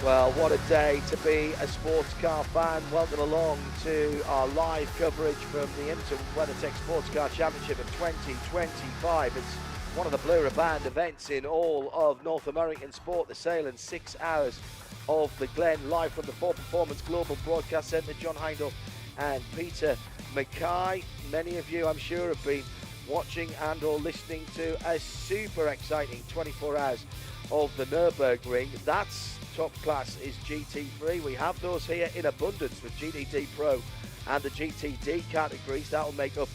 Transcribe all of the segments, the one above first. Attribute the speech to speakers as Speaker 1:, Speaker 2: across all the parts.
Speaker 1: Well, what a day to be a sports car fan. Welcome along to our live coverage from the IMSA WeatherTech SportsCar Championship in 2025. It's one of the Blue Band events in all of North American sport. The Sahlen 6 hours of the Glen, live from the Ford Performance Global Broadcast Centre. John Heindel and Peter Mackay. Many of you, I'm sure, have been watching and or listening to a super exciting 24 hours of the Nürburgring. That's top class is GT3. We have those here in abundance with GTD Pro and the GTD categories. That will make up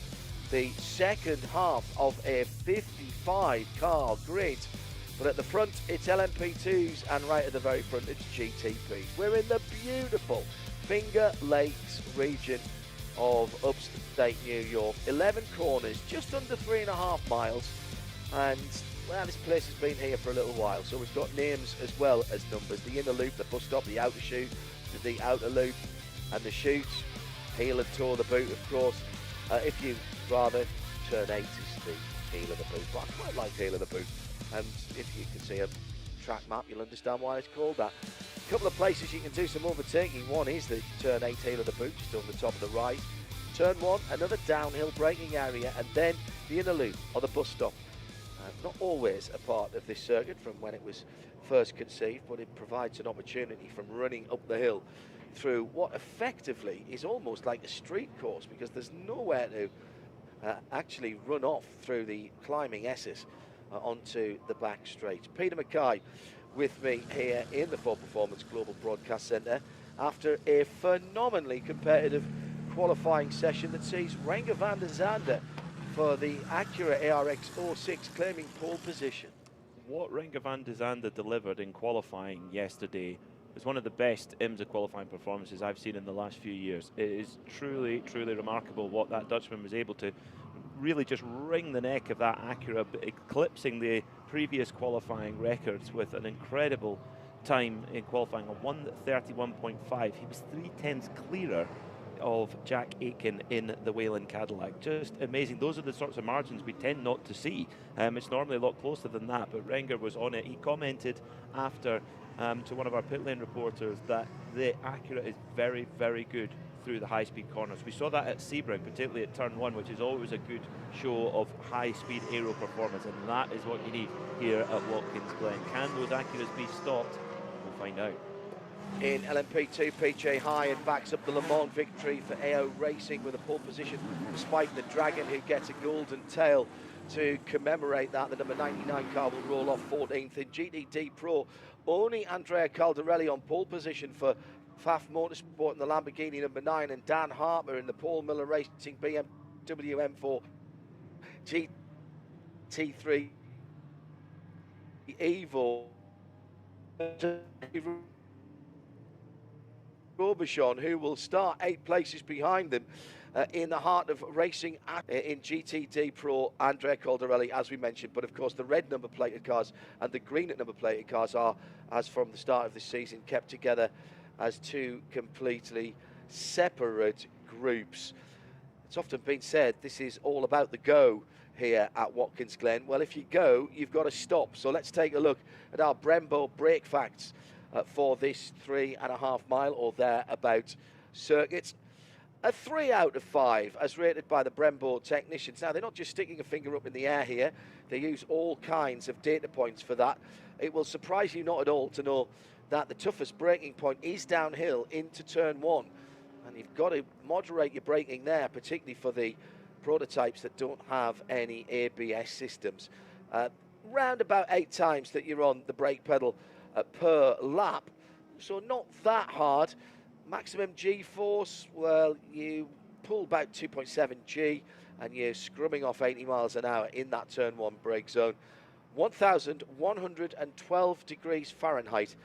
Speaker 1: the second half of a 55 car grid. But at the front, it's LMP2s, and right at the very front, it's GTPs. We're in the beautiful Finger Lakes region of upstate New York. 11 corners, just under 3.5 miles. And well, this place has been here for a little while, so we've got names as well as numbers. The inner loop, the bus stop, the outer chute, the outer loop, and the chutes. Heel and toe the boot, of course. If you rather, turn 8 is the heel of the boot. But I quite like heel of the boot. And if you can see a track map, you'll understand why it's called that. A couple of places you can do some overtaking. One is the turn 8 heel of the boot, just over the top of the right. Turn 1, another downhill braking area, and then the inner loop or the bus stop. Not always a part of this circuit from when it was first conceived, but it provides an opportunity from running up the hill through what effectively is almost like a street course, because there's nowhere to actually run off through the climbing S's onto the back straight. Peter Mackay with me here in the Ford Performance Global Broadcast Centre after a phenomenally competitive qualifying session that sees Renger van der Zande for the Acura ARX 06 claiming pole position.
Speaker 2: What Renger van der Zande delivered in qualifying yesterday was one of the best IMSA qualifying performances I've seen in the last few years. It is truly, truly remarkable what that Dutchman was able to really just wring the neck of that Acura, eclipsing the previous qualifying records with an incredible time in qualifying of 1:31.5. He was 0.3 clearer of Jack Aitken in the Whelen Cadillac. Just amazing. Those are the sorts of margins we tend not to see. It's normally a lot closer than that, but Renger was on it. He commented after to one of our pit lane reporters that the Acura is very, very good through the high-speed corners. We saw that at Sebring, particularly at turn 1, which is always a good show of high-speed aero performance, and that is what you need here at Watkins Glen. Can those Acuras be stopped? We'll find out.
Speaker 1: In LMP2, PJ Hyatt backs up the Le Mans victory for AO Racing with a pole position, despite the Dragon, who gets a golden tail to commemorate that. The number 99 car will roll off 14th. In GTD Pro, only Andrea Caldarelli on pole position for Pfaff Motorsport in the Lamborghini number 9, and Dan Harper in the Paul Miller Racing BMW M4 GT3 Evo. Robichon, who will start 8 places behind them in the heart of racing in GTD Pro, Andrea Caldarelli, as we mentioned. But of course, the red number plated cars and the green number plated cars are, as from the start of the season, kept together as 2 completely separate groups. It's often been said this is all about the go here at Watkins Glen. Well, if you go, you've got to stop. So let's take a look at our Brembo brake facts for this 3.5 mile or thereabout circuit. A 3 out of 5 as rated by the Brembo technicians. Now, they're not just sticking a finger up in the air here. They use all kinds of data points for that. It will surprise you not at all to know that the toughest braking point is downhill into turn 1. And you've got to moderate your braking there, particularly for the prototypes that don't have any ABS systems. Round about 8 times that you're on the brake pedal per lap, so not that hard. Maximum G-force, well, you pull about 2.7 G and you're scrumming off 80 miles an hour in that turn 1 brake zone. 1,112 degrees Fahrenheit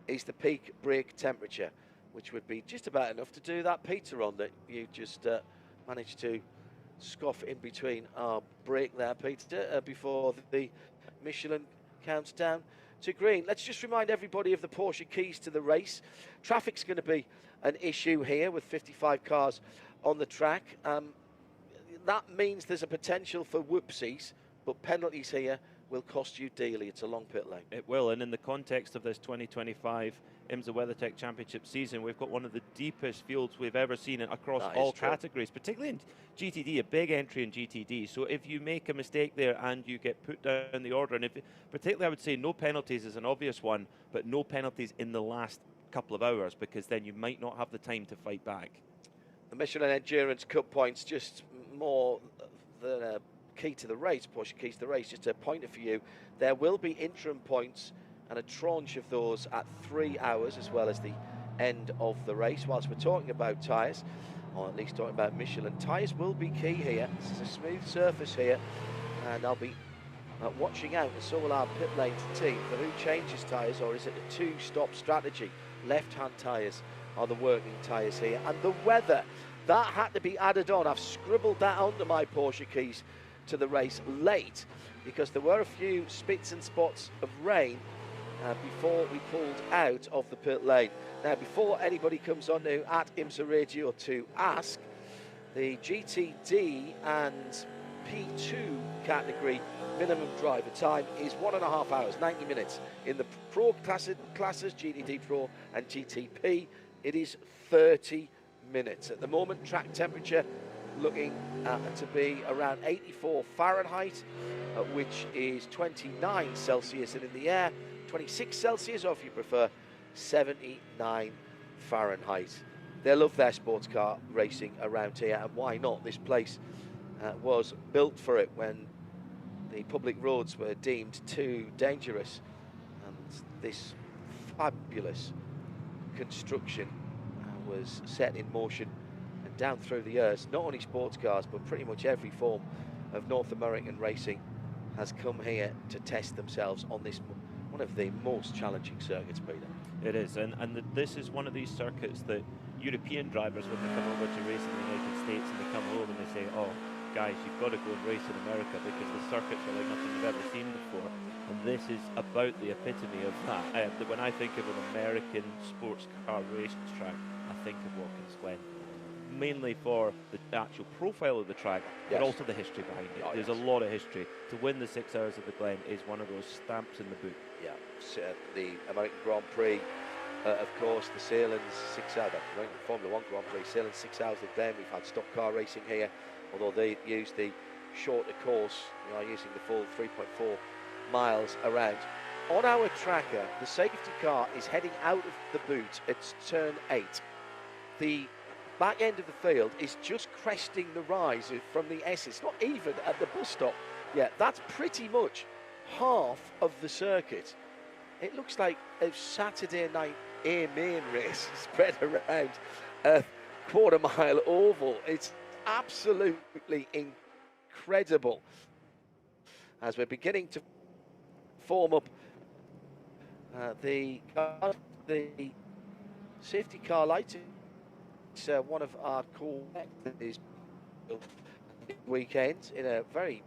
Speaker 1: is the peak brake temperature, which would be just about enough to do that Peter on that you just managed to scoff in between our brake there, Peter, before the Michelin counts down to green. Let's just remind everybody of the Porsche keys to the race. Traffic's going to be an issue here with 55 cars on the track. That means there's a potential for whoopsies, but penalties here will cost you dearly. It's a long pit lane.
Speaker 2: It will, and in the context of this 2025 IMSA WeatherTech Championship season. We've got one of the deepest fields we've ever seen across
Speaker 1: That
Speaker 2: all
Speaker 1: is true.
Speaker 2: categories, particularly in GTD, a big entry in GTD. So if you make a mistake there and you get put down the order, and if particularly I would say no penalties is an obvious one, but no penalties in the last couple of hours, because then you might not have the time to fight back.
Speaker 1: The Michelin Endurance Cup points, just more than a key to the race, Porsche keys to the race, just a pointer for you. There will be interim points and a tranche of those at 3 hours, as well as the end of the race. Whilst we're talking about tyres, or at least talking about Michelin, tyres will be key here. This is a smooth surface here, and I'll be watching out, and so will our pit lane team, for who changes tyres, or is it a two-stop strategy? Left-hand tyres are the working tyres here, and the weather, that had to be added on. I've scribbled that onto my Porsche keys to the race late, because there were a few spits and spots of rain before we pulled out of the pit lane. Now, before anybody comes on to at IMSA Radio to ask, the GTD and P2 category minimum driver time is 1.5 hours, 90 minutes. In the Pro classes, GTD Pro and GTP, it is 30 minutes. At the moment, track temperature looking to be around 84 Fahrenheit, which is 29 Celsius, and in the air, 26 Celsius, or if you prefer, 79 Fahrenheit. They love their sports car racing around here, and why not? This place was built for it when the public roads were deemed too dangerous, and this fabulous construction was set in motion, and down through the years, not only sports cars, but pretty much every form of North American racing has come here to test themselves on this, one of the most challenging circuits, Peter.
Speaker 2: It is, and this is one of these circuits that European drivers, when they come over to race in the United States and they come home and they say, oh, guys, you've got to go and race in America because the circuits are like nothing you've ever seen before. And this is about the epitome of that. When I think of an American sports car racetrack, I think of Watkins Glen. Mainly for the actual profile of the track, but also the history behind it. There's a lot of history. To win the 6 hours of the Glen is one of those stamps in the book. Yeah,
Speaker 1: the American Grand Prix, of course, the Sahlen 6 hours, the Formula 1 Grand Prix, Sahlen 6 hours of the Glen. We've had stock car racing here, although they use the shorter course, using the full 3.4 miles around. On our tracker, the safety car is heading out of the boot at turn 8. The back end of the field is just cresting the rise from the S. It's not even at the bus stop yet. That's pretty much half of the circuit. It looks like a Saturday night main race spread around a quarter-mile oval. It's absolutely incredible as we're beginning to form up the safety car lighting. It's one of our core is weekend in a very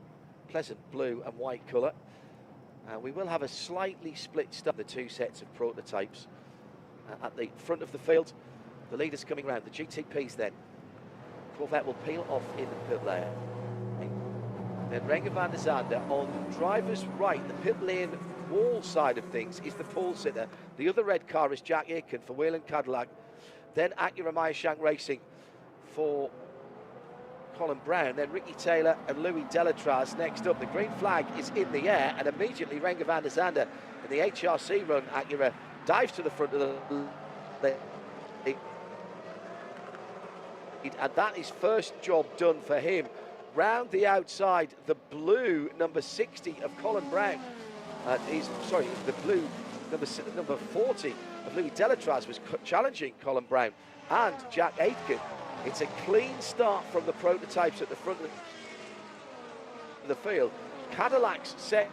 Speaker 1: pleasant blue and white colour. We will have a slightly split start, the two sets of prototypes at the front of the field. The leaders coming round, the GTPs then. Corvette will peel off in the pit lane. Then Renger van der Zande on driver's right, the pit lane wall side of things, is the pole sitter. The other red car is Jack Aitken for Whelen Cadillac. Then Acura Meyershank Racing for Colin Brown. Then Ricky Taylor and Louis Delatraz next up. The green flag is in the air, and immediately Renger van der Zande in the HRC run, Acura dives to the front of the and that is first job done for him. Round the outside, the blue number 60 of Colin Brown the blue number 40 of Louis Delatraz was challenging Colin Brown and Jack Aitken. It's a clean start from the prototypes at the front of the field. Cadillac's second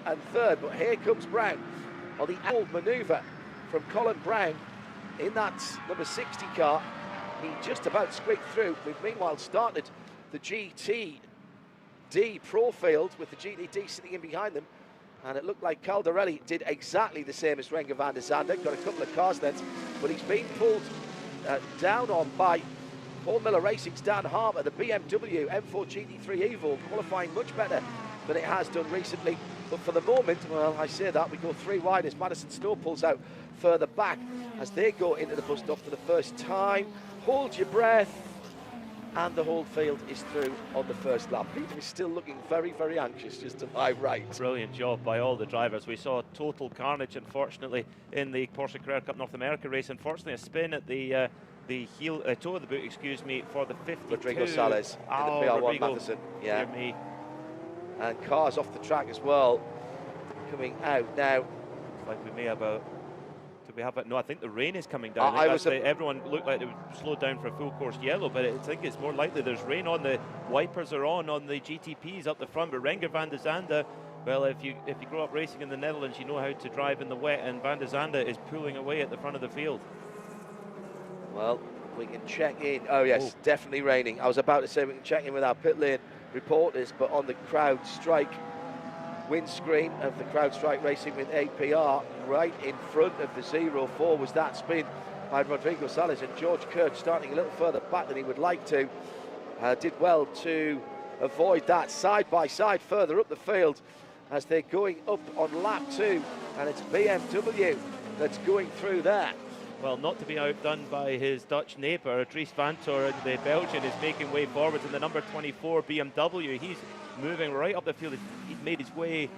Speaker 1: and third, but here comes Brown on the old manoeuvre from Colin Brown in that number 60 car. He just about squeaked through. We've meanwhile started the GTD Pro field with the GTD sitting in behind them, and it looked like Caldarelli did exactly the same as Renger van der Zande. Got a couple of cars lengths, but he's been pulled down on by Paul Miller Racing's Dan Harper, the BMW M4 GT3 Evo, qualifying much better than it has done recently. But for the moment, well, I say that, we go 3 wide as Madison Snow pulls out further back as they go into the bus stop for the first time. Hold your breath, and the whole field is through on the first lap. Peter is still looking very, very anxious just to my right.
Speaker 2: Brilliant job by all the drivers. We saw total carnage, unfortunately, in the Porsche Carrera Cup North America race. Unfortunately, a spin at the toe of the boot, excuse me, for the 52.
Speaker 1: Rodrigo Sales in the PR1 Matheson. Yeah.
Speaker 2: Dear me.
Speaker 1: And cars off the track as well, coming out now.
Speaker 2: Looks like we may have a... Do we have a... No, I think the rain is coming down. Everyone looked like they would slow down for a full course yellow, but I think it's more likely there's rain on. The wipers are on the GTPs up the front, but Renger van der Zande, well, if you grow up racing in the Netherlands, you know how to drive in the wet, and van der Zande is pulling away at the front of the field.
Speaker 1: Well, we can check in. Oh yes, definitely raining. I was about to say we can check in with our pit lane reporters, but on the Crowd Strike windscreen of the Crowd Strike Racing with APR, right in front of the 0-4 was that spin by Rodrigo Sales, and George Kurtz starting a little further back than he would like to. Did well to avoid that side by side further up the field as they're going up on lap 2, and it's BMW that's going through there.
Speaker 2: Well, not to be outdone by his Dutch neighbour, Dries Vanthoor, the Belgian, is making way forwards in the number 24 BMW. He's moving right up the field. He's made his way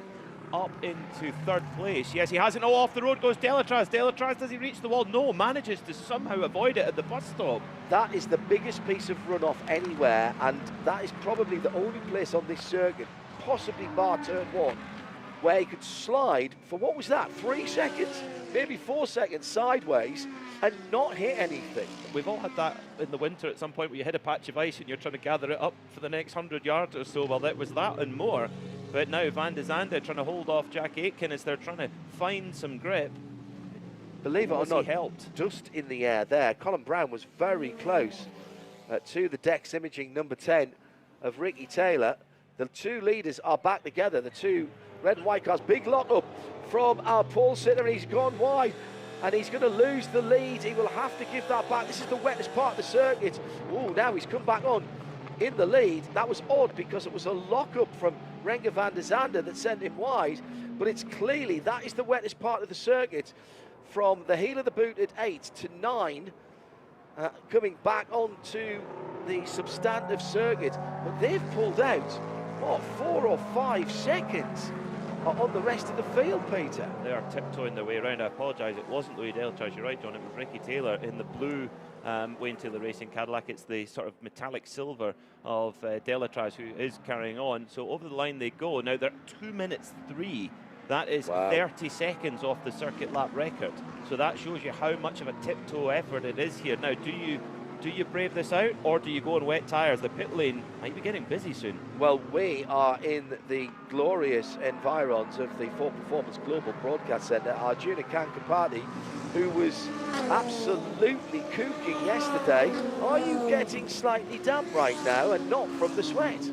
Speaker 2: up into 3rd place. Yes, he hasn't. Oh, off the road goes Delatraz. Delatraz, does he reach the wall? No, manages to somehow avoid it at the bus stop.
Speaker 1: That is the biggest piece of runoff anywhere, and that is probably the only place on this circuit, possibly bar turn 1, where he could slide for, what was that, 3 seconds? Maybe 4 seconds sideways and not hit anything.
Speaker 2: We've all had that in the winter at some point where you hit a patch of ice and you're trying to gather it up for the next 100 yards or so. Well, that was that and more. But now Van de Zande trying to hold off Jack Aitken as they're trying to find some grip.
Speaker 1: Believe it or not, helped. Dust in the air there. Colin Brown was very close to the Dex Imaging number 10 of Ricky Taylor. The 2 leaders are back together, the 2 red and white cars. Big lock up from our Paul Sitter, and he's gone wide, and he's going to lose the lead. He will have to give that back. This is the wettest part of the circuit. Oh, now he's come back on in the lead. That was odd because it was a lock-up from Renger van der Zande that sent him wide, but it's clearly that is the wettest part of the circuit, from the heel of the boot at 8 to 9, coming back onto the substantive circuit. But they've pulled out, what, 4 or 5 seconds on the rest of the field, Peter.
Speaker 2: They are tiptoeing their way around. I apologise, it wasn't Louis Delatraz, you're right, John, it was Ricky Taylor in the blue Wayne Taylor Racing Cadillac. It's the sort of metallic silver of Delatraz who is carrying on. So over the line they go. Now they're 2 minutes 3. That is 30 seconds off the circuit lap record. So that shows you how much of a tiptoe effort it is here. Now, do you brave this out, or do you go on wet tyres? The pit lane might be getting busy soon.
Speaker 1: Well, we are in the glorious environs of the Ford Performance Global Broadcast Centre. Arjuna Kankapati, who was absolutely cooking yesterday. Are you getting slightly damp right now, and not from the sweat?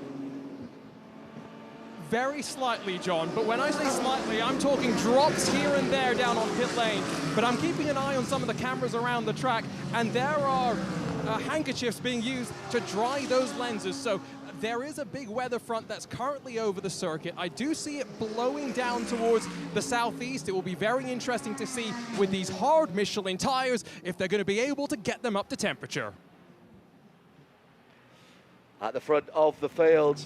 Speaker 3: Very slightly, John, but when I say slightly, I'm talking drops here and there down on pit lane. But I'm keeping an eye on some of the cameras around the track, and there are handkerchiefs being used to dry those lenses. So there is a big weather front that's currently over the circuit. I do see it blowing down towards the southeast. It will be very interesting to see with these hard Michelin tires if they're going to be able to get them up to temperature.
Speaker 1: At the front of the field,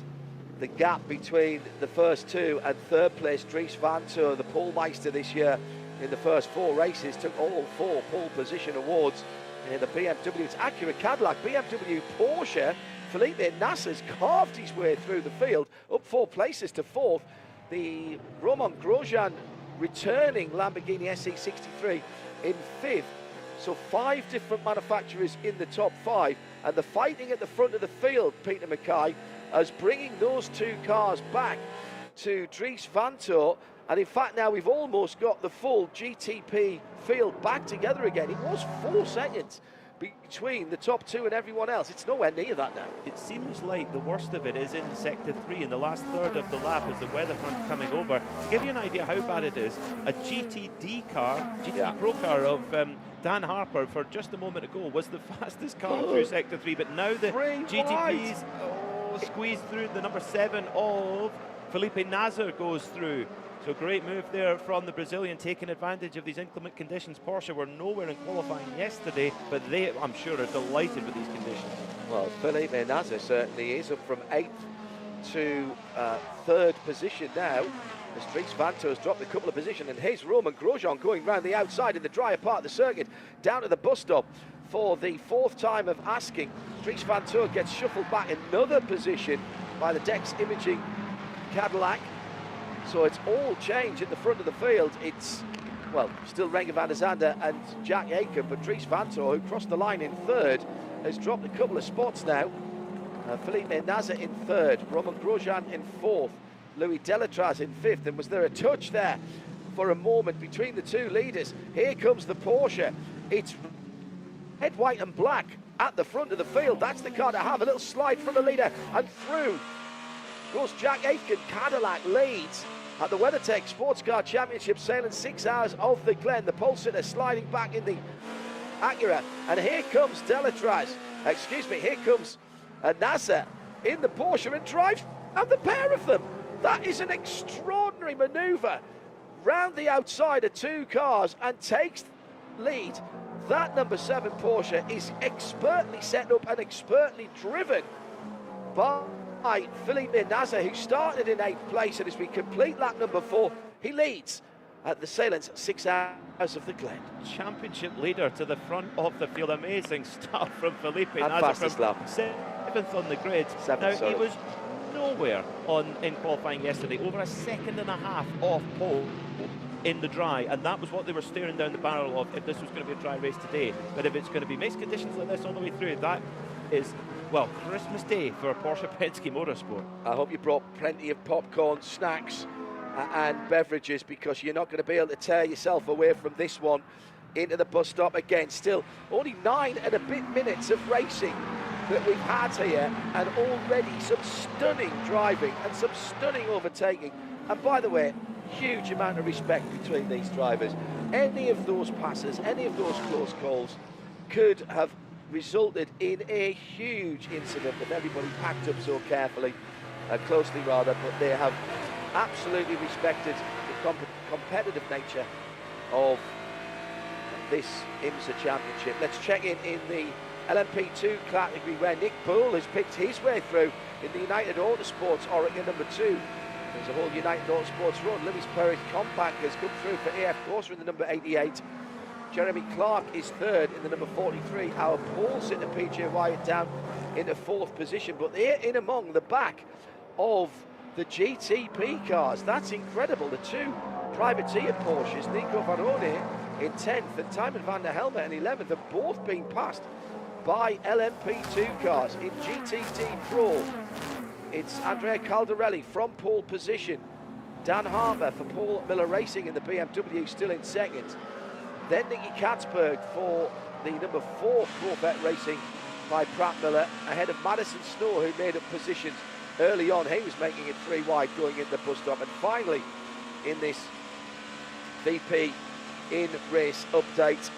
Speaker 1: the gap between the first 2 and 3rd place, Dries Vanthoor, the polemeister this year in the first 4 races, took all 4 pole position awards in the BMW. It's Acura Cadillac, BMW, Porsche. Felipe Nasser's carved his way through the field, up 4 places to 4th. The Roman Grosjean returning Lamborghini SE63 in 5th. So 5 different manufacturers in the top 5, and the fighting at the front of the field, Peter Mackay, as bringing those 2 cars back to Dries Vanthoor. And in fact, now we've almost got the full GTP field back together again. It was 4 seconds between the top 2 and everyone else. It's nowhere near that now.
Speaker 2: It seems like the worst of it is in sector 3 in the last third of the lap as the weather front coming over. To give you an idea how bad it is, a GTD car, GTD Pro car of Dan Harper for just a moment ago was the fastest car through sector 3, but now the GTPs squeezed through the number 7 of Felipe Nasr goes through. So great move there from the Brazilian, taking advantage of these inclement conditions. Porsche were nowhere in qualifying yesterday, but they, I'm sure, are delighted with these conditions.
Speaker 1: Well, Felipe Nasr certainly is, up from 8th to 3rd position now. As Dries Vanthoor has dropped a couple of positions, and here's Romain Grosjean going round the outside in the drier part of the circuit, down to the bus stop for the 4th time of asking. Dries Vanthoor gets shuffled back another position by the Dex Imaging Cadillac. So it's all change at the front of the field. It's, well, still Renger van der Zande and Jack Aitken, but Dries Vanthoor, who crossed the line in 3rd, has dropped a couple of spots now. Felipe Nasr in 3rd, Romain Grosjean in 4th, Louis Delatraz in 5th, and was there a touch there for a moment between the two leaders? Here comes the Porsche. It's red, white and black at the front of the field. That's the car to have. A little slide from the leader and through goes Jack Aitken. Cadillac leads at the WeatherTech SportsCar Championship, sailing 6 hours of the Glen. The pole sitter sliding back in the Acura, and here comes Delatraz. Here comes Nasr in the Porsche and drives out the pair of them. That is an extraordinary manoeuvre round the outside of two cars and takes the lead. That number 7 Porsche is expertly set up and expertly driven by Felipe Nasr, who started in 8th place, and as we complete lap number 4, he leads at the Sahlen's 6 hours of the Glen.
Speaker 2: Championship leader to the front of the field. Amazing start from Felipe Nasr.
Speaker 1: Fastest lap.
Speaker 2: 7th on the grid. He was nowhere in qualifying yesterday, over a 1.5 seconds off pole in the dry, and that was what they were staring down the barrel of if this was going to be a dry race today. But if it's going to be mixed conditions like this all the way through, that is, well, Christmas Day for Porsche Penske Motorsport.
Speaker 1: I hope you brought plenty of popcorn, snacks and beverages, because you're not going to be able to tear yourself away from this one. Into the bus stop again. Still only 9 and a bit minutes of racing that we've had here, and already some stunning driving and some stunning overtaking. And by the way, huge amount of respect between these drivers. Any of those passes, any of those close calls could have resulted in a huge incident with everybody packed up so carefully, closely rather, but they have absolutely respected the competitive nature of this IMSA Championship. Let's check in the LMP2 category, where Nick Poole has picked his way through in the United Autosports Oregon number 2. There's a whole United Autosports run. Lewis Perez Compact has come through for AF Corsa in the number 88. Jeremy Clark is 3rd in the number 43. Our pole sitter PJ Wyatt down into 4th position, but they're in among the back of the GTP cars. That's incredible. The 2 privateer Porsches, Nico Varone in 10th and Timon van der Helme in 11th, have both been passed by LMP2 cars. In GTT Pro, it's Andrea Caldarelli from pole position. Dan Harper for Paul Miller Racing in the BMW still in 2nd. Then Nicky Katzberg for the number 4 Corvette Racing by Pratt Miller, ahead of Madison Snow, who made up positions early on. He was making it 3 wide going into the bus stop. And finally, in this VP in race update,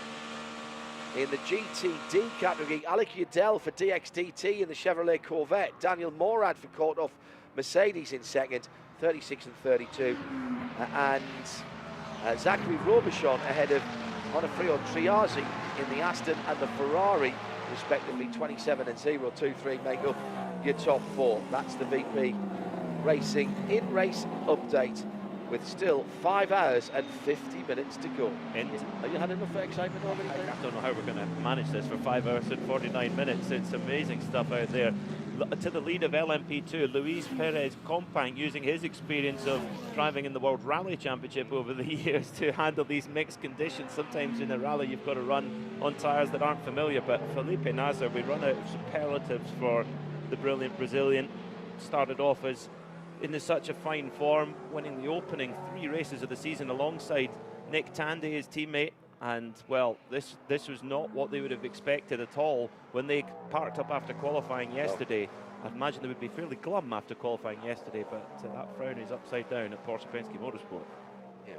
Speaker 1: in the GTD category, Alec Udell for DXDT in the Chevrolet Corvette. Daniel Morad for Korthoff Mercedes in 2nd, 36 and 32. And Zachary Robichon ahead of Onofrio Triazzi in the Aston and the Ferrari, respectively. 27 and 023 make up your top 4. That's the VP Racing in race update, with still 5 hours and 50 minutes to go. Have you had enough excitement already?
Speaker 2: I don't know how we're going to manage this for 5 hours and 49 minutes. It's amazing stuff out there. To the lead of LMP2, Luis Perez Compang, using his experience of driving in the World Rally Championship over the years to handle these mixed conditions. Sometimes in a rally you've got to run on tyres that aren't familiar, but Felipe Nasr, we run out of superlatives for the brilliant Brazilian. Started off as in such a fine form, winning the opening 3 races of the season alongside Nick Tandy, his teammate. And, well, this was not what they would have expected at all when they parked up after qualifying yesterday. I'd imagine they would be fairly glum after qualifying yesterday, but that frown is upside down at Porsche Penske Motorsport.
Speaker 1: Yeah,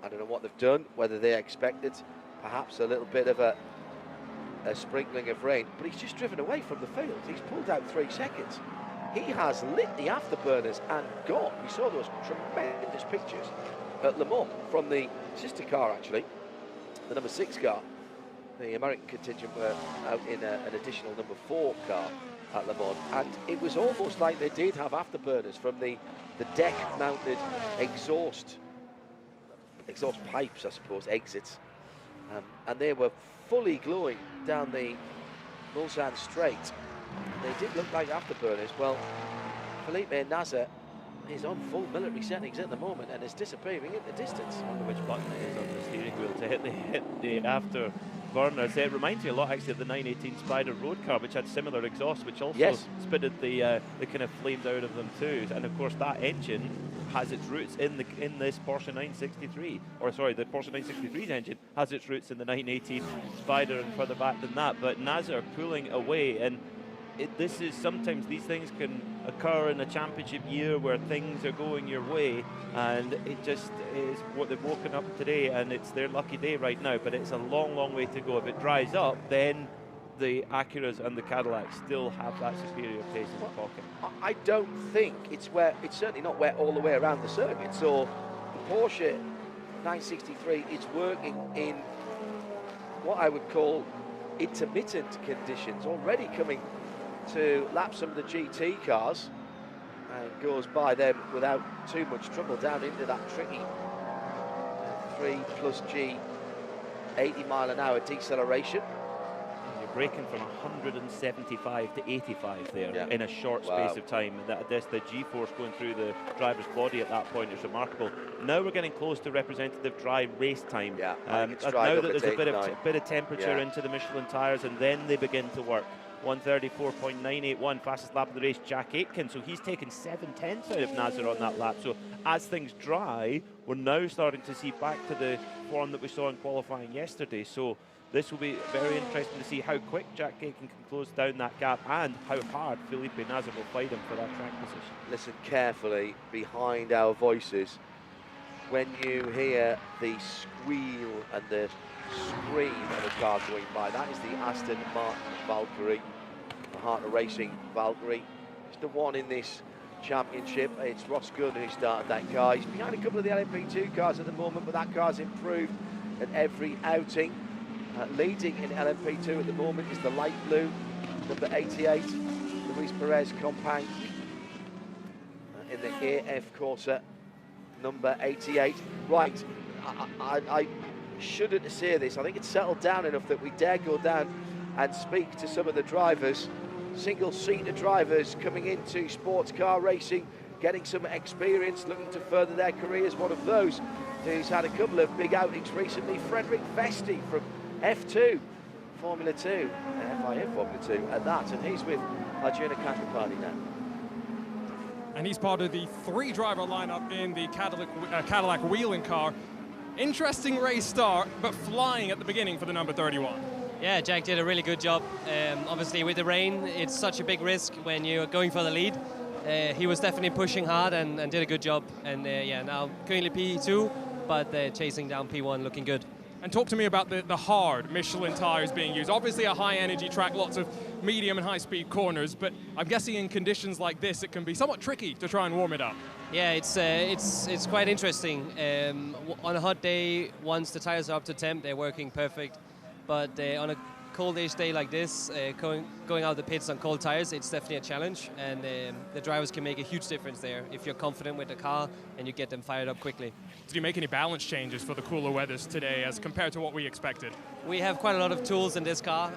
Speaker 1: I don't know what they've done, whether they expected perhaps a little bit of a sprinkling of rain, but he's just driven away from the field. He's pulled out 3 seconds. he has lit the afterburners and gone. We saw those tremendous pictures at Le Mans from the sister car, actually, the number 6 car. The American contingent were out in an additional number 4 car at Le Mans, and it was almost like they did have afterburners from the deck-mounted exhaust pipes, I suppose, exits, and they were fully glowing down the Mulsanne straight. They did look like afterburners. Well, Felipe Nasr is on full military settings at the moment and is disappearing in the distance.
Speaker 2: I wonder which button it is on the steering wheel to hit the afterburners. It reminds me a lot actually of the 918 Spider road car, which had similar exhaust, which also spitted the kind of flames out of them too. And of course that engine has its roots in this Porsche 963, or sorry, the Porsche 963's engine has its roots in the 918 Spider and further back than that. But Nasr pulling away, and this is sometimes these things can occur in a championship year where things are going your way, and it just is what they've woken up today, and it's their lucky day right now. But it's a long, long way to go. If it dries up, then the Acuras and the Cadillacs still have that superior pace in the pocket.
Speaker 1: I don't think it's certainly not wet all the way around the circuit. So the Porsche 963 is working in what I would call intermittent conditions, already coming to lap some of the GT cars, and goes by them without too much trouble down into that tricky 3+G 80-mile-an-hour deceleration.
Speaker 2: Braking from 175 to 85 there in a short space of time, and the G-force going through the driver's body at that point is remarkable. Now we're getting close to representative dry race time. Now that there's a bit of temperature into the Michelin tyres, and then they begin to work. 134.981, fastest lap of the race, Jack Aitken. So he's taken 7/10 out of Nasr on that lap. So as things dry, we're now starting to see back to the form that we saw in qualifying yesterday. So this will be very interesting to see how quick Jack Aitken can close down that gap, and how hard Felipe Nasr will fight him for that track position.
Speaker 1: Listen carefully behind our voices when you hear the squeal and the scream of a car going by. That is the Aston Martin Valkyrie, the Heart of Racing Valkyrie. It's the one in this championship. It's Ross Gunn who started that car. He's behind a couple of the LMP2 cars at the moment, but that car's improved at every outing. Leading in LMP2 at the moment is the light blue, number 88, Luis Perez Compact. In the AF Corsa, number 88. Right, I shouldn't say this. I think it's settled down enough that we dare go down and speak to some of the drivers, single-seater drivers coming into sports car racing, getting some experience, looking to further their careers. One of those who's had a couple of big outings recently, Frederick Vesti from F2 Formula 2, FIA Formula 2 at that, and he's with Arjuna Katrapani now.
Speaker 3: And he's part of the 3-driver lineup in the Cadillac wheeling car. Interesting race start, but flying at the beginning for the number 31.
Speaker 4: Yeah, Jack did a really good job. Obviously with the rain, it's such a big risk when you're going for the lead. He was definitely pushing hard and did a good job. And now currently P2, but chasing down P1, looking good.
Speaker 3: And talk to me about the hard Michelin tyres being used. Obviously a high-energy track, lots of medium and high-speed corners, but I'm guessing in conditions like this, it can be somewhat tricky to try and warm it up.
Speaker 4: Yeah, it's quite interesting. On a hot day, once the tyres are up to temp, they're working perfect. But on a cold-ish day like this, going out the pits on cold tyres, it's definitely a challenge. And the drivers can make a huge difference there if you're confident with the car and you get them fired up quickly.
Speaker 3: Did you make any balance changes for the cooler weathers today as compared to what we expected?
Speaker 4: We have quite a lot of tools in this car.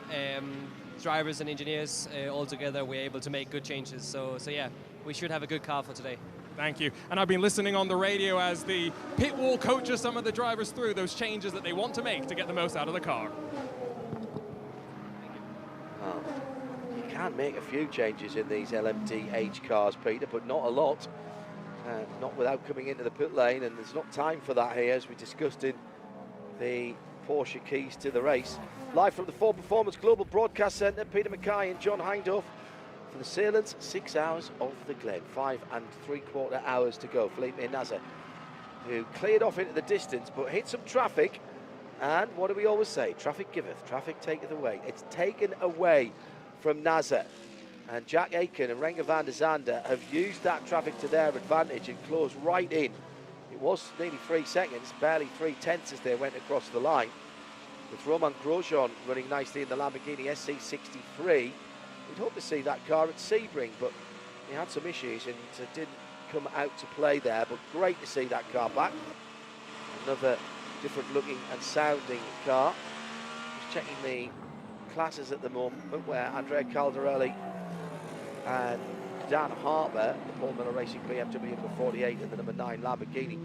Speaker 4: Drivers and engineers all together, we're able to make good changes. So yeah, we should have a good car for today.
Speaker 3: Thank you. And I've been listening on the radio as the pit wall coaches some of the drivers through those changes that they want to make to get the most out of the car.
Speaker 1: You can make a few changes in these LMDH cars, Peter, but not a lot. Not without coming into the pit lane, and there's not time for that here, as we discussed in the Porsche keys to the race. Live from the Ford Performance Global Broadcast Centre, Peter Mackay and John Hindorf for the Sahlen's 6 hours of the Glen. 5 3/4 hours to go. Felipe Nasr, who cleared off into the distance, but hit some traffic. And what do we always say? Traffic giveth, traffic taketh away. It's taken away from Nasr. And Jack Aiken and Renger van der Zande have used that traffic to their advantage and closed right in. It was nearly 3 seconds, barely 3/10 as they went across the line. With Romain Grosjean running nicely in the Lamborghini SC63. We'd hope to see that car at Sebring, but he had some issues and didn't come out to play there. But great to see that car back. Another different looking and sounding car. Just checking the classes at the moment, where Andrea Caldarelli and Dan Harper, the Paul Miller Racing BMW number 48 and the number 9 Lamborghini,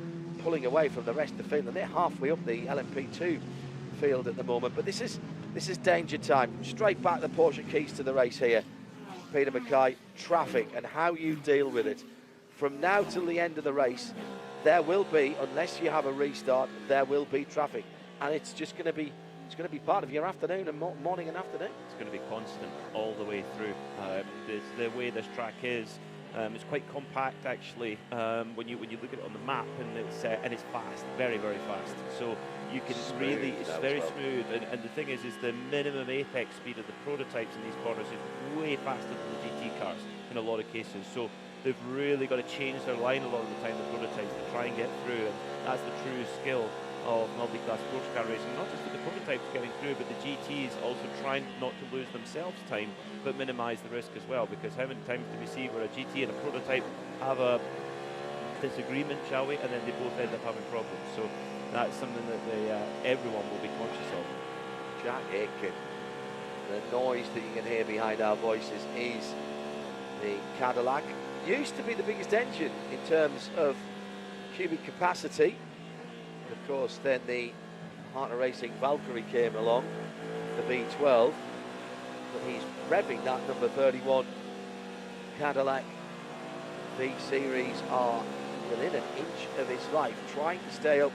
Speaker 1: pulling away from the rest of the field, and they're halfway up the LMP2 field at the moment. But this is danger time. Straight back the Porsche keys to the race here. Peter Mackay, traffic and how you deal with it. From now till the end of the race, there will be, unless you have a restart, there will be traffic, and it's just going to be part of your afternoon and morning and afternoon.
Speaker 2: It's going to be constant all the way through. The way this track is, it's quite compact actually. When you look at it on the map, and it's fast, very fast. So you can really, it's very smooth. And the thing is the minimum apex speed of the prototypes in these corners is way faster than the GT cars in a lot of cases. So they've really got to change their line a lot of the time, the prototypes, to try and get through. And that's the true skill of multi-class sports car racing, not just with the prototypes getting through, but the GTs also trying not to lose themselves time, but minimise the risk as well, because how many times do we see where a GT and a prototype have a disagreement, shall we, and then they both end up having problems. So that's something that everyone will be conscious of.
Speaker 1: Jack Aiken, the noise that you can hear behind our voices is the Cadillac. Used to be the biggest engine in terms of cubic capacity. Of course, then the Partner Racing Valkyrie came along, the V12, but he's revving that number 31 Cadillac. V-Series are within an inch of his life, trying to stay up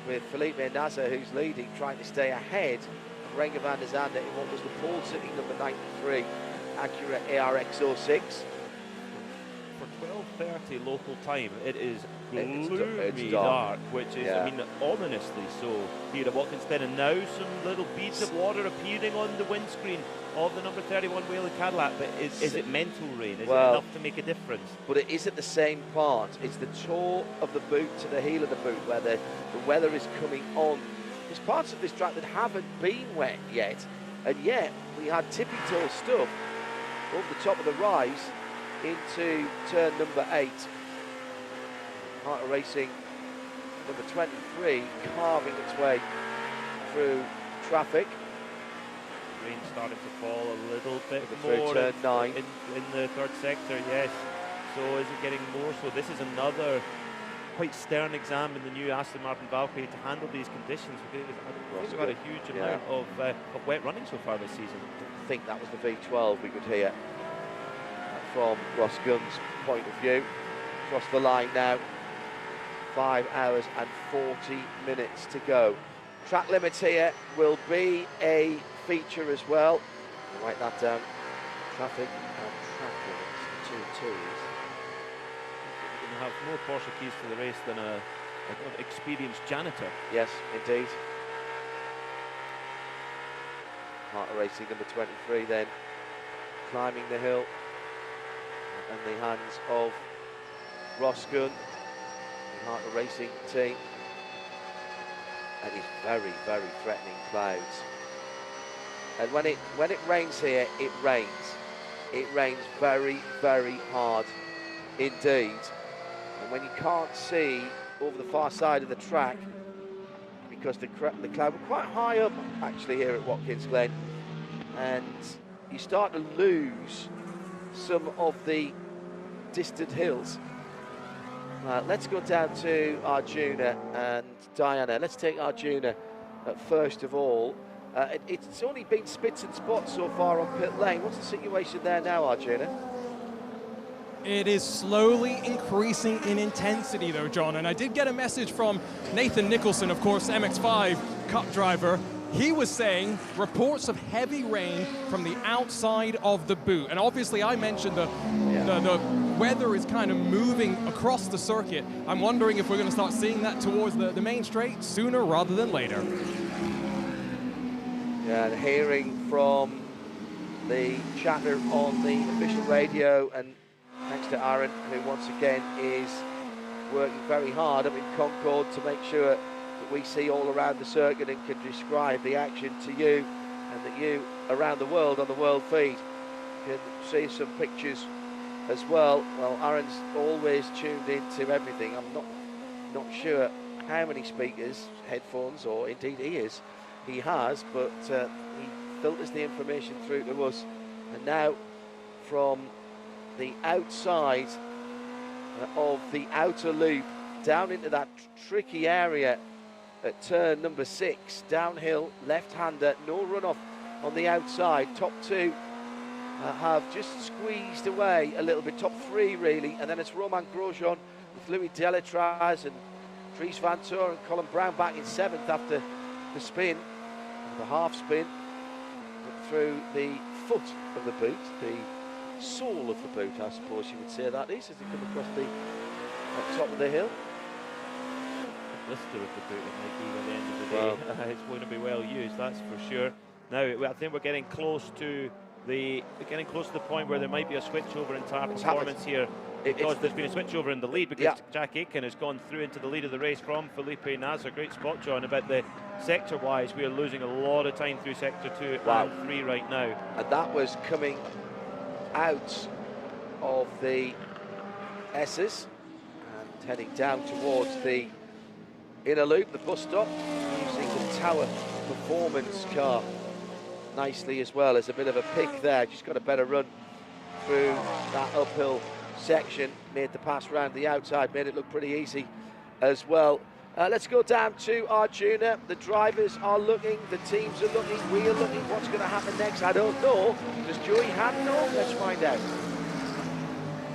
Speaker 1: with Felipe Nasser, who's leading, trying to stay ahead of Renger van der Zande in what was the pole-sitting number 93 Acura ARX-06.
Speaker 2: For 12:30 local time, it is
Speaker 1: It's
Speaker 2: gloomy dark, which is, I mean, ominously so here at Watkins Glen. And now some little beads of water appearing on the windscreen of the number 31 Whelen Cadillac. But is it mental rain? Is it enough to make a difference?
Speaker 1: But it is at the same part. It's the toe of the boot to the heel of the boot where the weather is coming on. There's parts of this track that haven't been wet yet, and yet we had tippy-toe stuff over the top of the rise into turn number 8. Partner Racing number 23 carving its way through traffic.
Speaker 2: Rain starting to fall a little bit
Speaker 1: Through
Speaker 2: more
Speaker 1: turn 9.
Speaker 2: in the third sector, yes. So is it getting more so? This is another quite stern exam in the new Aston Martin Valkyrie to handle these conditions. We've also got a huge amount of wet running so far this season.
Speaker 1: I think that was the V12 we could hear from Ross Gunn's point of view. Across the line now, 5 hours and 40 minutes to go. Track limits here will be a feature as well. Write that down. Traffic and track limits, 2 T's.
Speaker 2: We're going to have more Porsche keys to the race than an experienced janitor.
Speaker 1: Yes, indeed. Partner Racing number 23 then, climbing the hill in the hands of Ross Gunn, the Partner Racing team. And these very threatening clouds. And when it rains here, it rains. It rains very hard indeed. And when you can't see over the far side of the track, because the cloud were quite high up actually here at Watkins Glen, and you start to lose some of the distant hills. Let's go down to Arjuna and Diana. Let's take Arjuna first of all. It's only been spits and spots so far on pit lane. What's the situation there now, Arjuna?
Speaker 3: It is slowly increasing in intensity though, John, and I did get a message from Nathan Nicholson, of course, MX-5 Cup driver. He was saying reports of heavy rain from the outside of the boot, and obviously I mentioned the weather is kind of moving across the circuit. I'm wondering if we're going to start seeing that towards the main straight sooner rather than later.
Speaker 1: Yeah, and hearing from the chatter on the official radio, and thanks to Aaron, who once again is working very hard up in Concord to make sure that we see all around the circuit and can describe the action to you, and that you around the world on the world feed can see some pictures as well. Well, Aaron's always tuned into everything. I'm not sure how many speakers, headphones, or indeed he has, but he filters the information through to us. And now from the outside of the outer loop down into that tricky area at turn number 6, downhill, left-hander, no runoff on the outside. Top 2 have just squeezed away a little bit, top 3 really, and then it's Romain Grosjean with Louis Delatraz and Dries Van Toor and Colin Brown back in 7th after the spin, the half spin through the foot of the boot, the sole of the boot, I suppose you would say that is, as they come across the top of the hill.
Speaker 2: Blister of the boot, it might be by the end of the day. It's going to be well used, that's for sure. Now I think we're getting close to the point where there might be a switchover in tyre performance here, because there's been a switchover in the lead, because Jack Aitken has gone through into the lead of the race from Felipe Nasr. Great spot, John, about the sector-wise. We are losing a lot of time through sector 2 and 3 right now. And
Speaker 1: that was coming out of the S's and heading down towards the inner loop, the bus stop, using the Tower Performance car nicely as well. As a bit of a pick there, just got a better run through that uphill section, made the pass round the outside, made it look pretty easy as well. Let's go down to Arjuna. The drivers are looking, the teams are looking, we are looking. What's going to happen next? I don't know. Does Joey Han know? Let's find out.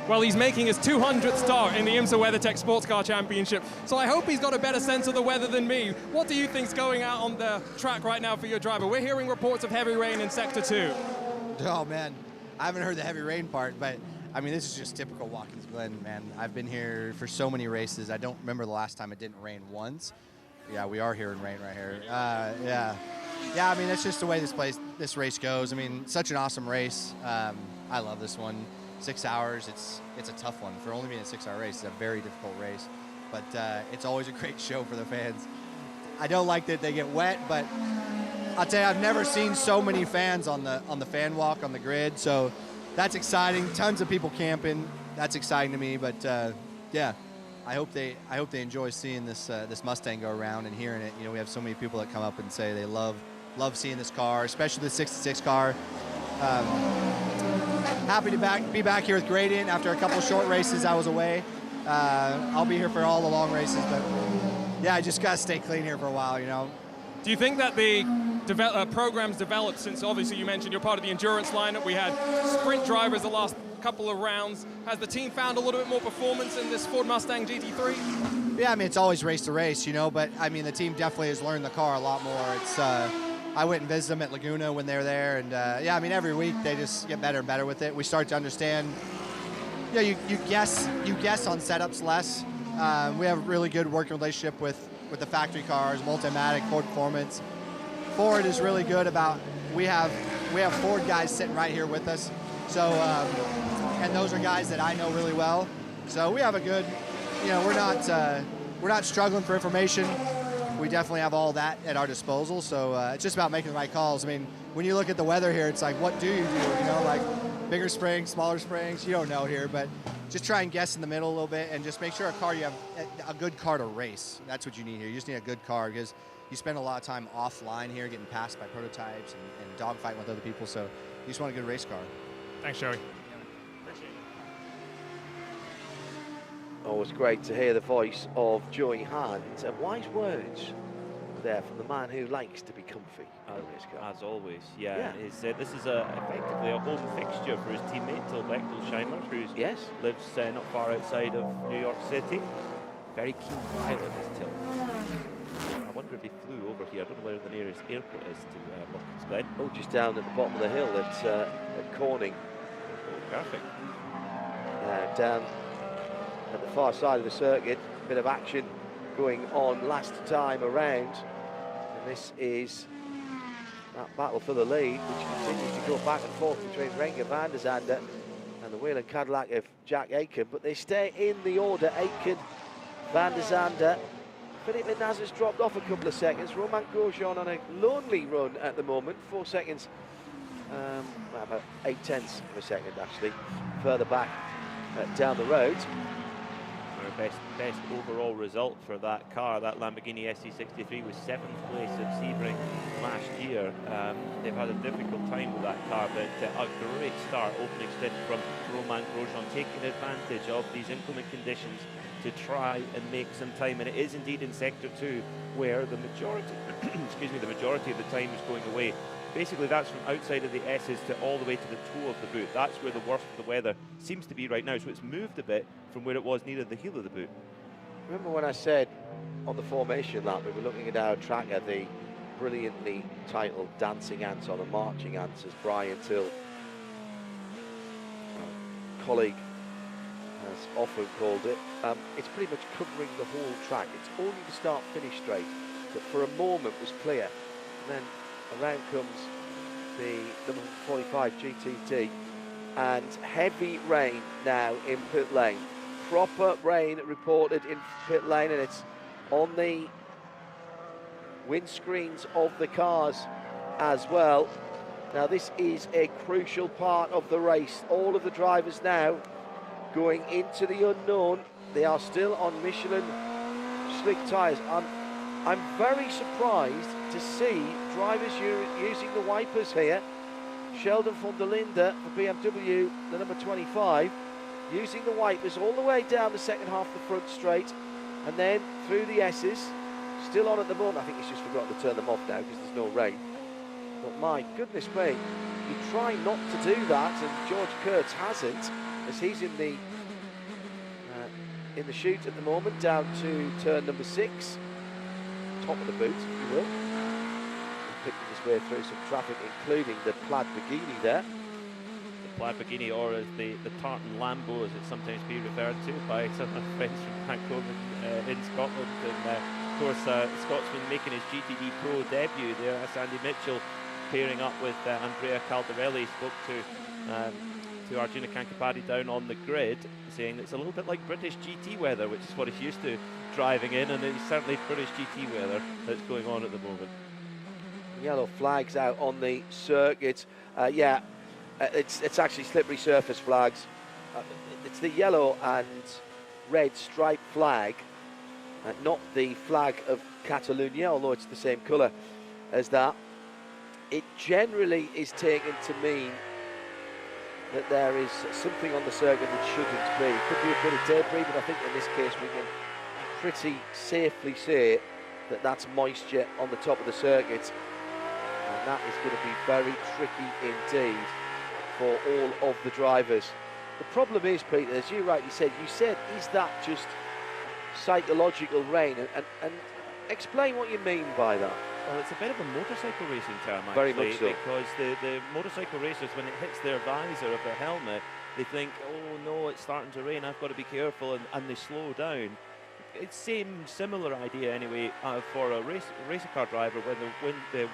Speaker 3: Well, he's making his 200th start in the IMSA WeatherTech SportsCar Championship, so I hope he's got a better sense of the weather than me. What do you think's going out on the track right now for your driver? We're hearing reports of heavy rain in Sector 2.
Speaker 5: Oh, man. I haven't heard the heavy rain part, but, I mean, this is just typical Watkins Glen, man. I've been here for so many races. I don't remember the last time it didn't rain once. Yeah, we are hearing rain right here. Yeah, I mean, that's just the way this race goes. I mean, such an awesome race. I love this one. 6 hours, it's a tough one. For only being a 6-hour race, it's a very difficult race. But it's always a great show for the fans. I don't like that they get wet, but I'll tell you, I've never seen so many fans on the fan walk on the grid. So that's exciting. Tons of people camping. That's exciting to me. But yeah, I hope they enjoy seeing this Mustang go around and hearing it. You know, we have so many people that come up and say they love seeing this car, especially the 66 car. Happy to be back here with Gradient after a couple short races. I was away. I'll be here for all the long races, but yeah, I just got to stay clean here for a while, you know.
Speaker 3: Do you think that the program's developed since, obviously you mentioned you're part of the endurance lineup? We had sprint drivers the last couple of rounds. Has the team found a little bit more performance in this Ford Mustang GT3?
Speaker 5: Yeah, I mean, it's always race to race, you know, but I mean, the team definitely has learned the car a lot more. It's I went and visited them at Laguna when they were there, and yeah, I mean, every week they just get better and better with it. We start to understand. Yeah, you guess on setups less. We have a really good working relationship with the factory cars, Multimatic, Ford Performance. Ford is really good about. We have Ford guys sitting right here with us, so and those are guys that I know really well. So we have a good. You know, we're not struggling for information. We definitely have all that at our disposal, so it's just about making the right calls. I mean, when you look at the weather here, it's like, what do you do? You know, like bigger springs, smaller springs, you don't know here, but just try and guess in the middle a little bit and just make sure you have a good car to race. That's what you need here. You just need a good car because you spend a lot of time offline here getting passed by prototypes and dogfighting with other people, so you just want a good race car.
Speaker 3: Thanks, Joey.
Speaker 1: Always great to hear the voice of Joey Hand, and wise words there from the man who likes to be comfy.
Speaker 2: As always, yeah. This is effectively a home fixture for his teammate Till Bechtelsheimer, who lives not far outside of New York City. Very keen pilot is Till. I wonder if he flew over here. I don't know where the nearest airport is to Watkins Glen.
Speaker 1: Oh, just down at the bottom of the hill at Corning.
Speaker 2: Oh, perfect.
Speaker 1: Down at the far side of the circuit, a bit of action going on last time around, and this is that battle for the lead, which continues to go back and forth between Renger van der Zande and the Whelen Cadillac of Jack Aitken, but they stay in the order. Aitken, van der Zande, Philippe Naz has dropped off a couple of seconds. Romain Grosjean on a lonely run at the moment, 4 seconds, well, about 8/10 of a second actually, further back down the road.
Speaker 2: Best overall result for that car, that Lamborghini SC63, was 7th place at Sebring last year. They've had a difficult time with that car, but a great start, opening stint from Romain Grosjean, taking advantage of these inclement conditions to try and make some time. And it is indeed in Sector 2 where the majority, excuse me, the majority of the time is going away. Basically, that's from outside of the S's to all the way to the toe of the boot. That's where the worst of the weather seems to be right now. So it's moved a bit from where it was near the heel of the boot.
Speaker 1: Remember when I said on the formation lap, we were looking at our tracker, the brilliantly titled Dancing Ants or the Marching Ants, as Brian Till, colleague, has often called it. It's pretty much covering the whole track. It's only the start-finish straight that for a moment was clear. And then around comes the number 45 GTD, and heavy rain now in pit lane. Proper rain reported in pit lane, and it's on the windscreens of the cars as well. Now this is a crucial part of the race. All of the drivers now going into the unknown. They are still on Michelin slick tyres. I'm very surprised to see drivers using the wipers here. Sheldon van der Linde for BMW, the number 25, using the wipers all the way down the second half of the front straight, and then through the S's, still on at the moment. I think he's just forgotten to turn them off now because there's no rain. But my goodness me, you try not to do that, and George Kurtz hasn't, as he's in the chute at the moment, down to turn number 6, top of the boot, if you will. Picking his way through some traffic, including the plaid Lamborghini there.
Speaker 2: The plaid Lamborghini, or as the tartan Lambo, as it's sometimes be referred to by some of my friends from back home in Scotland. And of course, Scotsman making his GTD Pro debut there. That's Andy Mitchell pairing up with Andrea Caldarelli. Spoke to Arjuna Kankapati down on the grid, saying it's a little bit like British GT weather, which is what he's used to driving in, and it's certainly British GT weather that's going on at the moment.
Speaker 1: Yellow flags out on the circuit. It's actually slippery surface flags. It's the yellow and red striped flag, not the flag of Catalonia, although it's the same colour as that. It generally is taken to mean that there is something on the circuit that shouldn't be. It could be a bit of debris, but I think in this case we can pretty safely say that that's moisture on the top of the circuit. And that is going to be very tricky indeed for all of the drivers. The problem is, Peter, as you rightly said, is that just psychological rain? And explain what you mean by that.
Speaker 2: Well, it's a bit of a motorcycle racing term, actually.
Speaker 1: Very much so.
Speaker 2: Because the motorcycle racers, when it hits their visor of their helmet, they think, oh no, it's starting to rain, I've got to be careful, and they slow down. It's similar idea anyway for a race car driver when the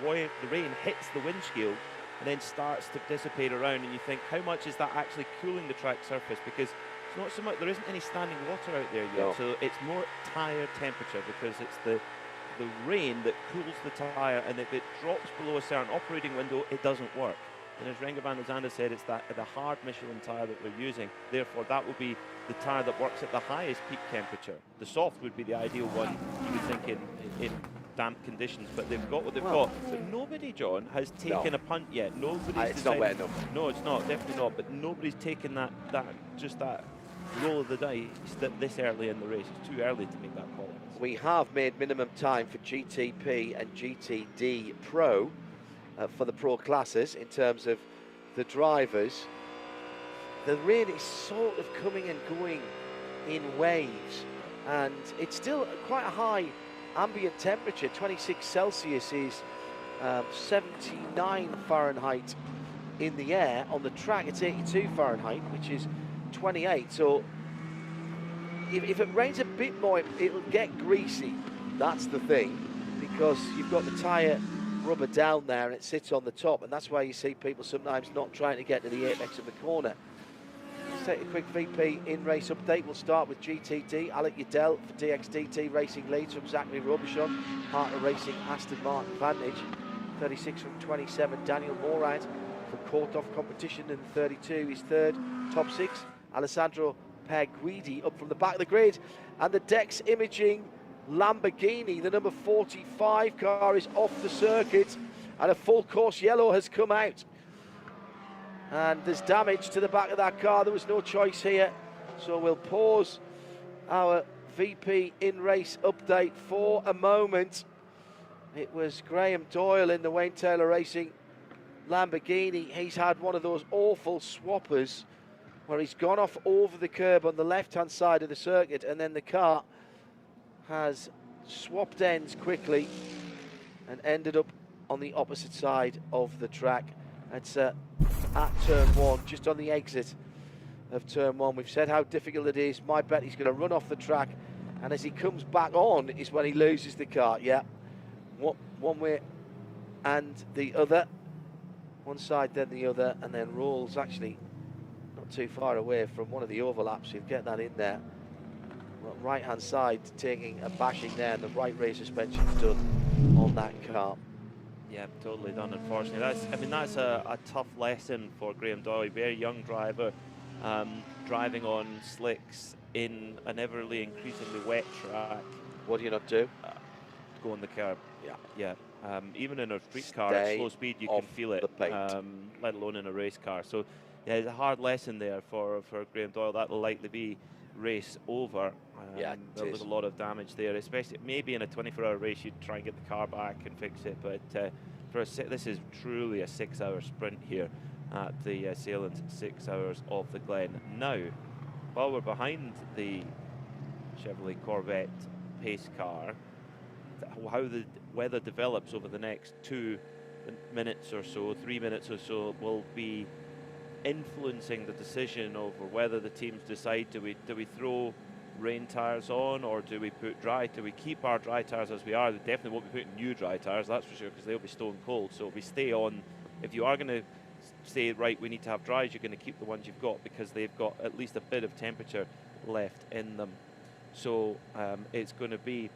Speaker 2: rain hits the windshield and then starts to dissipate around, and you think, how much is that actually cooling the track surface? Because it's not so much, there isn't any standing water out there yet, no. So it's more tyre temperature, because it's the rain that cools the tyre, and if it drops below a certain operating window, it doesn't work. And as Renger van der Zande said, it's the hard Michelin tyre that we're using. Therefore, that will be the tyre that works at the highest peak temperature. The soft would be the ideal one, you would think, in damp conditions, but they've got what they've got. But nobody, John, has taken a punt yet. Nobody's
Speaker 1: it's not wet enough.
Speaker 2: No, it's not, definitely not. But nobody's taken that roll of the dice this early in the race. It's too early to make that call.
Speaker 1: We have made minimum time for GTP and GTD Pro for the Pro classes in terms of the drivers. The rain is sort of coming and going in waves, and it's still quite a high ambient temperature. 26 Celsius is 79 Fahrenheit in the air. On the track, it's 82 Fahrenheit, which is 28. So if it rains a bit more, it'll get greasy. That's the thing, because you've got the tyre rubber down there and it sits on the top, and that's why you see people sometimes not trying to get to the apex of the corner. Let's take a quick VP in-race update. We'll start with GTD. Alec Udell for DXDT Racing leads from Zachary Robichon. Partner Racing Aston Martin Vantage. 36 from 27. Daniel Morad for Court-Off Competition in 32 is third. Top six, Alessandro Perguidi up from the back of the grid. And the Dex Imaging Lamborghini, the number 45 car, is off the circuit. And a full course yellow has come out. And there's damage to the back of that car. There was no choice here. So we'll pause our VP in-race update for a moment. It was Graham Doyle in the Wayne Taylor Racing Lamborghini. He's had one of those awful swappers where he's gone off over the curb on the left-hand side of the circuit, and then the car has swapped ends quickly and ended up on the opposite side of the track. It's at turn one, just on the exit of turn one. We've said how difficult it is. My bet he's going to run off the track, and as he comes back on is when he loses the car. Yeah, one way and the other. One side, then the other, and then rolls actually not too far away from one of the overlaps. You'll get that in there. Well, right-hand side taking a bashing there, and the right rear suspension's done on that car.
Speaker 2: Yeah, totally done, unfortunately. That's a tough lesson for Graham Doyle, very young driver, driving on slicks in an everly increasingly wet track.
Speaker 1: What do you not do?
Speaker 2: Go on the curb.
Speaker 1: Yeah.
Speaker 2: Even in a street car at slow speed, you can feel it, let alone in a race car. So, yeah, it's a hard lesson there for Graham Doyle. That'll likely be race over. There was a lot of damage there, especially maybe in a 24-hour race you'd try and get the car back and fix it, but this is truly a 6-hour sprint here at the Sahlen's 6 hours of the Glen. Now, while we're behind the Chevrolet Corvette pace car, how the weather develops over the next 2 minutes or so, 3 minutes or so, will be influencing the decision over whether the teams decide, do we throw rain tyres on, or do we put dry? Do we keep our dry tyres as we are? They definitely won't be putting new dry tyres, that's for sure, because they'll be stone cold. So we stay on. If you are going to say, right, we need to have dries, you're going to keep the ones you've got, because they've got at least a bit of temperature left in them. So it's going to be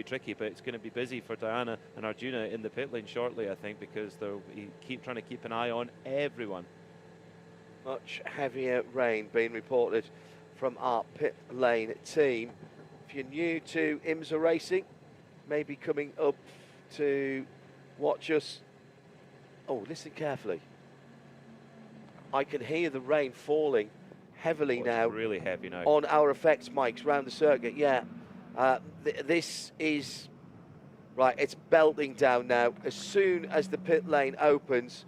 Speaker 2: tricky, but it's going to be busy for Diana and Arjuna in the pit lane shortly, I think, because they'll keep trying to keep an eye on everyone.
Speaker 1: Much heavier rain being reported from our pit lane team. If you're new to IMSA Racing, maybe coming up to watch us. Oh, listen carefully. I can hear the rain falling heavily now.
Speaker 2: Really heavy now.
Speaker 1: On our effects mics around the circuit, yeah. This is, right, it's belting down now. As soon as the pit lane opens,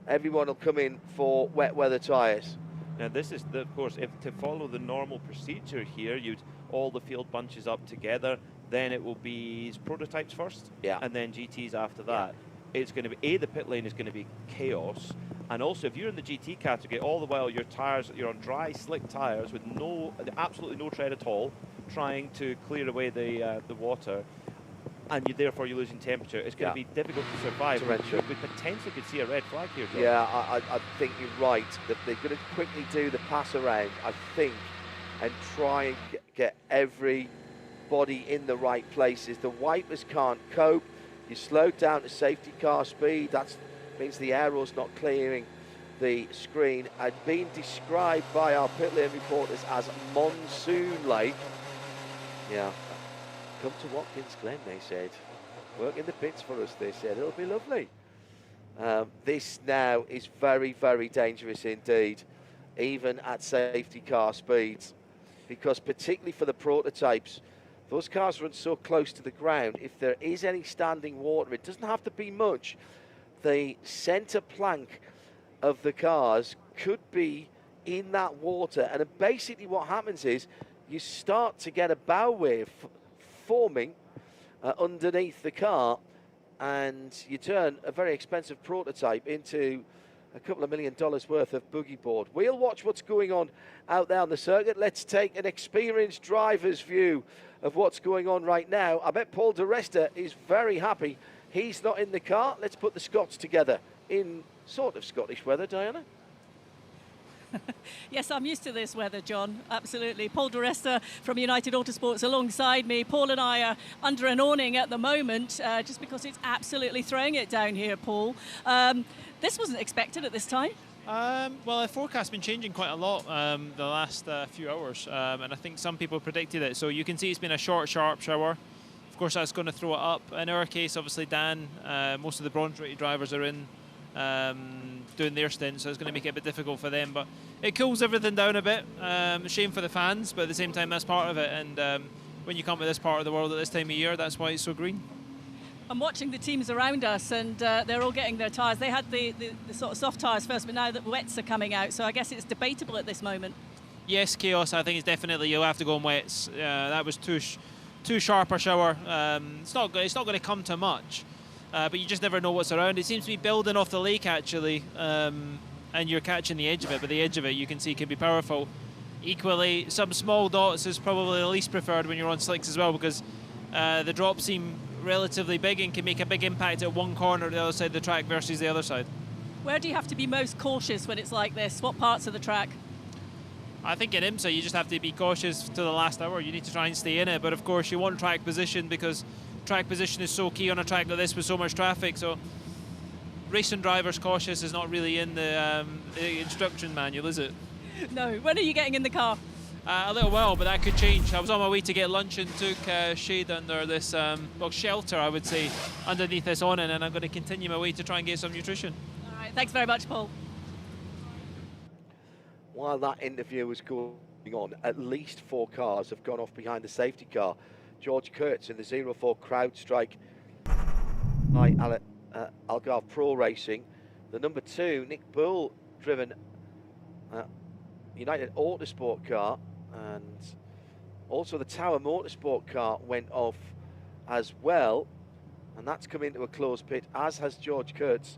Speaker 1: everyone will come in for wet weather tyres.
Speaker 2: Now this is, of course, if to follow the normal procedure here, all the field bunches up together, then it will be prototypes first, and then GTs after that. It's going to be, the pit lane is going to be chaos, and also if you're in the GT category, all the while your tyres, you're on dry, slick tyres with absolutely no tread at all, trying to clear away the water, and therefore you're losing temperature. It's going to be difficult to survive. We potentially could see a red flag here, John.
Speaker 1: Yeah, I think you're right. That they're going to quickly do the pass around, I think, and try and get everybody in the right places. The wipers can't cope. You slow down to safety car speed. That means the aero's not clearing the screen. And being described by our pit lane reporters as monsoon-like. Yeah. Come to Watkins Glen, they said. Work in the pits for us, they said. It'll be lovely. This now is very, very dangerous indeed, even at safety car speeds, because particularly for the prototypes, those cars run so close to the ground. If there is any standing water, it doesn't have to be much. The center plank of the cars could be in that water, and basically what happens is you start to get a bow wave forming underneath the car, and you turn a very expensive prototype into a couple of $1 million worth of boogie board. We'll watch what's going on out there on the circuit. Let's take an experienced driver's view of what's going on right now. I bet Paul di Resta is very happy He's not in the car. Let's put the Scots together in sort of Scottish weather, Diana.
Speaker 6: Yes, I'm used to this weather, John. Absolutely. Paul Di Resta from United Autosports alongside me. Paul and I are under an awning at the moment, just because it's absolutely throwing it down here, Paul. This wasn't expected at this time.
Speaker 7: Well, the forecast's been changing quite a lot the last few hours, and I think some people predicted it. So you can see it's been a short, sharp shower. Of course, that's going to throw it up. In our case, obviously, Dan, most of the bronze-rated drivers are in doing their stint, so it's going to make it a bit difficult for them. But it cools everything down a bit. Shame for the fans, but at the same time, that's part of it. And when you come to this part of the world at this time of year, that's why it's so green.
Speaker 6: I'm watching the teams around us, and they're all getting their tyres. They had the sort of soft tyres first, but now the wets are coming out, so I guess it's debatable at this moment.
Speaker 7: Yes, Chaos, I think it's definitely, you'll have to go on wets. That was too sharp a shower. It's not going to come to much, but you just never know what's around. It seems to be building off the lake, actually, and you're catching the edge of it, but the edge of it, you can see, can be powerful. Equally, some small dots is probably the least preferred when you're on slicks as well, because the drops seem relatively big and can make a big impact at one corner or the other side of the track versus the other side.
Speaker 6: Where do you have to be most cautious when it's like this? What parts of the track?
Speaker 7: I think in IMSA you just have to be cautious to the last hour. You need to try and stay in it, but of course you want track position, because track position is so key on a track like this with so much traffic. So racing drivers cautious is not really in the instruction manual, is it?
Speaker 6: No. When are you getting in the car?
Speaker 7: A little while, but that could change. I was on my way to get lunch and took shade under this, well, shelter, I would say, underneath this awning, and I'm going to continue my way to try and get some nutrition.
Speaker 6: All right, thanks very much, Paul.
Speaker 1: While that interview was going on, at least 4 cars have gone off behind the safety car. George Kurtz in the 04 CrowdStrike by Algarve Pro Racing. The number 2, Nick Bull, driven United Autosport car, and also the Tower Motorsport car went off as well, and that's come into a closed pit, as has George Kurtz.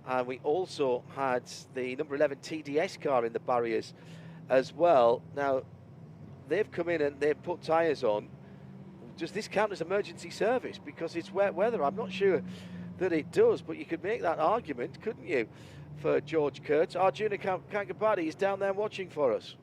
Speaker 1: And we also had the number 11 TDS car in the barriers as well. Now, they've come in and they've put tyres on. Does this count as emergency service? Because it's wet weather. I'm not sure that it does, but you could make that argument, couldn't you, for George Kurtz? Arjuna Kankabati is down there watching for us.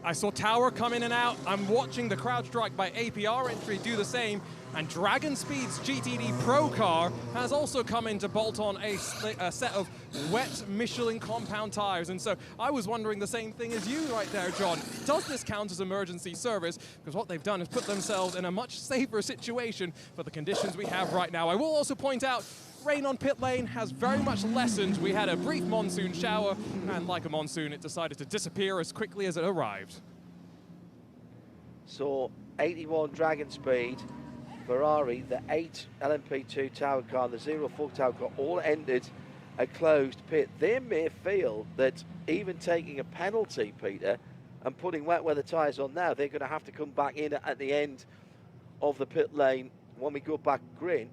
Speaker 3: I saw Tower come in and out. I'm watching the CrowdStrike by APR entry do the same. And Dragon Speed's GTD Pro car has also come in to bolt on a set of wet Michelin compound tires. And so I was wondering the same thing as you right there, John. Does this count as emergency service? Because what they've done is put themselves in a much safer situation for the conditions we have right now. I will also point out, rain on pit lane has very much lessened. We had a brief monsoon shower, and like a monsoon, it decided to disappear as quickly as it arrived.
Speaker 1: So 81 Dragon Speed, Ferrari, the 8 LMP2 Tower car, the 04 Tower car, all entered a closed pit. They may feel that even taking a penalty, Peter, and putting wet weather tyres on now, they're going to have to come back in at the end of the pit lane when we go back green.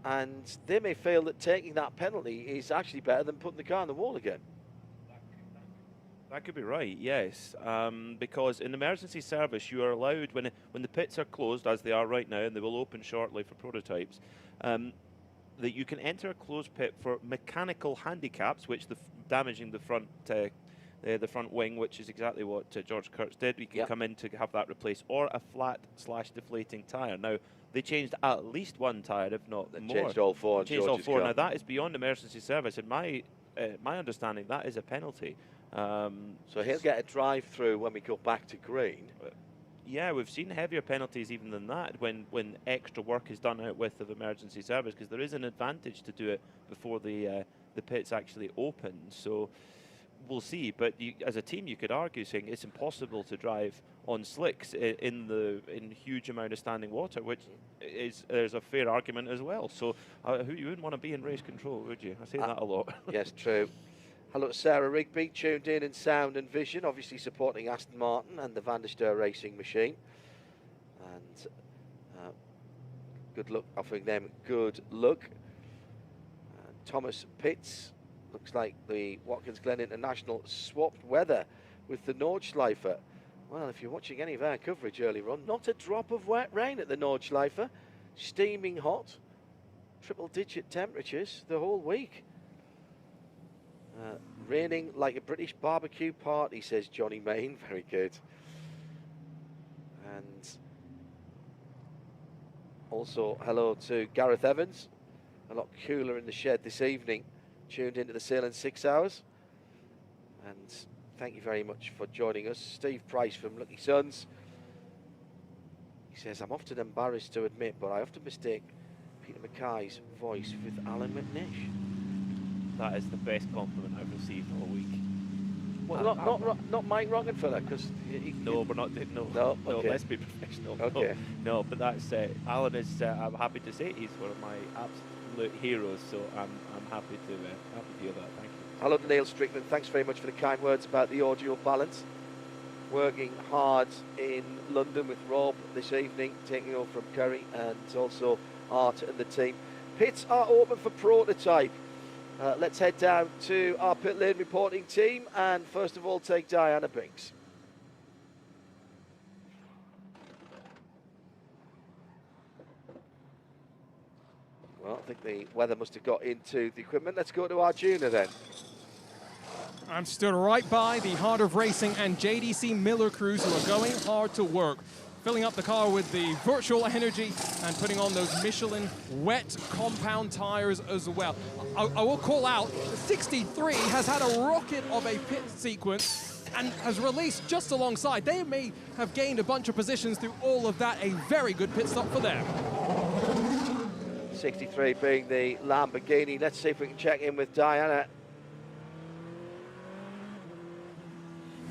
Speaker 1: And they may feel that taking that penalty is actually better than putting the car on the wall again.
Speaker 2: That could be right, yes, because in emergency service you are allowed, when the pits are closed, as they are right now, and they will open shortly for prototypes, that you can enter a closed pit for mechanical handicaps, which damaging the front wing, which is exactly what George Kurtz did. We can come in to have that replaced, or a flat/deflating tyre. Now, they changed at least one tyre, if not more.
Speaker 1: Changed all 4.
Speaker 2: Changed all 4. Now, that is beyond emergency service. In my understanding, that is a penalty.
Speaker 1: So he'll get a drive-through when we go back to green.
Speaker 2: Yeah, we've seen heavier penalties even than that when extra work is done out with of emergency service, because there is an advantage to do it before the pits actually open. So we'll see. But as a team, you could argue saying it's impossible to drive on slicks in huge amount of standing water, which there's a fair argument as well. So you wouldn't want to be in race control, would you? I say that a lot.
Speaker 1: Yes, true. Hello to Sarah Rigby, tuned in sound and vision, obviously supporting Aston Martin and the Van der Steur racing machine. And good luck, offering them good luck. Thomas Pitts, looks like the Watkins Glen International swapped weather with the Nordschleife. Well, if you're watching any of our coverage earlier on, not a drop of wet rain at the Nordschleife. steaming hot, triple-digit temperatures the whole week. Raining like a British barbecue party, says Johnny Main. Very good. And also hello to Gareth Evans. A lot cooler in the shed this evening. Tuned into the Sahlen 6 hours. And thank you very much for joining us. Steve Price from Lucky Sons. He says, I'm often embarrassed to admit, but I often mistake Peter Mackay's voice with Alan McNish.
Speaker 2: That is the best compliment I've received all week.
Speaker 1: Well, not Mike Rockenfeller, because
Speaker 2: no, we're not. No,
Speaker 1: okay.
Speaker 2: Let's be professional.
Speaker 1: Okay.
Speaker 2: No, but that's Alan is. I'm happy to say he's one of my absolute heroes. So I'm happy to hear that. Thank you.
Speaker 1: Hello to Neil Strickland. Thanks very much for the kind words about the audio balance. Working hard in London with Rob this evening, taking over from Curry, and also Art and the team. Pits are open for prototype. Let's head down to our pit lane reporting team, and first of all take Diana Binks. Well, I think the weather must have got into the equipment. Let's go to Arjuna then.
Speaker 3: I'm stood right by the Heart of Racing and JDC Miller crews who are going hard to work, filling up the car with the virtual energy and putting on those Michelin wet compound tires as well. I will call out, 63 has had a rocket of a pit sequence and has released just alongside. They may have gained a bunch of positions through all of that. A very good pit stop for them.
Speaker 1: 63 being the Lamborghini. Let's see if we can check in with Diana.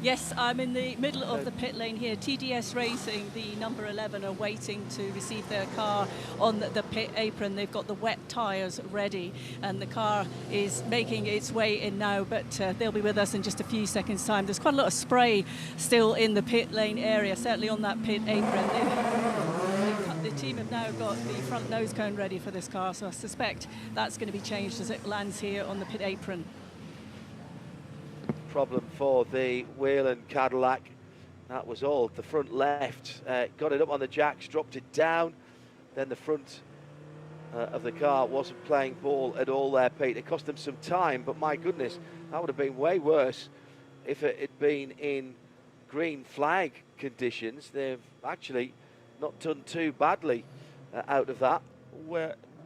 Speaker 6: Yes, I'm in the middle of the pit lane here. TDS Racing, the number 11, are waiting to receive their car on the pit apron. They've got the wet tyres ready, and the car is making its way in now, but they'll be with us in just a few seconds' time. There's quite a lot of spray still in the pit lane area, certainly on that pit apron. The team have now got the front nose cone ready for this car, so I suspect that's going to be changed as it lands here on the pit apron.
Speaker 1: Problem for the Whelen Cadillac. That was all. The front left got it up on the jacks, dropped it down. Then the front of the car wasn't playing ball at all there, Pete. It cost them some time, but my goodness, that would have been way worse if it had been in green flag conditions. They've actually not done too badly out of that.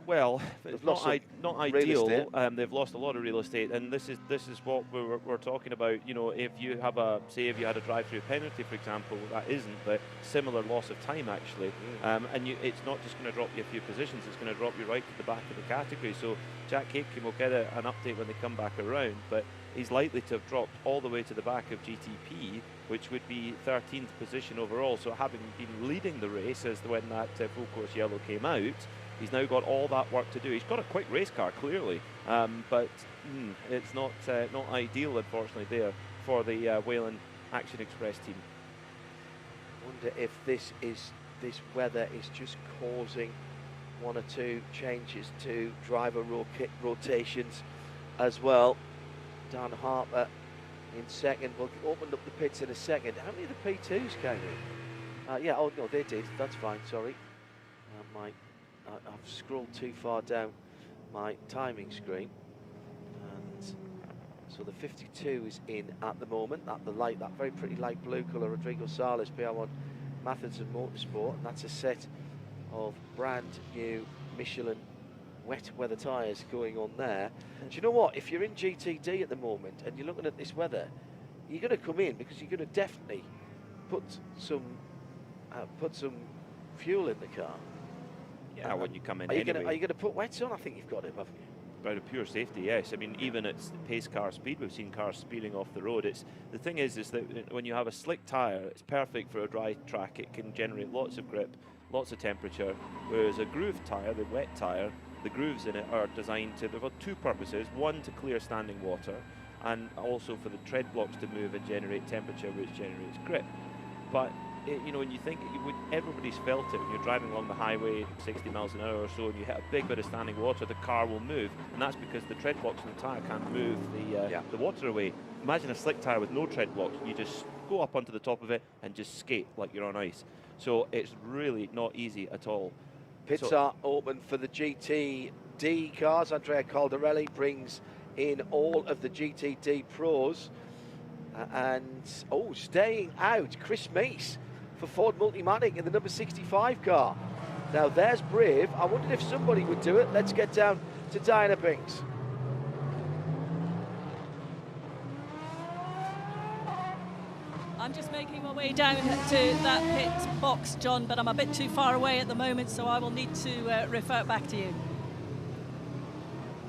Speaker 2: Well, it's not ideal.
Speaker 1: They've
Speaker 2: lost a lot of real estate, and this is what we're talking about. You know, if you have if you had a drive-through penalty, for example, that isn't, but similar loss of time actually, and it's not just going to drop you a few positions; it's going to drop you right to the back of the category. So Jack Aitken will get an update when they come back around, but he's likely to have dropped all the way to the back of GTP, which would be 13th position overall. So having been leading the race as when that full course yellow came out, he's now got all that work to do. He's got a quick race car, clearly, but it's not ideal, unfortunately, there for the Whelen Action Express team.
Speaker 1: I wonder if this weather is just causing one or two changes to driver rotations as well. Dan Harper in second. We'll open up the pits in a second. How many of the P2s came in? Yeah, oh no, they did. That's fine, sorry. I've scrolled too far down my timing screen, and so the 52 is in at the moment. That very pretty light blue colour, Rodrigo Sales PR1 Matheson Motorsport, and that's a set of brand new Michelin wet weather tyres going on there. And do you know what? If you're in GTD at the moment and you're looking at this weather, you're going to come in because you're going to definitely put some fuel in the car.
Speaker 2: Yeah, when you come in
Speaker 1: Are you
Speaker 2: anyway.
Speaker 1: going to put wets on? I think you've got it, haven't you?
Speaker 2: Out of pure safety, yes. I mean, even at pace car speed, we've seen cars speeding off the road. The thing is that when you have a slick tyre, it's perfect for a dry track. It can generate lots of grip, lots of temperature. Whereas a groove tyre, the wet tyre, the grooves in it are designed to, they've got two purposes. One, to clear standing water, and also for the tread blocks to move and generate temperature, which generates grip. But you know, when you think everybody's felt it when you're driving along the highway 60 miles an hour or so, and you hit a big bit of standing water, the car will move, and that's because the tread blocks in the tyre can't move the water away. Imagine a slick tyre with no tread blocks. You just go up onto the top of it and just skate like you're on ice. So it's really not easy at all.
Speaker 1: Pits are open for the GTD cars. Andrea Caldarelli brings in all of the GTD pros. Staying out, Chris Meese for Ford Multimatic in the number 65 car. Now there's brave. I wondered if somebody would do it. Let's get down to Diana Binks.
Speaker 6: I'm just making my way down to that pit box, John, but I'm a bit too far away at the moment, so I will need to refer back to you.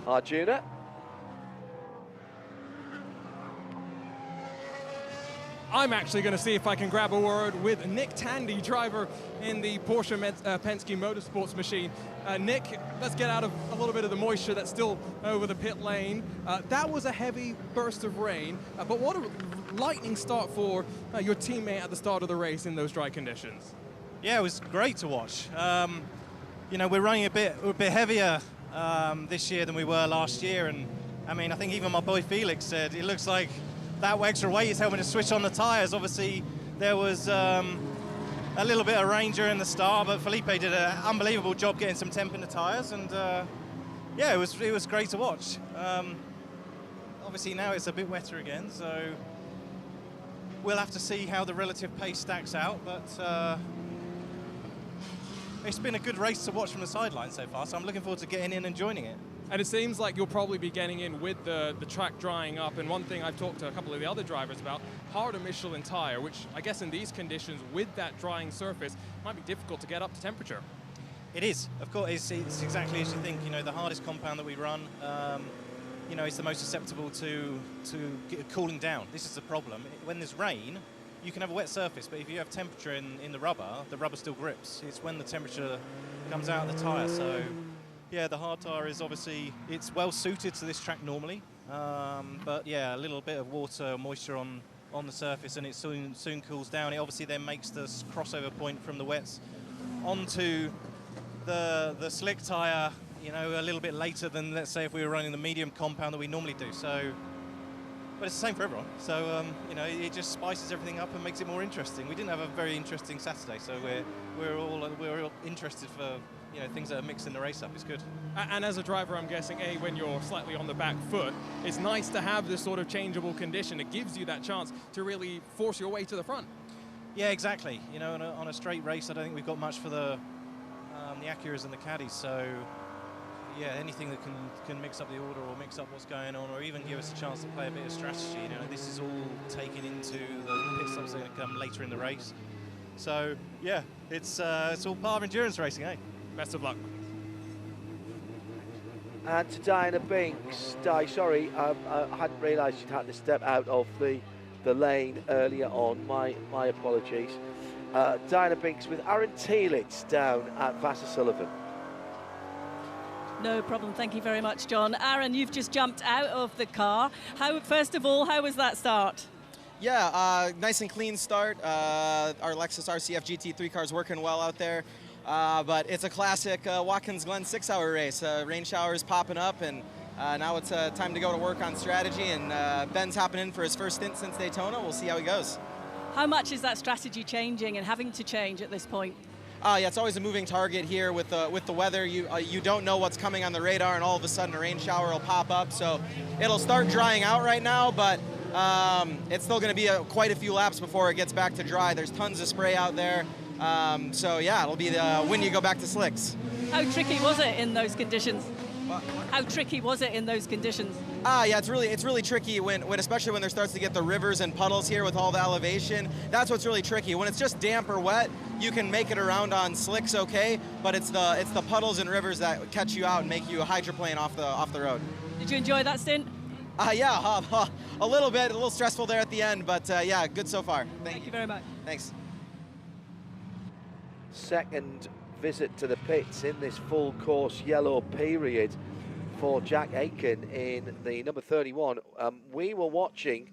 Speaker 1: Arjuna.
Speaker 3: I'm actually going to see if I can grab a word with Nick Tandy, driver in the Porsche Penske Motorsports machine. Nick, let's get out of a little bit of the moisture that's still over the pit lane. That was a heavy burst of rain, but what a lightning start for your teammate at the start of the race in those dry conditions.
Speaker 8: Yeah, it was great to watch. You know, we're running a bit heavier this year than we were last year, and I mean, I think even my boy Felix said it looks like that extra weight is helping to switch on the tyres. Obviously, there was a little bit of rain during the start, but Felipe did an unbelievable job getting some temp in the tyres, and yeah, it was great to watch. Obviously now it's a bit wetter again, so we'll have to see how the relative pace stacks out, but it's been a good race to watch from the sideline so far, so I'm looking forward to getting in and joining it.
Speaker 3: And it seems like you'll probably be getting in with the track drying up. And one thing I've talked to a couple of the other drivers about, harder Michelin tire, which I guess in these conditions with that drying surface might be difficult to get up to temperature.
Speaker 8: It is, of course, it's exactly as you think. You know, the hardest compound that we run, you know, it's the most susceptible to cooling down. This is the problem. When there's rain, you can have a wet surface, but if you have temperature in the rubber still grips. It's when the temperature comes out of the tire. So yeah, the hard tire is obviously, it's well suited to this track normally, but yeah, a little bit of water, moisture on the surface, and it soon cools down. It obviously then makes the crossover point from the wets onto the slick tire, you know, a little bit later than, let's say, if we were running the medium compound that we normally do. So, but it's the same for everyone. So, you know, it just spices everything up and makes it more interesting. We didn't have a very interesting Saturday, so we're all interested for, you know, things that are mixing the race up. It's good.
Speaker 3: And as a driver, I'm guessing, when you're slightly on the back foot, it's nice to have this sort of changeable condition. It gives you that chance to really force your way to the front.
Speaker 8: Yeah, exactly. You know, on a straight race, I don't think we've got much for the Acuras and the Caddies. So, yeah, anything that can mix up the order or mix up what's going on, or even give us a chance to play a bit of strategy. You know, this is all taken into the pit stops that are going to come later in the race. So, yeah, it's all part of endurance racing, eh?
Speaker 3: Best of luck.
Speaker 1: And to Diana Binks. Di, sorry, I hadn't realised you'd had to step out of the lane earlier on. My apologies. Diana Binks with Aaron Teelitz down at Vassar Sullivan.
Speaker 6: No problem, thank you very much, John. Aaron, you've just jumped out of the car. First of all, how was that start?
Speaker 9: Yeah, nice and clean start. Our Lexus RCF GT3 car is working well out there. But it's a classic Watkins Glen 6-hour race. Rain showers popping up, and now it's time to go to work on strategy. And Ben's hopping in for his first stint since Daytona. We'll see how he goes.
Speaker 6: How much is that strategy changing and having to change at this point?
Speaker 9: Yeah, it's always a moving target here with the weather. You don't know what's coming on the radar, and all of a sudden a rain shower will pop up. So it'll start drying out right now, but it's still going to be quite a few laps before it gets back to dry. There's tons of spray out there. So yeah, it'll be when you go back to slicks.
Speaker 6: How tricky was it in those conditions? How tricky was it in those conditions?
Speaker 9: Yeah, it's really tricky especially when there starts to get the rivers and puddles here with all the elevation. That's what's really tricky. When it's just damp or wet, you can make it around on slicks okay, but it's the puddles and rivers that catch you out and make you hydroplane off the road.
Speaker 6: Did you enjoy that stint?
Speaker 9: Yeah, a little bit, a little stressful there at the end, but yeah, good so far.
Speaker 6: Thank you very much.
Speaker 9: Thanks.
Speaker 1: Second visit to the pits in this full course yellow period for Jack Aiken in the number 31. We were watching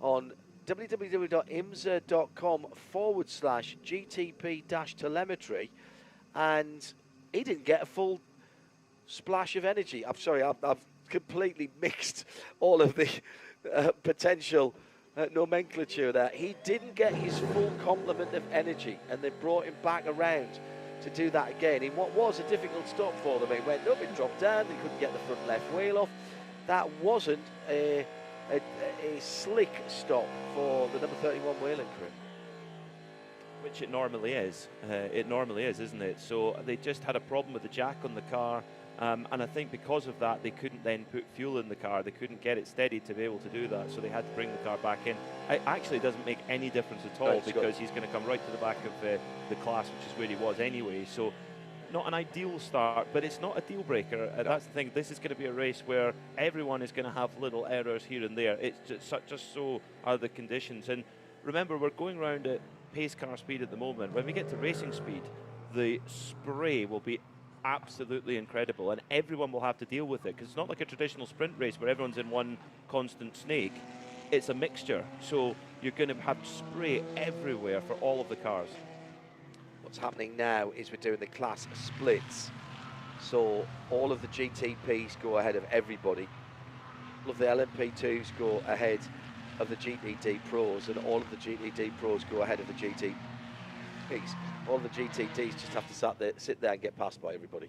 Speaker 1: on www.imsa.com/GTP-telemetry, and he didn't get a full splash of energy. I'm sorry, I've completely mixed all of the potential nomenclature there. He didn't get his full complement of energy, and they brought him back around to do that again in what was a difficult stop for them. It went up, it dropped down, they couldn't get the front left wheel off. That wasn't a slick stop for the number 31 Whelan crew.
Speaker 2: Which it normally is. It normally is, isn't it? So they just had a problem with the jack on the car, and I think because of that, they couldn't then put fuel in the car. They couldn't get it steady to be able to do that, so they had to bring the car back in. It actually doesn't make any difference at all, because he's going to come right to the back of the class, which is where he was anyway. So not an ideal start, but it's not a deal breaker. That's the thing. This is going to be a race where everyone is going to have little errors here and there. It's just so are the conditions. And remember, we're going around at pace car speed at the moment. When we get to racing speed, the spray will be absolutely incredible, and everyone will have to deal with it, because it's not like a traditional sprint race where everyone's in one constant snake. It's a mixture, so you're going to have spray everywhere for all of the cars.
Speaker 1: What's happening now is we're doing the class splits, so all of the GTPs go ahead of everybody. All of the LMP2s go ahead of the GTD Pros, and all of the GTD Pros go ahead of the GTPs. All of the GTDs just have to sit there and get passed by everybody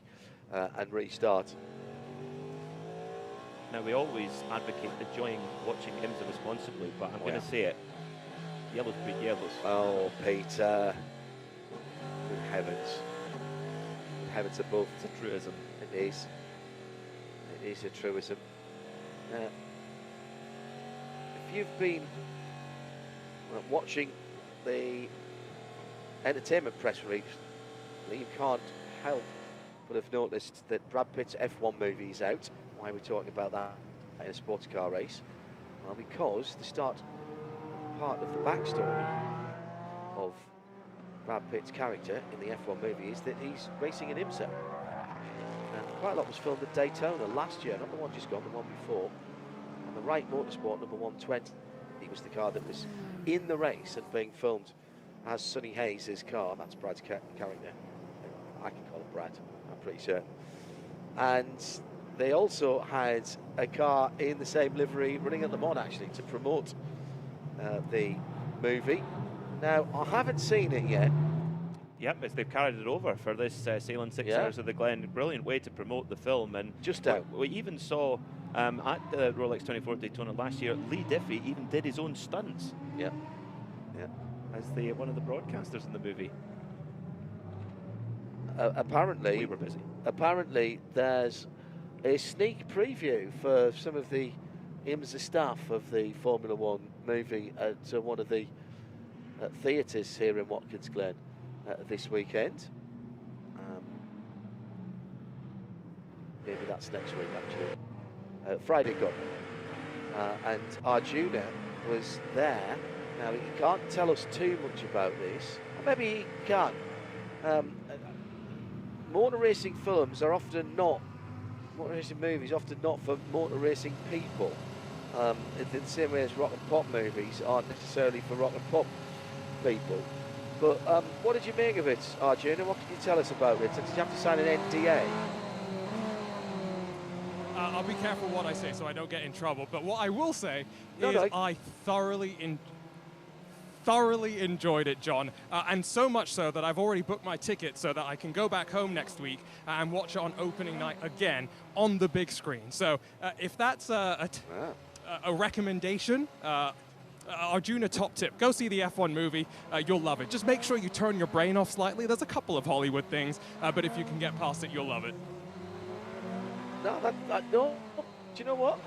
Speaker 1: and restart.
Speaker 2: Now, we always advocate enjoying watching IMSA responsibly, but I'm going to say it. Yellows breed yellows.
Speaker 1: Oh, Peter. Good heavens. Good heavens above.
Speaker 2: It's a truism.
Speaker 1: It is. It is a truism. If you've been watching the entertainment press release, you can't help but have noticed that Brad Pitt's F1 movie is out. Why are we talking about that in a sports car race? Well, because the start part of the backstory of Brad Pitt's character in the F1 movie is that he's racing in IMSA. And quite a lot was filmed at Daytona last year, not the one just gone, the one before. And the Wright Motorsport number 120, he was the car that was in the race and being filmed as Sonny Hayes' car. That's Brad's character. I can call him Brad, I'm pretty certain. And they also had a car in the same livery running at Le Mans, actually, to promote the movie. Now, I haven't seen it yet.
Speaker 2: Yep, they've carried it over for this Sailing 6 Hours of the Glen. Brilliant way to promote the film. And
Speaker 1: just out.
Speaker 2: We even saw at the Rolex 24 Daytona last year, Lee Diffie even did his own stunts.
Speaker 1: Yeah. Yeah.
Speaker 2: As one of the broadcasters in the movie.
Speaker 1: Apparently,
Speaker 2: we were busy.
Speaker 1: Apparently, there's a sneak preview for some of the IMSA staff of the Formula One movie at one of the theatres here in Watkins Glen this weekend. Maybe that's next week, actually. Friday gone. And Arjuna was there. Now, he can't tell us too much about this. Or maybe he can. Motor racing films are often not, motor racing movies often not for motor racing people. In the same way as rock and pop movies aren't necessarily for rock and pop people. But what did you make of it, Arjuna? What can you tell us about it? Did you have to sign an NDA?
Speaker 3: I'll be careful what I say so I don't get in trouble. But what I will say is I thoroughly enjoyed it, John, and so much so that I've already booked my ticket so that I can go back home next week and watch it on opening night again on the big screen. So if that's a recommendation, Arjuna top tip, go see the F1 movie, you'll love it. Just make sure you turn your brain off slightly. There's a couple of Hollywood things, but if you can get past it, you'll love it.
Speaker 1: No, no. Do you know what?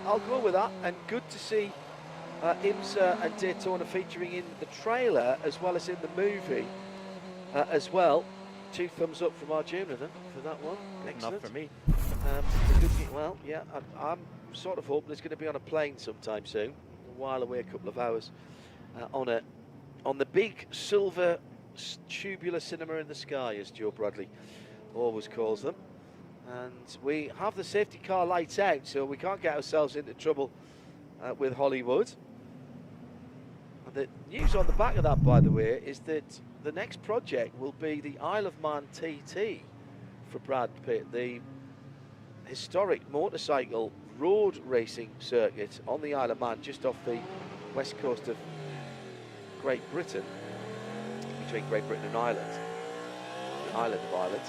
Speaker 1: I'll go with that, and good to see IMSA and Daytona featuring in the trailer as well as in the movie as well. 2 thumbs up from Arjuna then for that one. Excellent.
Speaker 2: Enough for me.
Speaker 1: Well, yeah, I'm sort of hoping it's going to be on a plane sometime soon. A while away, a couple of hours on the big silver tubular cinema in the sky, as Joe Bradley always calls them. And we have the safety car lights out, so we can't get ourselves into trouble with Hollywood. And the news on the back of that, by the way, is that the next project will be the Isle of Man TT for Brad Pitt, the historic motorcycle road racing circuit on the Isle of Man, just off the west coast of Great Britain, between Great Britain and Ireland. island of Ireland.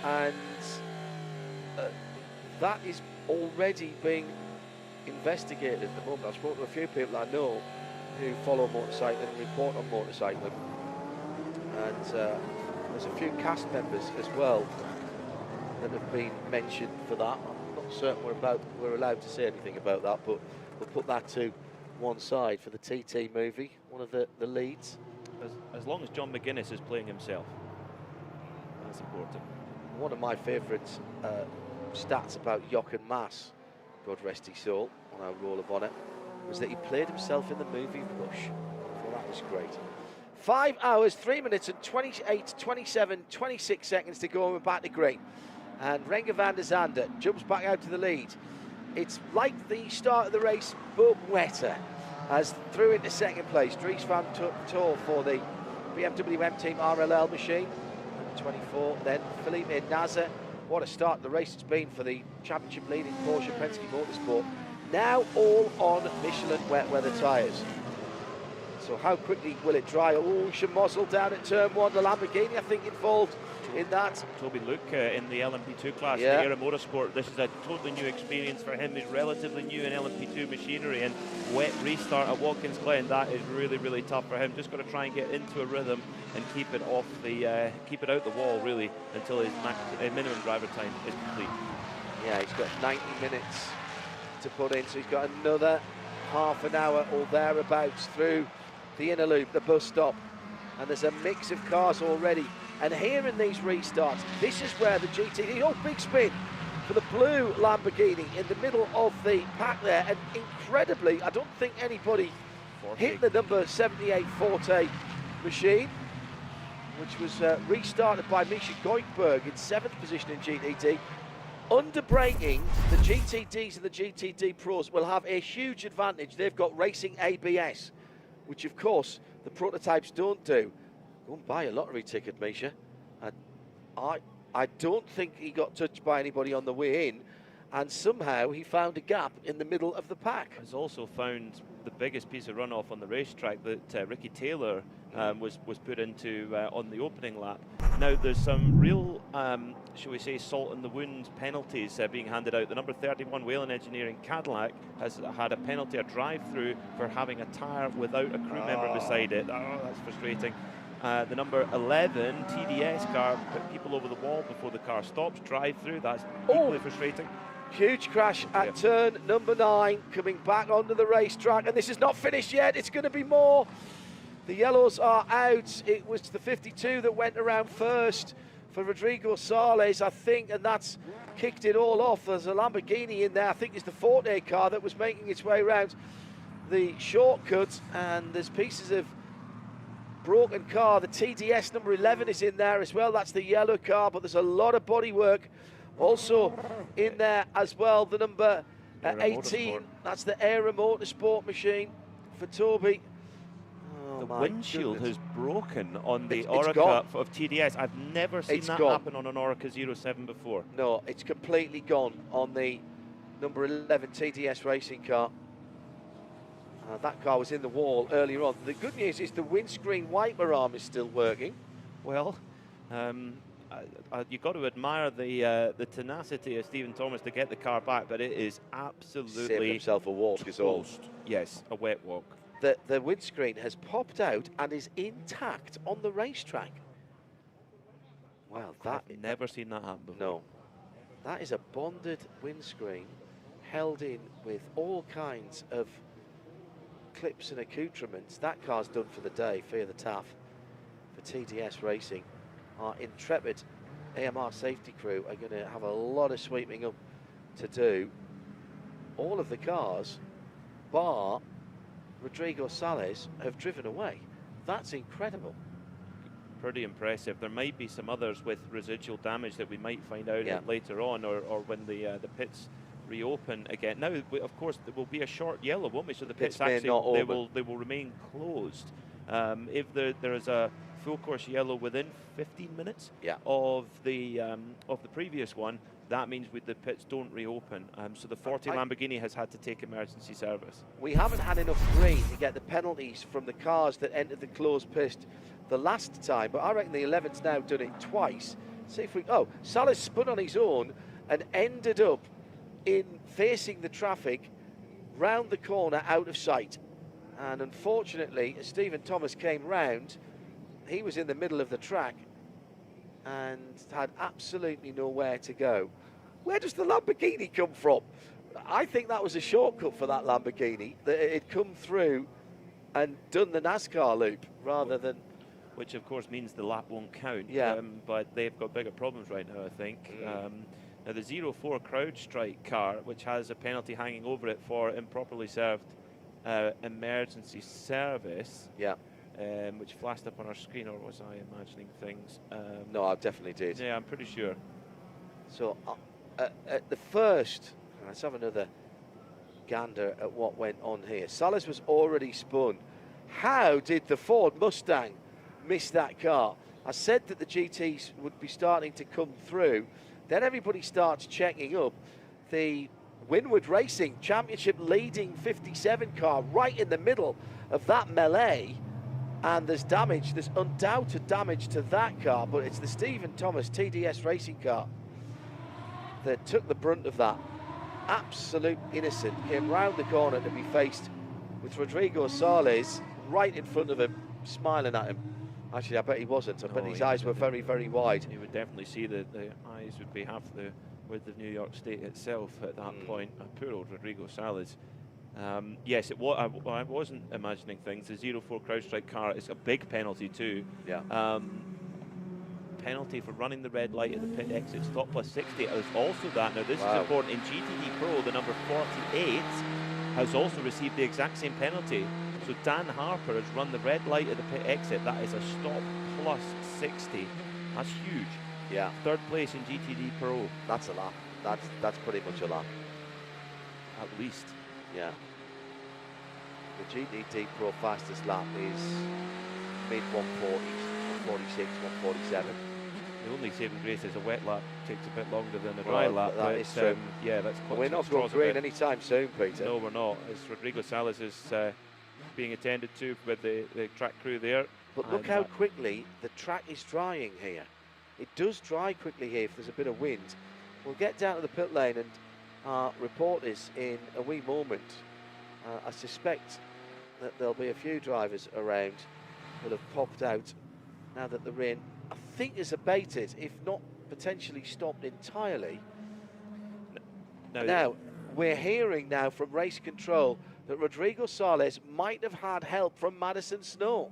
Speaker 1: And that is already being investigated at the moment. I've spoken to a few people I know who follow motorcycling and report on motorcycling. And there's a few cast members as well that have been mentioned for that. I'm not certain we're allowed to say anything about that, but we'll put that to one side for the TT movie, one of the leads.
Speaker 2: As long as John McGuinness is playing himself, that's important.
Speaker 1: One of my favourite stats about Jochen Mass, God rest his soul, on our Roll of Honour, was that he played himself in the movie Rush. Well, that was great. 5 hours, 3 minutes and 28, 27, 26 seconds to go, and we're back to green. And Renger van der Zande jumps back out to the lead. It's like the start of the race, but wetter, as through into second place. Dries van Tor for the BMW M Team RLL machine. 24, then Felipe Nasr. What a start the race it's been for the championship leading Porsche Penske Motorsport. Now all on Michelin wet weather tyres. So how quickly will it dry? Oh, Schamossel down at turn one. The Lamborghini, I think, involved in that.
Speaker 2: Toby Luke in the LMP2 class,
Speaker 1: Yeah.
Speaker 2: the Era Motorsport. This is a totally new experience for him. He's relatively new in LMP2 machinery, and wet restart at Watkins Glen, that is really, really tough for him. Just got to try and get into a rhythm and keep it off the, keep it out the wall really until his minimum driver time is complete.
Speaker 1: Yeah, he's got 90 minutes to put in, so he's got another half an hour or thereabouts through the inner loop, the bus stop, and there's a mix of cars already. And here in these restarts, this is where the GT, oh, big spin for the blue Lamborghini in the middle of the pack there, and incredibly, I don't think anybody hit the number 78 Forte machine, which was restarted by Misha Goikberg in 7th position in GTD. Under braking, the GTDs and the GTD Pros will have a huge advantage. They've got racing ABS, which of course the prototypes don't do. Go and buy a lottery ticket, Misha. I don't think he got touched by anybody on the way in, and somehow he found a gap in the middle of the pack.
Speaker 2: Has also found the biggest piece of runoff on the racetrack that Ricky Taylor was put into on the opening lap. Now there's some real, shall we say, salt in the wound penalties being handed out. The number 31 Whelen Engineering Cadillac has had a penalty, a drive-through, for having a tyre without a crew member beside it. Oh, that's frustrating. The number 11 TDS car put people over the wall before the car stops. Drive-through, that's equally frustrating.
Speaker 1: Huge crash at turn number 9, coming back onto the racetrack, and this is not finished yet. It's going to be more. The yellows are out. It was the 52 that went around first for Rodrigo Sales, I think, and that's kicked it all off. There's a Lamborghini in there. I think it's the Forte car that was making its way around the shortcut, and there's pieces of broken car. The TDS number 11 is in there as well. That's the yellow car, but there's a lot of bodywork also in there as well. The number 18, that's the Era Motorsport machine for Toby. Oh,
Speaker 2: the
Speaker 1: my
Speaker 2: windshield
Speaker 1: goodness.
Speaker 2: has broken on the
Speaker 1: It's
Speaker 2: Orica
Speaker 1: gone.
Speaker 2: of TDS. I've never seen
Speaker 1: It's
Speaker 2: that
Speaker 1: gone.
Speaker 2: happen on an Orica 07 before.
Speaker 1: No, it's completely gone on the number 11 TDS racing car. That car was in the wall earlier on. The good news is the windscreen wiper arm is still working.
Speaker 2: Well, you've got to admire the tenacity of Stephen Thomas to get the car back, but it is absolutely
Speaker 1: Saved himself a walk is all.
Speaker 2: toast. Yes, a wet walk.
Speaker 1: The windscreen has popped out and is intact on the racetrack. Wow,
Speaker 2: I've never seen that happen before.
Speaker 1: No. That is a bonded windscreen held in with all kinds of clips and accoutrements. That car's done for the day. Fear the Taff for TDS Racing. Our intrepid AMR safety crew are going to have a lot of sweeping up to do. All of the cars, bar Rodrigo Sales, have driven away. That's incredible.
Speaker 2: Pretty impressive. There might be some others with residual damage that we might find out later on, or when the pits reopen again. Now, of course, there will be a short yellow, won't we? So the pits actually they will remain closed. If there is a full course yellow within 15 minutes of the previous one, that means the pits don't reopen. So the 40 Lamborghini has had to take emergency service.
Speaker 1: We haven't had enough green to get the penalties from the cars that entered the closed pit the last time, but I reckon the 11's now done it twice. See if we... Oh, Salas spun on his own and ended up in facing the traffic round the corner out of sight. And unfortunately, as Stephen Thomas came round, he was in the middle of the track and had absolutely nowhere to go. Where does the Lamborghini come from? I think that was a shortcut for that Lamborghini, that it had come through and done the NASCAR loop rather than...
Speaker 2: Which, of course, means the lap won't count.
Speaker 1: Yeah.
Speaker 2: But they've got bigger problems right now, I think. Now, the 04 CrowdStrike car, which has a penalty hanging over it for improperly served emergency service, which flashed up on our screen, or was I imagining things?
Speaker 1: No, I definitely did.
Speaker 2: Yeah, I'm pretty sure.
Speaker 1: So, at the first, let's have another gander at what went on here. Salas was already spun. How did the Ford Mustang miss that car? I said that the GTs would be starting to come through. Then everybody starts checking up. The Winward Racing Championship leading 57 car right in the middle of that melee. And there's damage, there's undoubted damage to that car, but it's the Stephen Thomas TDS racing car that took the brunt of that. Absolute innocent, came round the corner to be faced with Rodrigo Sales right in front of him, smiling at him. Actually, I bet he wasn't. I bet his eyes were very, very wide.
Speaker 2: You would definitely see that the eyes would be half the width of New York State itself at that point. Poor old Rodrigo Sales. Yes, it was. I wasn't imagining things. The 04 CrowdStrike car is a big penalty too.
Speaker 1: Yeah.
Speaker 2: Penalty for running the red light at the pit exit stop plus 60. It was also that. Now this is important. In GTD Pro, the number 48 has also received the exact same penalty. So Dan Harper has run the red light at the pit exit. That is a stop plus 60. That's huge.
Speaker 1: Yeah.
Speaker 2: Third place in GTD Pro.
Speaker 1: That's a lap. That's pretty much a lap.
Speaker 2: At least.
Speaker 1: Yeah. The GTD Pro fastest lap is mid 140s, 146, 147.
Speaker 2: The only saving grace is a wet lap takes a bit longer than a dry lap.
Speaker 1: That is true.
Speaker 2: Yeah, that's quite.
Speaker 1: We're not going green anytime soon, Peter.
Speaker 2: No, we're not. As Rodrigo Sales is being attended to with the track crew there.
Speaker 1: But look how quickly the track is drying here. It does dry quickly here if there's a bit of wind. We'll get down to the pit lane and our reporters in a wee moment. I suspect that there'll be a few drivers around that have popped out now that the rain, I think, is abated, if not potentially stopped entirely. Now, we're hearing now from race control that Rodrigo Sales might have had help from Madison Snow.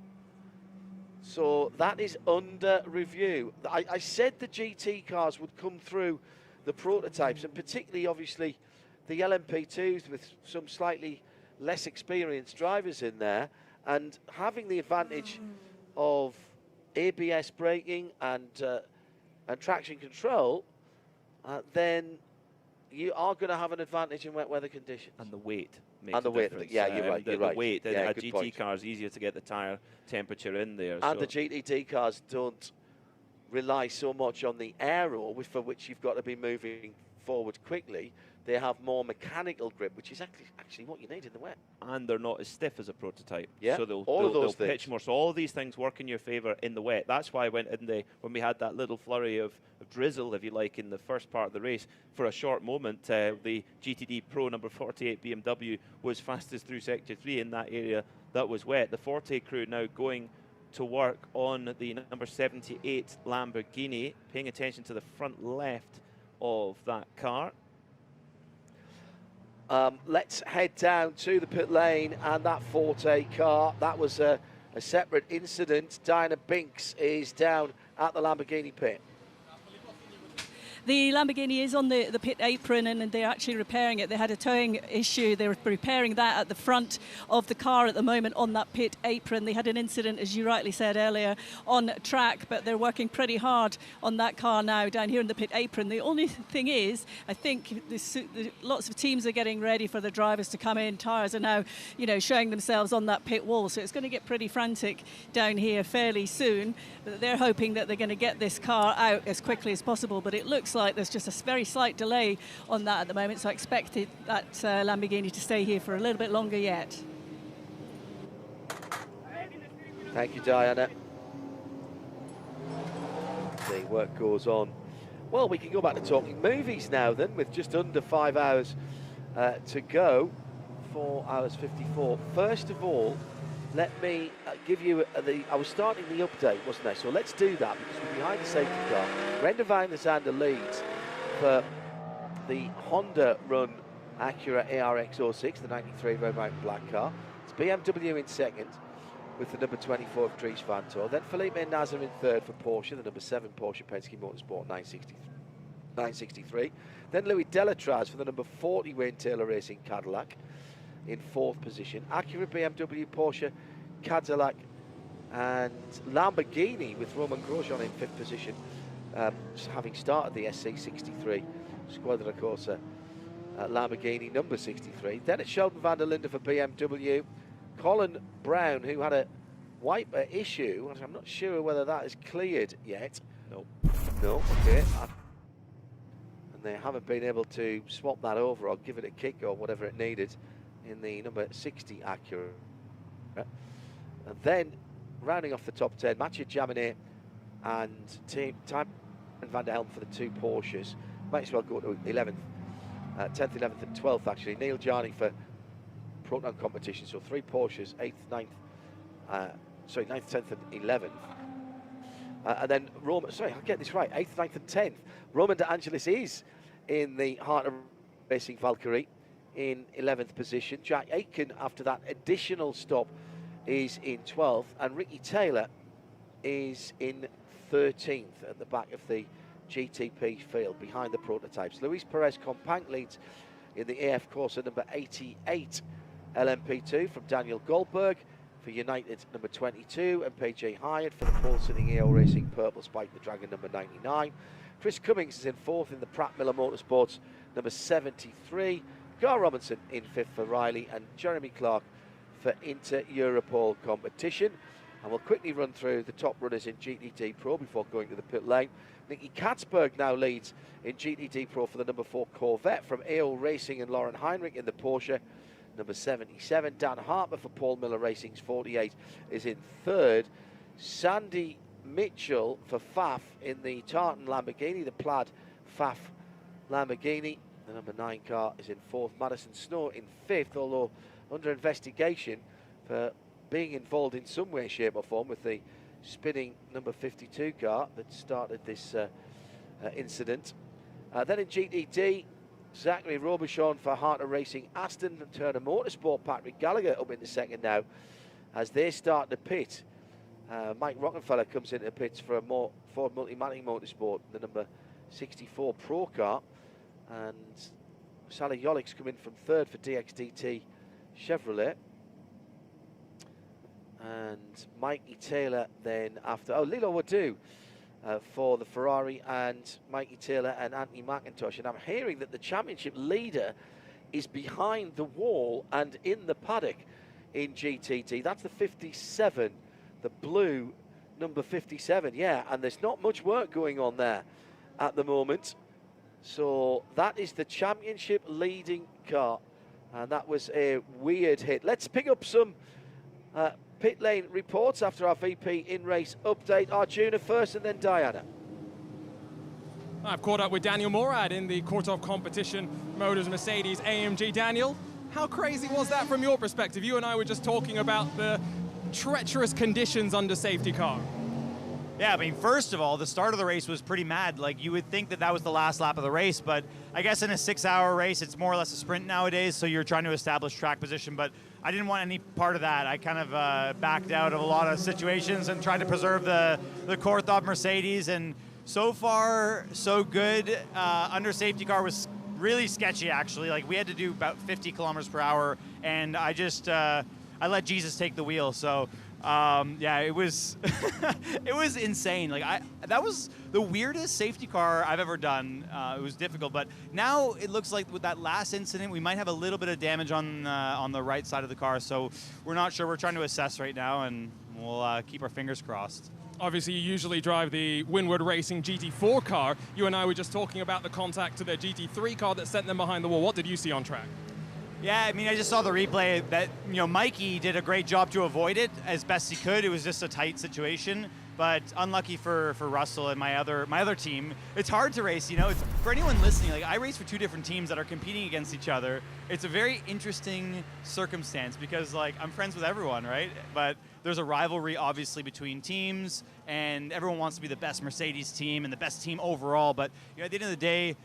Speaker 1: So that is under review. I said the GT cars would come through the prototypes, and particularly, obviously, the LMP2s with some slightly less experienced drivers in there, and having the advantage of ABS braking and traction control, then you are going to have an advantage in wet weather conditions.
Speaker 2: And the weight makes
Speaker 1: a difference. Yeah, you're right.
Speaker 2: The weight.
Speaker 1: Yeah,
Speaker 2: a GT car is easier to get the tyre temperature in there.
Speaker 1: And the GTD cars don't rely so much on the aero, for which you've got to be moving forward quickly. They have more mechanical grip, which is actually what you need in the wet.
Speaker 2: And they're not as stiff as a prototype.
Speaker 1: Yeah,
Speaker 2: so
Speaker 1: they'll
Speaker 2: pitch more. So all of these things work in your favour in the wet. That's why when we had that little flurry of drizzle, if you like, in the first part of the race, for a short moment, the GTD Pro number 48 BMW was fastest through Sector 3 in that area that was wet. The Forte crew now going to work on the number 78 Lamborghini, paying attention to the front left of that car.
Speaker 1: Let's head down to the pit lane and that Forte car. That was a separate incident. Diana Binks is down at the Lamborghini pit.
Speaker 6: The Lamborghini is on the pit apron, and they're actually repairing it. They had a towing issue. They're repairing that at the front of the car at the moment on that pit apron. They had an incident, as you rightly said earlier, on track, but they're working pretty hard on that car now down here in the pit apron. The only thing is, I think lots of teams are getting ready for the drivers to come in. Tyres are now, showing themselves on that pit wall, so it's going to get pretty frantic down here fairly soon. But they're hoping that they're going to get this car out as quickly as possible, but it looks looks like there's just a very slight delay on that at the moment, so I expected that Lamborghini to stay here for a little bit longer yet.
Speaker 1: Thank you, Diana. The work goes on. Well, we can go back to talking movies now then, with just under 5 hours to go. 4 hours 54. First of all, let me give you I was starting the update, wasn't I? So let's do that, because we're behind the safety car. Renda van der Zande leads for the Honda run Acura ARX06, the 93 Red, White and Black car. It's BMW in second, with the number 24 of Dries Vanthoor. Then Felipe Nasr in third for Porsche, the number 7 Porsche Penske Motorsport 963. Then Louis Delatraz for the number 40 Wayne Taylor Racing Cadillac in fourth position. Acura, BMW, Porsche, Cadillac and Lamborghini with Roman Grosjean in fifth position, having started the SC63 Squadra Corsa Lamborghini number 63. Then it's Sheldon van der Linde for BMW. Colin Brown, who had a wiper issue, I'm not sure whether that is cleared yet. No, okay. And they haven't been able to swap that over or give it a kick or whatever it needed in the number 60 Acura. And then rounding off the top 10, Mathieu Jaminet and Tijmen van der Helm for the two Porsches. Might as well go to 11th, 10th, 11th and 12th actually. Neil Jarni for Proton competition, so three Porsches, 8th, 9th, 9th, 10th and 11th. And then Roman, I'll get this right, 8th, 9th and 10th. Roman De Angelis is in the Heart of Racing Valkyrie in 11th position. Jack Aitken, after that additional stop, is in 12th, and Ricky Taylor is in 13th at the back of the GTP field behind the prototypes. Luis Perez Companc leads in the AF Corsa number 88 LMP2 from Daniel Goldberg. For United number 22, and PJ Hyatt for the Paul Sitting AO Racing Purple Spike the Dragon number 99. Chris Cummings is in fourth in the Pratt Miller Motorsports number 73. Gar Robinson in fifth for Riley, and Jeremy Clark for Inter-Europol competition. And we'll quickly run through the top runners in GTD Pro before going to the pit lane. Nicky Katzberg now leads in GTD Pro for the number 4 Corvette from AO Racing and Lauren Heinrich in the Porsche number 77. Dan Harper for Paul Miller Racing's 48 is in third. Sandy Mitchell for Pfaff in the Tartan Lamborghini, the plaid Pfaff Lamborghini. The number 9 car is in fourth. Madison Snow in fifth, although under investigation for being involved in some way, shape or form with the spinning number 52 car that started this incident. Then in GTD, Zachary Robichon for Heart of Racing Aston and Turner Motorsport. Patrick Gallagher up in the second now as they start the pit. Mike Rockefeller comes into the pits for a Ford Multimatic Motorsport, the number 64 Pro car. And Sally Yollick's come in from third for DXDT Chevrolet. And Mikey Taylor then after, Lilo Wadu for the Ferrari, and Mikey Taylor and Anthony McIntosh. And I'm hearing that the championship leader is behind the wall and in the paddock in GTT. That's the 57, the blue number 57, yeah, and there's not much work going on there at the moment. So that is the championship leading car, and that was a weird hit. Let's pick up some pit lane reports after our VP in-race update. Arjuna first and then Diana.
Speaker 3: I've caught up with Daniel Morad in the Kortov competition, Motors Mercedes AMG. Daniel, how crazy was that from your perspective? You and I were just talking about the treacherous conditions under safety car.
Speaker 10: Yeah, I mean, first of all, the start of the race was pretty mad. Like, you would think that that was the last lap of the race, but I guess in a 6-hour race, it's more or less a sprint nowadays, so you're trying to establish track position, but I didn't want any part of that. I kind of backed out of a lot of situations and tried to preserve the Korthoff Mercedes, and so far, so good. Under safety car was really sketchy, actually. Like, we had to do about 50 kilometers per hour, and I just, I let Jesus take the wheel, so... yeah, it was it was insane. Like, that was the weirdest safety car I've ever done. It was difficult, but now it looks like with that last incident, we might have a little bit of damage on the right side of the car. So we're not sure. We're trying to assess right now, and we'll keep our fingers crossed.
Speaker 3: Obviously, you usually drive the Winward Racing GT4 car. You and I were just talking about the contact to their GT3 car that sent them behind the wall. What did you see on track?
Speaker 10: Yeah, I mean, I just saw the replay that, Mikey did a great job to avoid it as best he could. It was just a tight situation, but unlucky for Russell and my other team. It's hard to race, It's, for anyone listening, like, I race for two different teams that are competing against each other. It's a very interesting circumstance because, like, I'm friends with everyone, right? But there's a rivalry, obviously, between teams, and everyone wants to be the best Mercedes team and the best team overall. But, at the end of the day,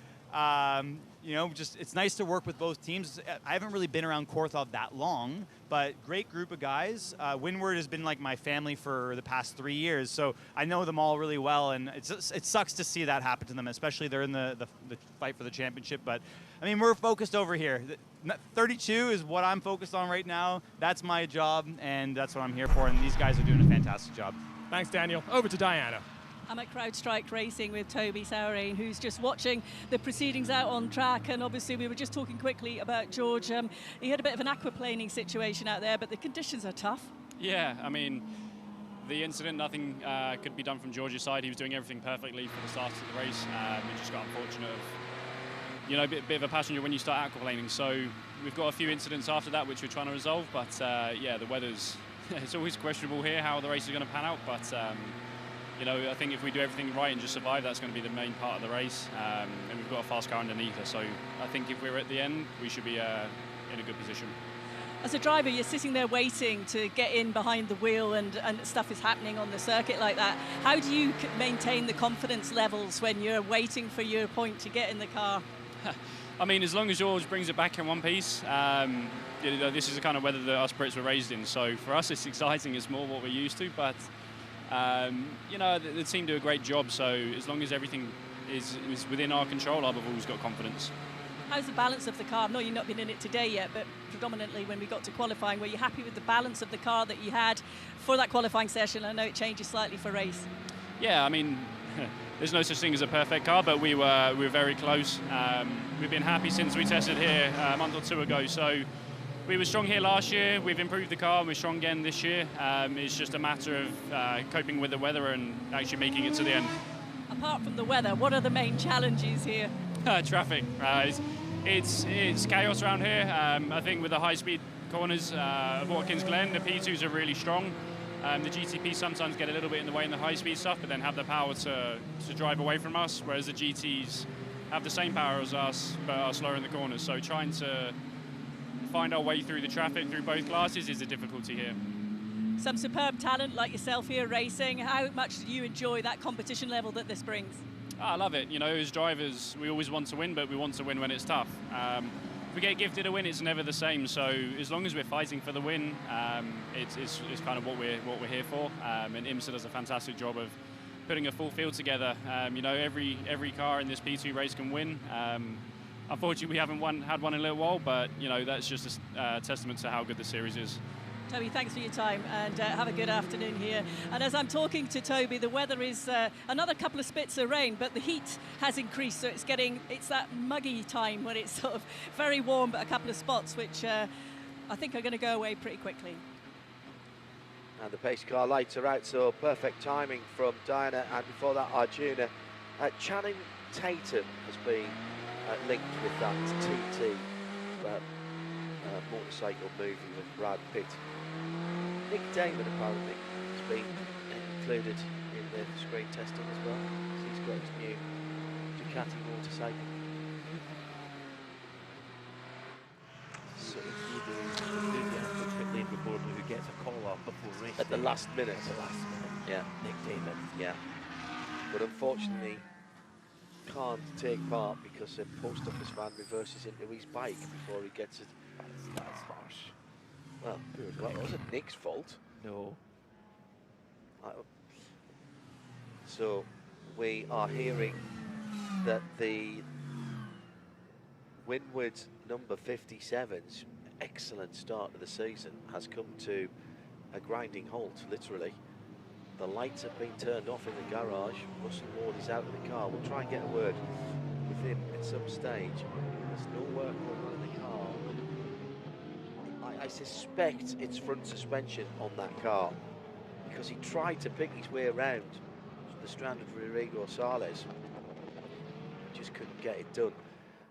Speaker 10: just it's nice to work with both teams. I haven't really been around Korthov that long, but great group of guys. Winward has been like my family for the past 3 years, so I know them all really well, and it sucks to see that happen to them, especially they're in the fight for the championship. But, I mean, we're focused over here. 32 is what I'm focused on right now. That's my job, and that's what I'm here for, and these guys are doing a fantastic job.
Speaker 3: Thanks, Daniel. Over to Diana.
Speaker 6: I'm at CrowdStrike Racing with Toby Saurane, who's just watching the proceedings out on track. And obviously, we were just talking quickly about George. He had a bit of an aquaplaning situation out there, but the conditions are tough.
Speaker 11: Yeah, I mean, the incident, nothing could be done from George's side. He was doing everything perfectly for the start of the race. We just got unfortunate of, a bit of a passenger when you start aquaplaning. So we've got a few incidents after that, which we're trying to resolve. But yeah, the weather's, it's always questionable here how the race is going to pan out. But I think if we do everything right and just survive, that's going to be the main part of the race. And we've got a fast car underneath us, so I think if we're at the end, we should be in a good position.
Speaker 6: As a driver, you're sitting there waiting to get in behind the wheel and stuff is happening on the circuit like that. How do you maintain the confidence levels when you're waiting for your point to get in the car?
Speaker 11: I mean, as long as George brings it back in one piece, this is the kind of weather that us Brits were raised in. So for us, it's exciting. It's more what we're used to, but the team do a great job, so as long as everything is within our control, I've always got confidence.
Speaker 6: How's the balance of the car? I know you've not been in it today yet, but predominantly when we got to qualifying, were you happy with the balance of the car that you had for that qualifying session? I know it changes slightly for race.
Speaker 11: Yeah, I mean, there's no such thing as a perfect car, but we were very close. We've been happy since we tested here a month or two ago, so we were strong here last year. We've improved the car and we're strong again this year. It's just a matter of coping with the weather and actually making it to the end.
Speaker 6: Apart from the weather, what are the main challenges here?
Speaker 11: Traffic. It's chaos around here. I think with the high-speed corners of Watkins Glen, the P2s are really strong. The GTP sometimes get a little bit in the way in the high-speed stuff, but then have the power to drive away from us, whereas the GTs have the same power as us, but are slower in the corners. So trying to find our way through the traffic through both classes is a difficulty here.
Speaker 6: Some superb talent like yourself here racing. How much do you enjoy that competition level that this brings?
Speaker 11: I love it. As drivers, we always want to win, but we want to win when it's tough. If we get gifted a win, it's never the same. So as long as we're fighting for the win, it's kind of what we're here for. And IMSA does a fantastic job of putting a full field together. Every car in this P2 race can win. Unfortunately, we haven't had one in a little while, but that's just a testament to how good the series is.
Speaker 6: Toby, thanks for your time and have a good afternoon here. And as I'm talking to Toby, the weather is another couple of spits of rain, but the heat has increased, so it's that muggy time when it's sort of very warm, but a couple of spots which I think are going to go away pretty quickly.
Speaker 1: And the pace car lights are out, so perfect timing from Diana, and before that Arjuna. Channing Tatum has been linked with that TT motorcycle movie with Brad Pitt. Nick Damon apparently has been included in the screen testing as well. He's got his new Ducati motorcycle.
Speaker 2: So he the pit lane reporter who gets a call up before race
Speaker 1: at the last minute.
Speaker 2: At the last minute.
Speaker 1: Yeah.
Speaker 2: Nick Damon.
Speaker 1: Yeah. But unfortunately can't take part because a post office van reverses into his bike before he gets it.
Speaker 2: That's harsh.
Speaker 1: Well, it wasn't Nick's fault.
Speaker 2: No.
Speaker 1: So we are hearing that the Winward number 57's excellent start of the season has come to a grinding halt, literally. The lights have been turned off in the garage. Russell Ward is out of the car. We'll try and get a word with him at some stage. There's no work going on in the car. I suspect it's front suspension on that car. because he tried to pick his way around the stranded Rodrigo Sahlen. Just couldn't get it done.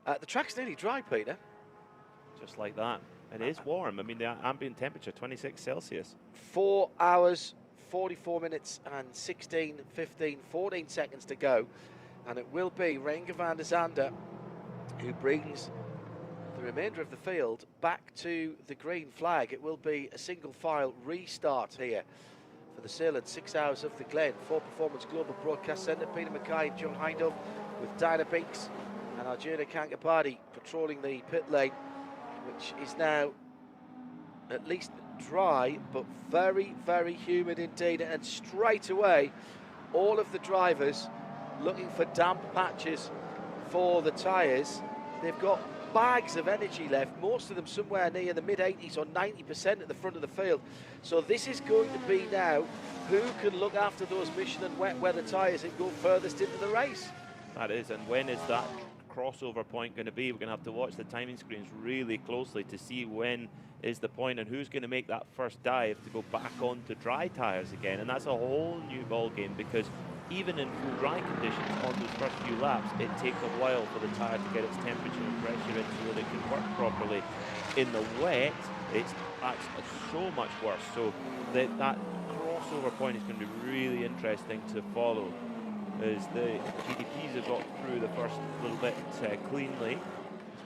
Speaker 1: The track's nearly dry, Peter.
Speaker 2: Just like that. It is warm. I mean, the ambient temperature, 26 Celsius.
Speaker 1: 4 hours, 44 minutes and 14 seconds to go. And it will be Renger van der Zande who brings the remainder of the field back to the green flag. It will be a single file restart here for the Sahlen 6 hours of the Glen. For Performance Global Broadcast Centre, Peter Mackay and John Hindle with Dinah Binks and Arjuna Kankapati patrolling the pit lane, which is now at least dry, but very, very humid indeed. And straight away, all of the drivers looking for damp patches for the tyres. They've got bags of energy left, most of them somewhere near the mid-80s or 90% at the front of the field. So this is going to be now who can look after those Michelin wet weather tyres and go furthest into the race.
Speaker 2: That is, and when is that crossover point going to be? We're going to have to watch the timing screens really closely to see when is the point and who's going to make that first dive to go back onto dry tyres again. And that's a whole new ball game, because even in full dry conditions on those first few laps, it takes a while for the tyre to get its temperature and pressure in so that it can work properly. In the wet, it's actually so much worse. So that crossover point is going to be really interesting to follow, as the GDPs have got through the first little bit cleanly.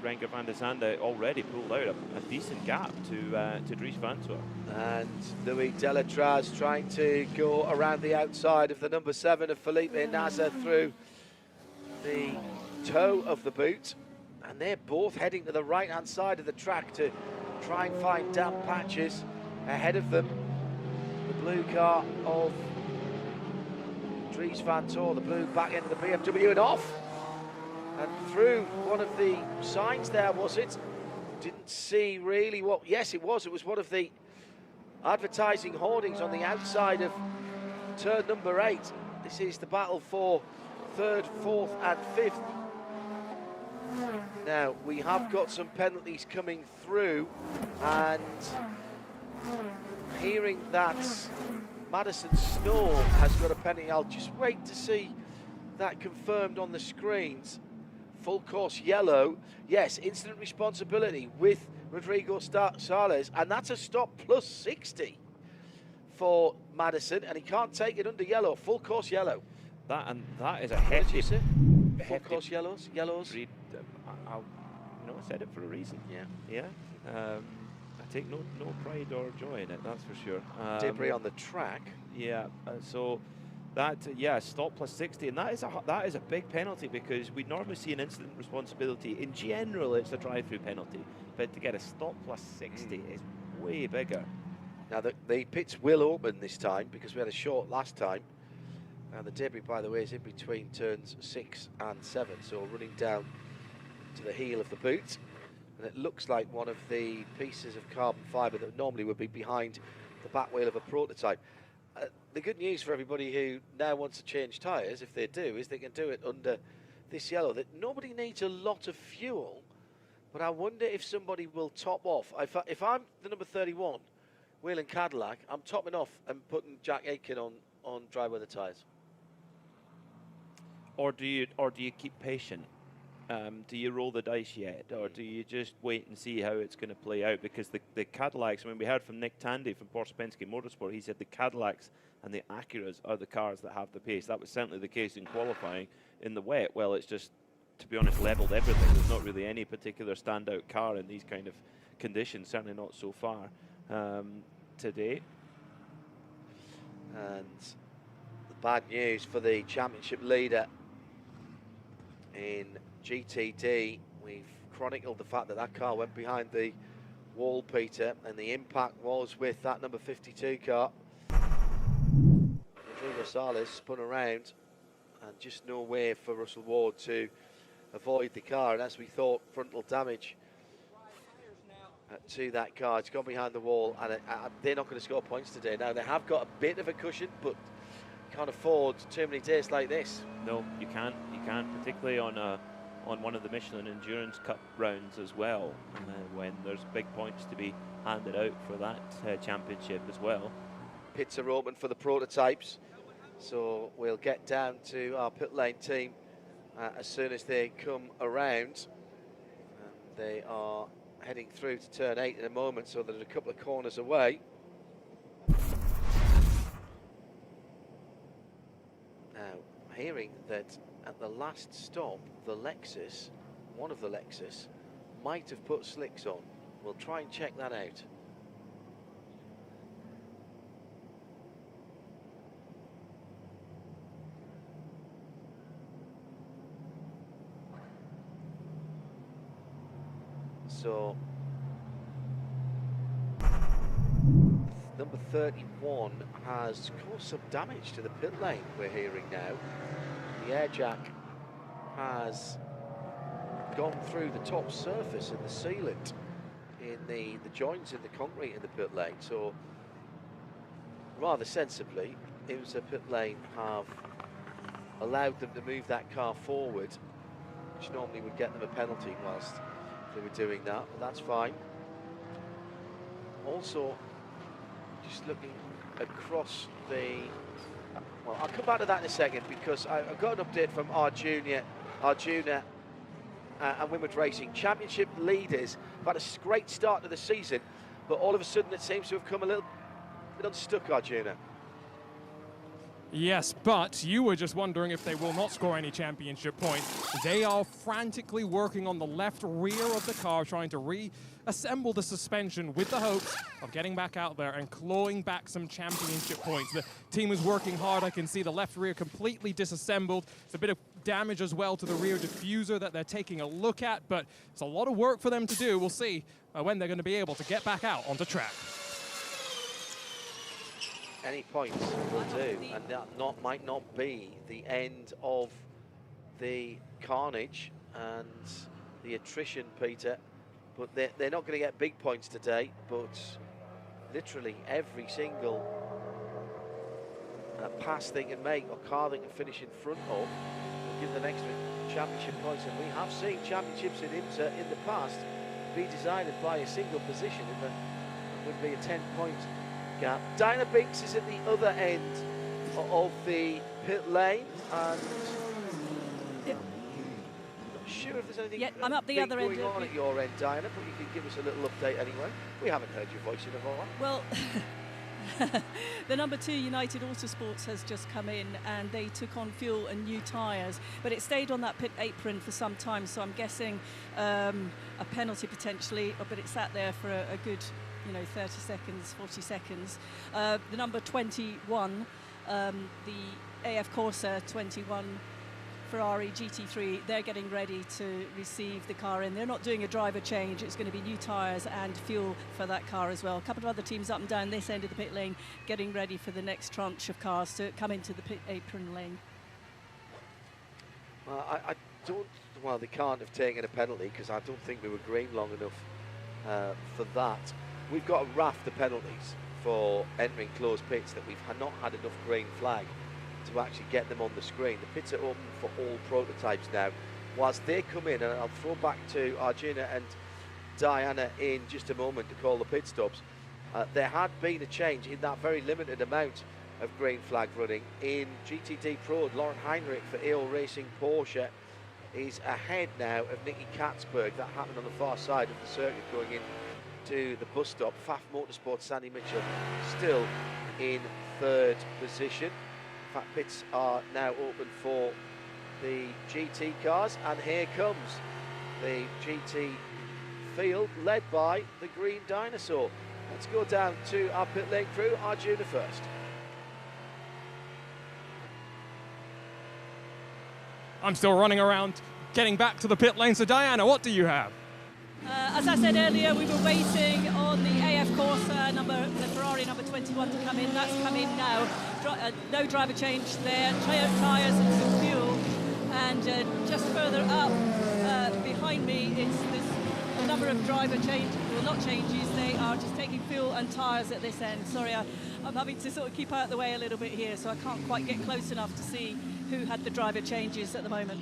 Speaker 2: Renger van der Zande already pulled out a decent gap to Dries Van Toor.
Speaker 1: And Louis Delatraz trying to go around the outside of the number 7 of Felipe Nasr through the toe of the boot. And they're both heading to the right-hand side of the track to try and find damp patches ahead of them. The blue car of Dries Van Toor, the blue back end of the BMW, and off. And through one of the signs there, was it? Didn't see really what... Yes, it was. It was one of the advertising hoardings on the outside of turn number 8. This is the battle for 3rd, 4th and 5th. Now, we have got some penalties coming through, and hearing that Madison Snow has got a penalty, I'll just wait to see that confirmed on the screens. Full course yellow, yes, incident responsibility with Rodrigo Sahlen, and that's a stop plus 60 for Madison, and he can't take it under yellow. Full course yellow.
Speaker 2: That is a hefty.
Speaker 1: Full course yellows.
Speaker 2: Read, I said it for a reason.
Speaker 1: Yeah.
Speaker 2: I take no pride or joy in it, that's for sure.
Speaker 1: Debris on the track.
Speaker 2: Yeah. So. That stop plus 60, and that is a big penalty, because we normally see an incident responsibility. In general, it's a drive-through penalty, but to get a stop plus 60 is way bigger.
Speaker 1: Now the pits will open this time, because we had a short last time. And the debris, by the way, is in between turns 6 and 7, so running down to the heel of the boot. And it looks like one of the pieces of carbon fibre that normally would be behind the back wheel of a prototype. The good news for everybody who now wants to change tyres, if they do, is they can do it under this yellow. That nobody needs a lot of fuel, but I wonder if somebody will top off. If I'm the number 31, Whelen Cadillac, I'm topping off and putting Jack Aitken on dry weather tyres.
Speaker 2: Or do you keep patient? Do you roll the dice yet, or do you just wait and see how it's going to play out? Because the Cadillacs, I mean, we heard from Nick Tandy from Porsche Penske Motorsport, he said the Cadillacs and the Acuras are the cars that have the pace. That was certainly the case in qualifying. In the wet, well, it's just, to be honest, leveled everything. There's not really any particular standout car in these kind of conditions, certainly not so far today.
Speaker 1: And the bad news for the championship leader in GTD, we've chronicled the fact that car went behind the wall, Peter, and the impact was with that number 52 car. Rodrigo Sahlen spun around, and just no way for Russell Ward to avoid the car, and as we thought, frontal damage to that car. It's gone behind the wall, and they're not going to score points today. Now, they have got a bit of a cushion, but can't afford too many days like this.
Speaker 2: No, you can't. You can't, particularly on one of the Michelin Endurance Cup rounds as well, when there's big points to be handed out for that championship as well.
Speaker 1: pits are open for the prototypes, so we'll get down to our pit lane team as soon as they come around. And they are heading through to turn 8 in a moment, so they're a couple of corners away. Now, hearing that at the last stop, the Lexus, one of the Lexus, might have put slicks on. We'll try and check that out. So, number 31 has caused some damage to the pit lane, we're hearing now. The air jack has gone through the top surface and the sealant in the joints in the concrete in the pit lane. So, rather sensibly, IMSA pit lane have allowed them to move that car forward, which normally would get them a penalty whilst they were doing that, but that's fine. Also, just looking across the, well, I'll come back to that in a second, because I've got an update from our junior and Women's Racing Championship leaders. Have had a great start to the season, but all of a sudden it seems to have come a little bit unstuck, Arjuna.
Speaker 3: Yes, but you were just wondering if they will not score any championship points. They are frantically working on the left rear of the car, trying to reassemble the suspension with the hopes of getting back out there and clawing back some championship points. The team is working hard. I can see the left rear completely disassembled. It's a bit of damage as well to the rear diffuser that they're taking a look at, but it's a lot of work for them to do. We'll see when they're going to be able to get back out onto track.
Speaker 1: Any points will do, and that might not be the end of the carnage and the attrition, Peter, but they're not going to get big points today, but literally every single pass they can make or car they can finish in front of will give them extra championship points. And we have seen championships in IMSA in the past be decided by a single position, and that would be a 10-point gap. Diana Binks is at the other end of the pit lane, and not sure if there's anything
Speaker 6: I'm up the other end
Speaker 1: going on at your end, Diana, but you can give us a little update anyway. We haven't heard your voice in a while.
Speaker 6: Well, the number 2 United Autosports has just come in, and they took on fuel and new tyres, but it stayed on that pit apron for some time, so I'm guessing a penalty potentially, but it sat there for a good 30 seconds, 40 seconds. The number 21, the AF Corsa 21 Ferrari GT3, they're getting ready to receive the car in. They're not doing a driver change. It's going to be new tyres and fuel for that car as well. A couple of other teams up and down this end of the pit lane getting ready for the next tranche of cars to come into the pit apron lane.
Speaker 1: I don't, well, they can't have taken a penalty because I don't think we were green long enough for that. We've got a raft of penalties for entering closed pits that we've not had enough green flag to actually get them on the screen. The pits are open for all prototypes now. Whilst they come in, and I'll throw back to Arjuna and Diana in just a moment to call the pit stops, there had been a change in that very limited amount of green flag running. In GTD Pro, Lauren Heinrich for AO Racing Porsche is ahead now of Nicky Katzberg. That happened on the far side of the circuit going in to the bus stop. Pfaff Motorsports Sandy Mitchell still in 3rd position. In fact, pits are now open for the GT cars, and here comes the GT field led by the Green Dinosaur. Let's go down to our pit lane crew. Arjuna first.
Speaker 3: I'm still running around getting back to the pit lane, so Diana, what do you have?
Speaker 6: As I said earlier, we were waiting on the AF Corsa the Ferrari number 21 to come in. That's come in now. No driver change there. Tyres and some fuel. And just further up behind me, it's a number of driver changes, well, not changes. They are just taking fuel and tyres at this end. Sorry, I'm having to sort of keep out of the way a little bit here, so I can't quite get close enough to see who had the driver changes at the moment.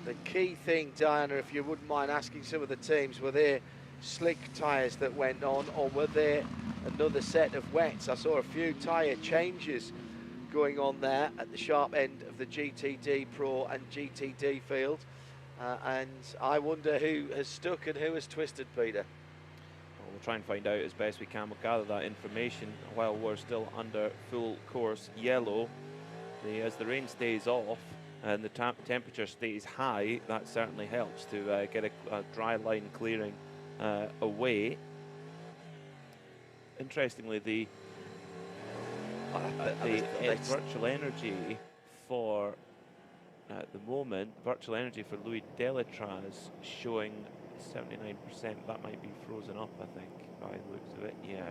Speaker 1: The key thing, Diana, if you wouldn't mind asking some of the teams, were they slick tyres that went on, or were there another set of wets? I saw a few tyre changes going on there at the sharp end of the GTD Pro and GTD field, and I wonder who has stuck and who has twisted, Peter.
Speaker 2: Well, we'll try and find out as best we can. We'll gather that information while we're still under full course yellow. As the rain stays off and the temperature stays high, that certainly helps to get a dry line clearing away. Interestingly, the virtual energy for, at the moment, virtual energy for Louis Delatraz showing 79%. That might be frozen up, I think, by the looks of it. Yeah.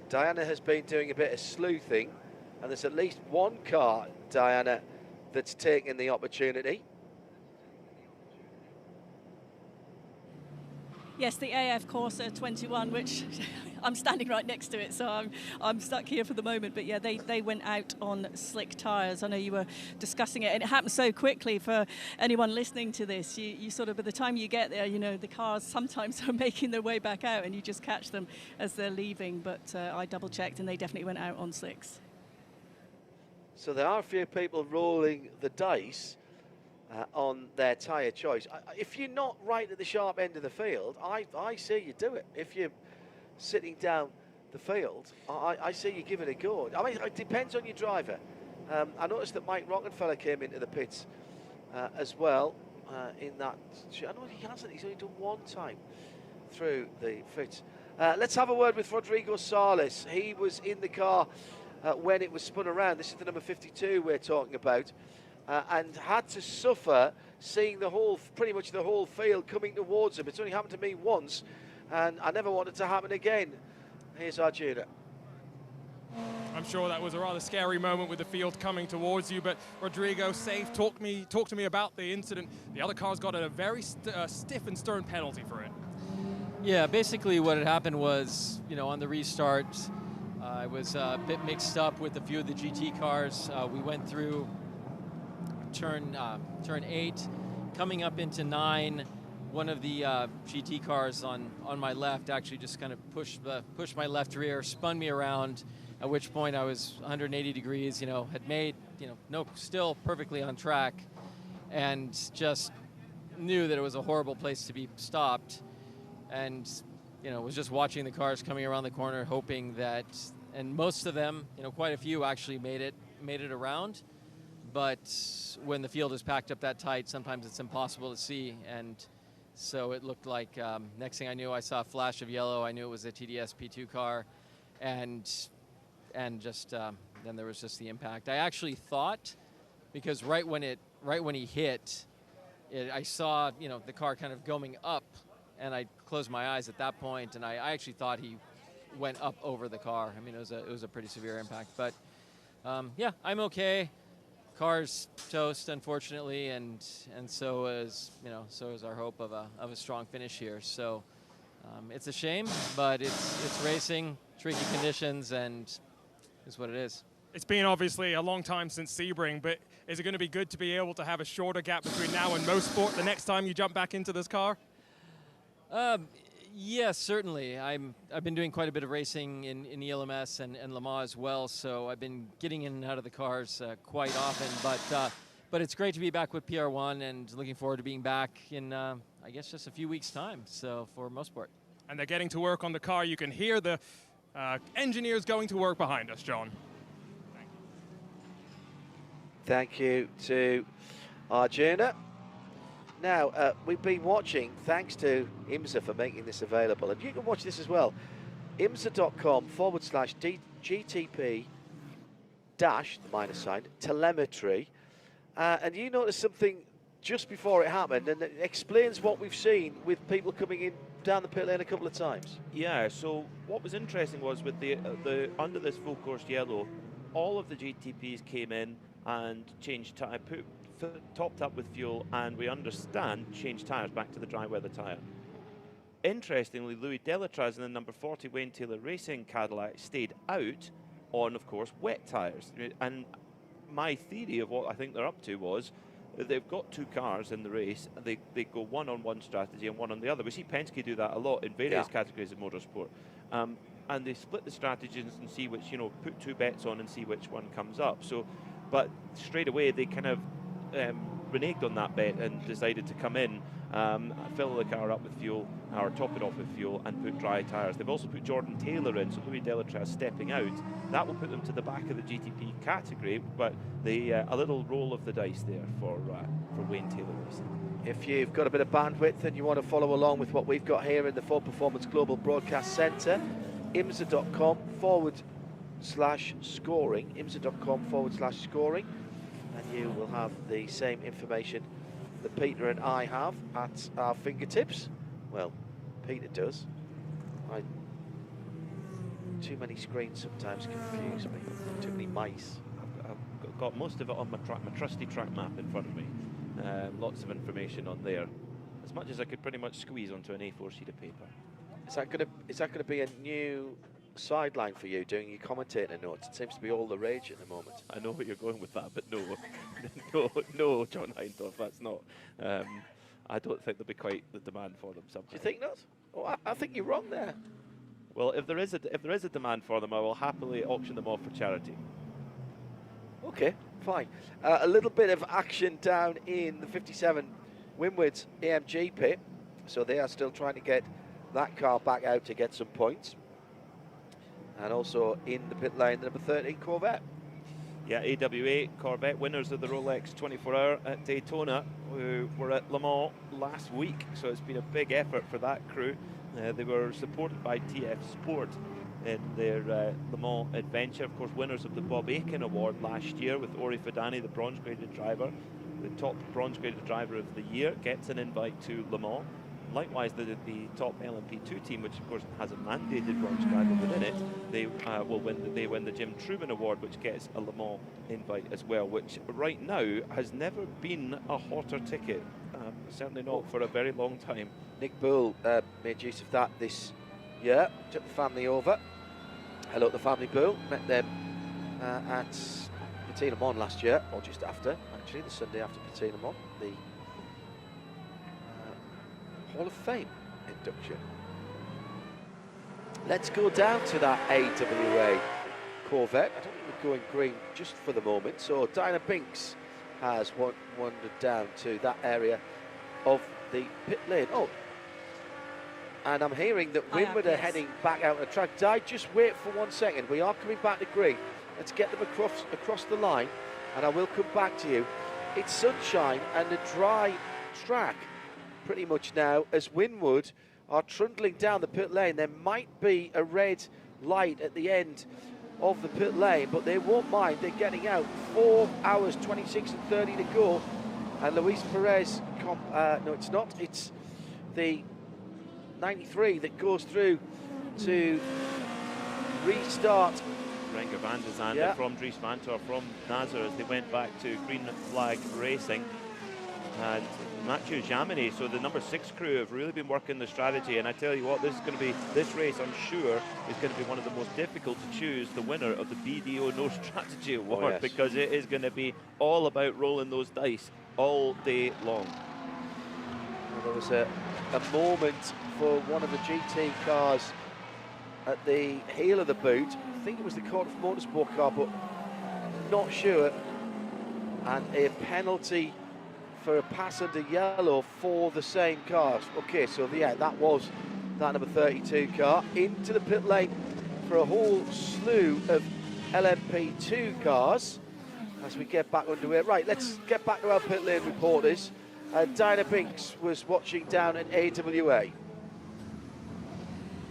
Speaker 1: Diana has been doing a bit of sleuthing, and there's at least one car, Diana, that's taken the opportunity.
Speaker 6: Yes, the AF Corsa 21, which I'm standing right next to it, so I'm stuck here for the moment. But yeah, they went out on slick tyres. I know you were discussing it, and it happened so quickly for anyone listening to this. You sort of, by the time you get there, you know, the cars sometimes are making their way back out, and you just catch them as they're leaving. But I double-checked, and they definitely went out on slicks.
Speaker 1: So there are a few people rolling the dice on their tyre choice. If you're not right at the sharp end of the field, I see you do it. If you're sitting down the field, I see you give it a go. I mean, it depends on your driver. I noticed that Mike Rockenfeller came into the pits as well in that. I know he hasn't. He's only done one time through the pits. Let's have a word with Rodrigo Sales. He was in the car when it was spun around. This is the number 52 we're talking about. And had to suffer seeing pretty much the whole field coming towards him. It's only happened to me once, and I never want it to happen again. Here's Arjuna.
Speaker 3: I'm sure that was a rather scary moment with the field coming towards you, but Rodrigo, safe. Talk to me about the incident. The other car's got a very stiff and stern penalty for it.
Speaker 12: Yeah, basically what had happened was, you know, on the restart, I was a bit mixed up with a few of the GT cars. We went through turn 8, coming up into 9. One of the GT cars on my left actually just kind of pushed my left rear, spun me around, at which point I was 180 degrees, you know, had made, you know, still perfectly on track, and just knew that it was a horrible place to be stopped, and, you know, was just watching the cars coming around the corner, hoping that, and most of them, you know, quite a few actually made it around. But when the field is packed up that tight, sometimes it's impossible to see. And so it looked like, next thing I knew, I saw a flash of yellow. I knew it was a TDS P2 car. And just then there was just the impact. I actually thought, because right when he hit, I saw, you know, the car kind of going up, and I closed my eyes at that point, and I actually thought he went up over the car. I mean, it was a pretty severe impact. But yeah, I'm okay. Car's toast, unfortunately, and so is our hope of a strong finish here. So it's a shame, but it's racing, tricky conditions, and it's what it is.
Speaker 3: It's been obviously a long time since Sebring, but is it going to be good to be able to have a shorter gap between now and most sport the next time you jump back into this car?
Speaker 12: Yes, certainly. I've been doing quite a bit of racing in ELMS and Le Mans as well, so I've been getting in and out of the cars quite often. But it's great to be back with PR1, and looking forward to being back in, I guess, just a few weeks' time. So for Mosport.
Speaker 3: And they're getting to work on the car. You can hear the engineers going to work behind us, John.
Speaker 1: Thank you to Arjuna. Now, we've been watching, thanks to IMSA for making this available, and you can watch this as well, imsa.com/GTP dash, the minus sign, telemetry, and you noticed something just before it happened, and it explains what we've seen with people coming in down the pit lane a couple of times.
Speaker 2: Yeah, so what was interesting was with the under this full course yellow, all of the GTPs came in and changed tyre, topped up with fuel, and we understand changed tyres back to the dry weather tyre. Interestingly, Louis Delatraz in the number 40 Wayne Taylor Racing Cadillac stayed out on, of course, wet tyres. And my theory of what I think they're up to was they've got two cars in the race, and they go one on one strategy and one on the other. We see Penske do that a lot in various categories of motorsport. And they split the strategies and see which, put two bets on and see which one comes up. So, but straight away they kind of reneged on that bet and decided to come in, fill the car up with fuel, or top it off with fuel, and put dry tyres. They've also put Jordan Taylor in, so Louis Delatraz stepping out. That will put them to the back of the GTP category, but a little roll of the dice there for Wayne Taylor Racing.
Speaker 1: If you've got a bit of bandwidth and you want to follow along with what we've got here in the Ford Performance Global Broadcast Centre, IMSA.com/scoring, IMSA.com/scoring, and you will have the same information that Peter and I have at our fingertips. Well, Peter does. Too many screens sometimes confuse me. Too many mice.
Speaker 2: I've got most of it on my trusty track map in front of me. Lots of information on there. As much as I could pretty much squeeze onto an A4 sheet of paper.
Speaker 1: Is that going to be a new sideline for you, doing your commentator notes? It seems to be all the rage at the moment.
Speaker 2: I know where you're going with that, but no, no, John Hindorf, that's not. I don't think there'll be quite the demand for them somehow.
Speaker 1: Do you think not? Oh, I think you're wrong there.
Speaker 2: Well, if there is a demand for them, I will happily auction them off for charity.
Speaker 1: Okay, fine. A little bit of action down in the 57 Winward's AMG pit, so they are still trying to get that car back out to get some points. And also in the pit lane, the number 13 Corvette.
Speaker 2: Yeah, AWA Corvette, winners of the Rolex 24-hour at Daytona, who were at Le Mans last week, so it's been a big effort for that crew. They were supported by TF Sport in their Le Mans adventure. Of course, winners of the Bob Akin Award last year with Ori Fadani, the bronze-graded driver. The top bronze-graded driver of the year gets an invite to Le Mans. Likewise, the top LMP2 team, which of course has a mandated bronze driver within it, they win the Jim Truman Award, which gets a Le Mans invite as well, which right now has never been a hotter ticket. Certainly not for a very long time.
Speaker 1: Nick Bull made use of that this year, took the family over. Hello to the family, Bull. Met them at Petit Le Mans last year, or just after, actually, the Sunday after Petit Le Mans, the Hall of Fame induction. Let's go down to that AWA Corvette. I don't think we're going green just for the moment, so Dinah Binks has wandered down to that area of the pit lane. Oh, and I'm hearing that Winward are heading back out on the track. Di, just wait for 1 second. We are coming back to green. Let's get them across the line, and I will come back to you. It's sunshine and a dry track pretty much now, as Winward are trundling down the pit lane. There might be a red light at the end of the pit lane, but they won't mind. They're getting out. 4 hours, 26 and 30 to go. And Luis Perez, no, it's not. It's the 93 that goes through to restart.
Speaker 2: Renger van der Zande from Dries Vanthoor from Nazar as they went back to green flag racing. And Mathieu Jaminet, so the number 6 crew have really been working the strategy, and I tell you what, this race I'm sure is going to be one of the most difficult to choose the winner of the BDO No Strategy Award, because it is going to be all about rolling those dice all day long.
Speaker 1: Well, there was a moment for one of the GT cars at the heel of the boot. I think it was the Cardiff Motorsport car, but not sure, and a penalty for a pass under yellow for the same cars. Okay, so yeah, that was that number 32 car into the pit lane for a whole slew of LMP2 cars as we get back underway. Right, let's get back to our pit lane reporters. Dinah Binks was watching down at AWA.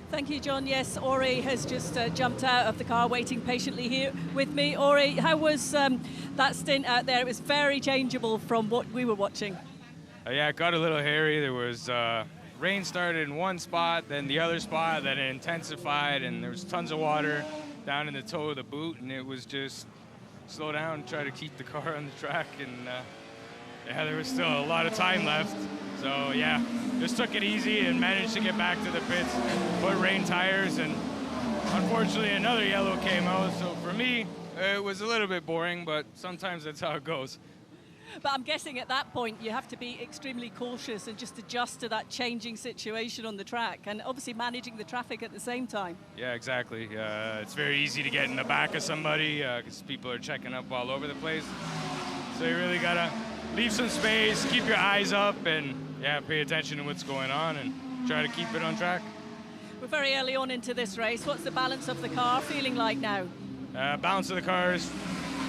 Speaker 6: Thank you, John. Yes, Ori has just jumped out of the car, waiting patiently here with me. Ori, how was that stint out there? It was very changeable from what we were watching.
Speaker 13: Yeah, it got a little hairy. There was rain started in one spot, then the other spot, then it intensified, and there was tons of water down in the toe of the boot, and it was just slow down, try to keep the car on the track, and yeah, there was still a lot of time left. So yeah, just took it easy and managed to get back to the pits, put rain tires, and unfortunately another yellow came out. So for me, it was a little bit boring, but sometimes that's how it goes.
Speaker 6: But I'm guessing at that point you have to be extremely cautious and just adjust to that changing situation on the track, and obviously managing the traffic at the same time.
Speaker 13: Yeah, exactly. It's very easy to get in the back of somebody because people are checking up all over the place. So you really gotta leave some space, keep your eyes up, and yeah, pay attention to what's going on and try to keep it on track.
Speaker 6: We're very early on into this race. What's the balance of the car feeling like now?
Speaker 13: Balance of the car is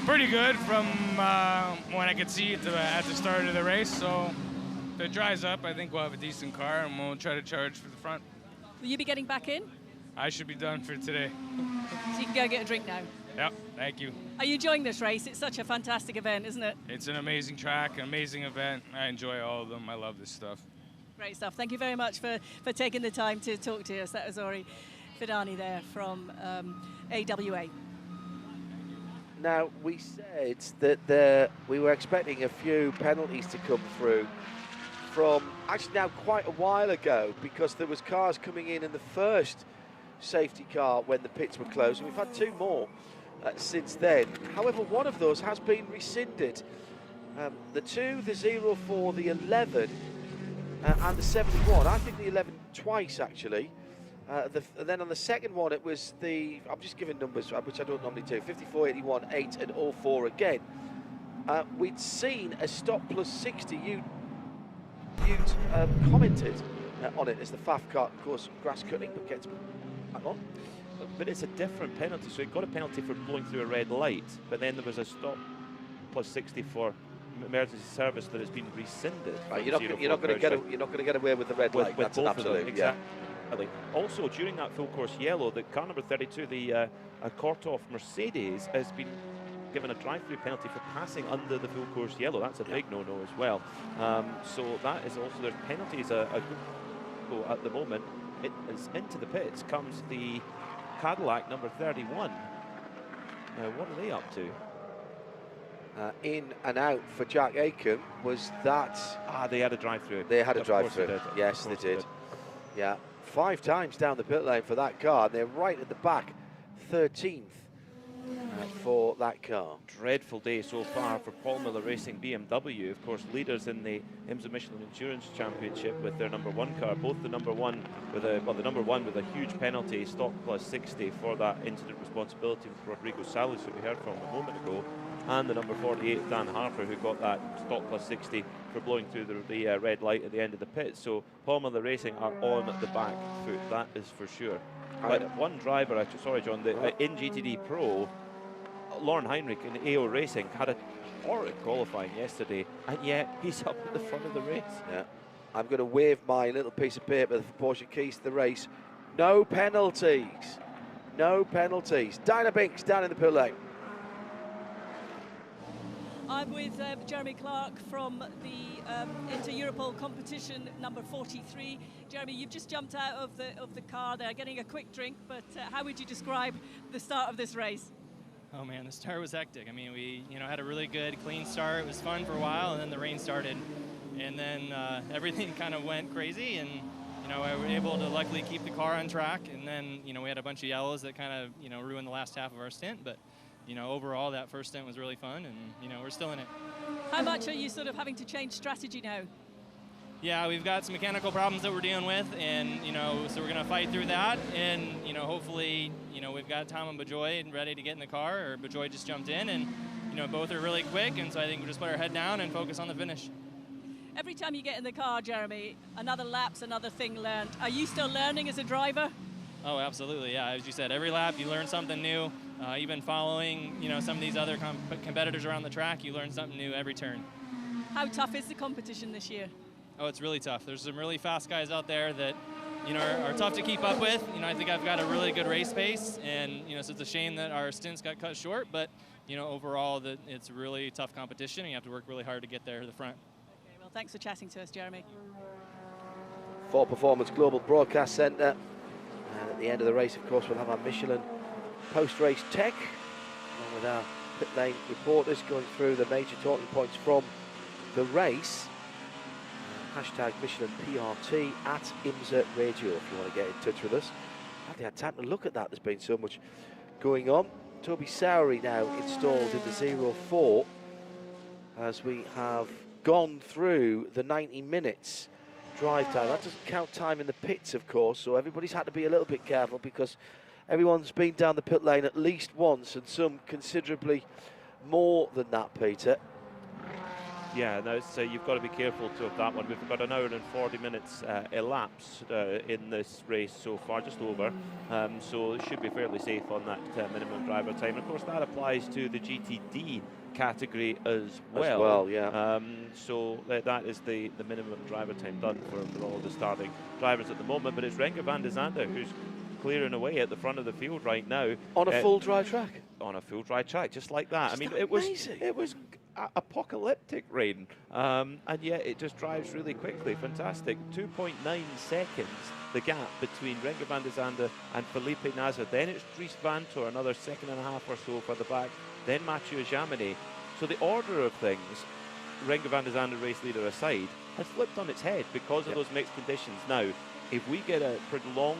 Speaker 13: pretty good from when I could see it at the start of the race. So if it dries up, I think we'll have a decent car and we'll try to charge for the front.
Speaker 6: Will you be getting back in?
Speaker 13: I should be done for today.
Speaker 6: So you can go get a drink now.
Speaker 13: Yep, thank you.
Speaker 6: Are you enjoying this race? It's such a fantastic event, isn't it?
Speaker 13: It's an amazing track, an amazing event. I enjoy all of them. I love this stuff.
Speaker 6: Great stuff. Thank you very much for taking the time to talk to us. That was Ori Fidani there from AWA.
Speaker 1: Now, we said that we were expecting a few penalties to come through from actually now quite a while ago, because there was cars coming in the first safety car when the pits were closed, and we've had two more since then. However, one of those has been rescinded. The 2, the 04, the 11 and the 71. I think the 11 twice actually. And then on the second one it was the, I'm just giving numbers which I don't normally do, 54, 81, 8 and 04 again. We'd seen a stop plus 60. You commented on it as the FAF car, of course, grass cutting, but gets back on.
Speaker 2: But it's a different penalty, so it got a penalty for blowing through a red light, but then there was a stop plus 60 for emergency service that has been rescinded.
Speaker 1: Right, you're not going to get away with the red light. That's an absolute.
Speaker 2: Exactly. Yeah. Also, during that full course yellow, the car number 32, the Korthoff Mercedes, has been given a drive-through penalty for passing under the full course yellow. That's a big no-no as well. So that is also, there's penalties at the moment. It is into the pits comes the Cadillac number 31. Now, what are they up to?
Speaker 1: In and out for Jack Aiken was that.
Speaker 2: They had a drive-through.
Speaker 1: They had a drive-through. Yes, they did. Yeah, 5 times down the pit lane for that car. And they're right at the back, 13th for that car.
Speaker 2: Dreadful day so far for Paul Miller Racing BMW. Of course, leaders in the IMSA Michelin Endurance Championship with their number 1 car. Both the number one with a huge penalty, stock plus 60 for that incident responsibility with Rodrigo Salas, who we heard from a moment ago, and the number 48, Dan Harper, who got that stock plus 60 for blowing through the red light at the end of the pit. So Paul Miller Racing are on the back foot, that is for sure. But one driver, sorry John, in GTD Pro, Lauren Heinrich in AO Racing had a horrid qualifying yesterday, and yet he's up at the front of the race.
Speaker 1: Yeah, I'm going to wave my little piece of paper for Porsche keys to the race. No penalties. No penalties. Dinah Binks down in the pit lane.
Speaker 6: I'm with Jeremy Clark from the Inter-Europol competition number 43. Jeremy, you've just jumped out of the car there, getting a quick drink, but how would you describe the start of this race?
Speaker 14: Oh man, the start was hectic. I mean, we had a really good, clean start. It was fun for a while, and then the rain started, and then everything kind of went crazy, and I was able to luckily keep the car on track, and then we had a bunch of yellows that kind of ruined the last half of our stint, but overall that first stint was really fun, and we're still in it.
Speaker 6: How much are you sort of having to change strategy now?
Speaker 14: Yeah, we've got some mechanical problems that we're dealing with, and so we're going to fight through that, and hopefully we've got Tom and Bajoy ready to get in the car, or Bajoy just jumped in, and both are really quick, and so I think we'll just put our head down and focus on the finish.
Speaker 6: Every time you get in the car, Jeremy, another lap's another thing learned. Are you still learning as a driver?
Speaker 14: Oh, absolutely, yeah. As you said, every lap you learn something new. Even following some of these other competitors around the track, you learn something new every turn.
Speaker 6: How tough is the competition this year?
Speaker 14: Oh, it's really tough. There's some really fast guys out there that are tough to keep up with. I think I've got a really good race pace, and so it's a shame that our stints got cut short, but overall that it's really tough competition, and you have to work really hard to get there to the front.
Speaker 6: Okay, well, thanks for chatting to us, Jeremy.
Speaker 1: For Performance Global Broadcast Centre, and at the end of the race, of course, we'll have our Michelin post-race tech, along with our pit lane reporters going through the major talking points from the race. Hashtag Michelin PRT at IMSA Radio if you want to get in touch with us. I haven't had time to look at that. There's been so much going on. Toby Sowery now installed in the 04. as we have gone through the 90 minutes drive time. That doesn't count time in the pits, of course, so everybody's had to be a little bit careful because everyone's been down the pit lane at least once, and some considerably more than that, Peter.
Speaker 2: Yeah, no, so you've got to be careful of that one. We've got an hour and 40 minutes elapsed in this race so far, just over. So it should be fairly safe on that minimum driver time. And of course, that applies to the GTD category as well.
Speaker 1: As well, yeah.
Speaker 2: So that is the minimum driver time done for all the starting drivers at the moment. But it's Renger van der Zande who's clearing away at the front of the field right now.
Speaker 1: On a full dry track?
Speaker 2: On a full dry track, just like that.
Speaker 1: Just
Speaker 2: I mean,
Speaker 1: amazing.
Speaker 2: it was apocalyptic rain, and yet it just drives really quickly. Fantastic. 2.9 seconds the gap between Renger van der Zande and Felipe Nasr. Then it's Dries Vanthoor, another second and a half or so further back. Then Mathieu Jaminet. So the order of things, Renger van der Zande, race leader aside, has flipped on its head because of those mixed conditions. Now, if we get a prolonged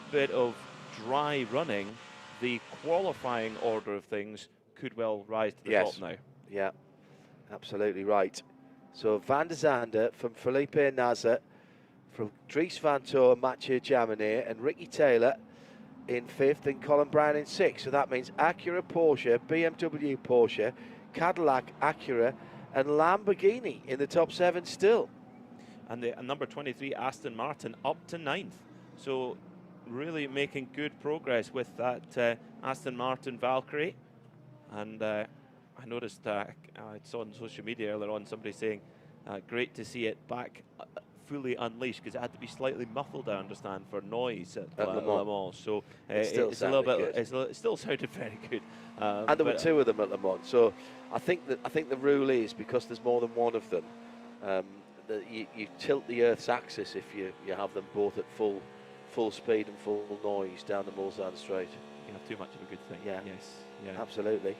Speaker 2: bit of dry running, the qualifying order of things could well rise to the top now.
Speaker 1: Yeah, absolutely right. So van der Zande from Felipe Nasr, from Dries Vanthoor, Mathieu Jaminet, and Ricky Taylor in 5th and Colin Brown in 6th. So that means Acura, Porsche, BMW, Porsche, Cadillac, Acura, and Lamborghini in the top 7 still.
Speaker 2: And the number 23 Aston Martin up to 9th. So really making good progress with that Aston Martin Valkyrie. And I noticed, I saw on social media earlier on somebody saying, great to see it back fully unleashed, because it had to be slightly muffled, I understand, for noise at Le Mans. So it's a little bit. It still sounded very good.
Speaker 1: And there were 2 of them at Le Mans. So I think the rule is, because there's more than one of them, that you tilt the Earth's axis if you have them both at full speed and full noise down the Mulsanne Straight.
Speaker 2: You have too much of a good thing.
Speaker 1: Yeah.
Speaker 2: Yes. Yeah.
Speaker 1: Absolutely.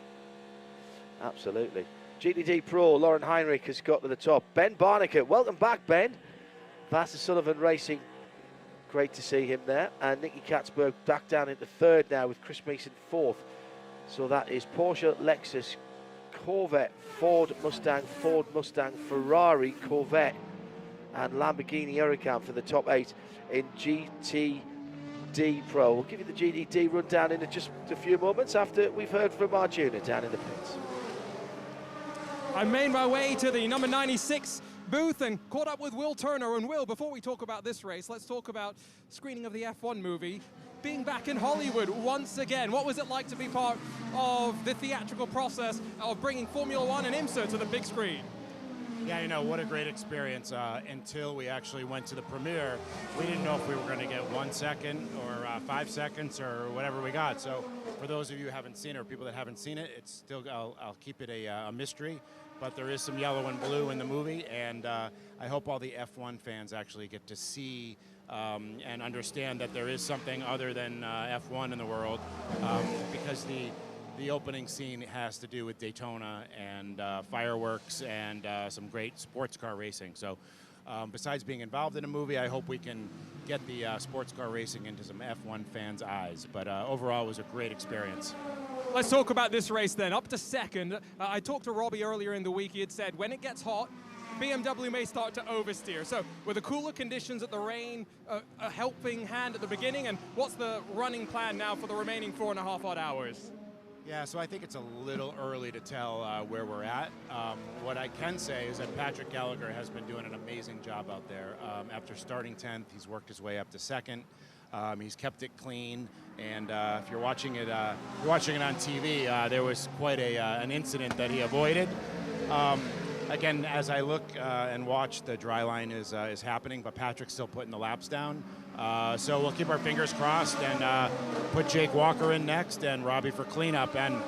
Speaker 1: Absolutely. GTD Pro, Lauren Heinrich has got to the top. Ben Barnicle, welcome back, Ben. Vassar Sullivan Racing, great to see him there. And Nicky Katzberg back down into 3rd now with Chris Mason 4th. So that is Porsche, Lexus, Corvette, Ford Mustang, Ferrari, Corvette, and Lamborghini Huracan for the top 8 in GTD Pro. We'll give you the GTD rundown in just a few moments after we've heard from Arjuna down in the pits.
Speaker 3: I made my way to the number 96 booth and caught up with Will Turner. And Will, before we talk about this race, let's talk about screening of the F1 movie. Being back in Hollywood once again, what was it like to be part of the theatrical process of bringing Formula One and IMSA to the big screen?
Speaker 15: Yeah, you know, what a great experience. Until we actually went to the premiere, we didn't know if we were going to get 1 second or 5 seconds or whatever we got. So for those of you who haven't seen it, or people that haven't seen it, it's still, I'll keep it a mystery. But there is some yellow and blue in the movie, and I hope all the F1 fans actually get to see and understand that there is something other than F1 in the world, because the opening scene has to do with Daytona and fireworks and some great sports car racing. So besides being involved in a movie, I hope we can get the sports car racing into some F1 fans' eyes. But overall, it was a great experience.
Speaker 3: Let's talk about this race then. Up to 2nd. I talked to Robbie earlier in the week. He had said when it gets hot, BMW may start to oversteer. So were the cooler conditions at the rain a helping hand at the beginning? And what's the running plan now for the remaining 4.5 odd hours?
Speaker 15: Yeah, so I think it's a little early to tell where we're at. What I can say is that Patrick Gallagher has been doing an amazing job out there. After starting 10th, he's worked his way up to 2nd. He's kept it clean, and if you're watching it on TV, there was quite an incident that he avoided. Again, as I look and watch, the dry line is happening, but Patrick's still putting the laps down. So we'll keep our fingers crossed and put Jake Walker in next and Robbie for cleanup. And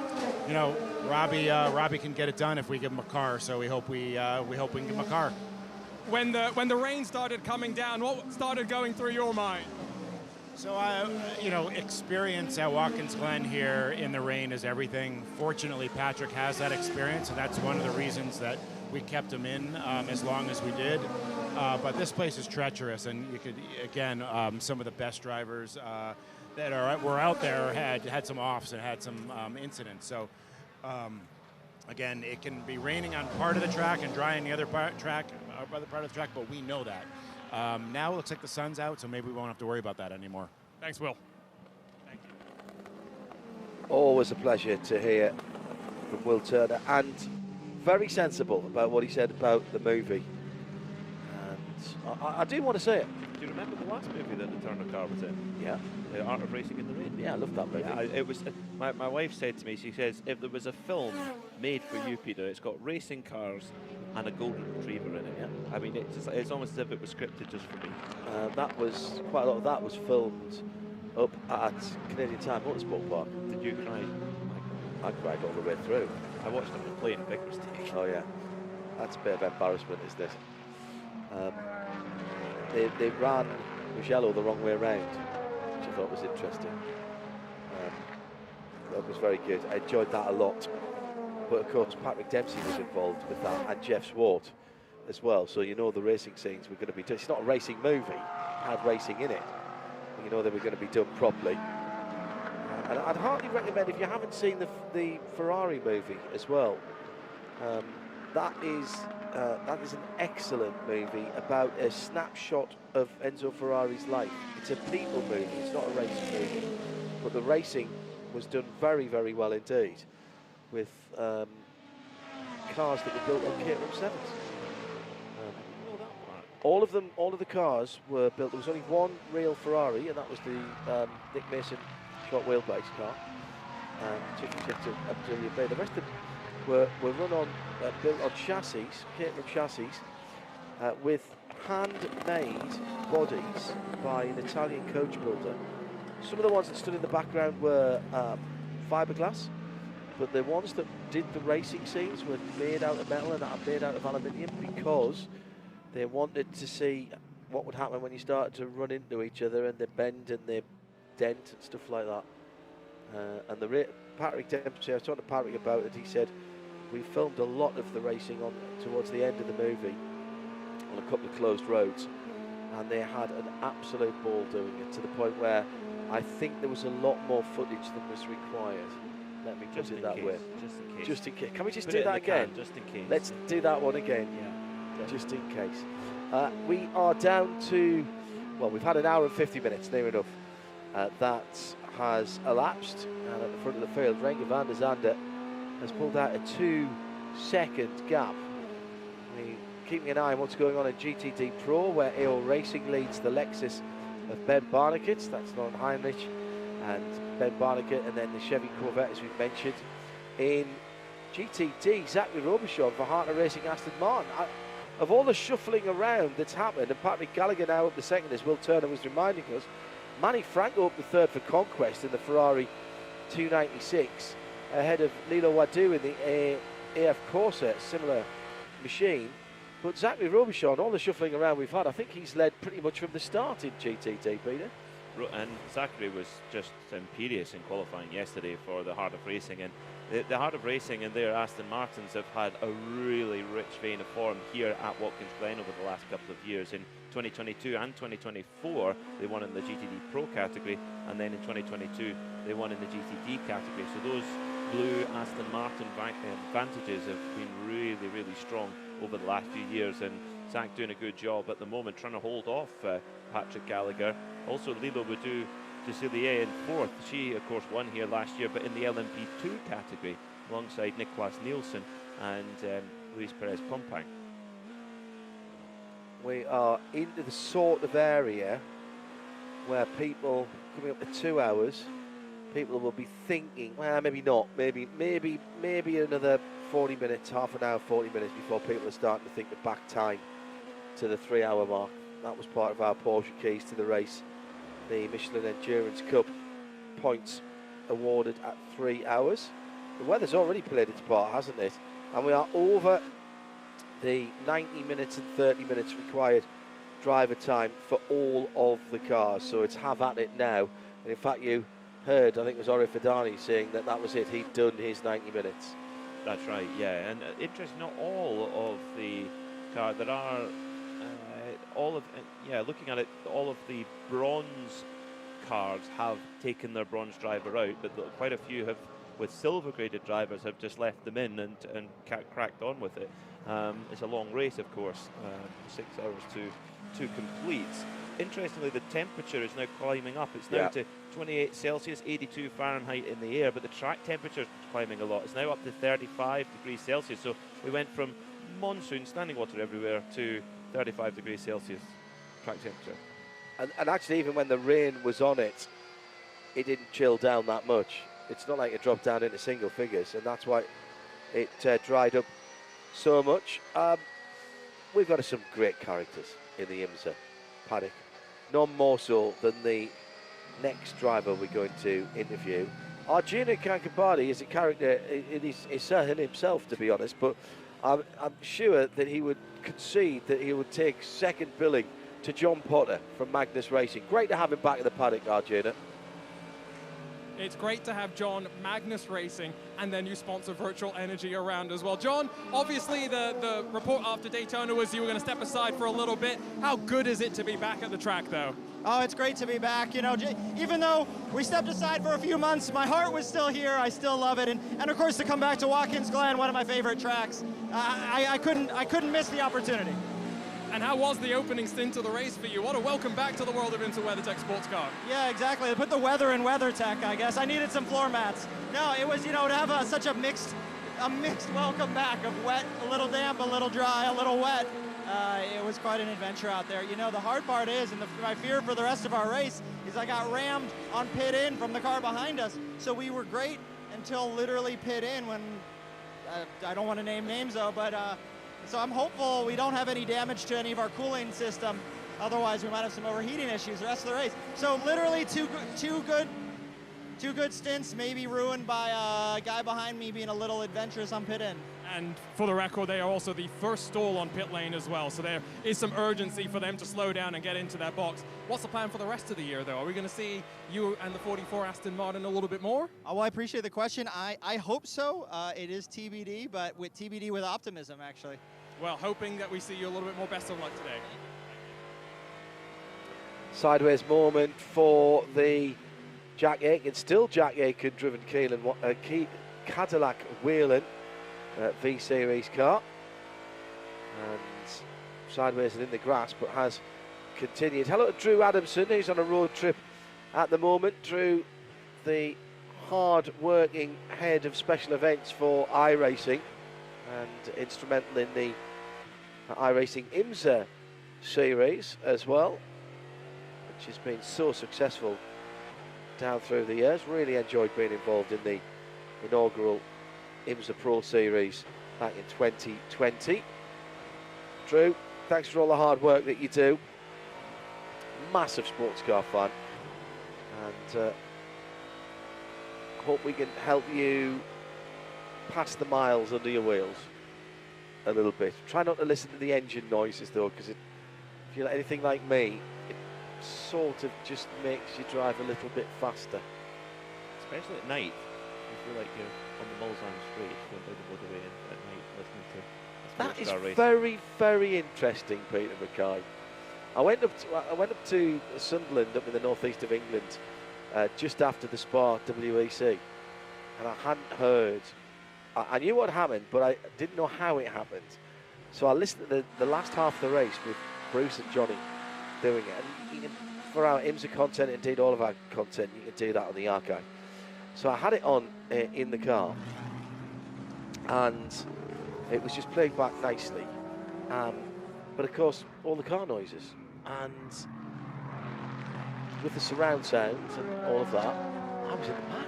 Speaker 15: you know, Robbie can get it done if we give him a car. So we hope we can give him a car.
Speaker 3: When the rain started coming down, what started going through your mind?
Speaker 15: So, experience at Watkins Glen here in the rain is everything. Fortunately, Patrick has that experience, and that's one of the reasons that we kept him in as long as we did. But this place is treacherous, and you could, again, some of the best drivers that were out there had some offs and had some incidents. So Again, it can be raining on part of the track and dry on the other part of the track, but we know that. Now it looks like the sun's out, so maybe we won't have to worry about that anymore.
Speaker 3: Thanks, Will.
Speaker 1: Always a pleasure to hear from Will Turner, and very sensible about what he said about the movie. And I do want to say it.
Speaker 2: Do you remember the last movie that the Turner car was in?
Speaker 1: Yeah.
Speaker 2: The Art of Racing in the Rain.
Speaker 1: Yeah, I love that movie.
Speaker 2: Yeah, it was. My wife said to me, she says, if there was a film made for you, Peter, it's got racing cars and a golden retriever in it. Yeah. I mean, it's almost as if it was scripted just for me.
Speaker 1: That was quite a lot of that was filmed up at Canadian Tire Motorsport Park.
Speaker 2: Did you cry?
Speaker 1: I cried all the way through.
Speaker 2: I watched them play in Vickers.
Speaker 1: Oh yeah, that's a bit of embarrassment, isn't it? They ran Mugello the wrong way around, which I thought was interesting. That was very good. I enjoyed that a lot. But of course, Patrick Dempsey was involved with that, and Jeff Swart as well. So you know the racing scenes were going to be done. It's not a racing movie; it had racing in it. But you know they were going to be done properly. And I'd hardly recommend, if you haven't seen the Ferrari movie as well. That is an excellent movie about a snapshot of Enzo Ferrari's life. It's a people movie, it's not a racing movie. But the racing was done very, very well indeed, with cars that were built on Caterham 7s. All of the cars were built. There was only one real Ferrari, and that was the Nick Mason short wheelbase car, to Abdulia Bay. The rest of them were run on, built on chassis, Caterham chassis, with handmade bodies by an Italian coach builder. Some of the ones that stood in the background were fiberglass, but the ones that did the racing scenes were made out of metal and are made out of aluminium, because they wanted to see what would happen when you started to run into each other and they bend and they dent and stuff like that. And Patrick Dempsey, I was talking to Patrick about it, he said, we filmed a lot of the racing towards the end of the movie on a couple of closed roads, and they had an absolute ball doing it, to the point where I think there was a lot more footage than was required. Let me put it that way. Just in case. Can we just do that again?
Speaker 2: Just in case.
Speaker 1: Let's do that one again. Yeah. Just in case. We are down to, well, we've had an hour and 50 minutes, near enough. That has elapsed, and at the front of the field, Renger van der Zande has pulled out a 2-second gap. Keeping an eye on what's going on at GTD Pro, where AO Racing leads the Lexus of Ben Barniket. That's Lauren Heinrich and Ben Barniket, and then the Chevy Corvette, as we've mentioned. In GTD, Zachary Robichon for Hartner Racing Aston Martin. Of all the shuffling around that's happened, and Patrick Gallagher now up the second, as Will Turner was reminding us, Manny Franco up the third for Conquest in the Ferrari 296, ahead of Lilo Wadu in the AF Corsa, similar machine. But Zachary Robichon, all the shuffling around we've had, I think he's led pretty much from the start in GTD, Peter.
Speaker 2: And Zachary was just imperious in qualifying yesterday for the Heart of Racing, and the Heart of Racing and their Aston Martins have had a really rich vein of form here at Watkins Glen over the last couple of years. In 2022 and 2024 they won in the GTD Pro category, and then in 2022 they won in the GTD category. So those blue Aston Martin advantages have been really, really strong over the last few years, and Zach doing a good job at the moment trying to hold off Patrick Gallagher. Also Lilo Wadu Ducilier in fourth. She of course won here last year, but in the LMP2 category alongside Niklas Nielsen and Luis Perez Pompang.
Speaker 1: We are into the sort of area where people, coming up to 2 hours, people will be thinking, well, maybe not, maybe another 40 minutes, half an hour, 40 minutes before people are starting to think the back time to the 3 hour mark. That was part of our Porsche keys to the race. The Michelin Endurance Cup points awarded at 3 hours. The weather's already played its part, hasn't it? And we are over the 90 minutes and 30 minutes required driver time for all of the cars. So it's have at it now. And in fact, you heard, I think it was Ori Fidani saying that that was it. He'd done his 90 minutes.
Speaker 2: That's right, yeah. And interesting, not all of the cars, there are looking at it, all of the bronze cars have taken their bronze driver out, but quite a few have with silver graded drivers have just left them in and cracked on with it. It's a long race, of course, 6 hours to complete. Interestingly, the temperature is now climbing up. It's now to 28 Celsius, 82 Fahrenheit in the air, but the track temperature is climbing a lot. It's now up to 35 degrees Celsius. So we went from monsoon, standing water everywhere, to 35 degrees Celsius track temperature.
Speaker 1: And actually, even when the rain was on it, it didn't chill down that much. It's not like it dropped down into single figures, and that's why it dried up so much. We've got some great characters in the IMSA paddock. None more so than the next driver we're going to interview. Arjuna Kankapati is a character, it is Sahlen himself, to be honest, but I'm sure that he would concede that he would take second billing to John Potter from Magnus Racing. Great to have him back in the paddock, Arjuna.
Speaker 3: It's great to have John, Magnus Racing, and their new sponsor, Virtual Energy, around as well. John, obviously the report after Daytona was you were going to step aside for a little bit. How good is it to be back at the track, though?
Speaker 16: Oh, it's great to be back. You know, even though we stepped aside for a few months, my heart was still here. I still love it. And of course, to come back to Watkins Glen, one of my favorite tracks, I couldn't miss the opportunity.
Speaker 3: And how was the opening stint of the race for you? What a welcome back to the world of IMSA WeatherTech Sports Car.
Speaker 16: Yeah, exactly. They put the weather in WeatherTech, I guess. I needed some floor mats. No, it was, you know, to have such a mixed welcome back of wet, a little damp, a little dry, a little wet. It was quite an adventure out there. You know, the hard part is, and my fear for the rest of our race, is I got rammed on pit in from the car behind us. So we were great until literally pit in when, I don't want to name names though, but so I'm hopeful we don't have any damage to any of our cooling system. Otherwise, we might have some overheating issues the rest of the race. So literally two good stints, maybe ruined by a guy behind me being a little adventurous on pit in.
Speaker 3: And for the record, they are also the first stall on pit lane as well. So there is some urgency for them to slow down and get into their box. What's the plan for the rest of the year, though? Are we going to see you and the 44 Aston Martin a little bit more?
Speaker 16: Oh, well, I appreciate the question. I hope so. It is TBD, but with TBD with optimism, actually.
Speaker 3: Well, hoping that we see you a little bit more. Best of luck today.
Speaker 1: Sideways moment for the Jack Aiken, still Jack Aiken driven Cadillac Whelen V-Series car. And sideways and in the grass, but has continued. Hello to Drew Adamson, who's on a road trip at the moment. Drew, the hard-working head of special events for iRacing and instrumental in the iRacing IMSA series as well, which has been so successful down through the years. Really enjoyed being involved in the inaugural IMSA Pro Series back in 2020. Drew, thanks for all the hard work that you do. Massive sports car fan, and hope we can help you pass the miles under your wheels a little bit. Try not to listen to the engine noises though, because if you're anything like me, it sort of just makes you drive a little bit faster.
Speaker 2: Especially at night. You feel like you're on the Mulsanne Street going down the motorway at night listening to a
Speaker 1: That
Speaker 2: sports car
Speaker 1: is
Speaker 2: race.
Speaker 1: very, very interesting, Peter Mackay. I went up to Sunderland, up in the northeast of England, just after the Spa WEC, and I hadn't heard. I knew what happened, but I didn't know how it happened. So I listened to the last half of the race with Bruce and Johnny doing it. And you can, for our IMSA content, indeed all of our content, you can do that on the archive. So I had it on in the car, and it was just playing back nicely. But of course, all the car noises, and with the surround sounds and all of that, I was in the back.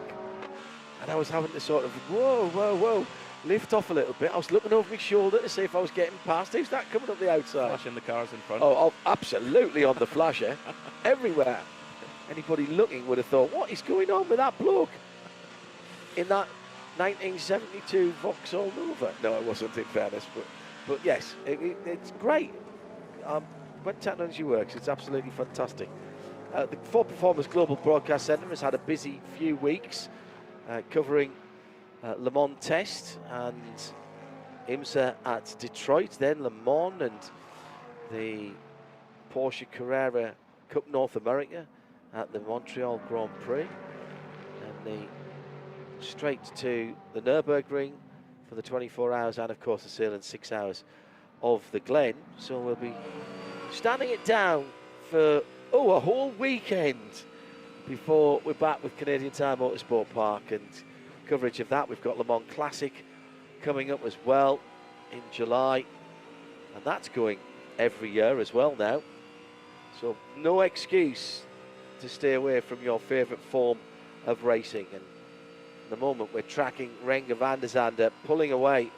Speaker 1: And I was having to sort of, whoa, lift off a little bit. I was looking over my shoulder to see if I was getting past. Who's that coming up the outside?
Speaker 2: Flashing the cars in front.
Speaker 1: Oh, absolutely on the flasher. Everywhere. Anybody looking would have thought, what is going on with that bloke in that 1972 Vauxhall Nova? No, it wasn't, in fairness. But yes, it's great. When technology works, it's absolutely fantastic. The For Performance Global Broadcast Centre has had a busy few weeks. Covering Le Mans Test and IMSA at Detroit, then Le Mans and the Porsche Carrera Cup North America at the Montreal Grand Prix, and the straight to the Nürburgring for the 24 hours, and of course the Sahlen 6 hours of the Glen. So we'll be standing it down for a whole weekend before we're back with Canadian Tire Motorsport Park and coverage of that. We've got Le Mans Classic coming up as well in July, and that's going every year as well now. So no excuse to stay away from your favourite form of racing. And at the moment we're tracking Renger van der Zande pulling away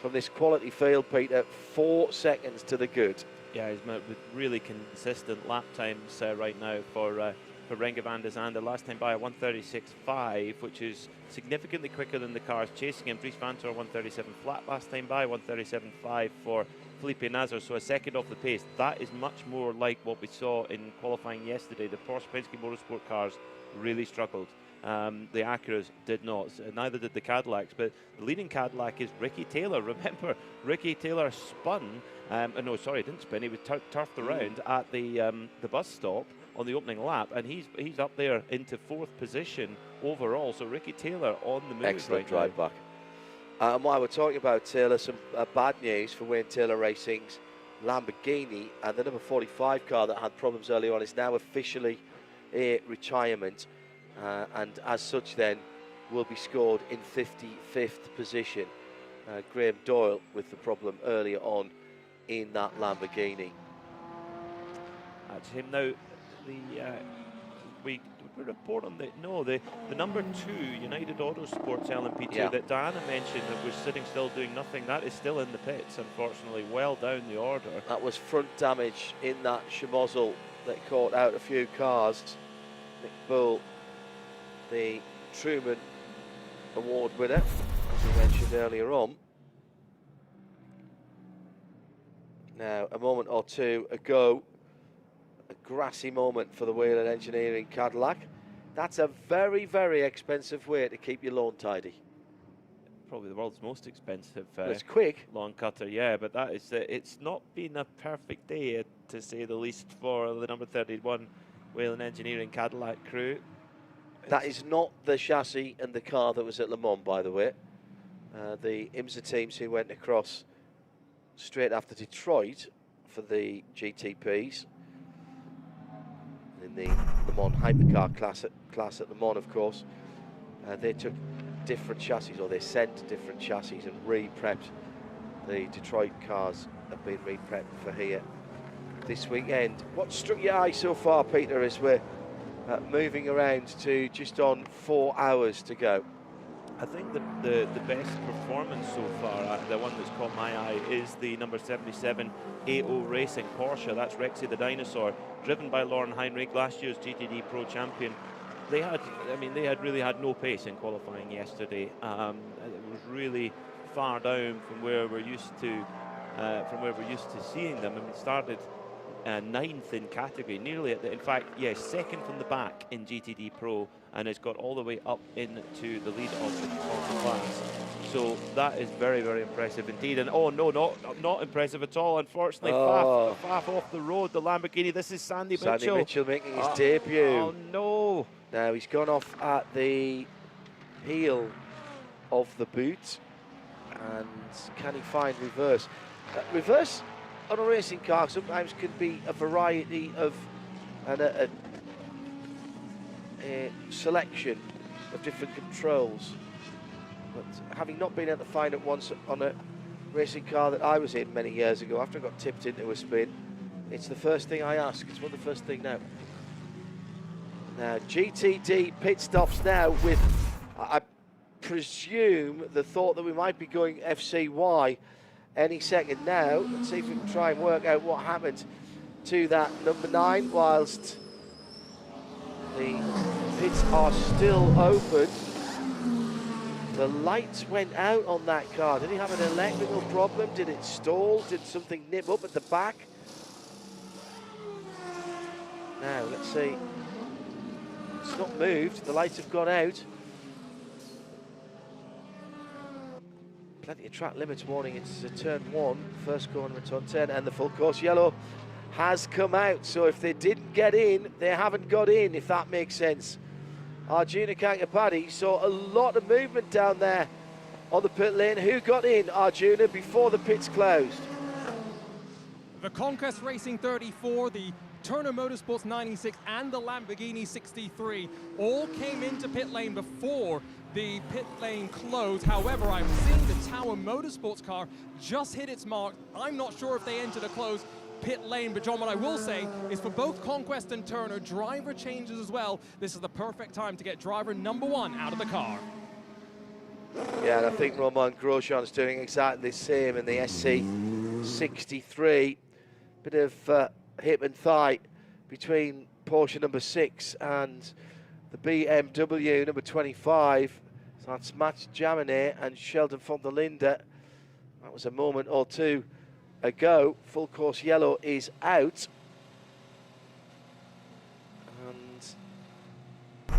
Speaker 1: from this quality field, Peter, 4 seconds to the good.
Speaker 2: Yeah, he's met with really consistent lap times right now for Renger van der Zande. Last time by a 136.5, which is significantly quicker than the cars chasing him. Dries Vanthoor 137 flat last time by, 137.5 for Felipe Nasr, so a second off the pace. That is much more like what we saw in qualifying yesterday. The Porsche Penske Motorsport cars really struggled. The Acuras did not, neither did the Cadillacs, but the leading Cadillac is Ricky Taylor. Remember, Ricky Taylor spun, no, sorry, he didn't spin, he was turfed around at the bus stop on the opening lap, and he's up there into 4th position overall, so Ricky Taylor on the move.
Speaker 1: Excellent
Speaker 2: right
Speaker 1: drive
Speaker 2: now.
Speaker 1: back. And while we're talking about Taylor, some bad news for Wayne Taylor Racing's Lamborghini, and the number 45 car that had problems early on is now officially a retirement. And as such then will be scored in 55th position. Graham Doyle with the problem earlier on in that Lamborghini.
Speaker 2: That's him now. We report on the number 2 United Autosports LMP2 that Diana mentioned that was sitting still doing nothing. That is still in the pits, unfortunately, well down the order.
Speaker 1: That was front damage in that Schmozzle that caught out a few cars. Nick Bull, the Truman Award winner, as we mentioned earlier on. Now, a moment or two ago, a grassy moment for the Whelen Engineering Cadillac. That's a very, very expensive way to keep your lawn tidy.
Speaker 2: Probably the world's most expensive
Speaker 1: it's quick.
Speaker 2: lawn cutter, yeah, but that is it's not been a perfect day, to say the least, for the number 31 Whelen Engineering Cadillac crew.
Speaker 1: That is not the chassis and the car that was at Le Mans, by the way. The IMSA teams who went across straight after Detroit for the GTPs in the Le Mans hypercar class at Le Mans, of course, they took different chassis, or they sent different chassis and re-prepped. The Detroit cars have been re-prepped for here this weekend. What struck your eye so far, Peter, as we're moving around to just on 4 hours to go?
Speaker 2: I think the best performance so far, the one that's caught my eye, is the number 77 AO Racing Porsche. That's Rexy the Dinosaur, driven by Lauren Heinrich, last year's GTD Pro champion. They had really had no pace in qualifying yesterday. It was really far down from where we're used to seeing them. I mean, it started 9th in category, nearly in fact, yes, 2nd from the back in GTD Pro, and has got all the way up into the lead of the class. So that is very, very impressive indeed. And oh no, not impressive at all. Unfortunately, Faf off the road. The Lamborghini. This is Sandy Mitchell.
Speaker 1: Sandy Mitchell making his debut.
Speaker 2: Oh no!
Speaker 1: Now he's gone off at the heel of the boot, and can he find reverse? Reverse on a racing car sometimes can be a variety of a selection of different controls. But having not been able to find it once on a racing car that I was in many years ago, after I got tipped into a spin, it's the first thing I ask. It's one of the first things now. Now, GTD pit stops now with, I presume, the thought that we might be going FCY any second now. Let's see if we can try and work out what happened to that number 9 whilst the pits are still open. The lights went out on that car. Did he have an electrical problem? Did it stall? Did something nip up at the back? Now, let's see. It's not moved. The lights have gone out. Plenty of track limits warning. It's turn 1, first corner and turn 10, and the full course yellow has come out. So if they didn't get in, they haven't got in, if that makes sense. Arjuna Kankapati. Saw a lot of movement down there on the pit lane. Who got in, Arjuna, before the pits closed?
Speaker 3: The Conquest Racing 34, the Turner Motorsports 96 and the Lamborghini 63 all came into pit lane before the pit lane closed. However, I'm seeing the Tower Motorsports car just hit its mark. I'm not sure if they entered a closed pit lane, but John, what I will say is for both Conquest and Turner, driver changes as well. This is the perfect time to get driver number 1 out of the car.
Speaker 1: Yeah, and I think Romain Grosjean's doing exactly the same in the SC63. Bit of hip and thigh between Porsche number 6 and the BMW number 25. So that's Mats Jaminet and Sheldon von der Linde. That was a moment or two ago. Full course yellow is out. And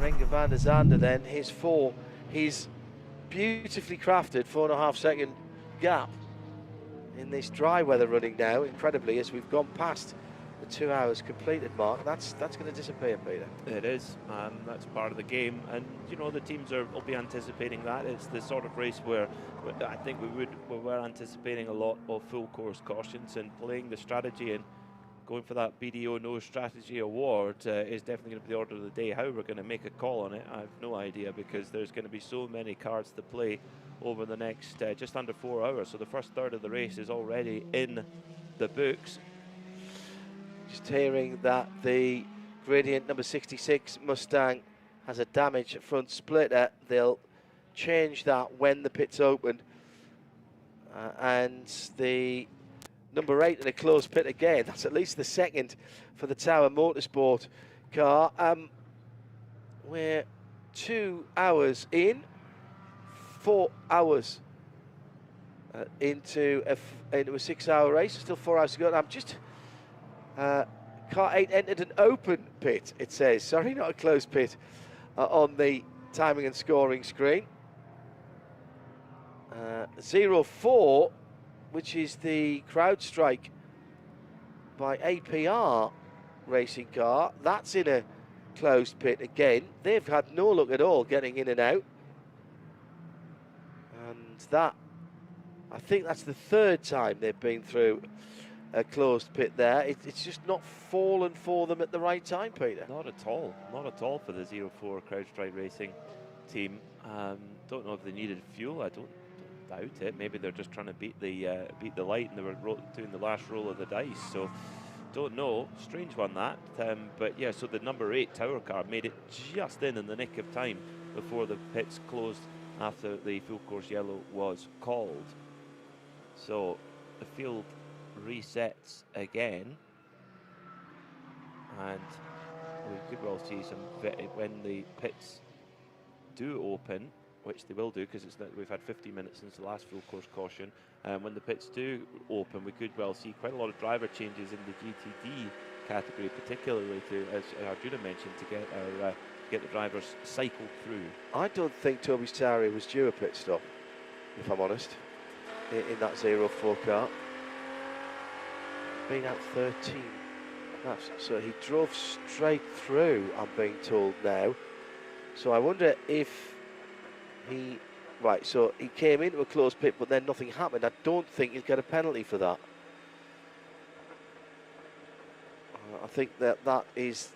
Speaker 1: Renger van der Zande then, his beautifully crafted 4.5 second gap in this dry weather running now, incredibly, as we've gone past the 2 hours completed mark. That's going to disappear, Peter.
Speaker 2: It is. That's part of the game, and you know the teams will be anticipating that. It's the sort of race where I think we were anticipating a lot of full course cautions, and playing the strategy and going for that BDO No Strategy Award is definitely going to be the order of the day. How we're going to make a call on it, I have no idea, because there's going to be so many cards to play over the next just under 4 hours. So the first third of the race is already in the books.
Speaker 1: Just hearing that the Gradient number 66 Mustang has a damaged front splitter. They'll change that when the pits open. And the number 8 in a closed pit again. That's at least the second for the Tower Motorsport car. We're 2 hours in, 4 hours into a 6-hour race. Still 4 hours to go. And I'm just car 8 entered an open pit, it says. Sorry, not a closed pit on the timing and scoring screen. 04, which is the CrowdStrike by APR racing car. That's in a closed pit again. They've had no luck at all getting in and out. And that, I think that's the third time they've been through a closed pit there. It's just not fallen for them at the right time, Peter.
Speaker 2: Not at all. Not at all for the 04 CrowdStrike Racing team. Don't know if they needed fuel. I don't doubt it. Maybe they're just trying to beat the light, and they were doing the last roll of the dice. So don't know. Strange one that. But yeah, so the number 8 Tower car made it just in the nick of time before the pits closed after the full course yellow was called. So the field resets again, and we could well see some when the pits do open, which they will do, because we've had 50 minutes since the last full course caution. When the pits do open, we could well see quite a lot of driver changes in the GTD category, particularly to, as Arjuna mentioned, to get the drivers cycled through.
Speaker 1: I don't think Toby Starry was due a pit stop, if I'm honest, in that 04 car. Been out 13 laps, so he drove straight through, I'm being told now. So I wonder if he, right, so he came into a closed pit, but then nothing happened. I don't think he'll get a penalty for that. I think that is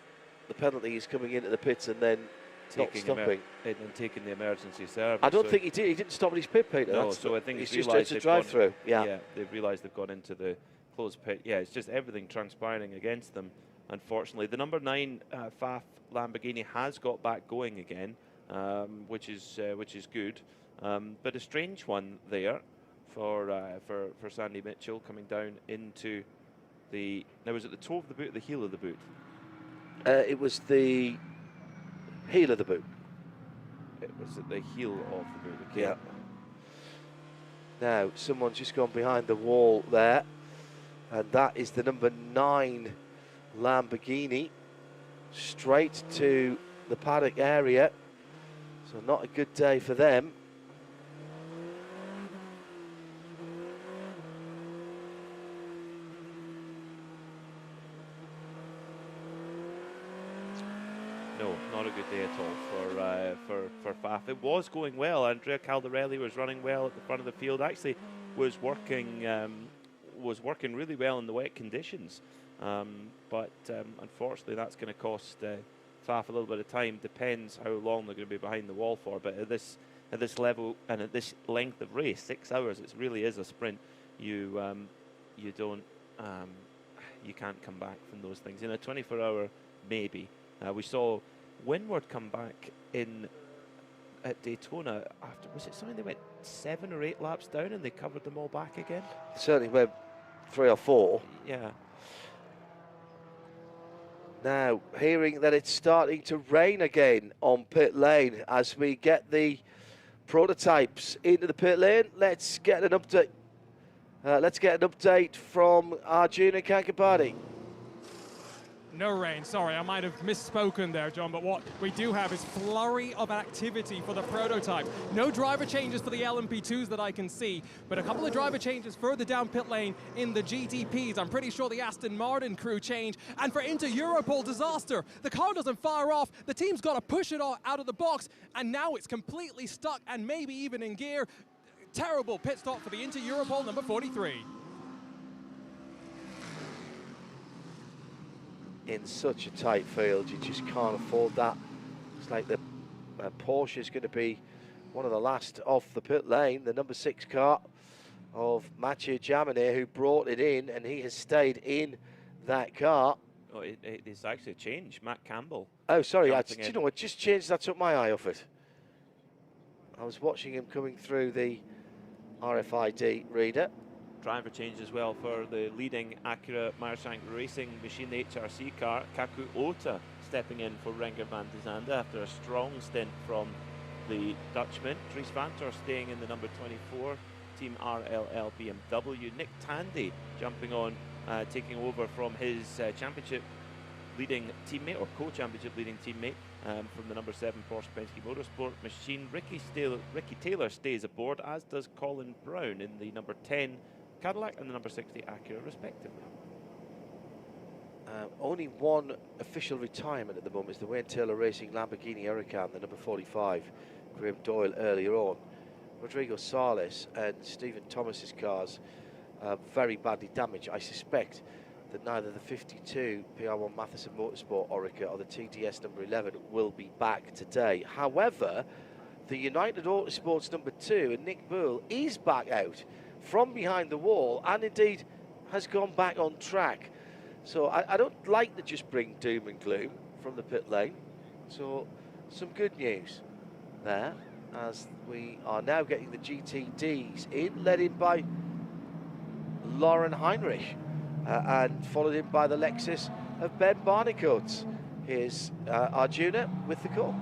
Speaker 1: the penalty is coming into the pits and then not stopping.
Speaker 2: And taking the emergency service.
Speaker 1: I don't think he did. He didn't stop at his pit, Peter.
Speaker 2: No, so I think
Speaker 1: it's just a drive-through. Yeah,
Speaker 2: they've realised they've gone into the closed pit. Yeah, it's just everything transpiring against them, unfortunately. The number 9 FAF Lamborghini has got back going again, which is good. But a strange one there for Sandy Mitchell coming down into the. Now, was it the toe of the boot or the heel of the boot?
Speaker 1: It was the heel of the boot.
Speaker 2: It was at the heel of the boot. Okay.
Speaker 1: Yeah. Now, someone's just gone behind the wall there, and that is the number 9 Lamborghini, straight to the paddock area. So not a good day for them.
Speaker 2: No, not a good day at all for Faf. It was going well. Andrea Caldarelli was running well at the front of the field. Actually, was working really well in the wet conditions. But unfortunately, that's going to cost Faf a little bit of time. Depends how long they're going to be behind the wall for. But at this level and at this length of race, 6 hours, it really is a sprint. You can't come back from those things. In a 24-hour, maybe. We saw Windward come back at Daytona after, was it something they went 7 or 8 laps down and they covered them all back again?
Speaker 1: Certainly went 3 or 4.
Speaker 2: Yeah.
Speaker 1: Now, hearing that it's starting to rain again on pit lane as we get the prototypes into the pit lane. Let's get an update. From Arjuna Kankapati.
Speaker 3: No rain, sorry, I might have misspoken there, John, but what we do have is flurry of activity for the prototype. No driver changes for the LMP2s that I can see, but a couple of driver changes further down pit lane in the GTPs. I'm pretty sure the Aston Martin crew change. And for Inter-Europol, disaster. The car doesn't fire off, the team's got to push it out of the box, and now it's completely stuck and maybe even in gear. Terrible pit stop for the Inter-Europol number 43.
Speaker 1: In such a tight field, you just can't afford that. It's like the Porsche is going to be one of the last off the pit lane. The number 6 car of Mathieu Jaminet, who brought it in, and he has stayed in that car.
Speaker 2: Oh, it's actually changed. Matt Campbell.
Speaker 1: Oh, sorry. Do you know what? Just changed. That took my eye off it. I was watching him coming through the RFID reader.
Speaker 2: Driver change as well for the leading Acura Meyershank Racing machine, the HRC car. Kaku Ota stepping in for Renger van de Zande after a strong stint from the Dutchman. Dries Vanthoor staying in the number 24, Team RLL BMW. Nick Tandy jumping on, taking over from his championship leading teammate, or co-championship leading teammate, from the number 7 Porsche Penske Motorsport machine. Ricky Taylor stays aboard, as does Colin Brown in the number 10 Cadillac and the number 60 Acura, respectively.
Speaker 1: Only one official retirement at the moment is the Wayne Taylor Racing Lamborghini Huracan, the number 45, Graham Doyle earlier on. Rodrigo Sales and Stephen Thomas's cars very badly damaged. I suspect that neither the 52 PR1 Matheson Motorsport Orica or the TDS number 11 will be back today. However, the United Autosports number 2 and Nick Bull is back out from behind the wall and indeed has gone back on track. So I don't like to just bring doom and gloom from the pit lane. So some good news there as we are now getting the GTDs in, led in by Lauren Heinrich and followed in by the Lexus of Ben Barnicoat. Here's Arjuna with the call.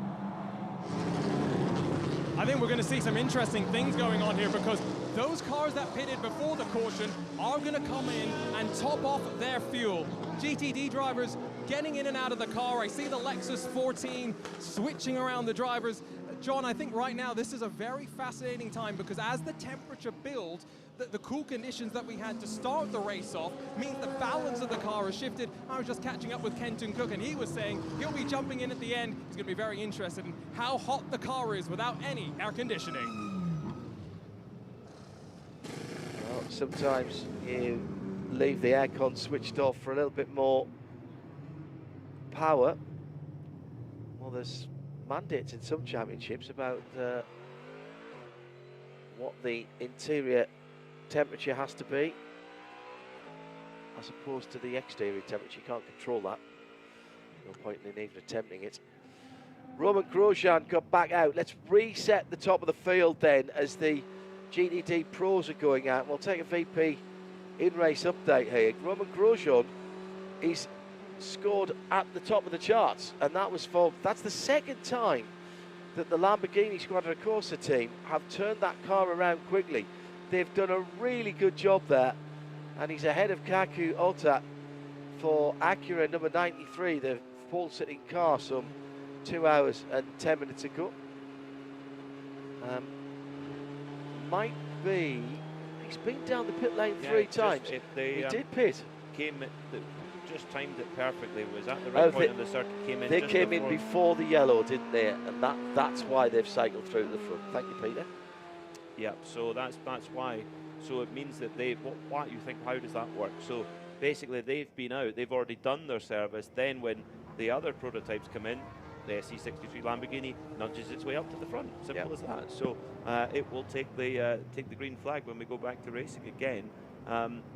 Speaker 3: I think we're going to see some interesting things going on here because those cars that pitted before the caution are going to come in and top off their fuel. GTD drivers getting in and out of the car. I see the Lexus 14 switching around the drivers. John, I think right now this is a very fascinating time because as the temperature builds, the cool conditions that we had to start the race off means the balance of the car has shifted. I was just catching up with Kenton Cook and he was saying he'll be jumping in at the end. He's going to be very interested in how hot the car is without any air conditioning.
Speaker 1: Well, sometimes you leave the aircon switched off for a little bit more power. Well, there's mandates in some championships about what the interior temperature has to be as opposed to the exterior temperature. You can't control that. No point in even attempting it. Roman Grosjean got back out. Let's reset the top of the field then as the GTD pros are going out. We'll take a VP in-race update here. Roman Grosjean is scored at the top of the charts, and that's the second time that the Lamborghini Squadra Corsa team have turned that car around quickly. They've done a really good job there, and he's ahead of Kaku Ota for Acura number 93, the pole-sitting car, some 2 hours and 10 minutes ago. Might be, he's been down the pit lane 3 times.
Speaker 2: They
Speaker 1: he did pit.
Speaker 2: just timed it perfectly. It was at the right point on the circuit.
Speaker 1: They came in before the yellow, didn't they? And that's why they've cycled through to the front. Thank you, Peter.
Speaker 2: Yeah, so that's why. So it means that what you think, how does that work? So basically they've been out, they've already done their service. Then when the other prototypes come in, the SE63 Lamborghini nudges its way up to the front. Simple as that. So it will take the green flag when we go back to racing again.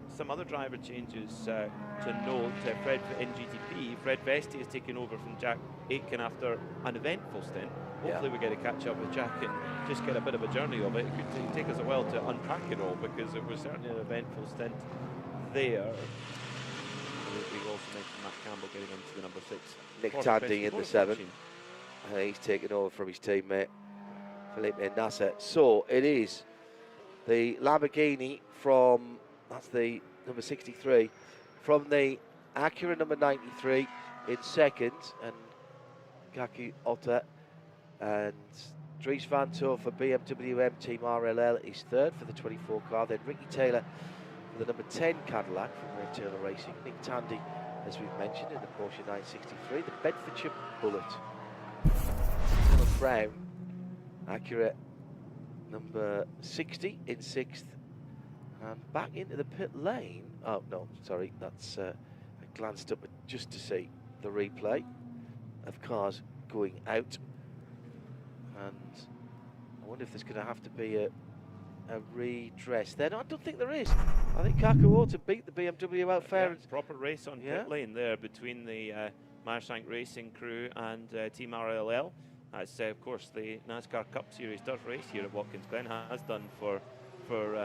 Speaker 2: Some other driver changes to note. In GTP, Fred Vesti is taking over from Jack Aitken after an eventful stint. Hopefully we get to catch up with Jack and just get a bit of a journey of it. It could take us a while to unpack it all, because it was certainly an eventful stint there. We also mentioned Matt Campbell getting into the number 6.
Speaker 1: Nick Tandy in the 7. He's taken over from his teammate Felipe Nasser. So it is the Lamborghini from, that's the number 63, from the Acura number 93 in second, and Kaku Otta and Dries Van Tor for BMW M Team RLL is third for the 24 car. Then Ricky Taylor for the number 10 Cadillac from Red Taylor Racing. Nick Tandy, as we've mentioned, in the Porsche 963. The Bedfordshire Bullet. Dylan Brown, Acura number 60 in 6th. And back into the pit lane. Oh, no, sorry. That's I glanced up just to see the replay of cars going out. And I wonder if there's going to have to be a redress then. I don't think there is. I think Kaku Otta beat the BMW out fair.
Speaker 2: Proper race on pit lane there between the Marsank Racing crew and Team RLL. That's, of course, the NASCAR Cup Series does race here at Watkins Glen, has done for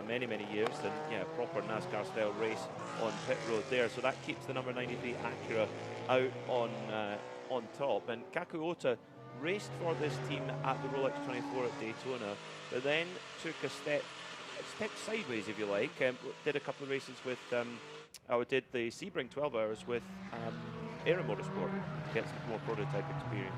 Speaker 2: many, many years. And yeah, proper NASCAR style race on pit road there. So that keeps the number 93 Acura out on top. And Kaku Otta raced for this team at the Rolex 24 at Daytona, but then took a step sideways, if you like. Did a couple of races with, did the Sebring 12 hours with Aero Motorsport to get some more prototype experience.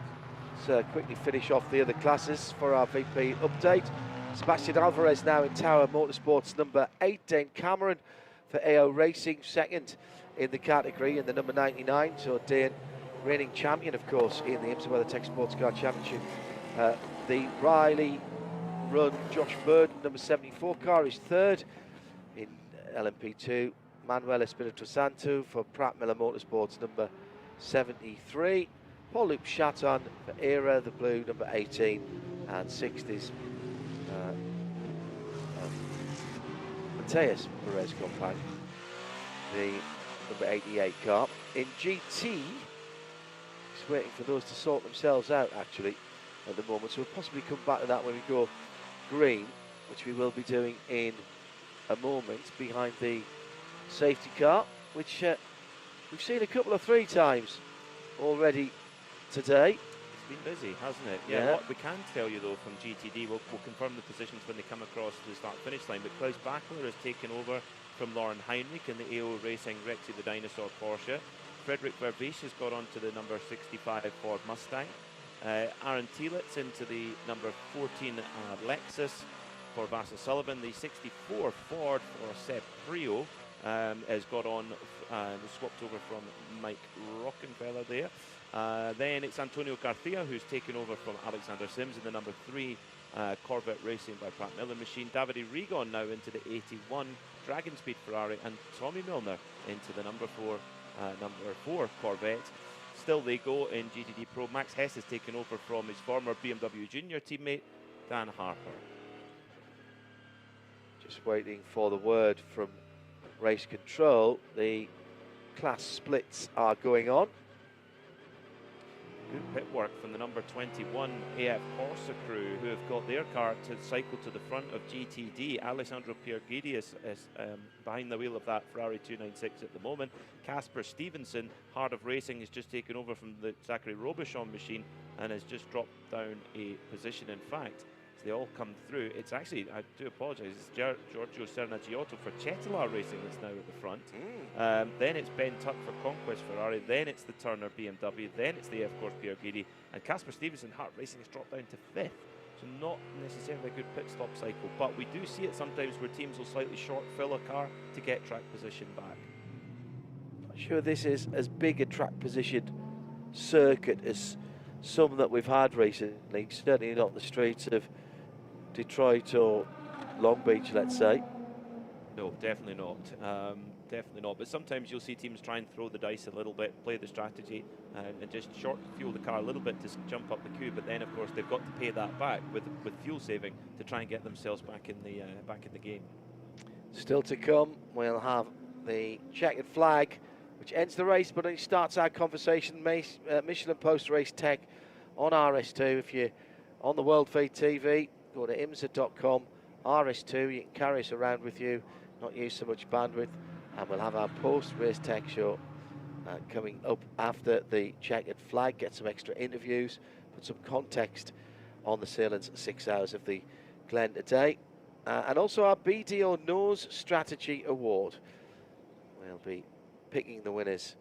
Speaker 1: Let's quickly finish off the other classes for our VP update. Sebastian Alvarez now in Tower Motorsports number 8. Dane Cameron for AO Racing second in the category in the number 99. So Dane, reigning champion, of course, in the IMSA WeatherTech SportsCar Championship. The Riley run Josh Bird, number 74 car, is third in LMP2. Manuel Espirito Santo for Pratt Miller Motorsports, number 73. Paul-Luc Chaton for ERA, the blue, number 18. And sixth is Mateus Perez Company, the number 88 car. In GT, just waiting for those to sort themselves out, actually, at the moment. So we'll possibly come back to that when we go green, which we will be doing in a moment, behind the safety car, which we've seen a couple of 3 times already today.
Speaker 2: It's been busy, hasn't it? Yeah. What we can tell you, though, from GTD, we'll confirm the positions when they come across the start-finish line, but Klaus Bachler has taken over from Lauren Heinrich in the AO Racing Rexy the Dinosaur Porsche. Frederick Vervies has got on to the number 65 Ford Mustang. Aaron Thielitz into the number 14 Lexus for Vasa Sullivan. The 64 Ford for Seb Prio has got on, swapped over from Mike Rockenfeller there. Then it's Antonio Garcia who's taken over from Alexander Sims in the number 3 Corvette Racing by Pratt Miller machine. Davide Rigon now into the 81 Dragon Speed Ferrari, and Tommy Milner into the number 4 Corvette. Still they go in GTD Pro. Max Hess has taken over from his former BMW Junior teammate, Dan Harper.
Speaker 1: Just waiting for the word from race control. The class splits are going on.
Speaker 2: Good pit work from the number 21 AF Corsa crew, who have got their car to cycle to the front of GTD. Alessandro Pierguidi is behind the wheel of that Ferrari 296 at the moment. Casper Stevenson, Heart of Racing, has just taken over from the Zachary Robichon machine and has just dropped down a position. In fact, as they all come through, it's actually, I do apologise, it's Giorgio Sernagiotto for Cetilar Racing that's now at the front. Then it's Ben Tuck for Conquest Ferrari, then it's the Turner BMW, then it's the F Course Pierguidi, and Casper Stevenson, Hart Racing, has dropped down to 5th. So not necessarily a good pit stop cycle, but we do see it sometimes where teams will slightly short fill a car to get track position back.
Speaker 1: sure this is as big a track position circuit as some that we've had recently. Certainly not the streets of Detroit or Long Beach, let's say.
Speaker 2: No, definitely not. Definitely not. But sometimes you'll see teams try and throw the dice a little bit, play the strategy, and just short fuel the car a little bit to jump up the queue. But then, of course, they've got to pay that back with fuel saving to try and get themselves back in the game.
Speaker 1: Still to come, we'll have the checkered flag, which ends the race, but only starts our conversation. Michelin Post Race Tech on RS2. If you're on the World Feed TV, go to IMSA.com. RS2, you can carry us around with you, not use so much bandwidth, and we'll have our post-race tech show coming up after the checkered flag, get some extra interviews, put some context on the Sahlen's 6 hours of the Glen today, and also our BDO Nose Strategy Award. We'll be picking the winners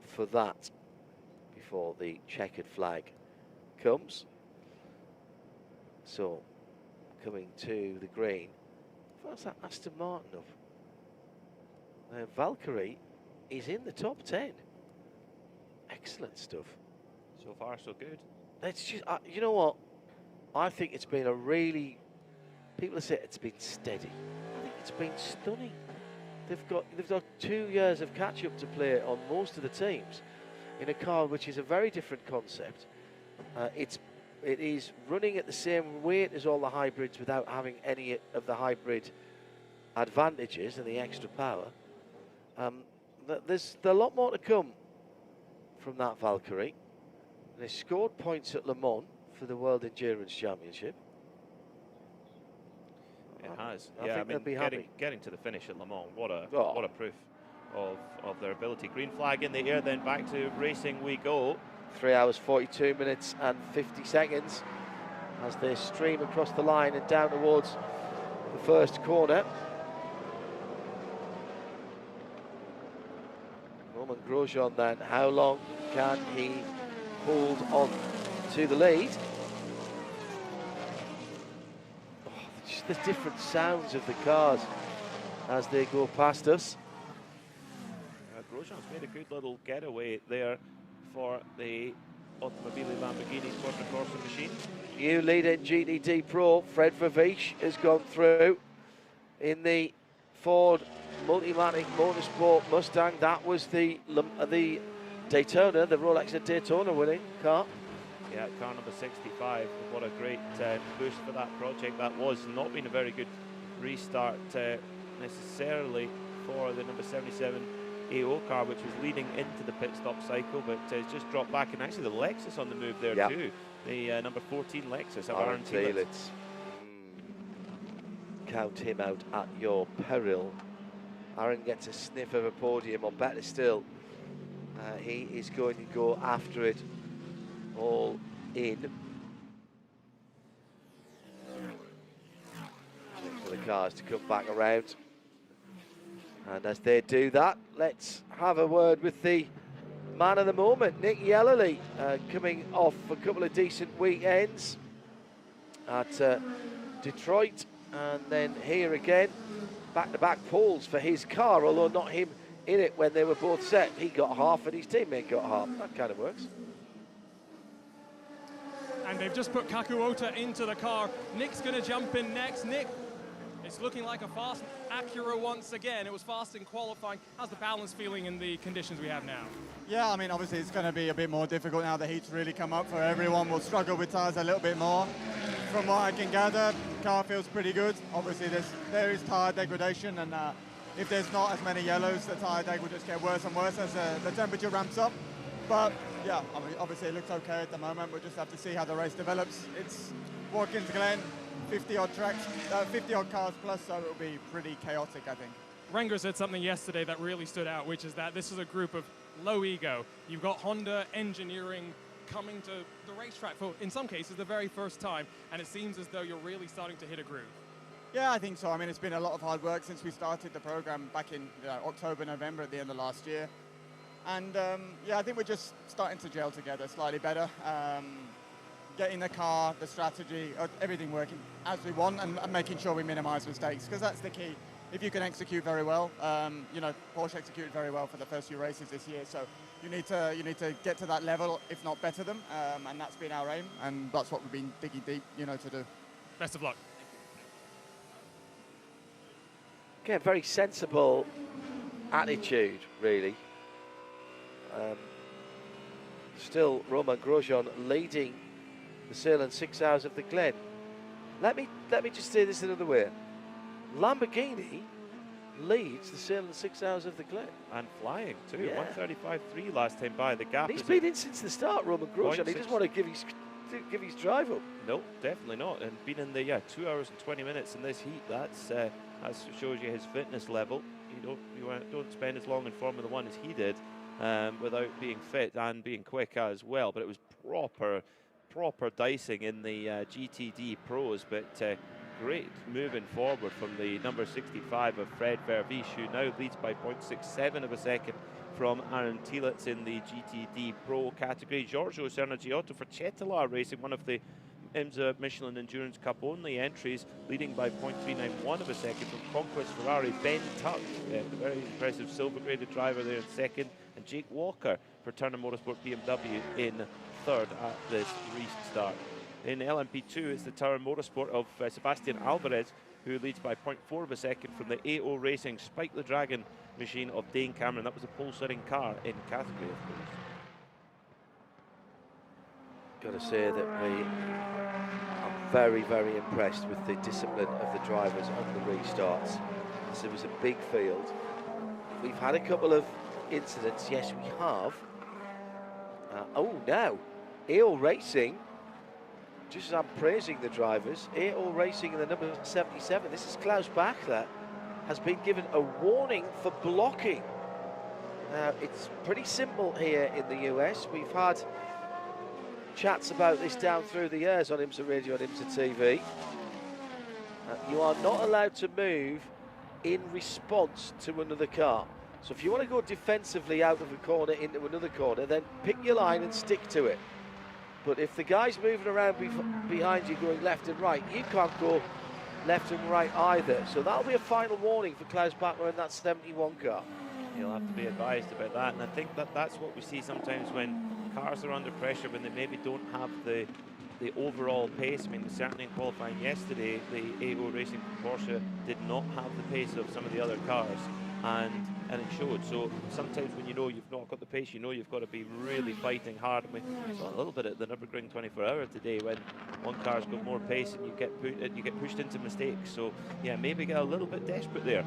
Speaker 1: for that before the checkered flag comes. So, coming to the green, what's that Aston Martin of? Valkyrie is in the top 10. Excellent stuff.
Speaker 2: So far, so good.
Speaker 1: It's just, you know what? I think it's been a really, people say it's been steady. I think it's been stunning. They've got 2 years of catch-up to play on most of the teams in a car which is a very different concept. It is running at the same weight as all the hybrids without having any of the hybrid advantages and the extra power. There's a lot more to come from that Valkyrie. They scored points at Le Mans for the World Endurance Championship.
Speaker 2: It has.
Speaker 1: I think they'll be happy.
Speaker 2: Getting to the finish at Le Mans, what a proof of their ability. Green flag in the air, then back to racing we go.
Speaker 1: 3 hours, 42 minutes and 50 seconds as they stream across the line and down towards the first corner. Roman Grosjean then, how long can he hold on to the lead? Oh, just the different sounds of the cars as they go past us.
Speaker 2: Grosjean's made a good little getaway there for the Automobile Lamborghini Quadricorsa machine.
Speaker 1: New leader in GTD Pro, Fred Verveech, has gone through in the Ford Multimatic Motorsport Mustang. That was the Daytona, the Rolex at Daytona winning car.
Speaker 2: Yeah, car number 65. What a great boost for that project. That was not been a very good restart necessarily for the number 77 AO car, which was leading into the pit stop cycle, but it's just dropped back. And actually the Lexus on the move there too. The number 14 Lexus. Aaron
Speaker 1: Telitz. Count him out at your peril. Aaron gets a sniff of a podium, or better still, he is going to go after it all in. For the cars to come back around. And as they do that, let's have a word with the man of the moment, Nick Yellerly, coming off a couple of decent weekends at Detroit, and then here again, back-to-back poles for his car, although not him in it when they were both set. He got half and his teammate got half. That kind of works.
Speaker 3: And they've just put Kaku Ota into the car. Nick's going to jump in next. Nick, it's looking like a fast Acura once again. It was fast in qualifying. How's the balance feeling in the conditions we have now?
Speaker 5: Yeah, I mean, obviously it's going to be a bit more difficult now. The heat's really come up for everyone. We'll struggle with tyres a little bit more. From what I can gather, the car feels pretty good. Obviously there is tyre degradation, and if there's not as many yellows, the tyre deg will just get worse and worse as the temperature ramps up. But yeah, I mean, obviously it looks okay at the moment. We'll just have to see how the race develops. It's Watkins Glen, 50-odd tracks, 50-odd cars plus, so it'll be pretty chaotic, I think.
Speaker 3: Renger said something yesterday that really stood out, which is that this is a group of low ego. You've got Honda engineering coming to the racetrack for, in some cases, the very first time, and it seems as though you're really starting to hit a groove.
Speaker 5: Yeah, I think so. I mean, it's been a lot of hard work since we started the program back in October, November at the end of last year. And yeah, I think we're just starting to gel together slightly better. Getting the car, the strategy, everything working as we want, and making sure we minimize mistakes, because that's the key.
Speaker 17: if you can execute very well. You know, Porsche executed very well for the first few races this year, so you need to get to that level, if not better them, and that's been our aim, and that's what we've been digging deep, you know, to do.
Speaker 11: Best of luck.
Speaker 1: Again, very sensible attitude, really. Still, Romain Grosjean leading the Sahlen 6 hours of the Glen. Let me just say this another way. Lamborghini leads the Sahlen 6 hours of the Glen.
Speaker 2: And flying too.
Speaker 1: Yeah.
Speaker 2: 135.3 last time by. The gap.
Speaker 1: He's been in since the start, Romain Grosjean. He doesn't want to give his drive up.
Speaker 2: No, definitely not. And been in the 2 hours and 20 minutes in this heat. That shows you his fitness level. You don't spend as long in Formula One as he did without being fit and being quick as well. But it was proper dicing in the GTD Pros. But great moving forward from the number 65 of Fred Vervies, who now leads by 0.67 of a second from Aaron Tielitz in the GTD Pro category. Giorgio Sernagiotto for Cettilar Racing, one of the IMSA Michelin Endurance Cup only entries, leading by 0.391 of a second from Conquest Ferrari. Ben Tuck, the very impressive silver graded driver there in second, and Jake Walker for Turner Motorsport BMW in third at this restart. In LMP2, it's the Tower Motorsport of Sebastian Alvarez, who leads by 0.4 of a second from the AO Racing Spike the Dragon machine of Dane Cameron. That was a pole-setting car in category, of course.
Speaker 1: Got to say that I'm very, very impressed with the discipline of the drivers on the restarts. This was a big field. We've had a couple of incidents, yes we have. Now, AO Racing, just as I'm praising the drivers, AO Racing in the number 77, this is Klaus Bachler, has been given a warning for blocking. Now, it's pretty simple here in the US. We've had chats about this down through the years on IMSA Radio and IMSA TV. You are not allowed to move in response to another car. So if you want to go defensively out of a corner into another corner, then pick your line and stick to it. But if the guy's moving around behind you going left and right, you can't go left and right either. So that'll be a final warning for Klaus Bachler in that 71 car.
Speaker 2: You'll have to be advised about that, and I think that's what we see sometimes when cars are under pressure, when they maybe don't have the overall pace. I mean, certainly in qualifying yesterday, the AO Racing Porsche did not have the pace of some of the other cars, and it showed. So sometimes when you know you've not got the pace, you know you've got to be really fighting hard. I mean, saw a little bit at the Nürburgring 24-hour today when one car's got more pace and you get pushed into mistakes. So yeah, maybe get a little bit desperate there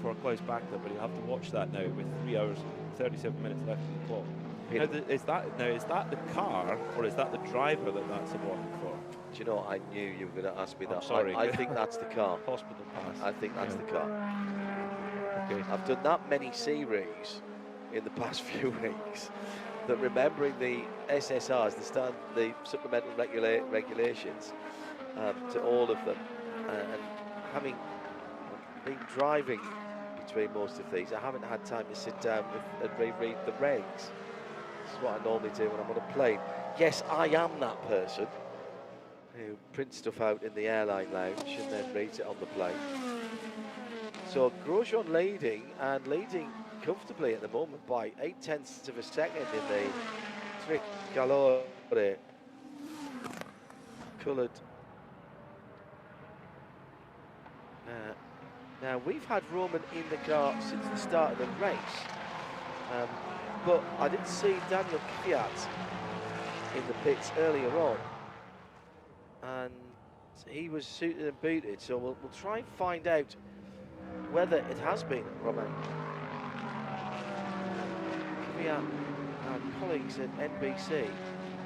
Speaker 2: for Klaus Bachler, but you have to watch that now with 3 hours 37 minutes left in the clock. Now, is that the car or is that the driver that's a warning for?
Speaker 1: Do you know, I knew you were going to ask me that.
Speaker 2: Sorry.
Speaker 1: I think that's the car.
Speaker 2: Hospital pass.
Speaker 1: I think that's the car. Okay. I've done that many series in the past few weeks that remembering the SSRs, the supplemental regulations, to all of them, and having been driving between most of these, I haven't had time to sit down and reread the regs. This is what I normally do when I'm on a plane. Yes, I am that person who prints stuff out in the airline lounge and then reads it on the plane. So Grosjean leading comfortably at the moment by 0.8 of a second in the tricolore coloured. Now we've had Roman in the car since the start of the race, but I didn't see Daniel Kvyat in the pits earlier on, and he was suited and booted. So we'll try and find out whether it has been Roman. Kvyat and colleagues at NBC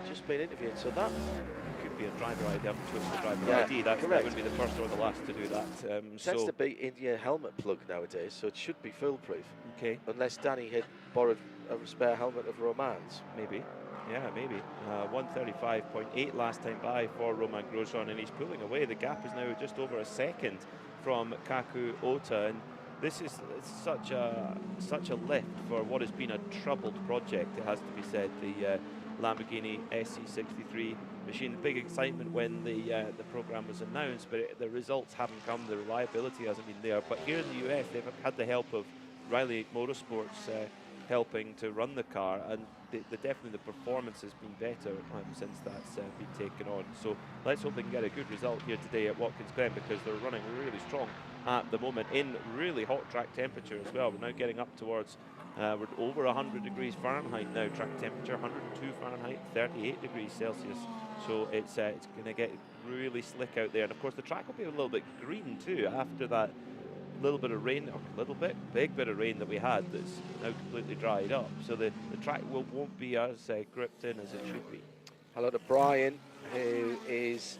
Speaker 1: just been interviewed, so that
Speaker 2: could be a driver ID. I've switched the driver ID. That would be the first or the last to do that.
Speaker 1: Tends to be in your helmet plug nowadays, so it should be foolproof.
Speaker 2: Okay.
Speaker 1: Unless Danny had borrowed a spare helmet of Roman's.
Speaker 2: Maybe. Yeah, maybe. 135.8 last time by for Romain Grosjean, and he's pulling away. The gap is now just over a second from Kaku Ota, and this is such a lift for what has been a troubled project, it has to be said. The Lamborghini SC63 machine. Big excitement when the program was announced, but the results haven't come. The reliability hasn't been there. But here in the US, they've had the help of Riley Motorsports helping to run the car, and definitely the performance has been better since that's been taken on. So let's hope they can get a good result here today at Watkins Glen, because they're running really strong at the moment in really hot track temperature as well. We're now getting up towards we're over 100 degrees Fahrenheit now, track temperature, 102 Fahrenheit, 38 degrees Celsius. So it's going to get really slick out there. And of course the track will be a little bit green too after that little bit of rain, or big bit of rain that we had that's now completely dried up. So the track won't be as gripped in as it should be.
Speaker 1: Hello to Brian, who is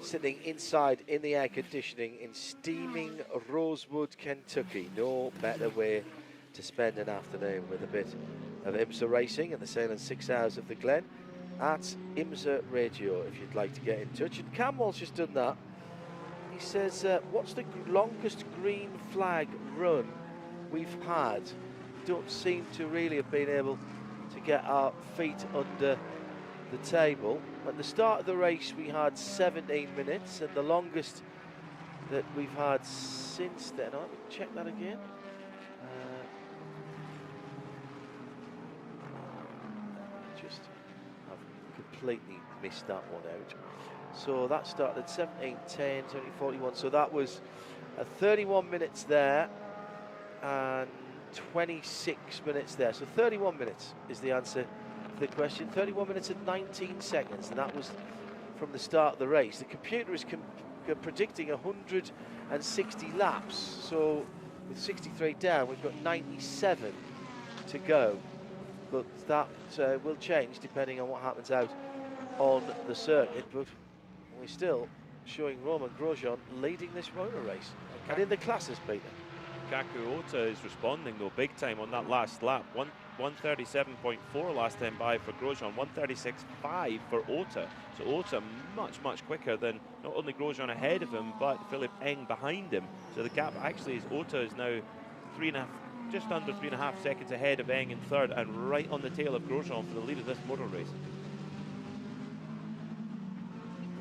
Speaker 1: sitting inside in the air conditioning in steaming Rosewood, Kentucky. No better way to spend an afternoon with a bit of IMSA racing and the Sahlen 6 Hours of the Glen at IMSA Radio if you'd like to get in touch. And Camwell's just done that. He says, what's the longest green flag run we've had? Don't seem to really have been able to get our feet under the table. At the start of the race we had 17 minutes, and the longest that we've had since then, let me check that again. I've completely missed that one out. So that started at 17:10, 17:41. So that was 31 minutes there and 26 minutes there. So 31 minutes is the answer to the question. 31 minutes and 19 seconds, and that was from the start of the race. The computer is predicting 160 laps. So with 63 down, we've got 97 to go. But that will change depending on what happens out on the circuit. But we're still showing Romain Grosjean leading this motor race. And in the classes, Peter.
Speaker 2: Kaku Ota is responding though big time on that last lap. 137.4 last time by for Grosjean, 136.5 for Ota. So Ota much quicker than not only Grosjean ahead of him, but Philippe Eng behind him. So the gap actually is Ota is now just under 3.5 seconds ahead of Eng in third, and right on the tail of Grosjean for the lead of this motor race.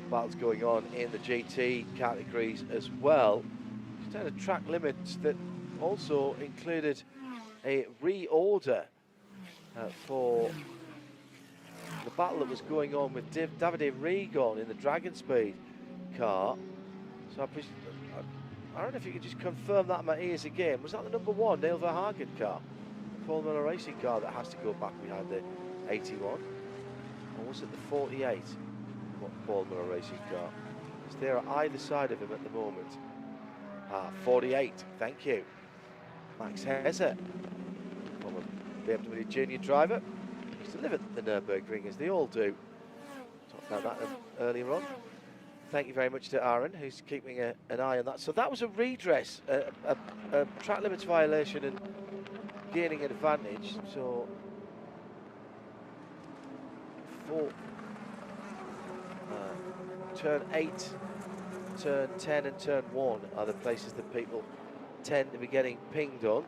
Speaker 1: Battles going on in the GT categories as well. Just had a track limits that also included a reorder for the battle that was going on with Davide Rigon in the Dragon Speed car. So I don't know if you could just confirm that in my ears again. Was that the number 1 Neil Verhagen car, the Paul Miller Racing car that has to go back behind the 81, or was it the 48? Paul Miller Racing car. It's there at either side of him at the moment. 48, thank you. Max Hesse, former BMW junior driver. Used to live at the Nürburgring, as they all do. Talked about that earlier on. Thank you very much to Aaron, who's keeping an eye on that. So that was a redress, a track limits violation and gaining an advantage. So for turn 8, turn 10 and turn 1 are the places that people tend to be getting pinged on.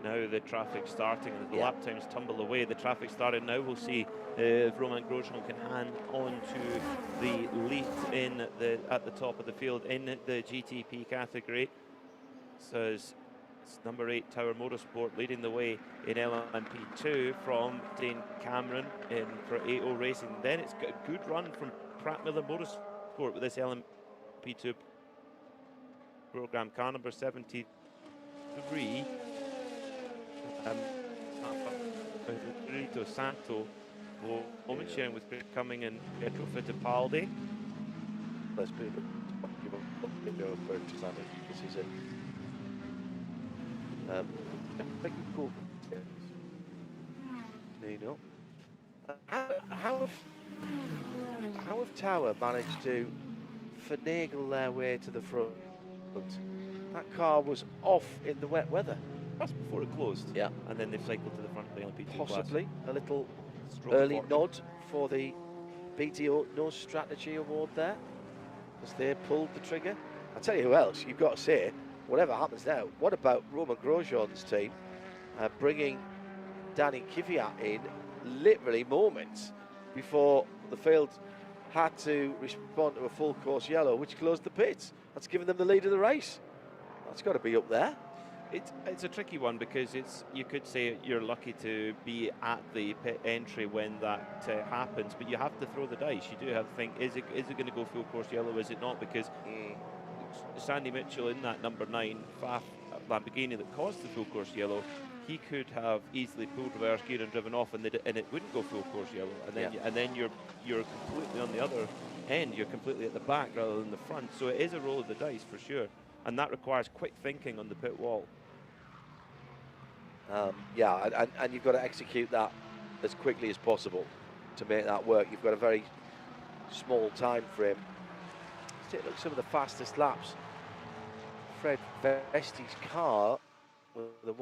Speaker 2: Now the traffic starting, and the lap times tumble away. The traffic started now. We'll see if Romain Grosjean can hang on to the lead at the top of the field in the GTP category. So it's number 8 Tower Motorsport leading the way in LMP2 from Dane Cameron in for AO Racing. Then it's got a good run from Pratt Miller Motorsport with this LMP2 program. Car number 73. Rito Santo moment sharing with Coming and Retrofit Paldi.
Speaker 1: Let's be this is cool. Nino. How have Tower managed to finagle their way to the front? That car was off in the wet weather.
Speaker 2: That's before it closed.
Speaker 1: Yeah.
Speaker 2: And then they've cycled to the front of the LMP2
Speaker 1: Possibly
Speaker 2: class.
Speaker 1: a little
Speaker 2: Stroke
Speaker 1: early
Speaker 2: forward.
Speaker 1: nod for the BTO No Strategy Award there, as they pulled the trigger. I'll tell you who else, you've got to say, whatever happens now, what about Romain Grosjean's team bringing Danny Kvyat in literally moments before the field had to respond to a full course yellow, which closed the pits. That's given them the lead of the race. That's got to be up there.
Speaker 2: It's a tricky one because you could say you're lucky to be at the pit entry when that happens, but you have to throw the dice. You do have to think, is it going to go full course yellow? Is it not? Because Sandy Mitchell in that number 9 Faf Lamborghini that caused the full course yellow, he could have easily pulled reverse gear and driven off, and it wouldn't go full course yellow. And then you're completely on the other end. You're completely at the back rather than the front. So it is a roll of the dice for sure, and that requires quick thinking on the pit wall.
Speaker 1: And you've got to execute that as quickly as possible to make that work. You've got a very small time frame. Let's take a look at some of the fastest laps. Fred Vesti's car with the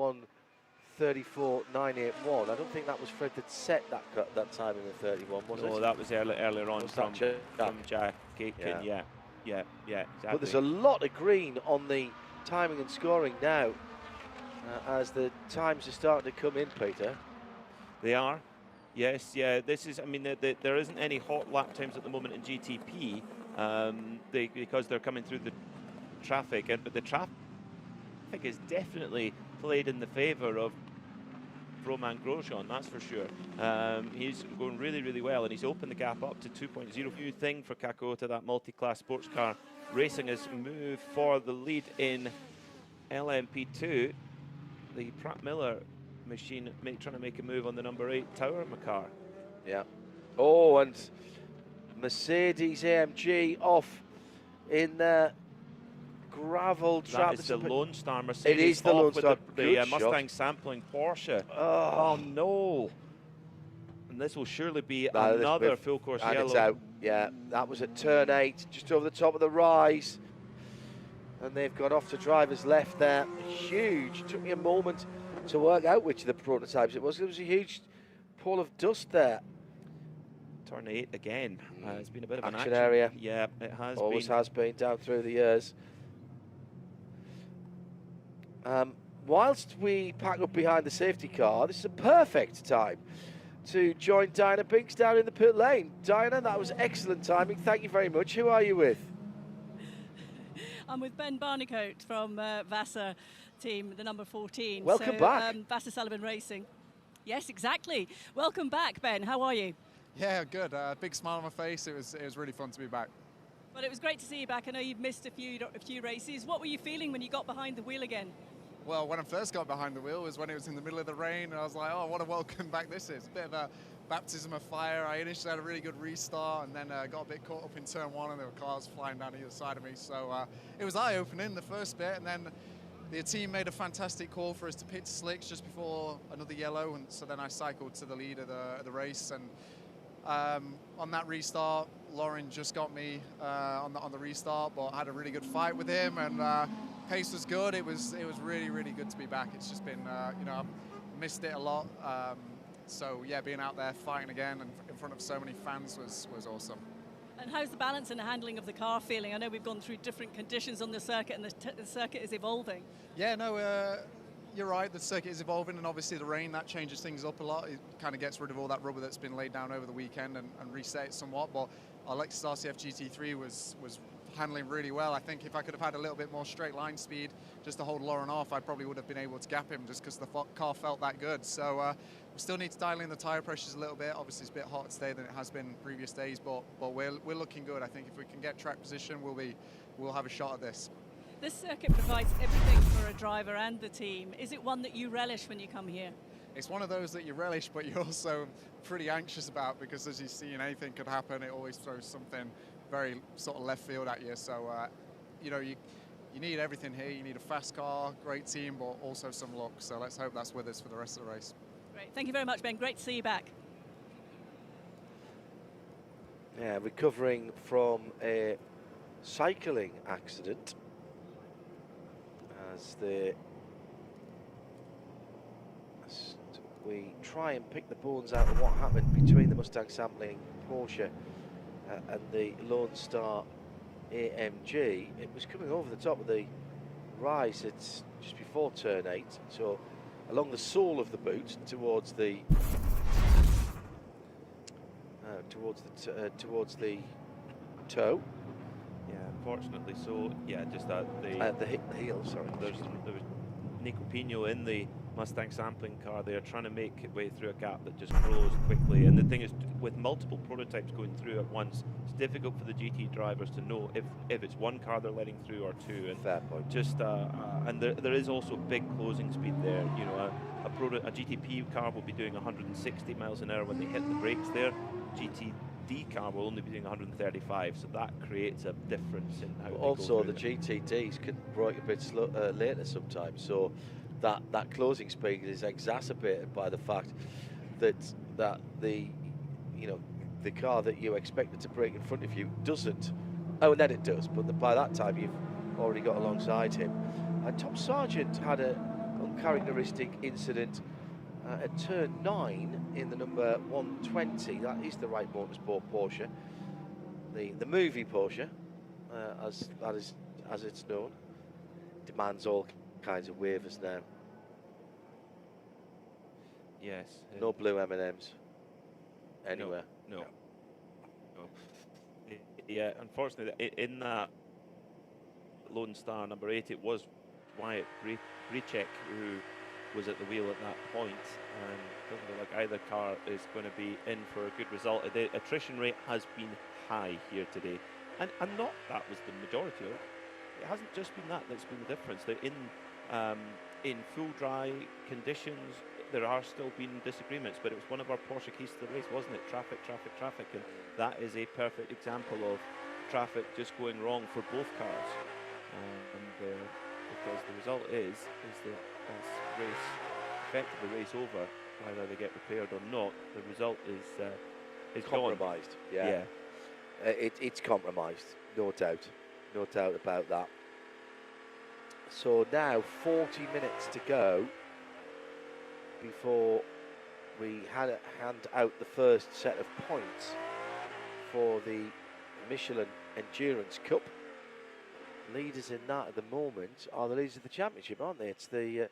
Speaker 1: 1:34.981. I don't think that was Fred that set that time in the 31, was it?
Speaker 2: No, that was earlier on from Jack Aitken. Yeah, exactly.
Speaker 1: But there's a lot of green on the timing and scoring now. As the times are starting to come in, Peter.
Speaker 2: They are. Yes, yeah. This is, I mean, there isn't any hot lap times at the moment in GTP because they're coming through the traffic. But the traffic is definitely played in the favour of Romain Grosjean, that's for sure. He's going really, really well, and he's opened the gap up to 2.0. New thing for Kakota, that multi-class sports car racing has moved for the lead in LMP2. The Pratt Miller machine trying to make a move on the number 8 Tower Macar.
Speaker 1: Yeah. Oh, and Mercedes AMG off in the gravel trap.
Speaker 2: That is the Lone Star Mercedes.
Speaker 1: It is the Lone Star.
Speaker 2: With the Mustang sampling Porsche. Oh no! And this will surely be another full course yellow.
Speaker 1: And it's out. Yeah, that was at turn 8, just over the top of the rise. And they've gone off to driver's left there. Huge. Took me a moment to work out which of the prototypes it was. There was a huge pall of dust there.
Speaker 2: Turn 8 again. It's been a bit of an
Speaker 1: action area.
Speaker 2: Yeah, it has
Speaker 1: Always has been down through the years. Whilst we pack up behind the safety car, this is a perfect time to join Diana Binks down in the pit lane. Diana, that was excellent timing. Thank you very much. Who are you with?
Speaker 6: I'm with Ben Barnicoat from Vassar team, the number 14.
Speaker 1: Welcome back.
Speaker 6: Vassar Sullivan Racing. Yes, exactly. Welcome back, Ben. How are you?
Speaker 18: Yeah, good. Big smile on my face. It was really fun to be back.
Speaker 6: Well, it was great to see you back. I know you've missed a few races. What were you feeling when you got behind the wheel again?
Speaker 18: Well, when I first got behind the wheel was when it was in the middle of the rain, and I was like, oh, what a welcome back this is. A bit of a baptism of fire. I initially had a really good restart, and then got a bit caught up in turn 1, and there were cars flying down either side of me. So it was eye-opening, the first bit, and then the team made a fantastic call for us to pit slicks just before another yellow, and so then I cycled to the lead of the race. And on that restart, Lauren just got me on the restart, but I had a really good fight with him, and pace was good. It was really, really good to be back. It's just been, you know, I've missed it a lot. So yeah, being out there fighting again and in front of so many fans was awesome.
Speaker 6: And how's the balance and the handling of the car feeling? I know we've gone through different conditions on the circuit, and the circuit is evolving.
Speaker 18: Yeah, no, you're right. The circuit is evolving, and obviously the rain, that changes things up a lot. It kind of gets rid of all that rubber that's been laid down over the weekend and reset it somewhat. But our Lexus RCF GT3 was handling really well. I think if I could have had a little bit more straight line speed just to hold Lauren off, I probably would have been able to gap him just because the car felt that good. So we still need to dial in the tyre pressures a little bit. Obviously it's a bit hotter today than it has been previous days, but we're looking good. I think if we can get track position, we'll have a shot at this.
Speaker 6: This circuit provides everything for a driver and the team. Is it one that you relish when you come here?
Speaker 18: It's one of those that you relish, but you're also pretty anxious about, because as you see, anything could happen. It always throws something very sort of left field at you. So, you know, you need everything here. You need a fast car, great team, but also some luck. So let's hope that's with us for the rest of the race.
Speaker 6: Great. Thank you very much, Ben. Great to see you back.
Speaker 1: Yeah, recovering from a cycling accident as we try and pick the bones out of what happened between the Mustang sampling Porsche and the Lone Star AMG. It was coming over the top of the rise. It's just before turn 8, so along the sole of the boot towards the towards the toe.
Speaker 2: Yeah, unfortunately. So yeah, just that
Speaker 1: the heel. Sorry,
Speaker 2: there was Nico Pino in the Mustang sampling car there, trying to make its way through a gap that just closed quickly. And the thing is, with multiple prototypes going through at once, it's difficult for the GT drivers to know if it's one car they're letting through or two. And
Speaker 1: fair point.
Speaker 2: Just and there is also big closing speed there. You know, a GTP car will be doing 160 miles an hour when they hit the brakes there. GTD car will only be doing 135, so that creates a difference in how.
Speaker 1: Also, the GTDs can brake a bit later sometimes, so that closing speed is exacerbated by the fact that the car that you expected to brake in front of you doesn't. Oh, and then it does, but by that time you've already got alongside him. And Tom Sargent had an uncharacteristic incident at turn 9 in the number 120. That is the Wright Motorsport Porsche, the movie Porsche, as it's known. Demands all kinds of waivers now.
Speaker 2: Yes.
Speaker 1: No blue M&Ms anywhere.
Speaker 2: No. Yeah, unfortunately, in that Lone Star number 8, it was Wyatt Brechek who was at the wheel at that point, and doesn't look like either car is going to be in for a good result. The attrition rate has been high here today, and not that was the majority of it. It hasn't just been that's been the difference. They're in full dry conditions. There are still been disagreements, but it was one of our Porsche keys to the race, wasn't it? Traffic, and that is a perfect example of traffic just going wrong for both cars. Because the result is that this race, effectively race over, whether they get repaired or not, the result is
Speaker 1: compromised.
Speaker 2: Gone.
Speaker 1: Yeah. It's compromised, no doubt about that. So now 40 minutes to go before we hand out the first set of points for the Michelin Endurance Cup. Leaders in that at the moment are the leaders of the championship, aren't they? It's the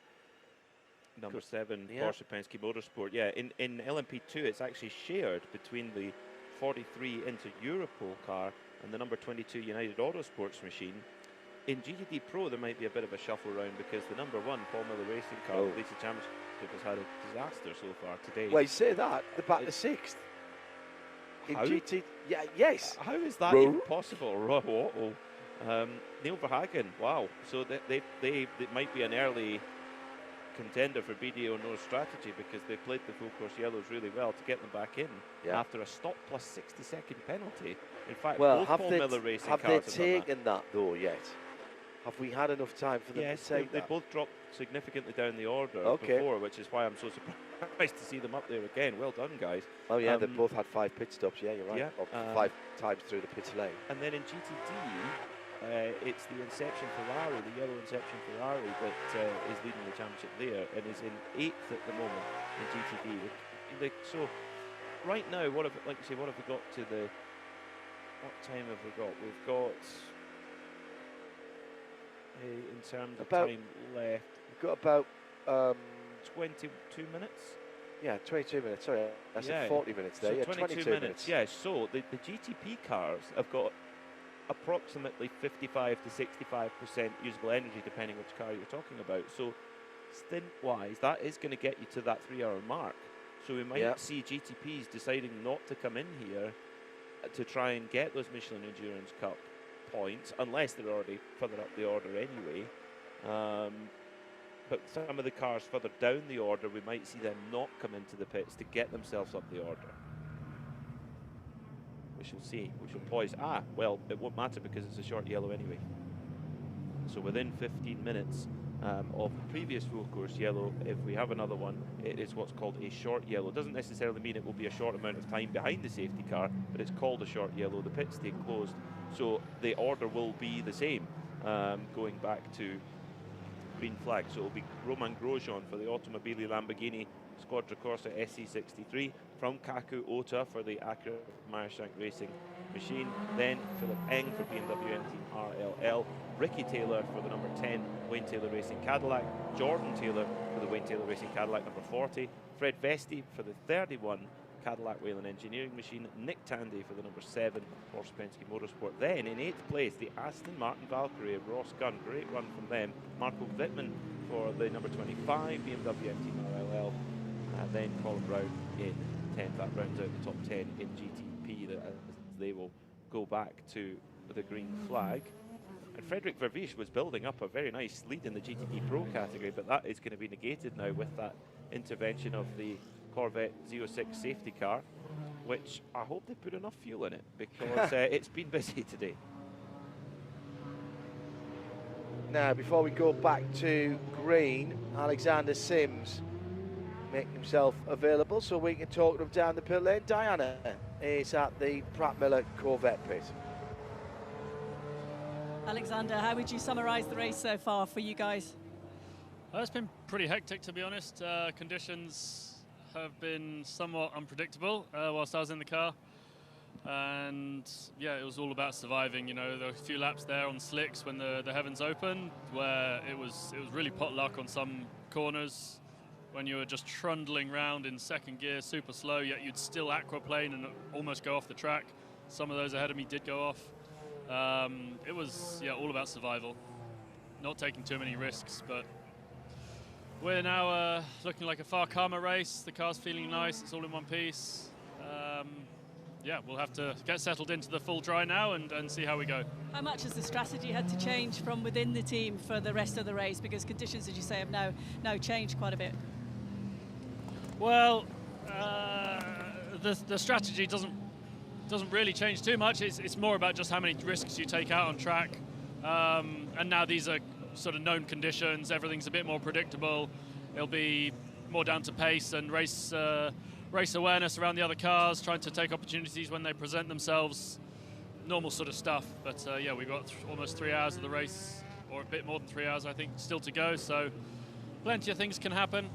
Speaker 2: number 7 Porsche Penske Motorsport. Yeah, in LMP2 it's actually shared between the 43 Inter Europol car and the number 22 United Autosports machine. In GTD Pro there might be a bit of a shuffle round because the number 1 Paul Miller Racing car that leads the championship has had a disaster so far today.
Speaker 1: Well, you say that, they're back to 6th. In
Speaker 2: How?
Speaker 1: GT, yeah, yes.
Speaker 2: How is that even possible? Neil Verhagen, wow. So they might be an early contender for BDO no strategy because they played the full course yellows really well to get them back in after a stop plus 60-second penalty. In fact, both Paul Miller Racing
Speaker 1: have
Speaker 2: cars
Speaker 1: they taken that though yet? Have we had enough time for them to take
Speaker 2: they
Speaker 1: that?
Speaker 2: both dropped significantly down the order before, which is why I'm so surprised to see them up there again. Well done, guys.
Speaker 1: Oh yeah, they both had 5 pit stops. Yeah, you're right.
Speaker 2: Yeah,
Speaker 1: or 5 times through the pit lane.
Speaker 2: And then in GTD, it's the Inception Ferrari, the yellow Inception Ferrari that is leading the championship there and is in 8th at the moment in GTD. So right now, what have we got to the? What time have we got? We've got. In terms of time left,
Speaker 1: we've got about
Speaker 2: 22 minutes.
Speaker 1: Yeah, 22 minutes. Sorry, I said 40 minutes there.
Speaker 2: So
Speaker 1: yeah,
Speaker 2: 22 minutes. Yeah, so the GTP cars have got approximately 55 to 65% usable energy, depending which car you're talking about. So stint-wise, that is going to get you to that 3-hour mark. So we might see GTPs deciding not to come in here to try and get those Michelin Endurance Cup points, unless they're already further up the order anyway. But some of the cars further down the order, we might see them not come into the pits to get themselves up the order. We shall see. We shall poise. Well, it won't matter because it's a short yellow anyway. So within 15 minutes of the previous full course yellow, if we have another one, it is what's called a short yellow. It doesn't necessarily mean it will be a short amount of time behind the safety car, but it's called a short yellow. The pits stay closed, so the order will be the same going back to green flag. So it will be Romain Grosjean for the Automobili Lamborghini Squadra Corsa SC63, from Kaku Ota for the Acura Meyershank Racing machine, then Philip Eng for BMW M Team RLL, Ricky Taylor for the number 10 Wayne Taylor Racing Cadillac, Jordan Taylor for the Wayne Taylor Racing Cadillac number 40, Fred Vesti for the 31 Cadillac Whelen Engineering Machine, Nick Tandy for the number 7 Porsche Penske Motorsport. Then in 8th place, the Aston Martin Valkyrie, Ross Gunn, great run from them. Marco Wittmann for the number 25 BMW M-Team RLL, and then Colin Brown in 10th. That rounds out the top 10 in GTP, as they will go back to the green flag. And Frederick Vervisch was building up a very nice lead in the GTP Pro category, but that is going to be negated now with that intervention of the Corvette Z06 safety car, which I hope they put enough fuel in it, because it's been busy today.
Speaker 1: Now, before we go back to green, Alexander Sims making himself available so we can talk to him down the pit lane. Diana is at the Pratt Miller Corvette pit.
Speaker 6: Alexander, how would you summarise the race so far for you guys?
Speaker 11: It's been pretty hectic, to be honest. Conditions have been somewhat unpredictable whilst I was in the car. And yeah, it was all about surviving. You know, there were a few laps there on slicks when the heavens opened, where it was really pot luck on some corners, when you were just trundling round in second gear, super slow, yet you'd still aquaplane and almost go off the track. Some of those ahead of me did go off. It was all about survival, not taking too many risks, but we're now looking like a far calmer race. The car's feeling nice, it's all in one piece. We'll have to get settled into the full dry now and see how we go.
Speaker 6: How much has the strategy had to change from within the team for the rest of the race, because conditions, as you say, have now changed quite a bit?
Speaker 11: Well, the strategy doesn't really change too much. It's more about just how many risks you take out on track. And now these are sort of known conditions. Everything's a bit more predictable. It'll be more down to pace and race awareness around the other cars, trying to take opportunities when they present themselves. Normal sort of stuff. But we've got almost 3 hours of the race, or a bit more than 3 hours, I think, still to go. So plenty of things can happen.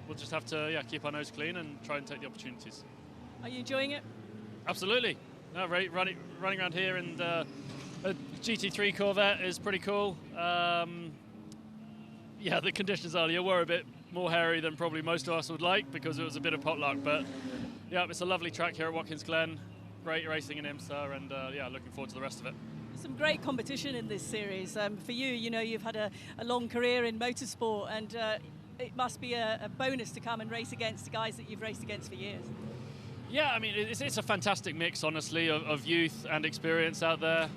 Speaker 11: We'll just have to keep our nose clean and try and take the opportunities.
Speaker 6: Are you enjoying it?
Speaker 11: Absolutely. No, running around here and a GT3 Corvette is pretty cool. The conditions earlier were a bit more hairy than probably most of us would like, because it was a bit of pot luck. But yeah, it's a lovely track here at Watkins Glen. Great racing in IMSA, and looking forward to the rest of it.
Speaker 6: Some great competition in this series. For you, you've had a long career in motorsport, and it must be a bonus to come and race against the guys that you've raced against for years.
Speaker 11: Yeah, I mean, it's a fantastic mix, honestly, of youth and experience out there.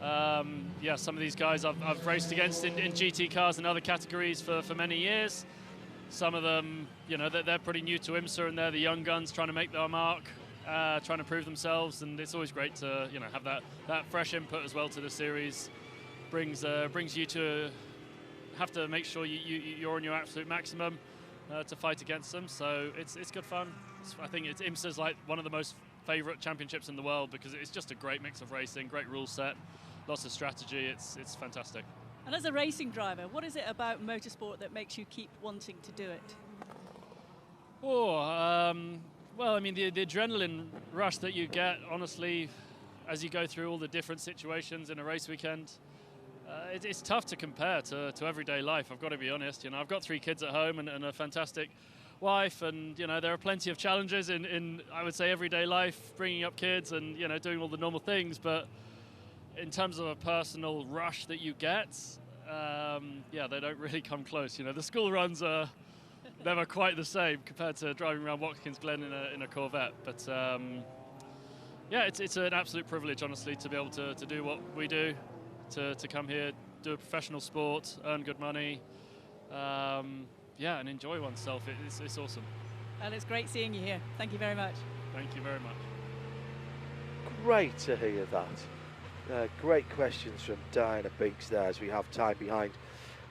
Speaker 11: Some of these guys I've raced against in GT cars and other categories for many years. Some of them, they're pretty new to IMSA, and they're the young guns trying to make their mark, trying to prove themselves. And it's always great to, have that fresh input as well to the series. Brings you to have to make sure you're on your absolute maximum to fight against them. So it's good fun. I think IMSA's like one of the most favourite championships in the world, because it's just a great mix of racing, great rule set, lots of strategy. It's fantastic.
Speaker 6: And as a racing driver, what is it about motorsport that makes you keep wanting to do it?
Speaker 11: Well, I mean, the adrenaline rush that you get, honestly, as you go through all the different situations in a race weekend, it's tough to compare to everyday life, I've got to be honest. I've got 3 kids at home and a fantastic wife, and there are plenty of challenges in I would say everyday life, bringing up kids and doing all the normal things. But in terms of a personal rush that you get, they don't really come close. The school runs are never quite the same compared to driving around Watkins Glen in a Corvette. But it's an absolute privilege, honestly, to be able to do what we do, to come here, do a professional sport, earn good money, and enjoy oneself. It's awesome.
Speaker 6: And it's great seeing you here. Thank you very much.
Speaker 11: Thank you very much.
Speaker 1: Great to hear that. Great questions from Diana Beeks there, as we have time behind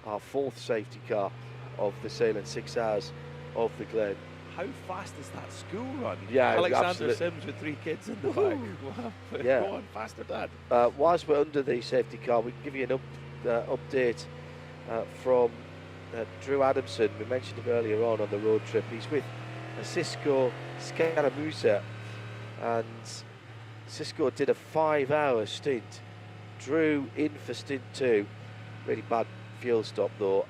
Speaker 1: our 4th safety car of the Sahlen 6 hours of the Glen.
Speaker 2: How fast is that school run?
Speaker 1: Yeah,
Speaker 2: Alexander Sims with 3 kids in the back. Wow.
Speaker 1: Yeah.
Speaker 2: Go on, faster, Dad.
Speaker 1: Whilst we're under the safety car, we can give you an update from Drew Adamson. We mentioned him earlier on the road trip. He's with Cisco Scaramuza, and Cisco did a 5-hour stint. Drew in for stint 2. Really bad fuel stop though.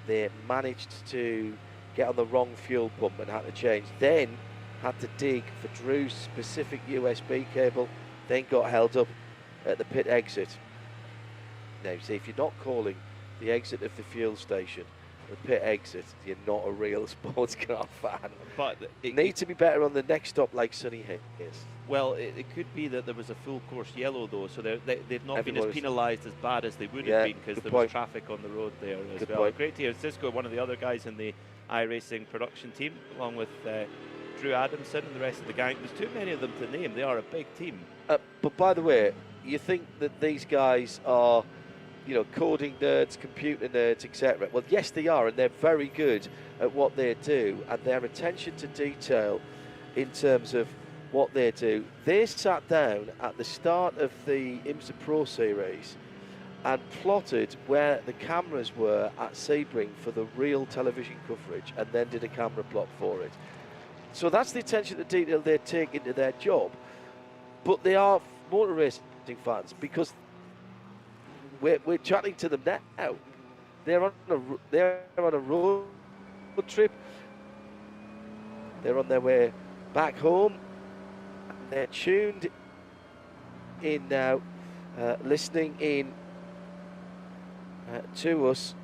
Speaker 1: They managed to get on the wrong fuel pump and had to change. Then had to dig for Drew's specific USB cable, then got held up at the pit exit. Now, you see, if you're not calling the exit of the fuel station the pit exit, you're not a real sports car fan.
Speaker 2: But
Speaker 1: it need to be better on the next stop, like Sonny is.
Speaker 2: Well, it could be that there was a full course yellow though, so they've not been as
Speaker 1: Everybody's-
Speaker 2: penalised as bad as they would
Speaker 1: Yeah,
Speaker 2: have been because
Speaker 1: good
Speaker 2: there was
Speaker 1: point.
Speaker 2: traffic on the road there as
Speaker 1: Good
Speaker 2: well.
Speaker 1: point.
Speaker 2: Great to hear Cisco, one of the other guys in the iRacing production team, along with Drew Adamson and the rest of the gang. There's too many of them to name. They are a big team.
Speaker 1: But by the way, you think that these guys are, you know, coding nerds, computer nerds, etc. Well, yes, they are, and they're very good at what they do, and their attention to detail in terms of what they do. They sat down at the start of the IMSA Pro Series and plotted where the cameras were at Sebring for the real television coverage, and then did a camera plot for it. So that's the attention to detail they take into their job. But they are motor racing fans because we're chatting to them now. They're on a road trip. They're on their way back home. They're tuned in now, listening in to us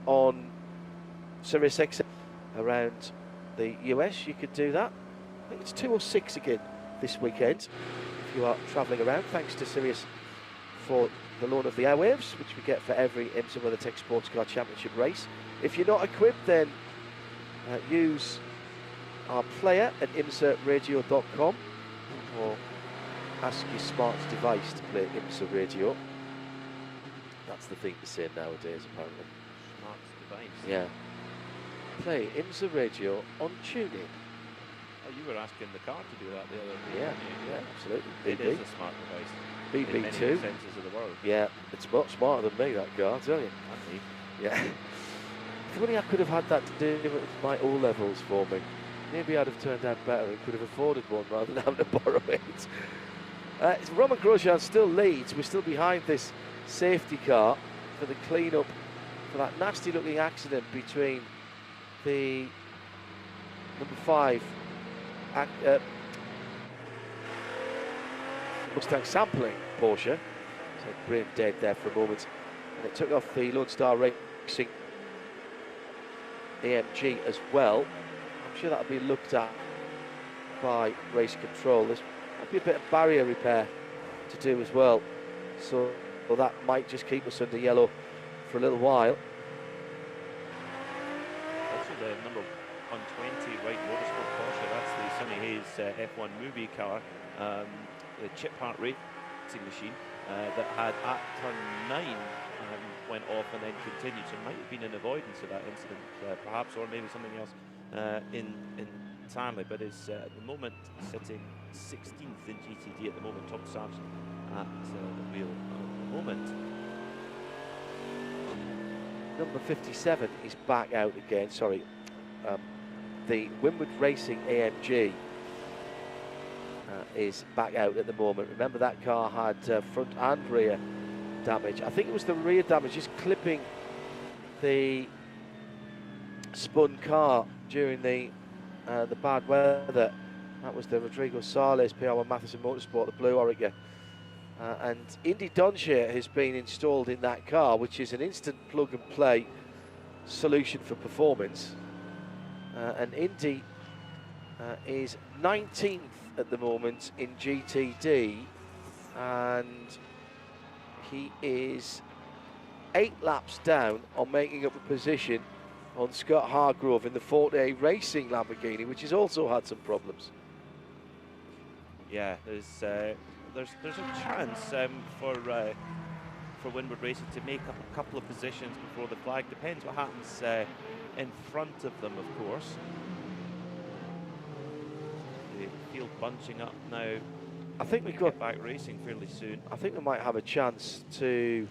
Speaker 1: on Sirius XM around the US. You could do that. I think it's 2:06 again this weekend if you are travelling around. Thanks to Sirius for the loan of the airwaves, which we get for every IMSA WeatherTech SportsCar Championship race. If you're not equipped, then use our player at IMSARadio.com or ask your smart device to play IMSA Radio. That's the thing to say nowadays, apparently.
Speaker 2: Smart device.
Speaker 1: Yeah. Play IMSA Radio on TuneIn.
Speaker 2: Oh, you were asking the car to do that the other day.
Speaker 1: Yeah, yeah, absolutely.
Speaker 2: It
Speaker 1: BB.
Speaker 2: is a smart device.
Speaker 1: BB2.
Speaker 2: In many senses of the world.
Speaker 1: Yeah, it's much smarter than me, that car, I tell you.
Speaker 2: And me.
Speaker 1: Yeah. If only I could have had that to do with my O-levels for me. Maybe I'd have turned out better and could have afforded one rather than having to borrow it. Roman Grosjean still leads. We're still behind this safety car for the clean-up for that nasty-looking accident between the number 5 Mustang sampling Porsche. So brain dead there for a moment. And it took off the Lone Star Racing AMG as well. I'm sure that'll be looked at by race control. There's might be a bit of barrier repair to do as well. So that might just keep us under yellow for a little while.
Speaker 2: Also the number 120 White Motorsport Porsche, that's the Sonny Hayes F1 movie car, the chip part racing machine that had at turn 9 went off and then continued, so it might have been an avoidance of that incident perhaps, or maybe something else entirely, but is at the moment sitting 16th in GTD at the moment, Tom Sargent at the wheel at the moment.
Speaker 1: Number 57 is back out again, sorry. The Winward Racing AMG is back out at the moment. Remember that car had front and rear damage. I think it was the rear damage, just clipping the spun car during the bad weather. That was the Rodrigo Sales PR1 Matheson Motorsport, the blue Oreca. And Indy Donshire has been installed in that car, which is an instant plug and play solution for performance. And Indy is 19th at the moment in GTD, and he is 8 laps down on making up a position on Scott Hargrove in the Forte Racing Lamborghini, which has also had some problems.
Speaker 2: Yeah, there's a chance for Winward Racing to make up a couple of positions before the flag. Depends what happens in front of them, of course. The field bunching up now.
Speaker 1: I think we've
Speaker 2: got back racing fairly soon.
Speaker 1: I think we might have a chance to.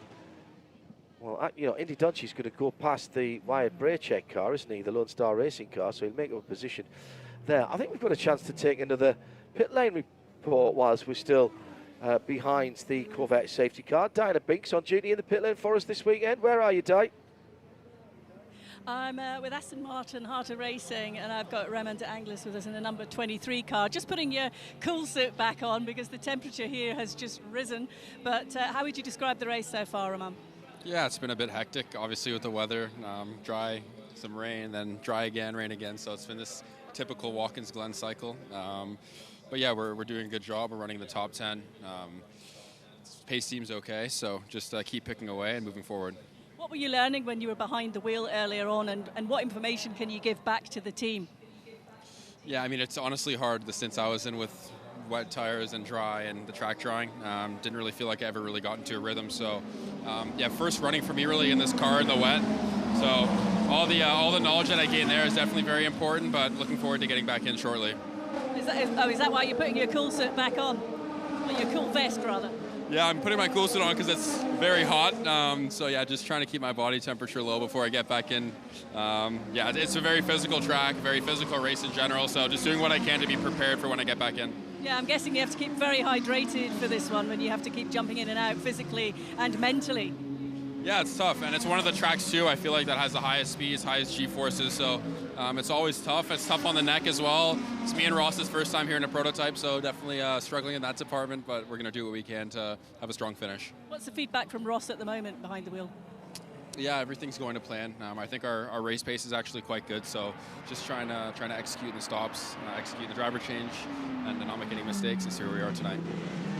Speaker 1: Well, you know, Indy Dunshir's going to go past the Wyatt Braycheck car, isn't he? The Lone Star Racing car, so he'll make up a position there. I think we've got a chance to take another pit lane report whilst we're still behind the Corvette safety car. Diana Binks on duty in the pit lane for us this weekend. Where are you, Di?
Speaker 6: I'm with Aston Martin, Heart of Racing, and I've got Raymond Anglers with us in the number 23 car. Just putting your cool suit back on because the temperature here has just risen. But how would you describe the race so far, Ramon?
Speaker 19: Yeah, it's been a bit hectic, obviously, with the weather. Dry, some rain, then dry again, rain again. So it's been this typical Watkins Glen cycle. But yeah, we're doing a good job. We're running the top 10. Pace seems okay, so just keep picking away and moving forward.
Speaker 6: What were you learning when you were behind the wheel earlier on, and what information can you give back to the team?
Speaker 19: Yeah, I mean, it's honestly hard the stints I was in with wet tires and dry and the track drying. Didn't really feel like I ever really got into a rhythm. So yeah, first running for me really in this car in the wet. So all the knowledge that I gained there is definitely very important, but looking forward to getting back in shortly.
Speaker 6: Is that why you're putting your cool suit back on? Or your cool vest, rather?
Speaker 19: Yeah, I'm putting my cool suit on because it's very hot. So yeah, just trying to keep my body temperature low before I get back in. Yeah, it's a very physical track, very physical race in general. So just doing what I can to be prepared for when I get back in.
Speaker 6: Yeah, I'm guessing you have to keep very hydrated for this one when you have to keep jumping in and out physically and mentally.
Speaker 19: Yeah, it's tough, and it's one of the tracks too, I feel like, that has the highest speeds, highest G-forces, so it's always tough. It's tough on the neck as well. It's me and Ross's first time here in a prototype, so definitely struggling in that department, but we're going to do what we can to have a strong finish.
Speaker 6: What's the feedback from Ross at the moment behind the wheel?
Speaker 19: Yeah, everything's going to plan. I think our race pace is actually quite good, so just trying to execute the stops, execute the driver change, and not make any mistakes, and here we are tonight.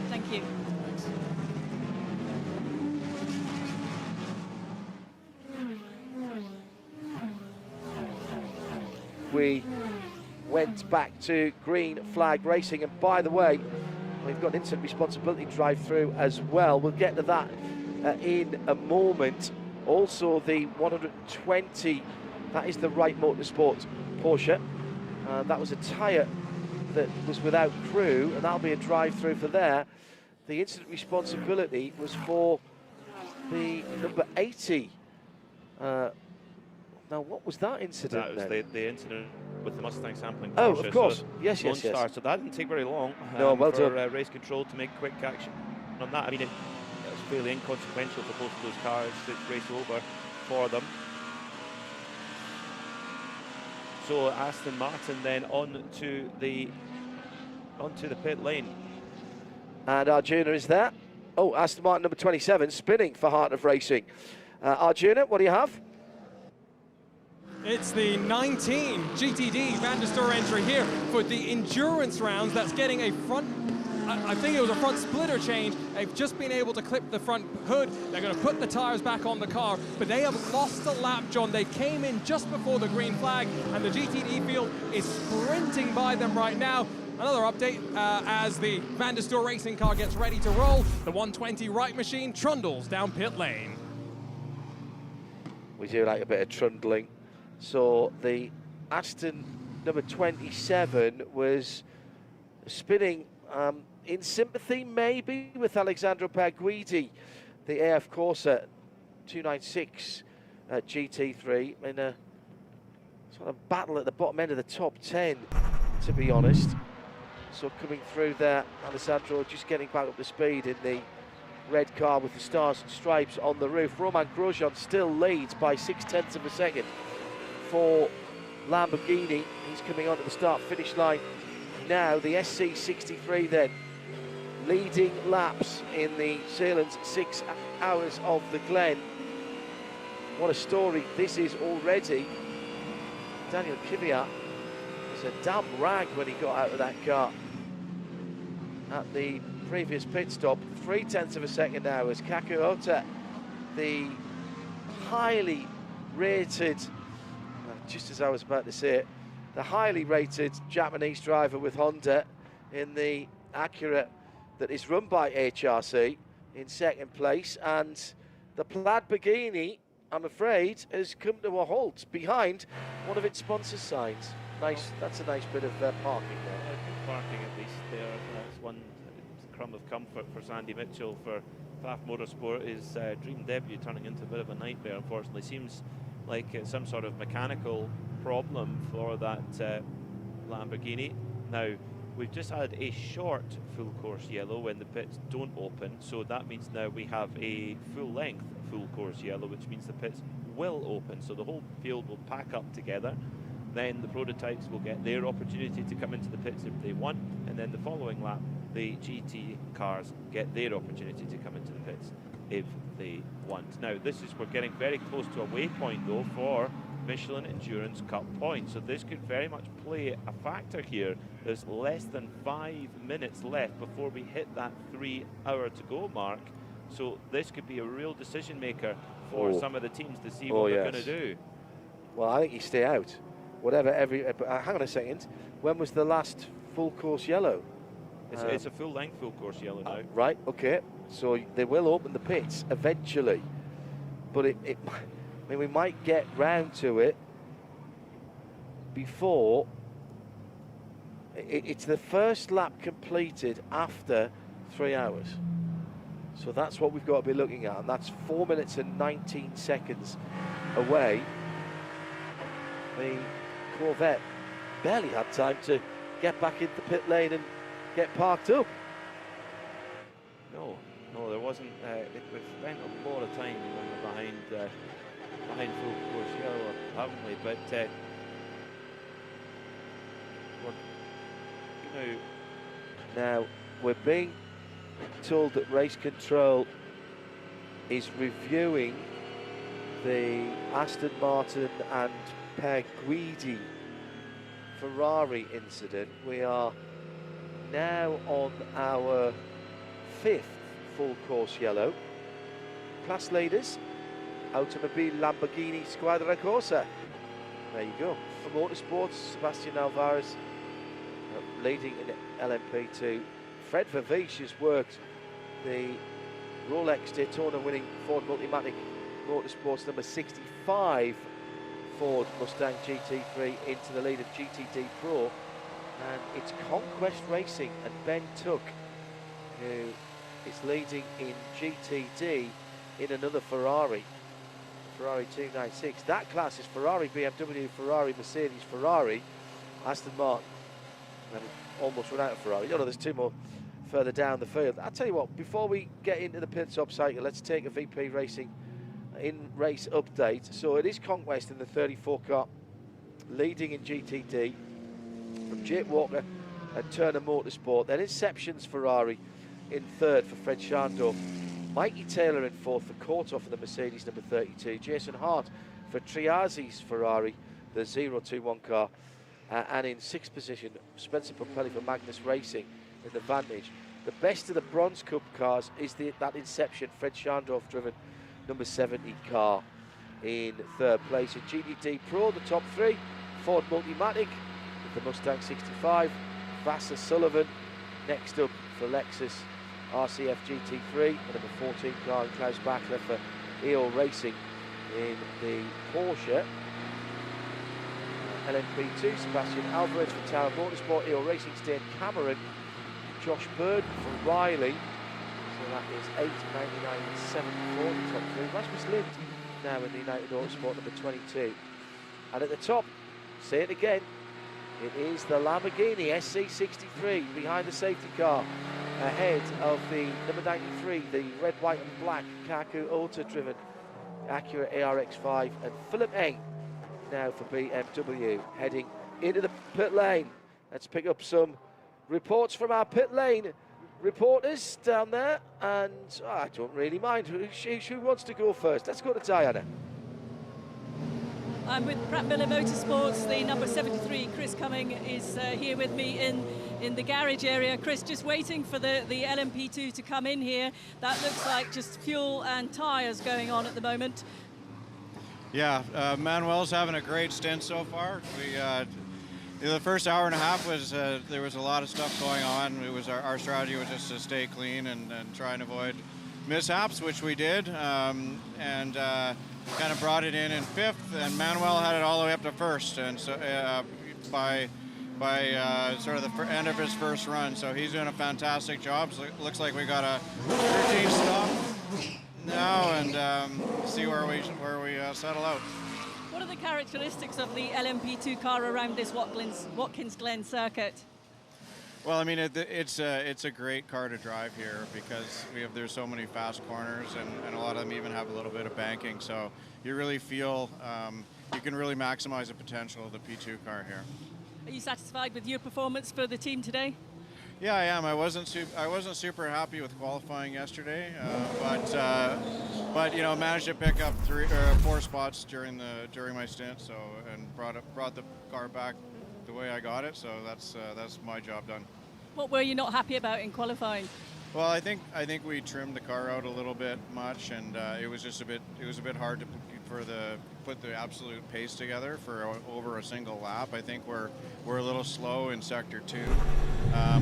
Speaker 6: Thank you.
Speaker 19: Thanks.
Speaker 1: We went back to green flag racing, and by the way, we've got an instant responsibility drive-through as well. We'll get to that in a moment. Also the 120, that is the Wright Motorsport Porsche. That was a tyre that was without crew, and that'll be a drive-through for there. The incident responsibility was for the number 80. Now, what was that incident?
Speaker 2: That was the incident with the Mustang sampling.
Speaker 1: Oh,
Speaker 2: Porsche.
Speaker 1: of course.
Speaker 2: So
Speaker 1: yes.
Speaker 2: So that didn't take very long
Speaker 1: No, well
Speaker 2: for
Speaker 1: done.
Speaker 2: race control to make quick action on that. I mean, it was fairly inconsequential for both of those cars to race over for them. So Aston Martin then onto the pit lane.
Speaker 1: And Arjuna is there. Oh, Aston Martin number 27 spinning for Heart of Racing. Arjuna, what do you have?
Speaker 3: It's the 19 GTD Van der Stur entry here for the endurance rounds. That's getting a front, I think it was a front splitter change. They've just been able to clip the front hood. They're going to put the tires back on the car, but they have lost a lap, John. They came in just before the green flag, and the GTD field is sprinting by them right now. Another update as the Van der Stur racing car gets ready to roll. The 120 Wright machine trundles down pit lane.
Speaker 1: We do like a bit of trundling. So the Aston number 27 was spinning in sympathy maybe with Alessandro Paguidi, the AF Corsa 296 GT3, in a sort of battle at the bottom end of the top 10, to be honest. So coming through there, Alessandro just getting back up to speed in the red car with the stars and stripes on the roof. Romain Grosjean still leads by 0.6 of a second for Lamborghini. He's coming onto the start-finish line now. The SC63 then leading laps in the Sahlen's 6 hours of the Glen. What a story this is already. Daniel Kvyat was a damn rag when he got out of that car at the previous pit stop. 0.3 of a second now as Kakuota, the highly rated, just as I was about to say it, the highly rated Japanese driver with Honda in the Acura that is run by HRC in second place, and the plaid Lamborghini, I'm afraid, has come to a halt behind one of its sponsor signs. Nice, that's a nice bit of parking there.
Speaker 2: Good parking at least there. That's one crumb of comfort for Sandy Mitchell for Pfaff Motorsport. His dream debut turning into a bit of a nightmare, unfortunately. Seems like some sort of mechanical problem for that Lamborghini. Now, We've just had a short full course yellow when the pits don't open, so that means now we have a full length full course yellow, which means the pits will open, so the whole field will pack up together. Then the prototypes will get their opportunity to come into the pits if they want, and then the following lap the GT cars get their opportunity to come into the pits if they want. Now we're getting very close to a waypoint though for Michelin Endurance Cup points, so this could very much play a factor here. There's less than 5 minutes left before we hit that 3 hour to go mark, so this could be a real decision maker for some of the teams to see what they're going to do.
Speaker 1: Well, I think you stay out. Whatever, hang on a second. When was the last full course yellow?
Speaker 2: It's a full length full course yellow now.
Speaker 1: Right, okay. So they will open the pits eventually. But we might get round to it before. It's the first lap completed after 3 hours. So that's what we've got to be looking at. And that's 4 minutes and 19 seconds away. The Corvette barely had time to get back into the pit lane and get parked up.
Speaker 2: No, there wasn't. We've spent a lot of time behind full course yellow, haven't we? But
Speaker 1: now we're being told that race control is reviewing the Aston Martin and Per Guidi Ferrari incident. We are now on our 5th full course yellow. Class leaders, Automobile Lamborghini Squadra Corsa. There you go. For Motorsports, Sebastian Alvarez leading in LMP2. Fred Vervish has worked the Rolex Daytona winning Ford Multimatic Motorsports number 65 Ford Mustang GT3 into the lead of GTD Pro, and it's Conquest Racing and Ben Tuck who is leading in GTD in another Ferrari 296. That class is Ferrari, BMW, Ferrari, Mercedes, Ferrari, Aston Martin, and almost run out of Ferrari. No, there's 2 more further down the field. I'll tell you what, before we get into the pit stop cycle, let's take a VP Racing in-race update. So it is Conquest in the 34 car, leading in GTD from Jake Walker and Turner Motorsport. Then Inception's Ferrari in 3rd for Fred Schandorf. Mikey Taylor in 4th for Courtois for the Mercedes number 32. Jason Hart for Triazzi's Ferrari, the 021 car. And in 6th position, Spencer Pumpelly for Magnus Racing in the Vantage. The best of the Bronze Cup cars is that Inception, Fred Schandorf driven number 70 car in 3rd place. In GTD Pro, the top 3, Ford Multimatic with the Mustang 65, Vassar Sullivan next up for Lexus RCF GT3, and number 14 car and Klaus Bachler for EO Racing in the Porsche LMP2. Sebastian Alvarez for Tower Motorsport, EO Racing Stain Cameron, Josh Bird for Riley. So that is 8, 99 and 7 for the top 3. Rasmus Lind now in the United Autosport number 22. And at the top, say it again, it is the Lamborghini SC63 behind the safety car, ahead of the number 93, the red, white and black Kaku Auto driven Acura ARX5, and Philip Eng now for BMW heading into the pit lane. Let's pick up some reports from our pit lane reporters down there, and I don't really mind who wants to go first. Let's go to Diana.
Speaker 6: I'm with Pratt Miller Motorsports. The number 73, Chris Cumming, is here with me in the garage area. Chris, just waiting for the LMP2 to come in here. That looks like just fuel and tyres going on at the moment.
Speaker 20: Yeah, Manuel's having a great stint so far. The first hour and a half was there was a lot of stuff going on. It was our strategy was just to stay clean and try and avoid mishaps, which we did, and kind of brought it in 5th. And Manuel had it all the way up to 1st, and so by sort of the end of his first run, so he's doing a fantastic job. So it looks like we got a 13 stop now, and see where we settle out.
Speaker 6: What are the characteristics of the LMP2 car around this Watkins Glen circuit?
Speaker 20: Well, I mean, it's a great car to drive here because there's so many fast corners and a lot of them even have a little bit of banking. So you really feel you can really maximize the potential of the P2 car here.
Speaker 6: Are you satisfied with your performance for the team today?
Speaker 20: Yeah, I am. I wasn't super happy with qualifying yesterday, but you know, managed to pick up 4 spots during my stint. So and brought the car back the way I got it. So that's my job done.
Speaker 6: What were you not happy about in qualifying?
Speaker 20: Well, I think we trimmed the car out a little bit much, and it was a bit hard to put the absolute pace together for over a single lap. I think we're a little slow in sector 2.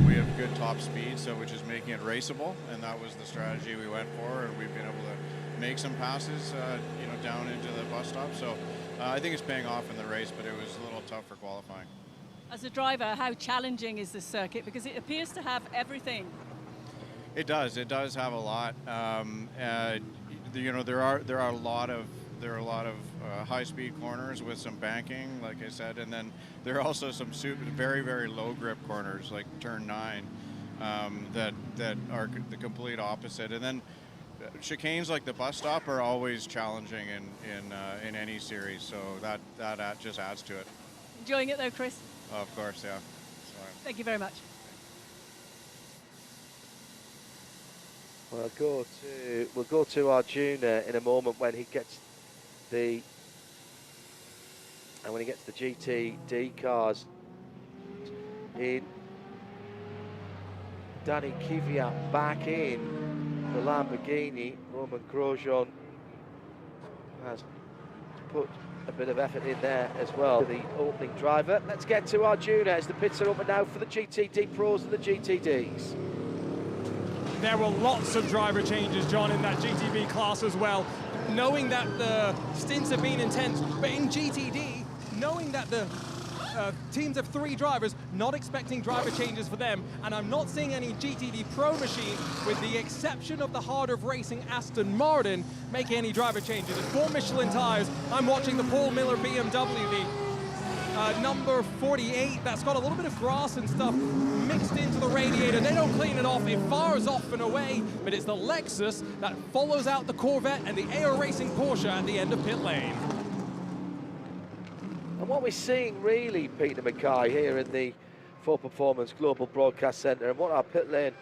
Speaker 20: We have good top speed, so which is making it raceable, and that was the strategy we went for, and we've been able to make some passes, you know, down into the bus stop. So I think it's paying off in the race, but it was a little tough for qualifying.
Speaker 6: As a driver, how challenging is this circuit? Because it appears to have everything.
Speaker 20: It does have a lot. You know, there are a lot of high-speed corners with some banking, like I said, and then there are also some very, very low grip corners, like turn 9, that are the complete opposite. And then chicanes like the bus stop are always challenging in any series, so that just adds to it.
Speaker 6: Enjoying it though, Chris?
Speaker 20: Oh, of course, yeah. Sorry.
Speaker 6: Thank you very much.
Speaker 1: We'll go to Arjuna in a moment when he gets the GTD cars in. Danny Kvyat back in the Lamborghini. Roman Grosjean has put a bit of effort in there as well. The opening driver. Let's get to Arjuna as the pits are open now for the GTD Pros and the GTDs.
Speaker 3: There were lots of driver changes, John, in that GTB class as well. Knowing that the stints have been intense, but in GTD, knowing that the teams of 3 drivers, not expecting driver changes for them, and I'm not seeing any GTD Pro machines, with the exception of the Heart of Racing Aston Martin, making any driver changes. It's 4 Michelin tires. I'm watching the Paul Miller BMW, the number 48, that's got a little bit of grass and stuff mixed into the radiator. They don't clean it off, it fires off and away, but it's the Lexus that follows out the Corvette and the AO Racing Porsche at the end of pit lane.
Speaker 1: And what we're seeing really, Peter Mackay, here in the Full Performance Global Broadcast Centre, and what our pit lane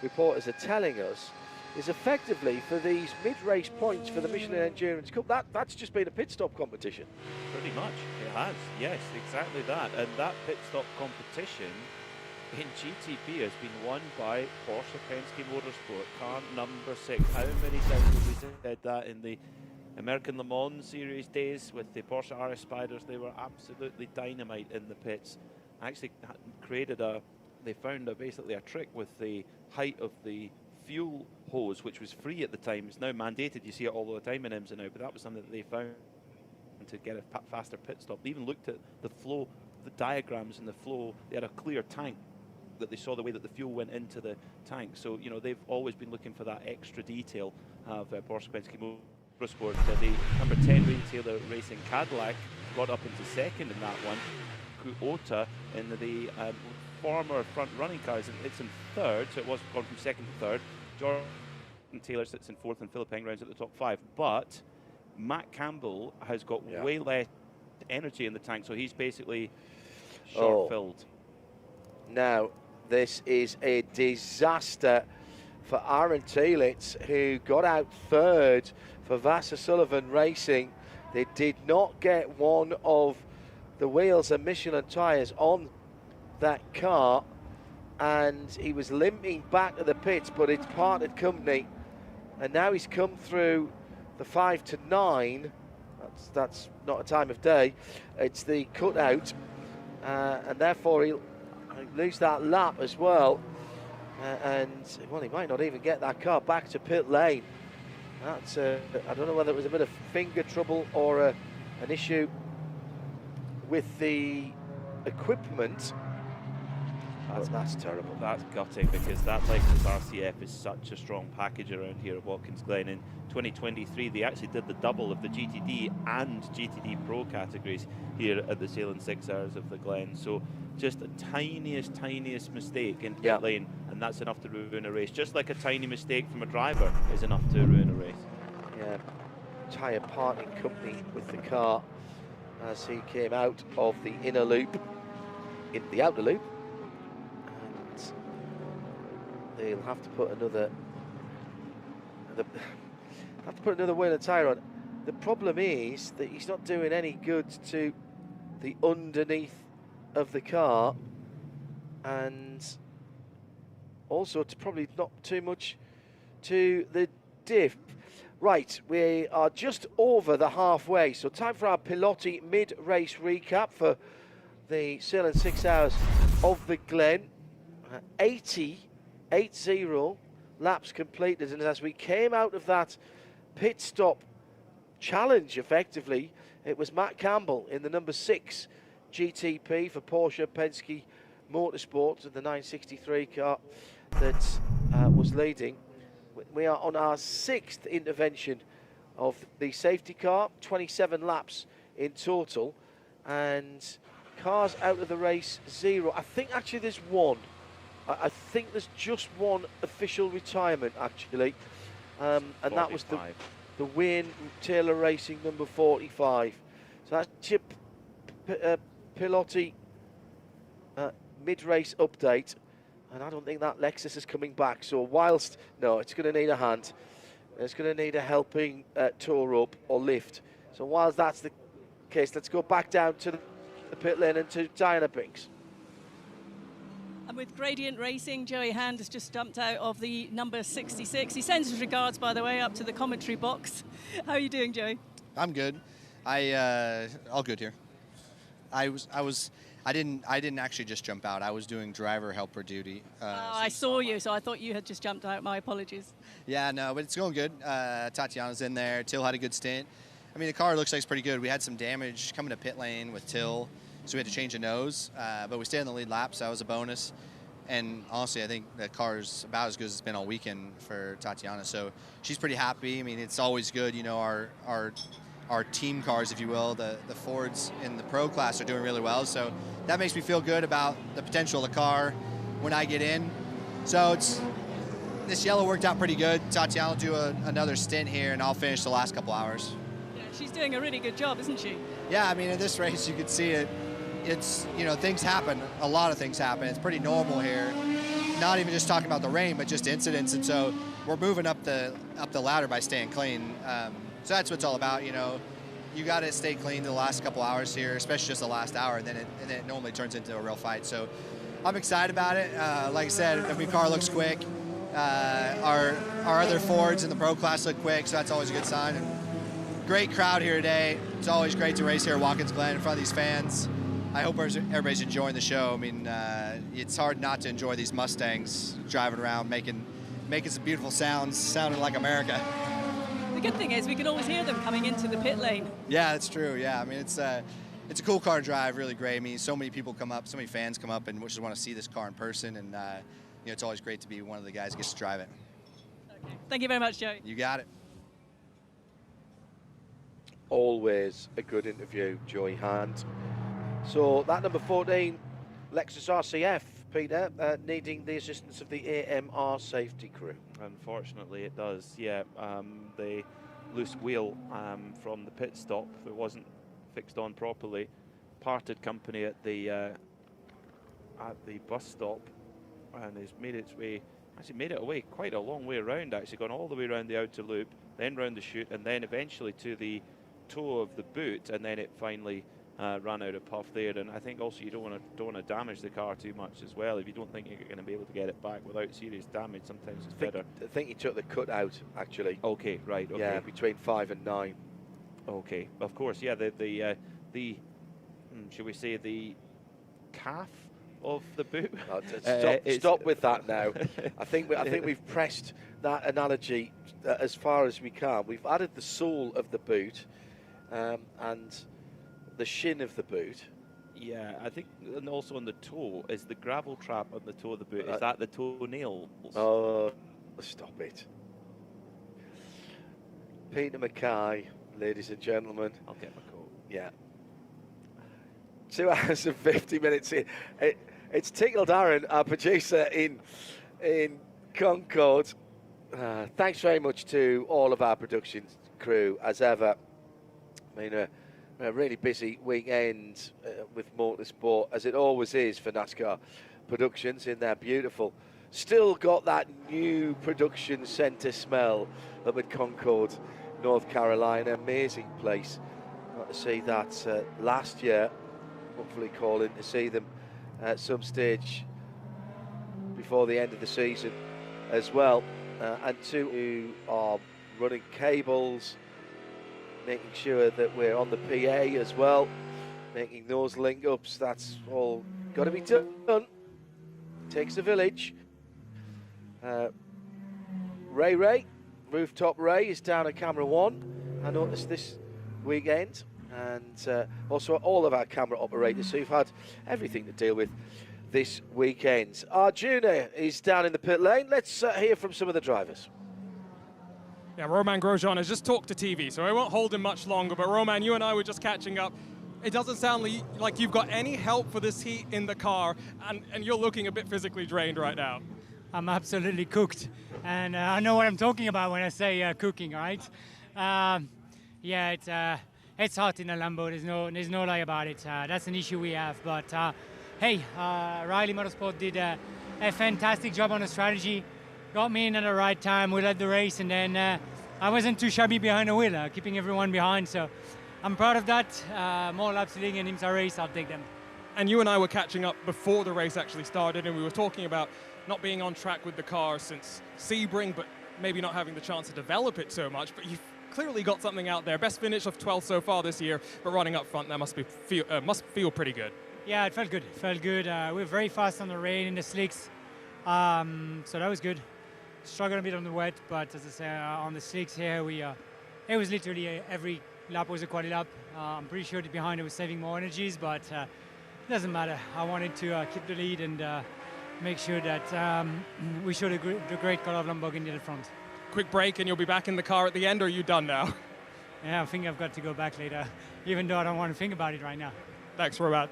Speaker 1: reporters are telling us, is effectively for these mid-race points for the Michelin Endurance Cup, that's just been a pit stop competition.
Speaker 2: Pretty much, it has, yes, exactly that. And that pit stop competition in GTP has been won by Porsche Penske Motorsport, car number 6. How many times have we said that in the American Le Mans Series days with the Porsche RS Spiders? They were absolutely dynamite in the pits. Actually they found basically a trick with the height of the fuel hose, which was free at the time. It's now mandated. You see it all the time in IMSA now, but that was something that they found to get a faster pit stop. They even looked at the flow, the diagrams in the flow. They had a clear tank that they saw the way that the fuel went into the tank. So, you know, they've always been looking for that extra detail of Porsche Penske Motorsport. The number 10 Ray Taylor Racing Cadillac got up into second in that one. Kuota in the former front-running cars, it's in third, so it was gone from second to third. Jordan Taylor sits in fourth, and Philip Heng rounds at the top 5. But Matt Campbell has got way less energy in the tank, so he's basically short-filled.
Speaker 1: Now, this is a disaster for Aaron Telitz, who got out third for Vassar Sullivan Racing. They did not get one of the wheels and Michelin tyres on that car, and he was limping back to the pits, but it's parted company, and now he's come through the 5 to 9. That's not a time of day, it's the cutout, and therefore he'll lose that lap as well, and well, he might not even get that car back to pit lane. That's I don't know whether it was a bit of finger trouble or an issue with the equipment. That's terrible.
Speaker 2: That's gutting, because that Lexus RCF is such a strong package around here at Watkins Glen. In 2023, they actually did the double of the GTD and GTD Pro categories here at the Sahlen 6 Hours of the Glen. So just the tiniest mistake in pit lane, and that's enough to ruin a race. Just like a tiny mistake from a driver is enough to ruin a race.
Speaker 1: Yeah, tyre parting company with the car as he came out of the inner loop in the outer loop. They'll have to put another wheel and tyre on. The problem is that he's not doing any good to the underneath of the car, and also to probably not too much to the diff. Right, we are just over the halfway, so time for our Pilotti mid-race recap for the Sahlen 6 Hours of the Glen. 80 laps completed, and as we came out of that pit stop challenge, effectively, it was Matt Campbell in the number 6 GTP for Porsche Penske Motorsport, the 963 car that was leading. We are on our 6th intervention of the safety car, 27 laps in total, and cars out of the race 0. I think actually there's one. I think there's just one official retirement, actually, and 45. That was the Wayne Taylor Racing number 45. So that's your Pilotti mid-race update, and I don't think that Lexus is coming back. So whilst, no, it's going to need a hand. It's going to need a helping tow up or lift. So whilst that's the case, let's go back down to the pit lane and to Diana Binks.
Speaker 6: And with Gradient Racing, Joey Hand has just jumped out of the number 66. He sends his regards, by the way, up to the commentary box. How are you doing, Joey?
Speaker 5: I'm good. All good here. I didn't actually just jump out. I was doing driver helper duty.
Speaker 6: I saw you, so I thought you had just jumped out. My apologies.
Speaker 5: Yeah, no, but it's going good. Tatiana's in there. Till had a good stint. I mean, the car looks like it's pretty good. We had some damage coming to pit lane with Till, so we had to change a nose, but we stayed in the lead lap, so that was a bonus. And honestly, I think the car's about as good as it's been all weekend for Tatiana, so she's pretty happy. I mean, it's always good, you know, our team cars, if you will, the Fords in the Pro class are doing really well, so that makes me feel good about the potential of the car when I get in. So this yellow worked out pretty good. Tatiana will do another stint here, and I'll finish the last couple hours.
Speaker 6: Yeah, she's doing a really good job, isn't she?
Speaker 5: Yeah, I mean, in this race, you could see it. It's, you know, things happen. A lot of things happen. It's pretty normal here. Not even just talking about the rain, but just incidents. And so we're moving up the ladder by staying clean. So that's what it's all about, you know. You got to stay clean the last couple hours here, especially just the last hour, and then it normally turns into a real fight. So I'm excited about it. Like I said, every car looks quick. Our other Fords in the Pro class look quick, so that's always a good sign. And great crowd here today. It's always great to race here at Watkins Glen in front of these fans. I hope everybody's enjoying the show. I mean, it's hard not to enjoy these Mustangs driving around, making some beautiful sounds, sounding like America.
Speaker 6: The good thing is we can always hear them coming into the pit lane.
Speaker 5: Yeah, that's true. Yeah, I mean, it's a cool car to drive, really great. I mean, so many people come up, so many fans come up and just want to see this car in person, and you know, it's always great to be one of the guys who gets to drive it.
Speaker 6: Okay. Thank you very much, Joey.
Speaker 5: You got it.
Speaker 1: Always a good interview, Joey Hand. So that number 14, Lexus RCF, Peter, needing the assistance of the AMR safety crew.
Speaker 2: Unfortunately, it does. Yeah, the loose wheel from the pit stop that wasn't fixed on properly parted company at the bus stop, and has made its way. Actually, made it away quite a long way around. Actually, gone all the way around the outer loop, then round the chute, and then eventually to the toe of the boot, and then it finally ran out of puff there. And I think also you don't want to damage the car too much as well. If you don't think you're going to be able to get it back without serious damage, sometimes it's better.
Speaker 1: I think he took the cut out, actually.
Speaker 2: Okay, right. Okay.
Speaker 1: Yeah, between 5 and 9.
Speaker 2: Okay, of course. Yeah, shall we say the calf of the boot?
Speaker 1: Stop with that now. I think we've pressed that analogy as far as we can. We've added the sole of the boot and the shin of the boot,
Speaker 2: Yeah, I think, and also on the toe, is the gravel trap on the toe of the boot, is that the toenails?
Speaker 1: Oh, stop it. Peter Mackay, ladies and gentlemen.
Speaker 2: I'll get my coat.
Speaker 1: Yeah. 2 hours and 50 minutes in. It's tickled Aaron, our producer in Concord. Thanks very much to all of our production crew, as ever. I mean, a really busy weekend with motorsport, as it always is for NASCAR Productions in their beautiful. Still got that new production centre smell up at Concord, North Carolina. Amazing place. Got to see that last year. Hopefully calling to see them at some stage before the end of the season as well. And two who are running cables, making sure that we're on the PA as well, making those link-ups. That's all got to be done. Takes a village. Ray, Rooftop Ray, is down at camera 1. I noticed this weekend. And also all of our camera operators who've had everything to deal with this weekend. Arjuna is down in the pit lane. Let's hear from some of the drivers.
Speaker 3: Yeah, Romain Grosjean has just talked to TV, so I won't hold him much longer. But Romain, you and I were just catching up. It doesn't sound like you've got any help for this heat in the car, and you're looking a bit physically drained right now.
Speaker 21: I'm absolutely cooked, and I know what I'm talking about when I say cooking, right? Yeah, it's hot in a Lambo. There's no lie about it. That's an issue we have. But hey, Riley Motorsport did a fantastic job on the strategy. Got me in at the right time. We led the race, and then I wasn't too shabby behind the wheel, keeping everyone behind. So I'm proud of that. More laps leading an IMSA race, I'll take them.
Speaker 3: And you and I were catching up before the race actually started, and we were talking about not being on track with the car since Sebring, but maybe not having the chance to develop it so much. But you've clearly got something out there. Best finish of 12th so far this year, but running up front, that must feel pretty good.
Speaker 21: Yeah, it felt good. It felt good. We were very fast on the rain in the slicks, so that was good. Struggled a bit on the wet, but as I say, on the slicks here, it was literally every lap was a quali lap. I'm pretty sure that behind it was saving more energies, but it doesn't matter. I wanted to keep the lead and make sure that we showed the great color of Lamborghini at the front.
Speaker 3: Quick break and you'll be back in the car at the end, or are you done now?
Speaker 21: Yeah, I think I've got to go back later, even though I don't want to think about it right now.
Speaker 3: Thanks, Roman.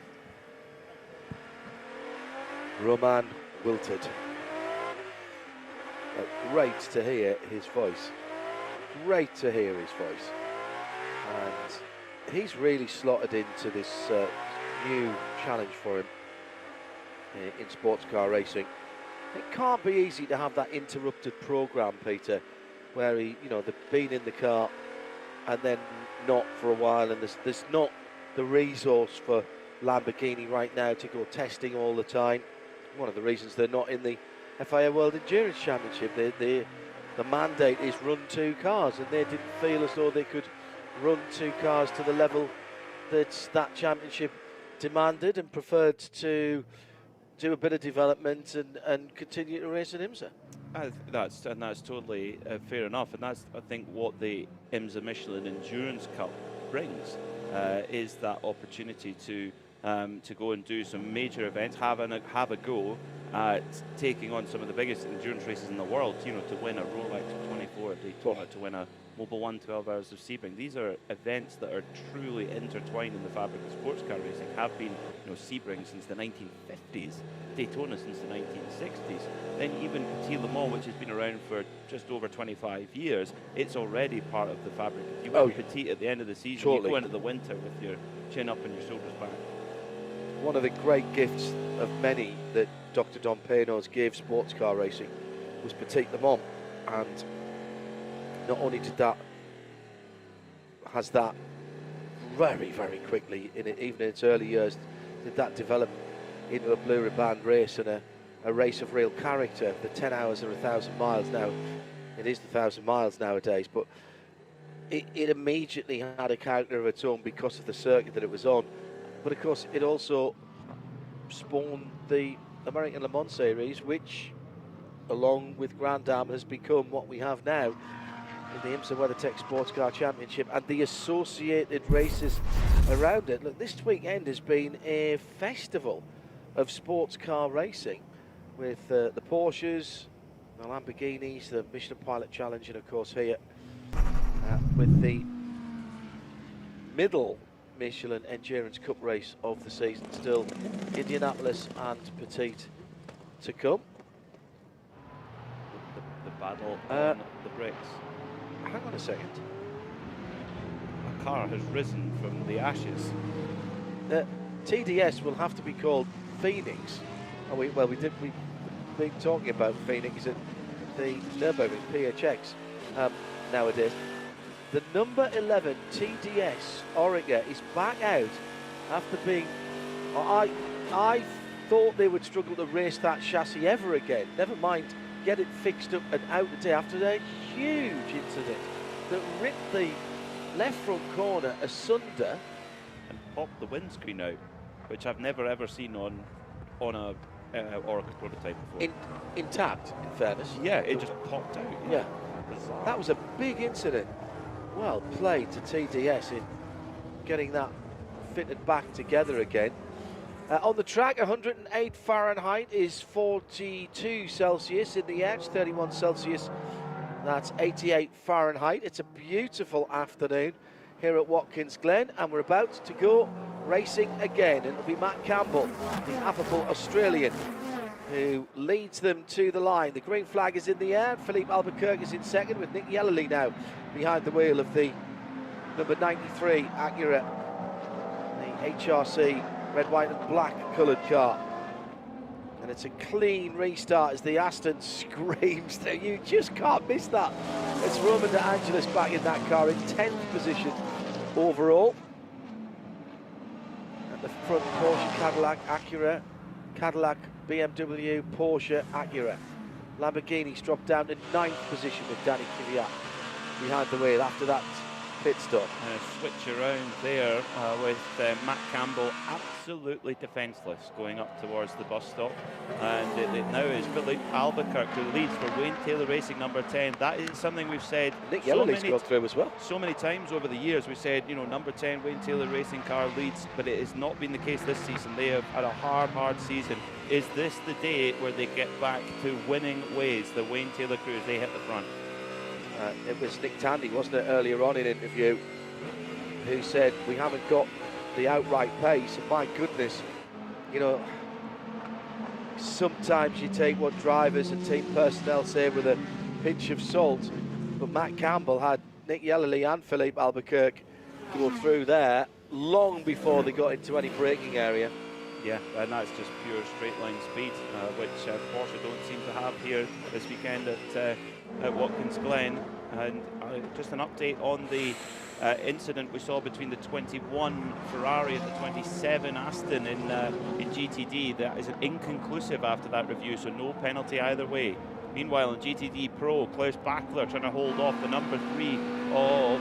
Speaker 1: Roman wilted. Great to hear his voice. Great to hear his voice. And he's really slotted into this new challenge for him in sports car racing. It can't be easy to have that interrupted program, Peter, where they've been in the car and then not for a while, and there's not the resource for Lamborghini right now to go testing all the time. One of the reasons they're not in the FIA World Endurance Championship, the mandate is run 2 cars, and they didn't feel as though they could run 2 cars to the level that championship demanded, and preferred to do a bit of development and continue to race at IMSA.
Speaker 2: That's totally fair enough, and that's, I think, what the IMSA Michelin Endurance Cup brings, is that opportunity to go and do some major events, have a go at taking on some of the biggest endurance races in the world. To win a Rolex 24 at Daytona, to win a Mobil 1 12 Hours of Sebring. These are events that are truly intertwined in the fabric of sports car racing. Have been, Sebring since the 1950s, Daytona since the 1960s. Then even Petit Le Mans, which has been around for just over 25 years, it's already part of the fabric. If you win Petit at the end of the season, you go into the winter with your chin up and your shoulders back.
Speaker 1: One of the great gifts of many that Dr. Don Paynos gave sports car racing was Petit Le Mans, and not only has that very, very quickly, even in its early years, did that develop into a blue ribbon race and a race of real character. The 10 hours or 1,000 miles now, it is the 1,000 miles nowadays, but it immediately had a character of its own because of the circuit that it was on. But of course, it also spawned the American Le Mans Series, which, along with Grand Am, has become what we have now in the IMSA WeatherTech SportsCar Championship and the associated races around it. Look, this weekend has been a festival of sports car racing with the Porsches, the Lamborghinis, the Michelin Pilot Challenge, and of course here with the middle Michelin Endurance Cup race of the season, still Indianapolis and Petite to come.
Speaker 2: The battle on the bricks.
Speaker 1: Hang on a second.
Speaker 2: A car has risen from the ashes.
Speaker 1: TDS will have to be called Phoenix. Oh, we've been talking about Phoenix at the Nürburgring PHX nowadays. The number 11 TDS Oreca is back out after being. I thought they would struggle to race that chassis ever again. Never mind get it fixed up and out the day after a huge incident that ripped the left front corner asunder
Speaker 2: and popped the windscreen out, which I've never ever seen on a Oreca prototype before.
Speaker 1: Intact, in fairness.
Speaker 2: Yeah, it just popped out.
Speaker 1: Yeah,
Speaker 2: bizarre.
Speaker 1: That was a big incident. Well played to TDS in getting that fitted back together again. On the track, 108 Fahrenheit is 42 Celsius. In the air, it's 31 Celsius. That's 88 Fahrenheit. It's a beautiful afternoon here at Watkins Glen, and we're about to go racing again. It'll be Matt Campbell, the affable Australian, who leads them to the line. The green flag is in the air. Philippe Albuquerque is in second, with Nick Yellerly now behind the wheel of the number 93 Acura, the HRC red, white and black coloured car. And it's a clean restart as the Aston screams there. You just can't miss that. It's Roman De Angelis back in that car in 10th position overall. At the front, Porsche, Cadillac, Acura, Cadillac, BMW, Porsche, Acura. Lamborghini's dropped down to 9th position with Danny Kvyat behind the wheel after that pit stop.
Speaker 2: Switch around there with Matt Campbell absolutely defenceless going up towards the bus stop, and it now is Philippe Albuquerque who leads for Wayne Taylor Racing number 10. That is something we've said
Speaker 1: Nick Yellerly's gone through as well.
Speaker 2: So many times over the years we said, you know, number 10 Wayne Taylor Racing car leads, but it has not been the case this season. They have had a hard season. Is this the day where they get back to winning ways, the Wayne Taylor crew, as they hit the front?
Speaker 1: It was Nick Tandy, wasn't it, earlier on in interview, who said we haven't got the outright pace. And my goodness, you know, sometimes you take what drivers and team personnel say with a pinch of salt, but Matt Campbell had Nick Yellerly and Philippe Albuquerque go through there long before they got into any braking area.
Speaker 2: Yeah, and that's just pure straight line speed, which Porsche don't seem to have here this weekend at Watkins Glen. And just an update on the incident we saw between the 21 Ferrari and the 27 Aston in GTD. That is inconclusive after that review, so no penalty either way. Meanwhile, in GTD Pro, Klaus Bachler trying to hold off the number 3 of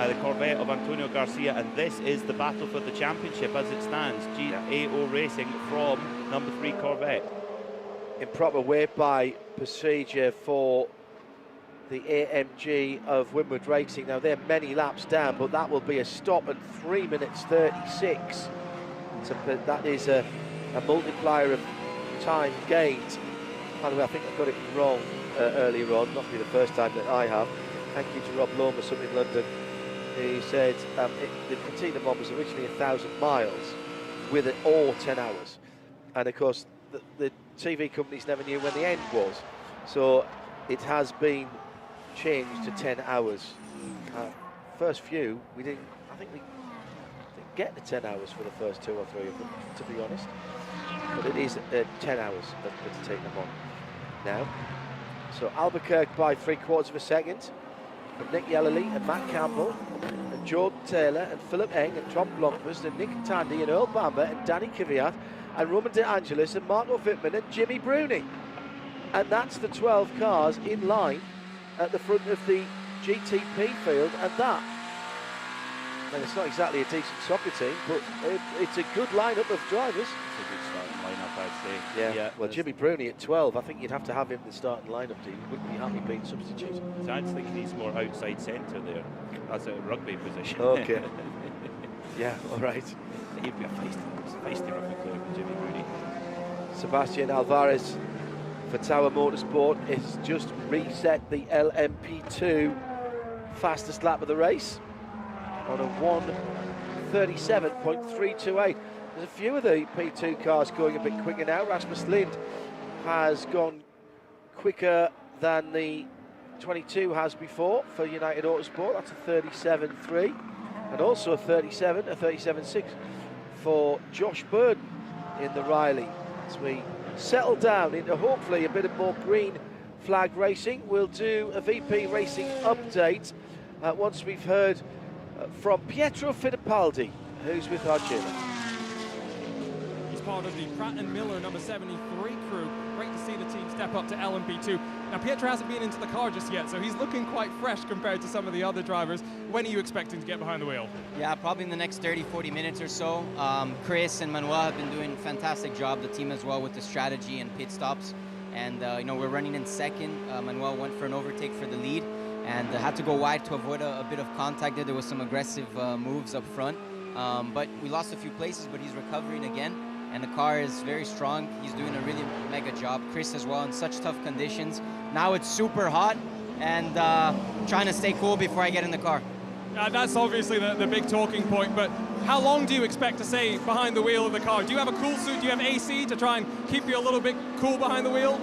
Speaker 2: the Corvette of Antonio Garcia, and this is the battle for the championship as it stands. GAO Racing from number 3 Corvette.
Speaker 1: Improper weight by procedure for the AMG of Winwood Racing. Now they're many laps down, but that will be a stop at 3 minutes 36. So that is a multiplier of time gained. By the way, I think I got it wrong earlier on. Not be the first time that I have. Thank you to Rob Lomas up in London. He said the Patina Bomb was originally 1,000 miles with it all 10 hours. And of course, the TV companies never knew when the end was. So it has been changed to 10 hours. First few, I think we didn't get the 10 hours for the first 2 or 3 of them, to be honest. But it is 10 hours of Patina Bomb now. So Albuquerque by 3/4 of a second. From Nick Yellerly and Matt Campbell and Jordan Taylor and Philip Eng and Tom Blomqvist and Nick Tandy and Earl Bamber and Danny Kvyat and Roman De Angelis and Marco Wittmann and Jimmy Bruni. And that's the 12 cars in line at the front of the GTP field, and that And it's not exactly a decent soccer team, but it's a good lineup of drivers.
Speaker 2: It's a good starting lineup, I'd say.
Speaker 1: Yeah. Well, Jimmy Bruni at 12, I think you'd have to have him in the starting lineup. He wouldn't be happy being substituted.
Speaker 2: So I think he's more outside centre there. That's a rugby position.
Speaker 1: Okay. Yeah, all right.
Speaker 2: He'd be a feisty rugby player, Jimmy Bruni.
Speaker 1: Sebastian Alvarez for Tower Motorsport has just reset the LMP2 fastest lap of the race on a 1:37.328. There's a few of the P2 cars going a bit quicker now. Rasmus Lind has gone quicker than the 22 has before for United Autosport. That's a 37.3, and also a 37.6 for Josh Burden in the Riley. As we settle down into hopefully a bit of more green flag racing, we'll do a VP Racing update once we've heard from Pietro Fittipaldi, who's with our journey.
Speaker 3: He's part of the Pratt & Miller number 73 crew. Great to see the team step up to LMP2. Now, Pietro hasn't been into the car just yet, so he's looking quite fresh compared to some of the other drivers. When are you expecting to get behind the wheel?
Speaker 4: Yeah, probably in the next 30-40 minutes or so. Chris and Manuel have been doing a fantastic job, the team as well, with the strategy and pit stops. And, you know, we're running in second. Manuel went for an overtake for the lead and had to go wide to avoid a bit of contact there. There was some aggressive moves up front. But we lost a few places, but he's recovering again. And the car is very strong. He's doing a really mega job. Chris as well in such tough conditions. Now it's super hot and trying to stay cool before I get in the car.
Speaker 3: That's obviously the big talking point, but how long do you expect to stay behind the wheel of the car? Do you have a cool suit? Do you have AC to try and keep you a little bit cool behind the wheel?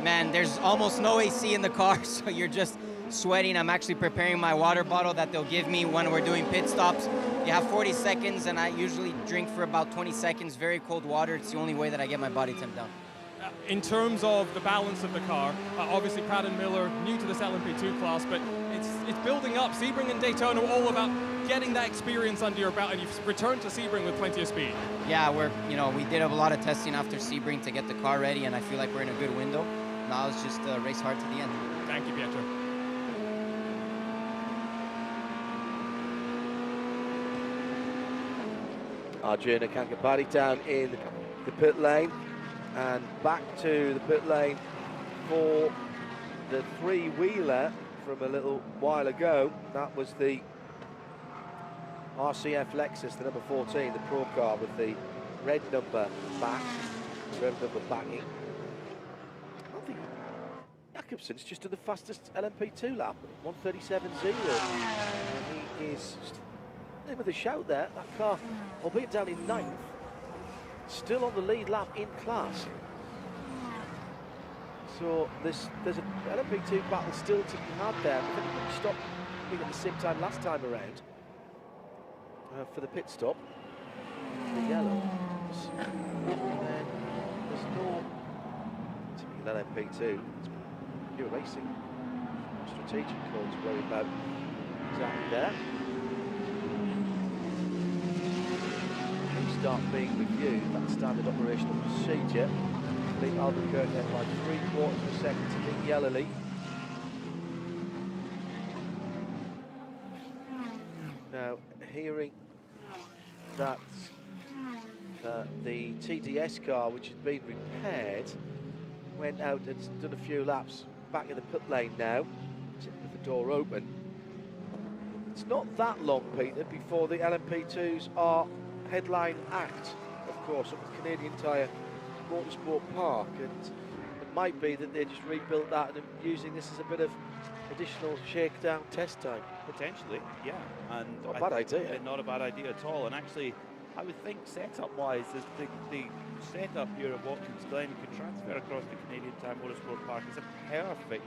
Speaker 4: Man, there's almost no AC in the car, so you're just sweating. I'm actually preparing my water bottle that they'll give me when we're doing pit stops. You have 40 seconds, and I usually drink for about 20 seconds. Very cold water. It's the only way that I get my body temp down.
Speaker 3: In terms of the balance of the car, obviously Pratt & Miller, new to this LMP2 class, but it's building up. Sebring and Daytona are all about getting that experience under your belt, and you've returned to Sebring with plenty of speed.
Speaker 4: Yeah, we did have a lot of testing after Sebring to get the car ready, and I feel like we're in a good window. Now it's just race hard to the end.
Speaker 3: Thank you, Pietro.
Speaker 1: Arjuna Kankapati down in the pit lane, and back to the pit lane for the three-wheeler from a little while ago. That was the RCF Lexus, the number 14, the Pro car with the red number back, red number backing. I think Jakobsen's just done the fastest LMP2 lap, 1:37.0. He is with a shout there. That car, albeit down in 9th, still on the lead lap in class. So there's an LMP2 battle still to be had there. I think we stopped being at the same time last time around for the pit stop. The yellow. And then there's no typical LMP2. It's pure racing. Strategic call to worry about exactly there. Start being reviewed, that's standard operational procedure. Lead Albuquerque then by 3/4 of a second to Nick Yellowly. Now, hearing that the TDS car, which had been repaired, went out and done a few laps back in the pit lane now, with the door open. It's not that long, Peter, before the LMP2s are headline act, of course, at the Canadian Tire Motorsport Park, and it might be that they just rebuilt that and are using this as a bit of additional shakedown test time.
Speaker 2: Potentially, yeah. And
Speaker 1: not a bad idea.
Speaker 2: Not a bad idea at all. And actually, I would think setup-wise, the setup here at Watkins Glen could transfer across the Canadian Tire Motorsport Park. It's a perfect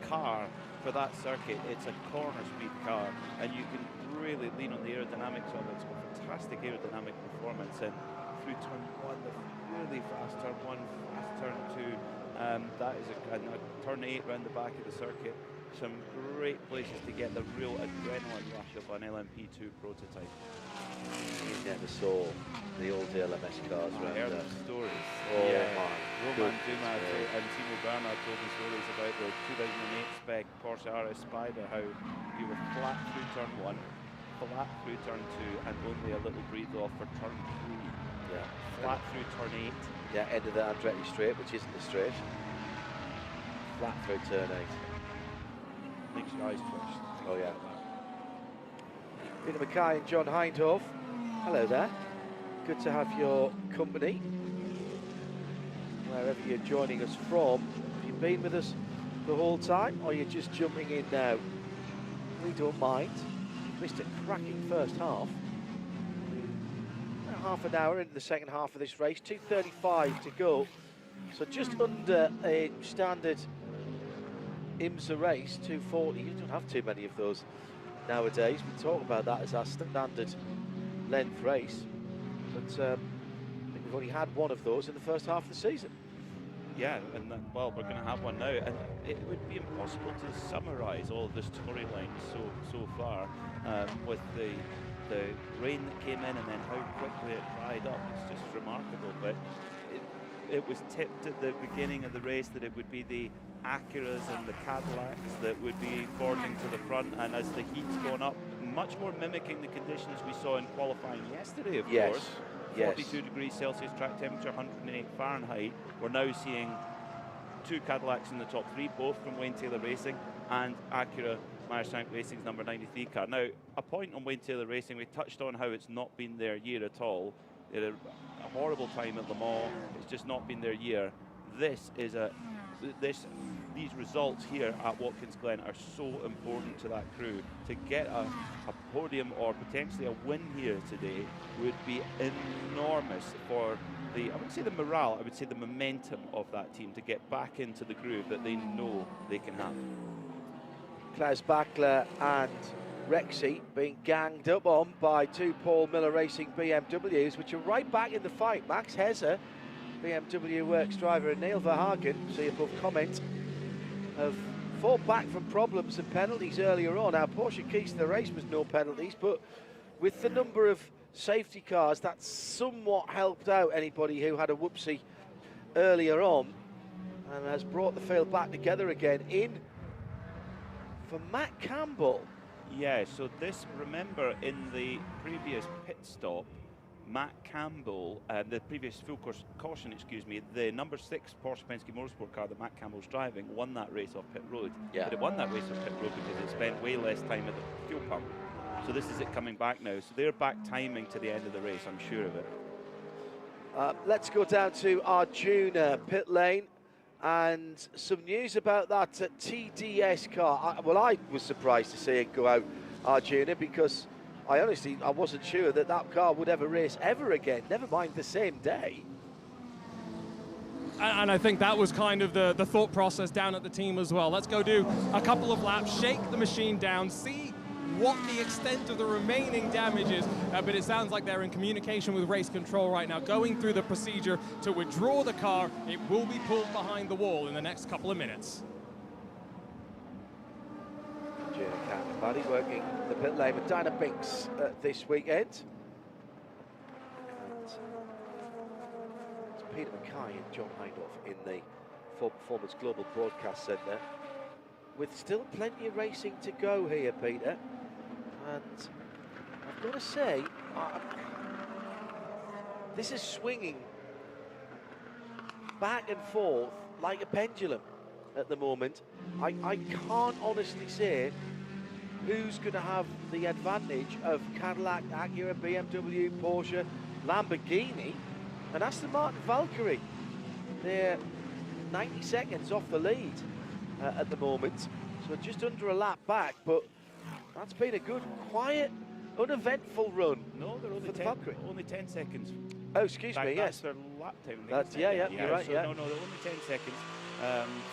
Speaker 2: car for that circuit. It's a corner speed car, and you can really lean on the aerodynamics of it. It's got fantastic aerodynamic performance, and through turn 1, the really fast turn 1, fast turn 2, that is a turn 8 round the back of the circuit. Some great places to get the real adrenaline rush of an LMP2 prototype.
Speaker 1: You never saw the old LMS cars
Speaker 2: I
Speaker 1: around
Speaker 2: heard
Speaker 1: there.
Speaker 2: the stories.
Speaker 1: Oh
Speaker 2: yeah.
Speaker 1: my
Speaker 2: Roman
Speaker 1: goodness
Speaker 2: Duma
Speaker 1: me.
Speaker 2: and Timo Bernhard told me stories about the 2008 spec Porsche RS Spider, how you were flat through turn 1, flat through turn 2 and only a little breathe off for turn 3.
Speaker 1: Yeah.
Speaker 2: Flat through turn 8.
Speaker 1: Yeah, end of the Andretti straight, which isn't a straight. Flat through turn 8.
Speaker 2: Makes your eyes twitch.
Speaker 1: Oh yeah. Peter Mackay and John Hindhoff. Hello there. Good to have your company. Wherever you're joining us from. Have you been with us the whole time, or you're just jumping in now? We don't mind. Missed a cracking first half. About half an hour into the second half of this race. 2:35 to go. So just under a standard IMSA race, 2:40. You don't have too many of those nowadays. We talk about that as our standard length race. But I think we've only had one of those in the first half of the season.
Speaker 2: Yeah, and well, we're going to have one now, and it would be impossible to summarise all of the storylines so far with the rain that came in and then how quickly it dried up. It's just remarkable. But it was tipped at the beginning of the race that it would be the Acuras and the Cadillacs that would be forging to the front, and as the heat's gone up, much more mimicking the conditions we saw in qualifying yesterday, of course. 42 degrees Celsius track temperature, 108 Fahrenheit. We're now seeing 2 Cadillacs in the top 3, both from Wayne Taylor Racing, and Acura Meyer-Shank Racing's number 93 car. Now, a point on Wayne Taylor Racing, we touched on how it's not been their year at all. They had a horrible time at Le Mans. It's just not been their year. These results here at Watkins Glen are so important to that crew. To get a podium or potentially a win here today would be enormous for I wouldn't say the morale, I would say the momentum of that team to get back into the groove that they know they can have.
Speaker 1: Klaus Bachler and Rexy being ganged up on by 2 Paul Miller Racing BMWs, which are right back in the fight. Max Hezzer, BMW Works driver, and Neil Verhagen, see above comment, have fought back from problems and penalties earlier on. Our Porsche keys to the race was no penalties, but with the number of safety cars, that somewhat helped out anybody who had a whoopsie earlier on, and has brought the field back together again. In for Matt Campbell.
Speaker 2: Yeah, so this, remember, in the previous pit stop, Matt Campbell, the previous full course caution, excuse me, the number 6 Porsche Penske Motorsport car that Matt Campbell's driving won that race off pit road.
Speaker 1: Yeah.
Speaker 2: But it won that race off pit road because it spent way less time at the fuel pump. So this is it coming back now. So they're back timing to the end of the race, I'm sure of it.
Speaker 1: Let's go down to Arjuna pit lane, and some news about that TDS car. I was surprised to see it go out, Arjuna, because I wasn't sure that car would ever race ever again, never mind the same day.
Speaker 3: And I think that was kind of the thought process down at the team as well. Let's go do a couple of laps, shake the machine down, see what the extent of the remaining damage is. But it sounds like they're in communication with race control right now, going through the procedure to withdraw the car. It will be pulled behind the wall in the next couple of minutes.
Speaker 1: Arjuna Counterparty working the pit lane with Dinah Binks this weekend. And it's Peter Mackay and John Hindhoff in the Ford Performance Global Broadcast Centre, with still plenty of racing to go here, Peter. And I've got to say, this is swinging back and forth like a pendulum at the moment. I can't honestly say who's going to have the advantage of Cadillac, Acura, BMW, Porsche, Lamborghini, and Aston Martin Valkyrie. They're 90 seconds off the lead at the moment, so just under a lap back, but that's been a good, quiet, uneventful run.
Speaker 2: No, they're only 10 seconds.
Speaker 1: Oh, excuse me, yes.
Speaker 2: That's their lap time.
Speaker 1: That's, yeah, you're right,
Speaker 2: so
Speaker 1: yeah.
Speaker 2: No, they're only 10 seconds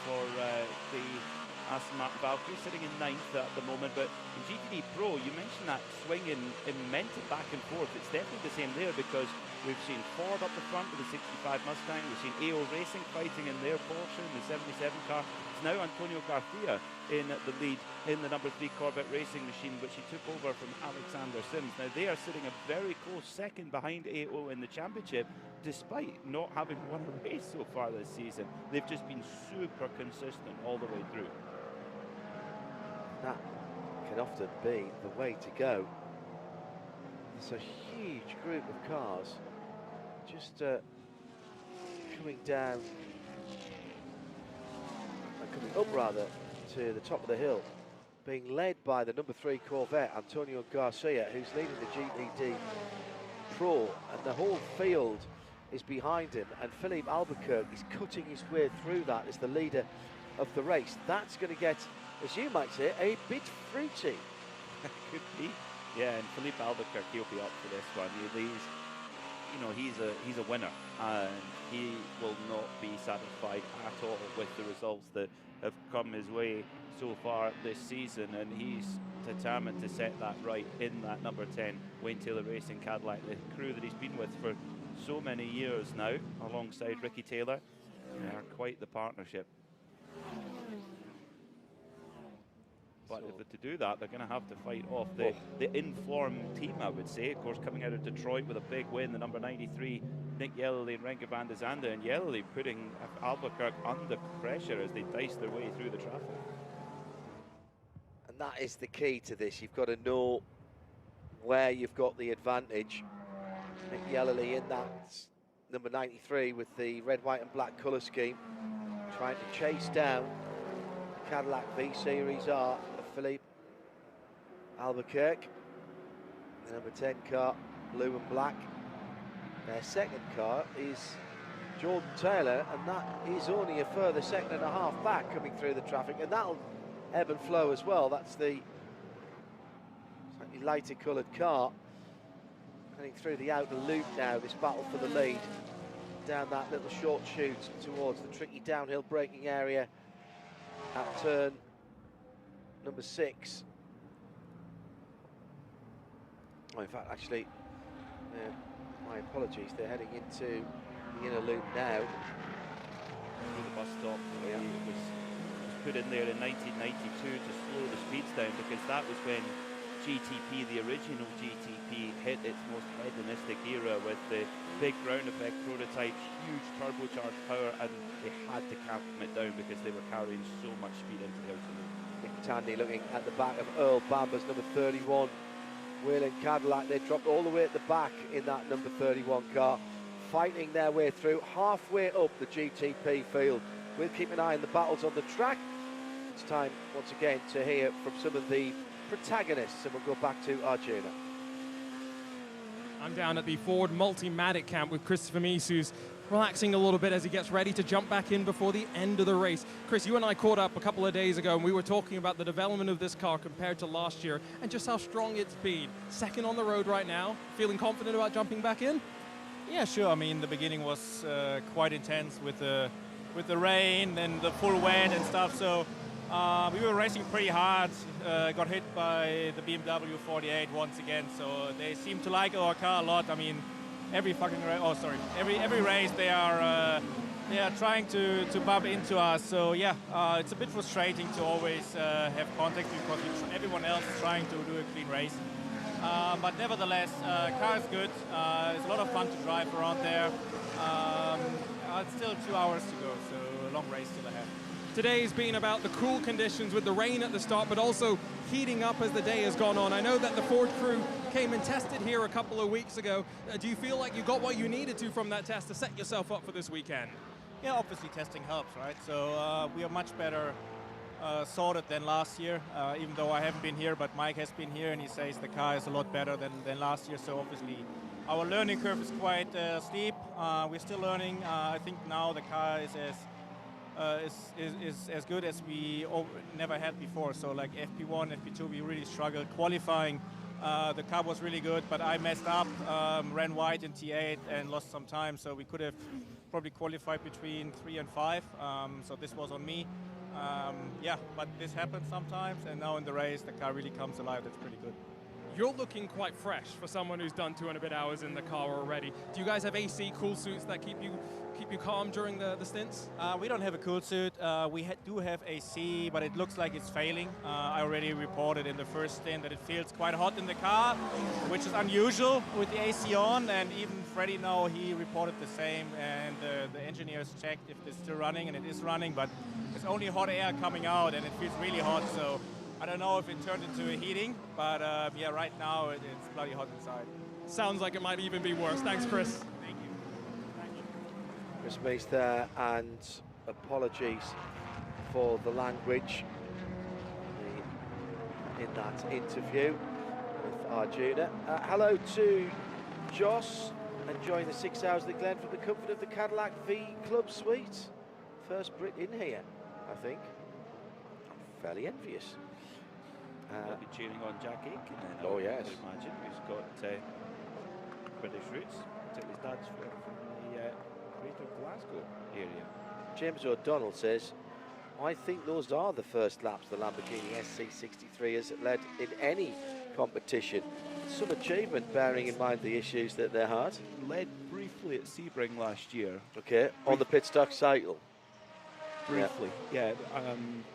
Speaker 2: for the Aston Martin Valkyrie, sitting in 9th at the moment. But in GTD Pro, you mentioned that swing in momentum back and forth. It's definitely the same there, because we've seen Ford up the front with the 65 Mustang. We've seen AO Racing fighting in their Porsche in the 77 car. It's now Antonio Garcia in the lead in the number 3 Corvette racing machine, which he took over from Alexander Sims. Now they are sitting a very close second behind AO in the championship, despite not having won a race so far this season. They've just been super consistent all the way through.
Speaker 1: That can often be the way to go. There's a huge group of cars just coming down, coming up rather, to the top of the hill, being led by the number 3 Corvette, Antonio Garcia, who's leading the GPD Pro, and the whole field is behind him, and Philippe Albuquerque is cutting his way through that as the leader of the race. That's going to get, as you might say, a bit fruity.
Speaker 2: Could be. Yeah, and Philippe Albuquerque, he'll be up for this one. He's a winner, and he will not be satisfied at all with the results that have come his way so far this season, and he's determined to set that right in that number 10 Wayne Taylor Racing Cadillac, the crew that he's been with for so many years now, alongside Ricky Taylor. They are quite the partnership. But if they're to do that, they're going to have to fight off the informed team, I would say. Of course, coming out of Detroit with a big win, the number 93, Nick Yellowly and Renke van de Zande, and Yellowly putting Albuquerque under pressure as they dice their way through the traffic.
Speaker 1: And that is the key to this. You've got to know where you've got the advantage. Nick Yellowly in that number 93 with the red, white and black colour scheme, trying to chase down the Cadillac V-Series R of Philippe Albuquerque. The number 10 car, blue and black. Their second car is Jordan Taylor, and that is only a further second and a half back coming through the traffic, and that'll ebb and flow as well. That's the slightly lighter coloured car heading through the outer loop now, this battle for the lead down that little short chute towards the tricky downhill braking area at turn number 6. Oh, in fact, actually, my apologies, they're heading into the inner loop now.
Speaker 2: The bus stop, it was put in there in 1992 to slow the speeds down, because that was when GTP, the original GTP, hit its most hedonistic era with the big ground effect prototypes, huge turbocharged power, and they had to calm it down because they were carrying so much speed into the outer loop.
Speaker 1: Nick Tandy looking at the back of Earl Bamber's number 31 Whelen Cadillac. They dropped all the way at the back in that number 31 car, fighting their way through halfway up the GTP field. We'll keep an eye on the battles on the track. It's time once again to hear from some of the protagonists, and we'll go back to Arjuna.
Speaker 3: I'm down at the Ford Multimatic camp with Christopher Mies, who's relaxing a little bit as he gets ready to jump back in before the end of the race. Chris, you and I caught up a couple of days ago, and we were talking about the development of this car compared to last year and just how strong it's been. Second on the road right now. Feeling confident about jumping back in?
Speaker 14: Yeah, sure. I mean, the beginning was quite intense with the rain and the full wet and stuff. So we were racing pretty hard. Got hit by the BMW 48 once again. So they seem to like our car a lot. I mean, every race they are trying to bump into us. So yeah, it's a bit frustrating to always have contact because everyone else is trying to do a clean race. But nevertheless, car is good. It's a lot of fun to drive around there. It's still 2 hours to go, so a long race still ahead.
Speaker 3: Today's been about the cool conditions with the rain at the start, but also heating up as the day has gone on. I know that the Ford crew came and tested here a couple of weeks ago. Do you feel like you got what you needed to from that test to set yourself up for this weekend?
Speaker 14: Yeah, obviously testing helps, right? So we are much better sorted than last year, even though I haven't been here, but Mike has been here and he says the car is a lot better than last year. So obviously our learning curve is quite steep. We're still learning. I think now the car is as good as we never had before. So like FP1, FP2, we really struggled qualifying. The car was really good, but I messed up, ran wide in T8 and lost some time. So we could have probably qualified between 3 and 5. So this was on me. Yeah, but this happens sometimes, and now in the race the car really comes alive. That's pretty good.
Speaker 3: You're looking quite fresh for someone who's done 200 bit hours in the car already. Do you guys have AC cool suits that keep you calm during the stints?
Speaker 14: We don't have a cool suit. We do have AC, but it looks like it's failing. I already reported in the first stint that it feels quite hot in the car, which is unusual with the AC on, and even Freddie now, he reported the same, and the engineers checked if it's still running, and it is running, but it's only hot air coming out, and it feels really hot, so I don't know if it turned into a heating, but yeah, right now it's bloody hot inside.
Speaker 3: sounds like it might even be worse. Thanks, Chris.
Speaker 1: Chris Mees there, and apologies for the language in that interview with Arjuna. Hello to Joss, enjoying the 6 hours of the Glen from the comfort of the Cadillac V Club Suite. First Brit in here, I think. I'm fairly envious.
Speaker 2: I'll be cheering on Jack Aiken then.
Speaker 1: Oh, yes.
Speaker 2: I would imagine. Who's got British roots. Particularly his dad's from the Greater Glasgow area.
Speaker 1: James O'Donnell says, I think those are the first laps the Lamborghini SC63 has led in any competition. Some achievement, bearing in mind the issues that they had.
Speaker 2: Led briefly at Sebring last year.
Speaker 1: Okay, on the pit stock cycle.
Speaker 2: Briefly, yeah.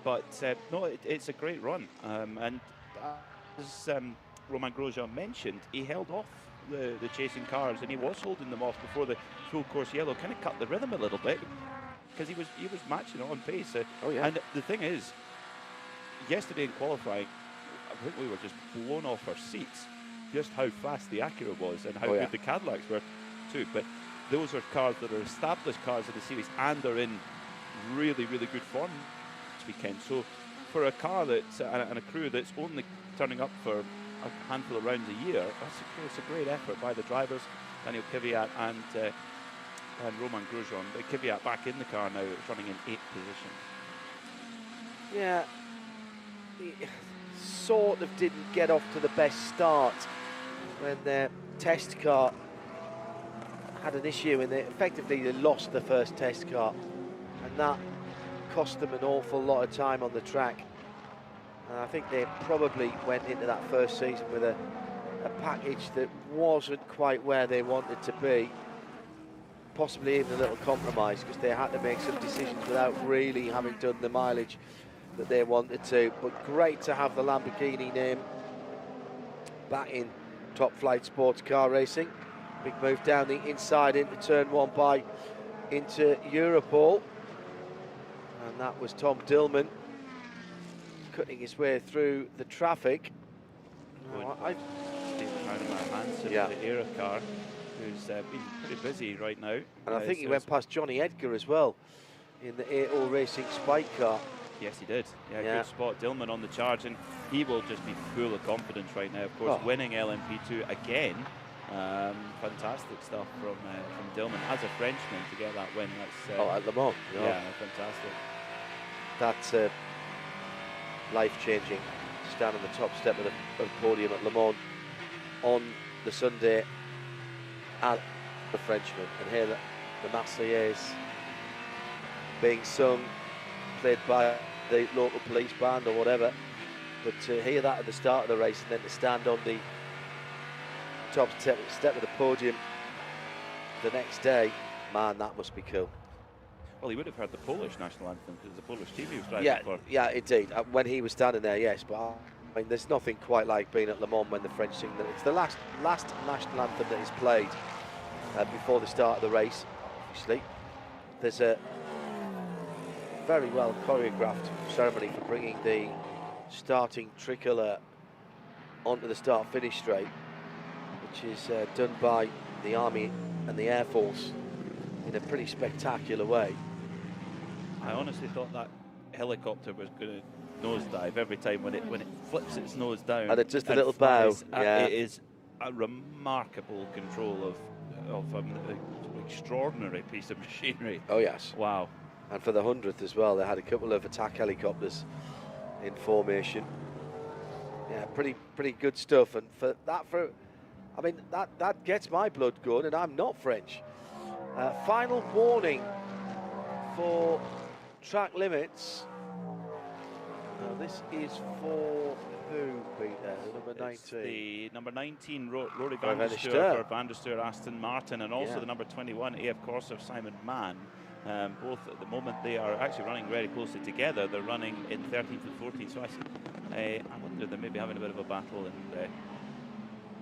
Speaker 2: But no, it's a great run. And as Romain Grosjean mentioned, he held off the chasing cars, and he was holding them off before the full course yellow. Kind of cut the rhythm a little bit, because he was matching it on pace. And the thing is, yesterday in qualifying, I think we were just blown off our seats just how fast the Acura was and how good the Cadillacs were too. But those are cars that are established cars in the series and are in really, really good form this weekend. So for a car that's and a crew that's only turning up for a handful of rounds a year, it's a great effort by the drivers, Daniel Kvyat and Romain Grosjean. Kvyat back in the car now, running in 8th position.
Speaker 1: Yeah, he sort of didn't get off to the best start when their test car had an issue, and they lost the first test car, and that cost them an awful lot of time on the track. And I think they probably went into that first season with a package that wasn't quite where they wanted to be, possibly even a little compromise, because they had to make some decisions without really having done the mileage that they wanted to. But great to have the Lamborghini name back in top flight sports car racing. Big move down the inside into turn 1 into Europol, and that was Tom Dillman cutting his way through the traffic.
Speaker 2: The Era car, who's been pretty busy right now.
Speaker 1: And I think he went past Johnny Edgar as well in the A0 Racing Spike car.
Speaker 2: Yes, he did. Yeah, good spot. Dillman on the charge, and he will just be full of confidence right now. Of course, winning LMP2 again. Fantastic stuff from Dillman as a Frenchman to get that win. That's
Speaker 1: at Le Mans.
Speaker 2: Yeah, fantastic.
Speaker 1: That's life-changing. Stand on the top step of the podium at Le Mans on the Sunday as a Frenchman, and hear the Marseillaise being sung, played by the local police band or whatever. But to hear that at the start of the race, and then to stand on the top step of the podium the next day, man, that must be cool.
Speaker 2: Well, he would have heard the Polish national anthem because the Polish team he was driving for.
Speaker 1: Yeah, indeed. When he was standing there, yes. But I mean, there's nothing quite like being at Le Mans when the French sing that. It's the last national anthem that is played before the start of the race. Obviously, there's a very well choreographed ceremony for bringing the starting tricolour onto the start-finish straight, which is done by the Army and the Air Force in a pretty spectacular way.
Speaker 2: I honestly thought that helicopter was going to nosedive every time when it flips its nose down.
Speaker 1: And it's just a little bow.
Speaker 2: It is a remarkable control of an extraordinary piece of machinery.
Speaker 1: Oh yes.
Speaker 2: Wow.
Speaker 1: And for the 100th as well, they had a couple of attack helicopters in formation. Yeah, pretty good stuff. And I mean, that gets my blood going, and I'm not French. Final warning for track limits. This is for who, Peter? Number 19.
Speaker 2: It's the number 19, Rory van der Steur for Van der Steur Aston Martin, and also the number 21, AF Corse of Simon Mann. Both at the moment they are actually running very closely together. They're running in 13th and 14th, so I wonder they're maybe having a bit of a battle and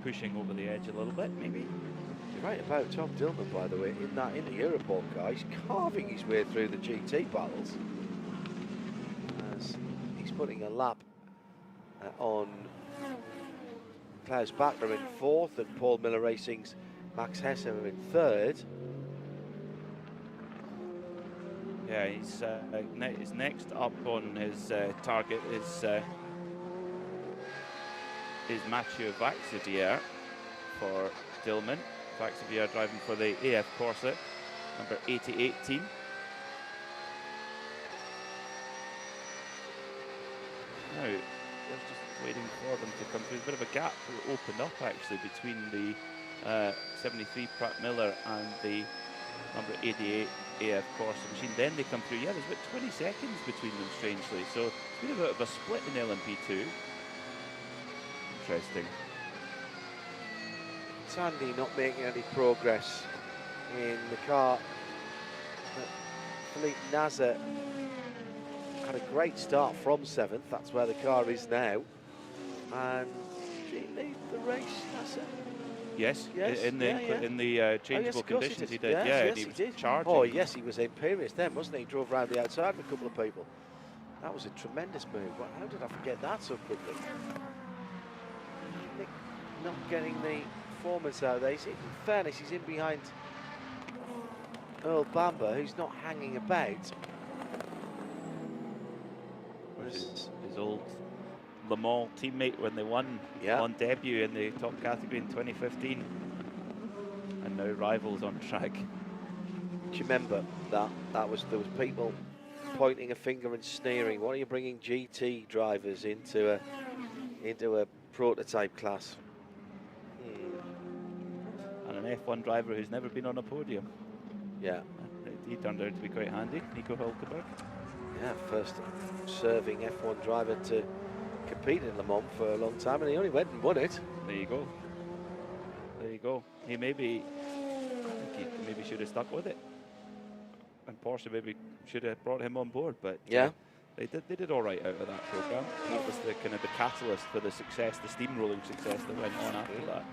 Speaker 2: pushing over the edge a little bit, maybe.
Speaker 1: You're right about Tom Dillman, by the way, in the Europol car. He's carving his way through the GT battles as he's putting a lap on Klaus Bachler in fourth, and Paul Miller Racing's Max Hesser in third.
Speaker 2: Yeah, he's next up on his target is Mathieu Vaxivière for Dillman. Vaxivière driving for the AF Corse, number 88 team. Now, they're just waiting for them to come through. There's a bit of a gap opened up actually between the 73 Pratt Miller and the number 88 AF Corse machine. Then they come through. Yeah, there's about 20 seconds between them, strangely. So it's been a bit of a split in LMP2. Interesting.
Speaker 1: Tandy not making any progress in the car. Philippe Nasser had a great start from 7th. That's where the car is now. And did he lead the race, Nasser?
Speaker 2: Yes,
Speaker 1: Yes,
Speaker 2: in the changeable conditions he did.
Speaker 1: Yes,
Speaker 2: yeah,
Speaker 1: yes,
Speaker 2: he
Speaker 1: he
Speaker 2: was
Speaker 1: did.
Speaker 2: charging.
Speaker 1: Oh yes, he was imperious then, wasn't he? He drove around the outside with a couple of people. That was a tremendous move. Well, how did I forget that so quickly? Nick not getting the performance out there. In fairness, he's in behind Earl Bamber, who's not hanging about.
Speaker 2: His old Le Mans teammate when they won on debut in the top category in 2015, and now rivals on track.
Speaker 1: Do you remember that? There was people pointing a finger and sneering. Why are you bringing GT drivers into a prototype class?
Speaker 2: And an F1 driver who's never been on a podium.
Speaker 1: Yeah.
Speaker 2: He turned out to be quite handy, Nico Hülkenberg.
Speaker 1: Yeah, first serving F1 driver to compete in Le Mans for a long time, and he only went and won it.
Speaker 2: There you go. There you go. He maybe should have stuck with it, and Porsche maybe should have brought him on board. But
Speaker 1: yeah,
Speaker 2: they did all right out of that program. It was the kind of the catalyst for the success, the steamrolling success that went on after that.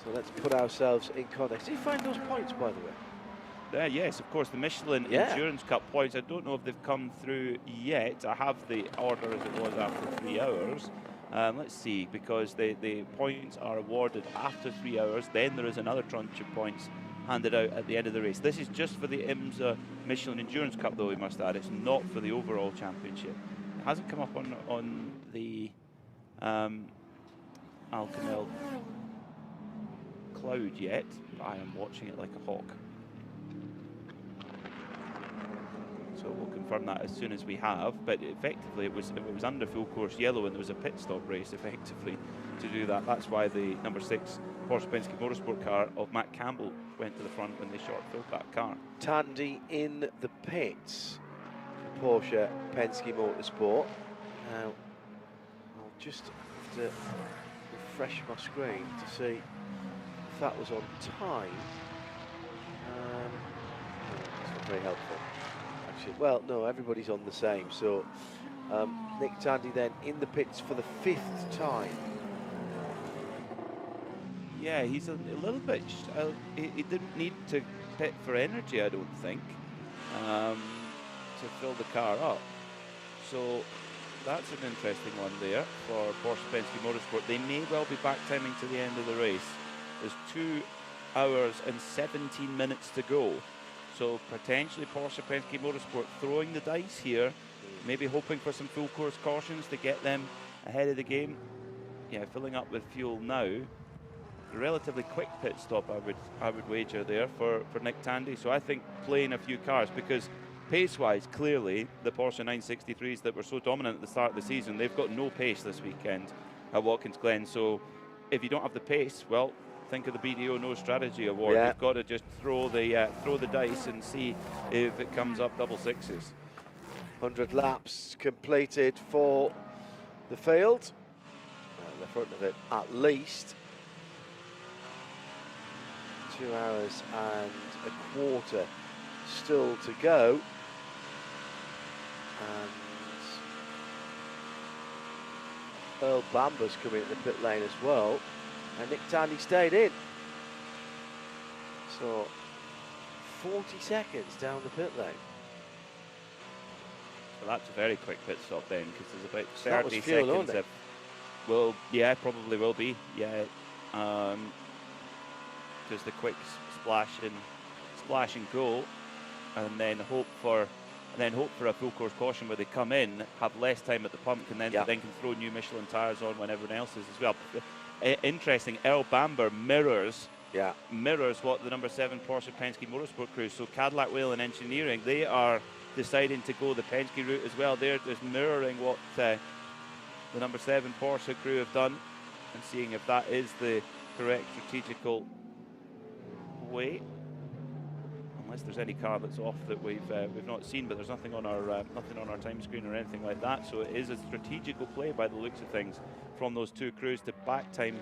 Speaker 1: So let's put ourselves in context. Did you find those points, by the way?
Speaker 2: Yes, of course, the Michelin Endurance Cup points. I don't know if they've come through yet. I have the order as it was after 3 hours. Let's see, because the points are awarded after 3 hours. Then there is another tranche of points handed out at the end of the race. This is just for the IMSA Michelin Endurance Cup, though, we must add. It's not for the overall championship. It hasn't come up on the Alcanel cloud yet, but I am watching it like a hawk. So we'll confirm that as soon as we have. But effectively, it was under full course yellow, and there was a pit stop race effectively to do that. That's why the number 6 Porsche Penske Motorsport car of Matt Campbell went to the front when they short filled that car.
Speaker 1: Tandy in the pits for Porsche Penske Motorsport. Now, I'll just have to refresh my screen to see if that was on time. It's not very helpful. Well, no, everybody's on the same. So Nick Tandy then in the pits for the 5th time.
Speaker 2: Yeah, he's a little bit. He didn't need to pit for energy, I don't think, to fill the car up. So that's an interesting one there for Porsche Penske Motorsport. They may well be back timing to the end of the race. There's 2 hours and 17 minutes to go. So potentially Porsche Penske Motorsport throwing the dice here, maybe hoping for some full course cautions to get them ahead of the game. Yeah, filling up with fuel now. A relatively quick pit stop, I would wager there for Nick Tandy. So I think playing a few cars, because pace-wise, clearly the Porsche 963s that were so dominant at the start of the season, they've got no pace this weekend at Watkins Glen. So if you don't have the pace, well, think of the BDO No Strategy Award.
Speaker 1: Yeah.
Speaker 2: You've got to just throw the dice and see if it comes up double sixes.
Speaker 1: 100 laps completed for the field. The front of it at least. 2 hours and a quarter still to go. And Earl Bamber's coming at the pit lane as well. And Nick Tandy stayed in. So 40 seconds down the pit lane.
Speaker 2: So that's a very quick pit stop then, because there's about
Speaker 1: So that was
Speaker 2: 30
Speaker 1: fuel,
Speaker 2: seconds.
Speaker 1: wasn't it?
Speaker 2: Well, yeah, probably will be. Yeah, just a quick splash and go, and then hope for a full course caution where they come in, have less time at the pump, and then can throw new Michelin tyres on when everyone else is as well. Interesting. Earl Bamber mirrors what the number 7 Porsche Penske Motorsport crew. So Cadillac Whelen Engineering, they are deciding to go the Penske route as well. They're just mirroring what the number 7 Porsche crew have done, and seeing if that is the correct strategical way. Unless there's any car that's off that we've not seen, but there's nothing on our time screen or anything like that. So it is a strategical play by the looks of things from those two crews to back time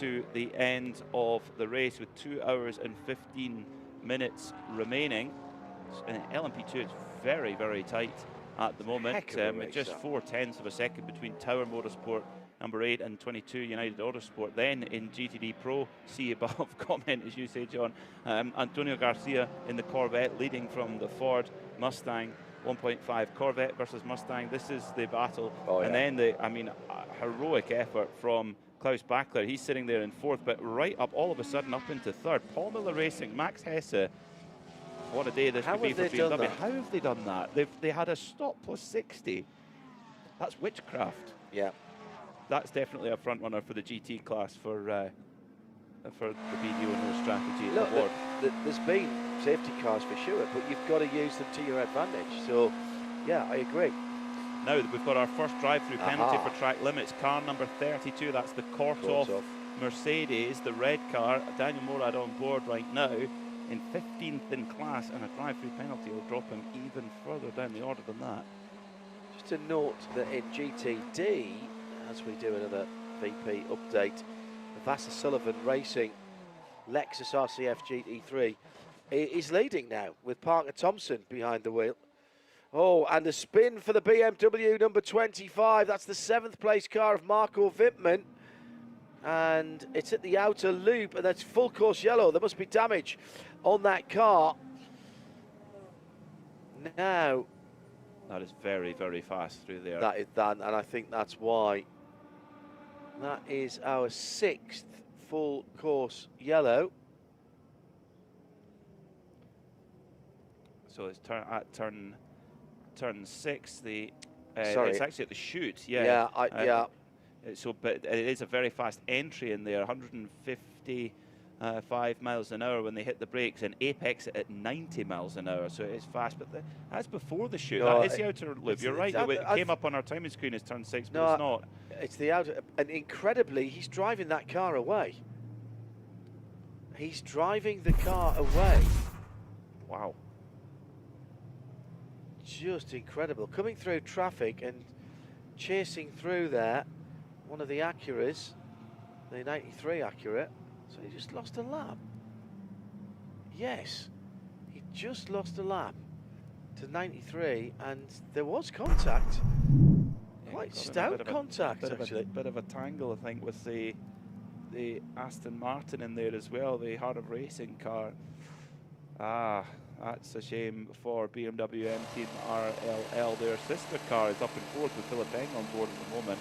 Speaker 2: to the end of the race with 2 hours and 15 minutes remaining. And LMP2 is very, very tight at the moment. Just 0.4 of a second between Tower Motorsport number 8 and 22 United Autosport. Then in GTD Pro, see above comment, as you say, John. Antonio Garcia in the Corvette, leading from the Ford Mustang 1.5. Corvette versus Mustang. This is the battle. And then heroic effort from Klaus Bachler. He's sitting there in 4th, but right up, all of a sudden, up into 3rd. Paul Miller Racing, Max Hesse. What a day this could be for BMW. How have they done that? They had a stop plus 60. That's witchcraft.
Speaker 1: Yeah.
Speaker 2: That's definitely a front runner for the GT class for the BDO No Strategy Award.
Speaker 1: There's been safety cars for sure, but you've got to use them to your advantage. So, yeah, I agree.
Speaker 2: Now we've got our first drive-through penalty for track limits. Car number 32, that's the Korthoff Mercedes, the red car. Daniel Morad on board right now in 15th in class, and a drive-through penalty will drop him even further down the order than that.
Speaker 1: Just a note that in GTD, as we do another VP update, Vassar Sullivan Racing Lexus RCF GT3 is leading now with Parker Thompson behind the wheel. Oh, and a spin for the BMW number 25. That's the 7th place car of Marco Wittmann. And it's at the outer loop, and that's full course yellow. There must be damage on that car. Now,
Speaker 2: that is very, very fast through there.
Speaker 1: That is done, and I think that's why. That is our 6th full course yellow.
Speaker 2: So it's turn 6.
Speaker 1: Sorry,
Speaker 2: it's actually at the chute. Yeah.
Speaker 1: Yeah.
Speaker 2: But it is a very fast entry in there. 155 miles an hour when they hit the brakes, and apex at 90 miles an hour. So it is fast, but that's before the chute.
Speaker 1: No,
Speaker 2: that is the outer loop. You're right. It came up on our timing screen as turn 6, but it's not.
Speaker 1: It's the outer, and incredibly, he's driving that car away. He's driving the car away.
Speaker 2: Wow.
Speaker 1: Just incredible. Coming through traffic and chasing through there. One of the Acuras, the 93 Acura. So he just lost a lap. Yes, he just lost a lap to 93, and there was contact. Quite stout contact, actually.
Speaker 2: Bit of a tangle, I think, with the Aston Martin in there as well, the Heart of Racing car. That's a shame for BMW M Team RLL. Their sister car is up in 4th with Philip Eng on board at the moment.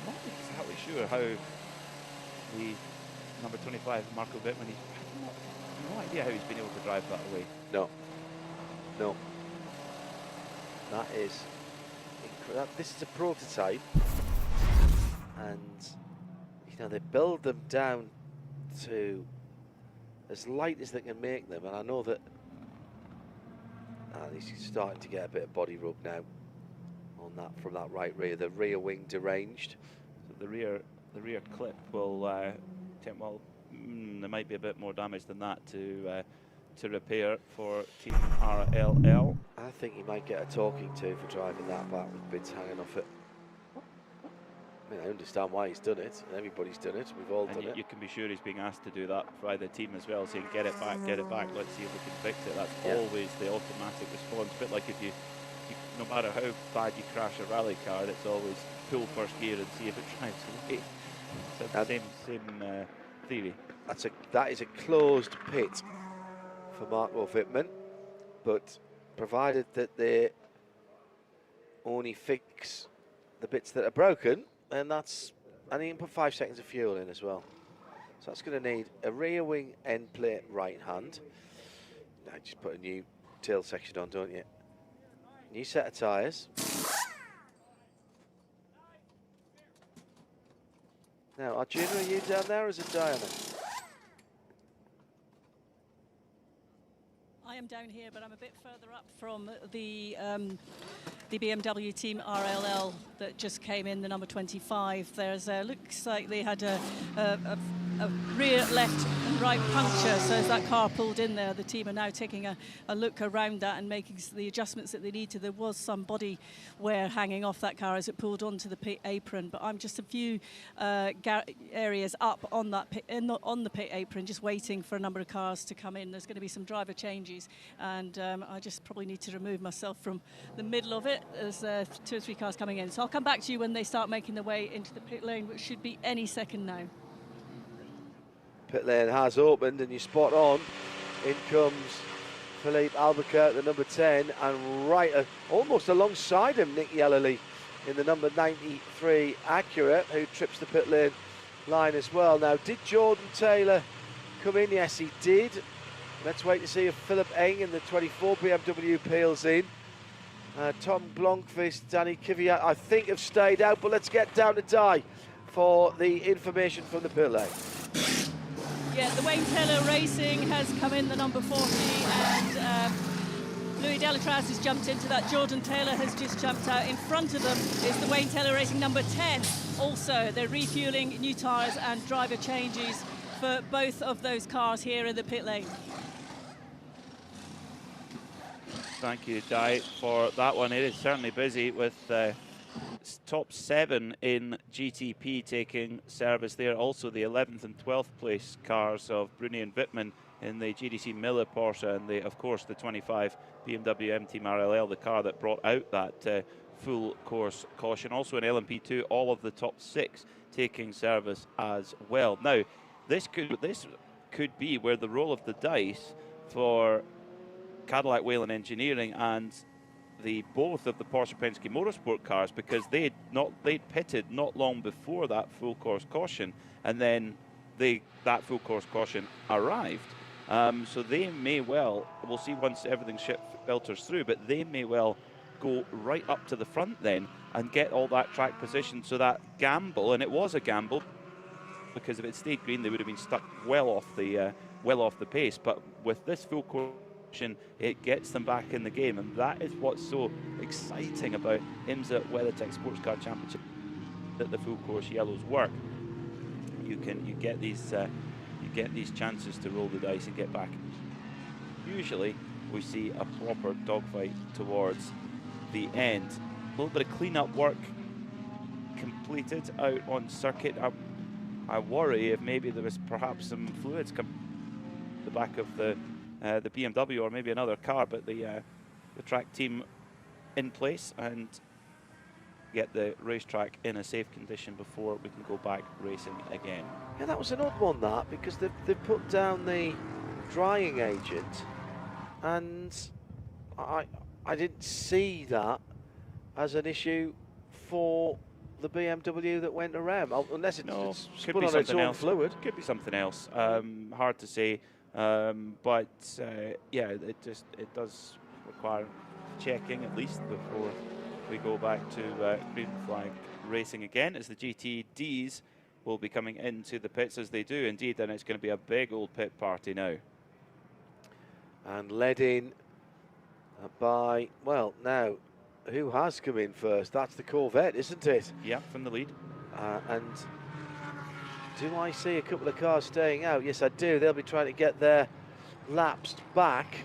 Speaker 2: Not exactly sure how the number 25, Marco Wittmann, I have no idea how he's been able to drive that away.
Speaker 1: No. That is incredible. This is a prototype, and they build them down to as light as they can make them, and I know that he's starting to get a bit of body rub now on that from that right rear. The rear wing deranged.
Speaker 2: So the rear clip will there might be a bit more damage than that to repair for Team RLL.
Speaker 1: I think he might get a talking to for driving that back with bits hanging off it. I mean, I understand why he's done it. Everybody's done it. We've all done it.
Speaker 2: You can be sure he's being asked to do that by the team as well, saying get it back, let's see if we can fix it. That's always the automatic response. A bit like if you, no matter how bad you crash a rally car, it's always pull first gear and see if it drives away. So same theory.
Speaker 1: That is a closed pit for Marco Wittmann, but provided that they only fix the bits that are broken, and you can put 5 seconds of fuel in as well. So that's going to need a rear wing end plate right hand. Now just put a new tail section on, don't you? New set of tyres. Now, Arjuna, are you down there, or is it Diana?
Speaker 6: I am down here, but I'm a bit further up from the BMW team RLL that just came in, the number 25. There's looks like they had a rear left and right puncture, so as that car pulled in there, the team are now taking a look around that and making the adjustments that they need to. There was some body wear hanging off that car as it pulled onto the pit apron, but I'm just a few areas up on that on the pit apron, just waiting for a number of cars to come in. There's going to be some driver changes, and I just probably need to remove myself from the middle of it. There's 2 or 3 cars coming in, so I'll come back to you when they start making their way into the pit lane, which should be any second now.
Speaker 1: Pit lane has opened, and you're spot on. In comes Philippe Albuquerque, the number 10, and right almost alongside him, Nick Yellerly in the number 93 Acura, who trips the pit lane line as well. Now, did Jordan Taylor come in? Yes, he did. Let's wait to see if Philip Eng in the 24 BMW peels in. Tom Blomqvist, Danny Kvyat, I think, have stayed out, but let's get down to Di for the information from the pit lane.
Speaker 6: Yeah, the Wayne Taylor Racing has come in, the number 40, and Louis Delatraz has jumped into that. Jordan Taylor has just jumped out. In front of them is the Wayne Taylor Racing number 10. Also, they're refueling, new tyres and driver changes for both of those cars here in the pit lane.
Speaker 2: Thank you, Di, for that one. It is certainly busy with top 7 in GTP taking service there. Also the 11th and 12th place cars of Bruni and Wittmann in the GDC Miller Porsche, and of course the 25 BMW M Team RLL, the car that brought out that full course caution. Also in LMP2, all of the top 6 taking service as well. Now, this could be where the roll of the dice for Cadillac Whelen Engineering and both of the Porsche Penske Motorsport cars, because they'd pitted not long before that full course caution, and then that full course caution arrived. So they may well, we'll see once everything filters through, but they may well go right up to the front then and get all that track position. So that gamble, and it was a gamble, because if it stayed green, they would have been stuck well off the pace. But with this full course, it gets them back in the game, and that is what's so exciting about IMSA WeatherTech SportsCar Championship, that the full course yellows work. You get these chances to roll the dice and get back. Usually we see a proper dogfight towards the end. A little bit of clean-up work completed out on circuit. I worry if maybe there was perhaps some fluids come the back of the BMW or maybe another car, but the track team in place and get the racetrack in a safe condition before we can go back racing again.
Speaker 1: Yeah, that was an odd one, that, because they've put down the drying agent, and I didn't see that as an issue for the BMW that went around, unless it's
Speaker 2: could
Speaker 1: spun
Speaker 2: be
Speaker 1: on its
Speaker 2: something
Speaker 1: own
Speaker 2: else.
Speaker 1: fluid.
Speaker 2: Could be something else. Hard to say. But yeah, it does require checking at least before we go back to green flag racing again, as the GTDs will be coming into the pits, as they do indeed, and it's going to be a big old pit party now.
Speaker 1: And led in by, well, now, who has come in first? That's the Corvette, isn't it?
Speaker 2: Yeah, from the lead.
Speaker 1: And do I see a couple of cars staying out? Yes, I do. They'll be trying to get their lapsed back.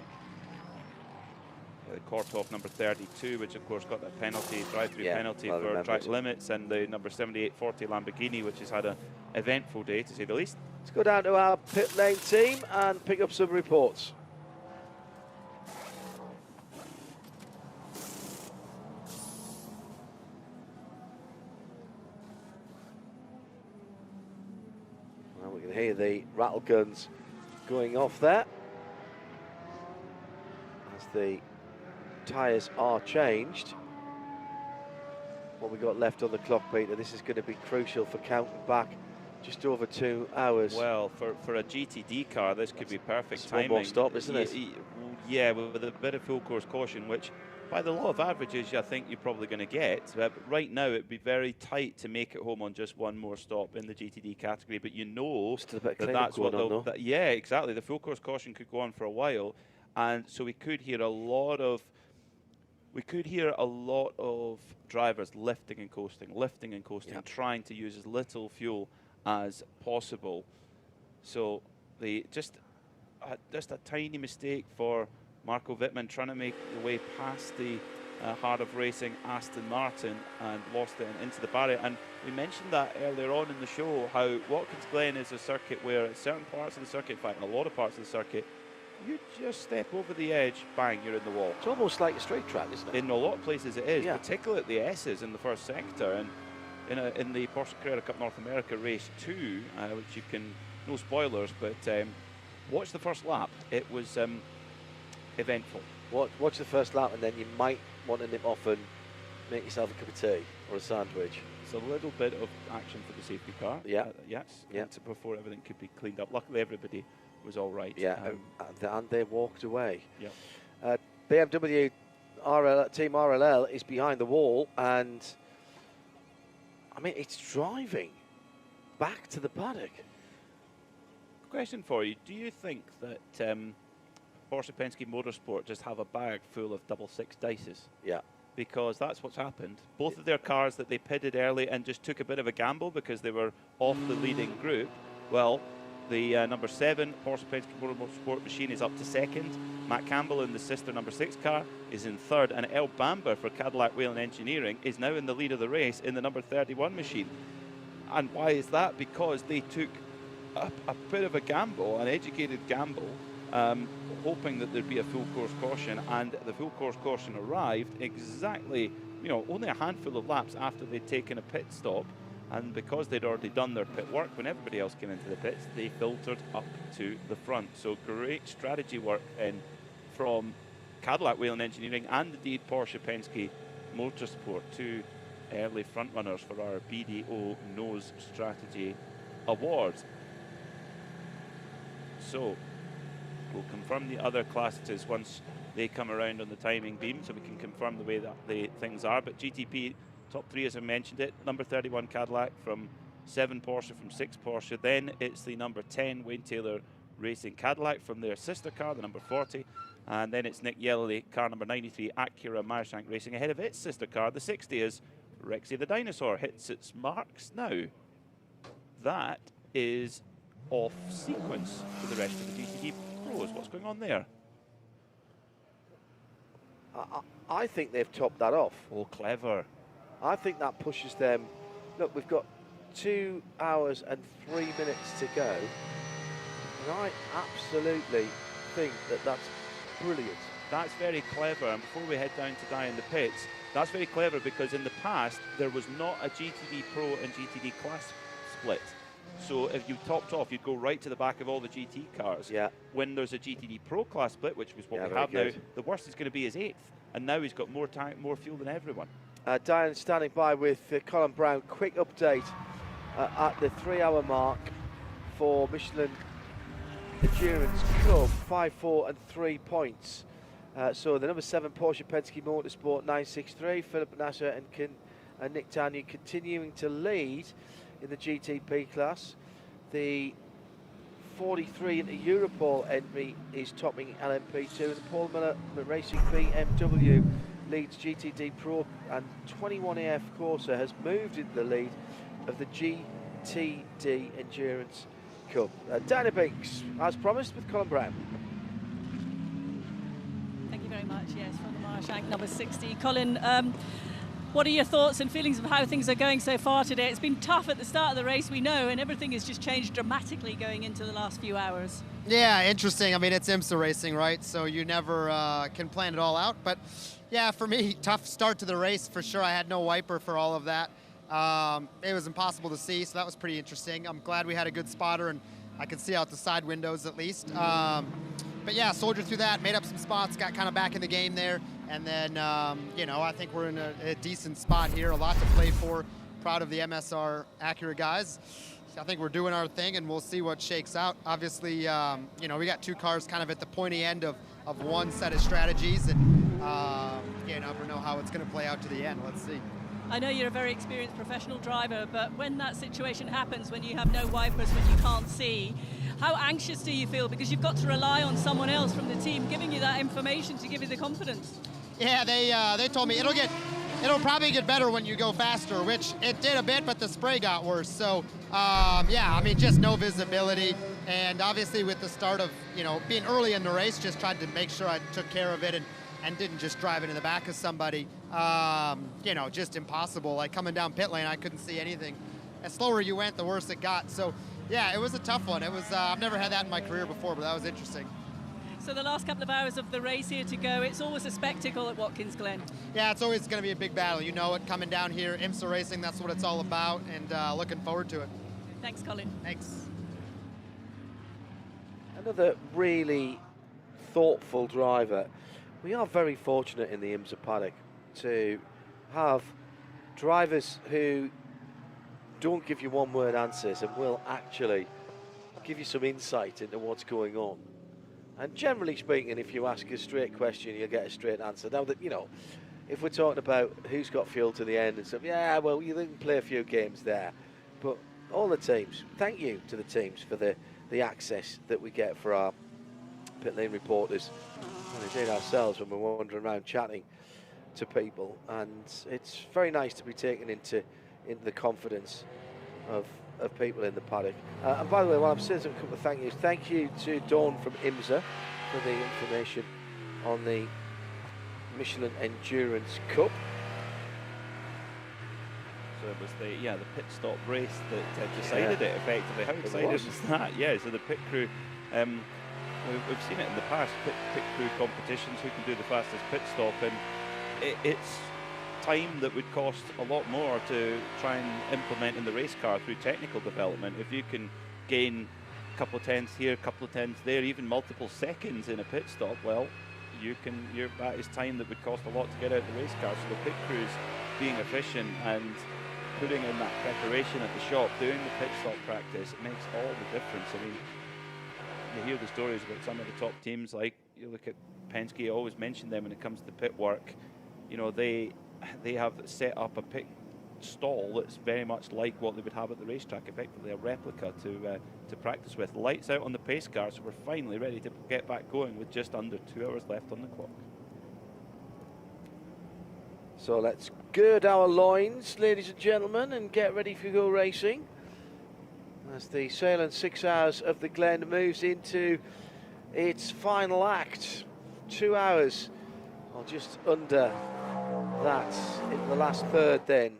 Speaker 2: The Korthoff number 32, which of course got that penalty, drive-through penalty for track limits, and the number 7840 Lamborghini, which has had an eventful day to say the least.
Speaker 1: Let's go down to our pit lane team and pick up some reports. Well, we can hear the rattle guns going off there as the tyres are changed. what we got left on the clock, Peter. This is going to be crucial for counting back just over 2 hours.
Speaker 2: Well, for a GTD car, this could be perfect timing.
Speaker 1: One more stop, isn't it?
Speaker 2: Yeah, with a bit of full course caution, which by the law of averages, I think you're probably going to get. But right now, it'd be very tight to make it home on just one more stop in the GTD category. But you know that's what they'll. Yeah, exactly. The full course caution could go on for a while, and so we could hear a lot of. We could hear a lot of drivers lifting and coasting, trying to use as little fuel as possible. So just a tiny mistake for Marco Wittmann trying to make the way past the heart of racing Aston Martin and lost it into the barrier. And we mentioned that earlier on in the show, how Watkins Glen is a circuit where at certain parts of the circuit, in fact, a lot of parts of the circuit, you just step over the edge, bang, you're in the wall.
Speaker 1: It's almost like a straight track, isn't it?
Speaker 2: In a lot of places it is, particularly at the S's in the first sector. And in the Porsche Carrera Cup North America Race 2, which you can, no spoilers, but watch the first lap. It was eventful.
Speaker 1: Watch the first lap, and then you might want to nip off and make yourself a cup of tea or a sandwich.
Speaker 2: It's a little bit of action for the safety car. Before everything could be cleaned up. Luckily, everybody was all right.
Speaker 1: And they walked away.
Speaker 2: Yeah.
Speaker 1: BMW Team RLL is behind the wall, and I mean, it's driving back to the paddock.
Speaker 2: Question for you. Do you think that Porsche Penske Motorsport just have a bag full of 6.6 dices?
Speaker 1: Yeah.
Speaker 2: Because that's what's happened. Both of their cars that they pitted early and just took a bit of a gamble because they were off the leading group. Well, the number 7 Porsche Penske Motorsport machine is up to second. Matt Campbell in the sister number 6 car is in third, and El Bamber for Cadillac Whelen Engineering is now in the lead of the race in the number 31 machine. And why is that? Because they took a bit of a gamble, an educated gamble, hoping that there'd be a full course caution, and the full course caution arrived exactly, only a handful of laps after they'd taken a pit stop. And because they'd already done their pit work, when everybody else came into the pits, they filtered up to the front. So great strategy work from Cadillac Whelen Engineering and indeed Porsche Penske Motorsport, two early front runners for our BDO Nose Strategy Awards. So we'll confirm the other classes once they come around on the timing beam, so we can confirm the way that the things are. But GTP top 3, as I mentioned it, number 31 Cadillac from 7 Porsche from 6 Porsche. Then it's the number 10 Wayne Taylor Racing Cadillac from their sister car, the number 40. And then it's Nick Yellowly, car number 93, Acura Meyershank Racing. Ahead of its sister car, the 60 is Rexy the Dinosaur, hits its marks now. That is off sequence for the rest of the GTD Pros. What's going on there?
Speaker 1: I think they've topped that off.
Speaker 2: Oh, clever.
Speaker 1: I think that pushes them. Look, we've got 2 hours and 3 minutes to go. And I absolutely think that that's brilliant.
Speaker 2: That's very clever. And before we head down to die in the pits, that's very clever because in the past, there was not a GTD Pro and GTD class split. So if you topped off, you'd go right to the back of all the GT cars.
Speaker 1: Yeah.
Speaker 2: When there's a GTD Pro class split, which was what we have now, the worst is going to be his 8th. And now he's got more time, more fuel than everyone.
Speaker 1: Diane standing by with Colin Brown. Quick update at the 3 hour mark for Michelin Endurance Cup, 5, 4 and 3 points. So the number 7 Porsche Penske Motorsport 963, Philip Nasser and Nick Tanya continuing to lead in the GTP class. The 43 into Europol entry is topping LMP2, and Paul Miller Racing BMW leads GTD Pro, and 21AF Corsa has moved into the lead of the GTD Endurance Cup. Diana Binks, as promised, with Colin Brown.
Speaker 6: Thank you very much. Yes, from the Meyershank number 60. Colin, what are your thoughts and feelings of how things are going so far today? It's been tough at the start of the race, we know, and everything has just changed dramatically going into the last few hours.
Speaker 5: Yeah, interesting. I mean, it's IMSA racing, right? So you never can plan it all out. But yeah, for me, tough start to the race for sure. I had no wiper for all of that. It was impossible to see, so that was pretty interesting. I'm glad we had a good spotter and I could see out the side windows at least.
Speaker 7: But yeah, soldiered through that, made up some spots, got kind of back in the game there. And then, you know, I think we're in a decent spot here, a lot to play for. Proud of the MSR Acura guys. I think we're doing our thing, and we'll see what shakes out. Obviously, you know, we got 2 cars kind of at the pointy end of one set of strategies, and you never know how it's going to play out to the end. Let's see.
Speaker 6: I know you're a very experienced professional driver, but when that situation happens, when you have no wipers, when you can't see, how anxious do you feel? Because you've got to rely on someone else from the team giving you that information to give you the confidence.
Speaker 7: Yeah, they told me it'll probably get better when you go faster, which it did a bit, but the spray got worse. So, yeah, I mean, just no visibility. And obviously with the start of, you know, being early in the race, just tried to make sure I took care of it and didn't just drive it in the back of somebody. You know, just impossible. Like coming down pit lane, I couldn't see anything. The slower you went, the worse it got. So, yeah, it was a tough one. It was, I've never had that in my career before, but that was interesting.
Speaker 6: So the last couple of hours of the race here to go, it's always a spectacle at Watkins Glen.
Speaker 7: Yeah, it's always going to be a big battle. You know it, coming down here, IMSA racing, that's what it's all about, and looking forward to it.
Speaker 6: Thanks, Colin.
Speaker 7: Thanks.
Speaker 1: Another really thoughtful driver. We are very fortunate in the IMSA paddock to have drivers who don't give you one-word answers and will actually give you some insight into what's going on. And generally speaking, if you ask a straight question, you'll get a straight answer. Now that, you know, if we're talking about who's got fuel to the end and stuff, yeah, well, you can play a few games there. But all the teams, thank you to the teams for the access that we get for our pit lane reporters and indeed ourselves when we're wandering around chatting to people. And it's very nice to be taken into the confidence of people in the paddock. And by the way, while I'm saying a couple of thank yous, thank you to Dawn from IMSA for the information on the Michelin Endurance Cup.
Speaker 2: So it was the pit stop race that decided it effectively. How exciting was that? Yeah, so the pit crew, we've seen it in the past, pit crew competitions, who can do the fastest pit stop, and it's time that would cost a lot more to try and implement in the race car through technical development. If you can gain a couple of tenths here, a couple of tenths there, even multiple seconds in a pit stop, well, that is time that would cost a lot to get out the race car. So the pit crews being efficient and putting in that preparation at the shop, doing the pit stop practice, it makes all the difference. I mean, you hear the stories about some of the top teams, like you look at Penske, I always mention them when it comes to pit work. You know, they have set up a pit stall that's very much like what they would have at the racetrack, effectively a replica to practice with. Lights out on the pace car, so we're finally ready to get back going with just under 2 hours left on the clock.
Speaker 1: So let's gird our loins, ladies and gentlemen, and get ready for go racing as the Sahlen 6 hours of the Glen moves into its final act. 2 hours, or just under that in the last third then,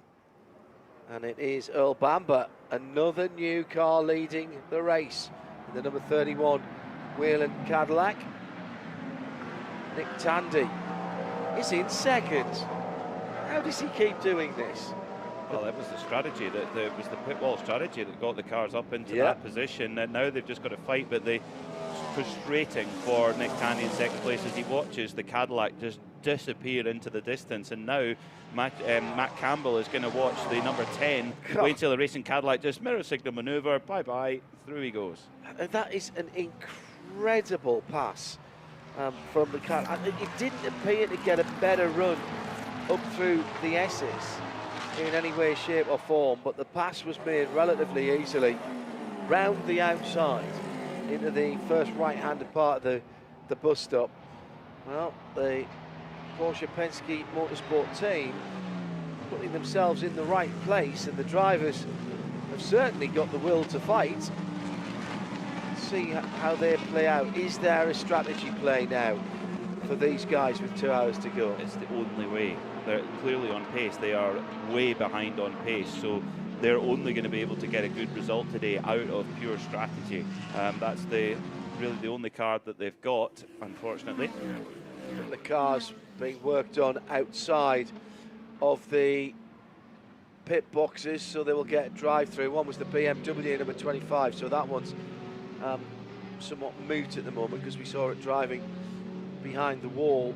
Speaker 1: and it is Earl Bamber, another new car leading the race in the number 31 Whelen Cadillac. Nick Tandy is in second. How does he keep doing this?
Speaker 2: Well, that was the strategy, that was the pit wall strategy that got the cars up into that position, and now they've just got to fight. But it's frustrating for Nick Tandy in second place as he watches the Cadillac just disappear into the distance, and now Matt Campbell is going to watch the number 10 Wayne Taylor Racing Cadillac just mirror signal maneuver, bye-bye, through he goes.
Speaker 1: That is an incredible pass from the car. It didn't appear to get a better run up through the S's in any way, shape or form, but the pass was made relatively easily round the outside into the first right-handed part of the bus stop. Well, the Porsche Penske Motorsport team putting themselves in the right place, and the drivers have certainly got the will to fight. Let's see how they play out. Is there a strategy play now for these guys with 2 hours to go?
Speaker 2: It's the only way. They're clearly on pace. They are way behind on pace, so they're only going to be able to get a good result today out of pure strategy. That's really the only card that they've got, unfortunately.
Speaker 1: The cars being worked on outside of the pit boxes, so they will get drive through. One was the BMW number 25, so that one's somewhat moot at the moment because we saw it driving behind the wall.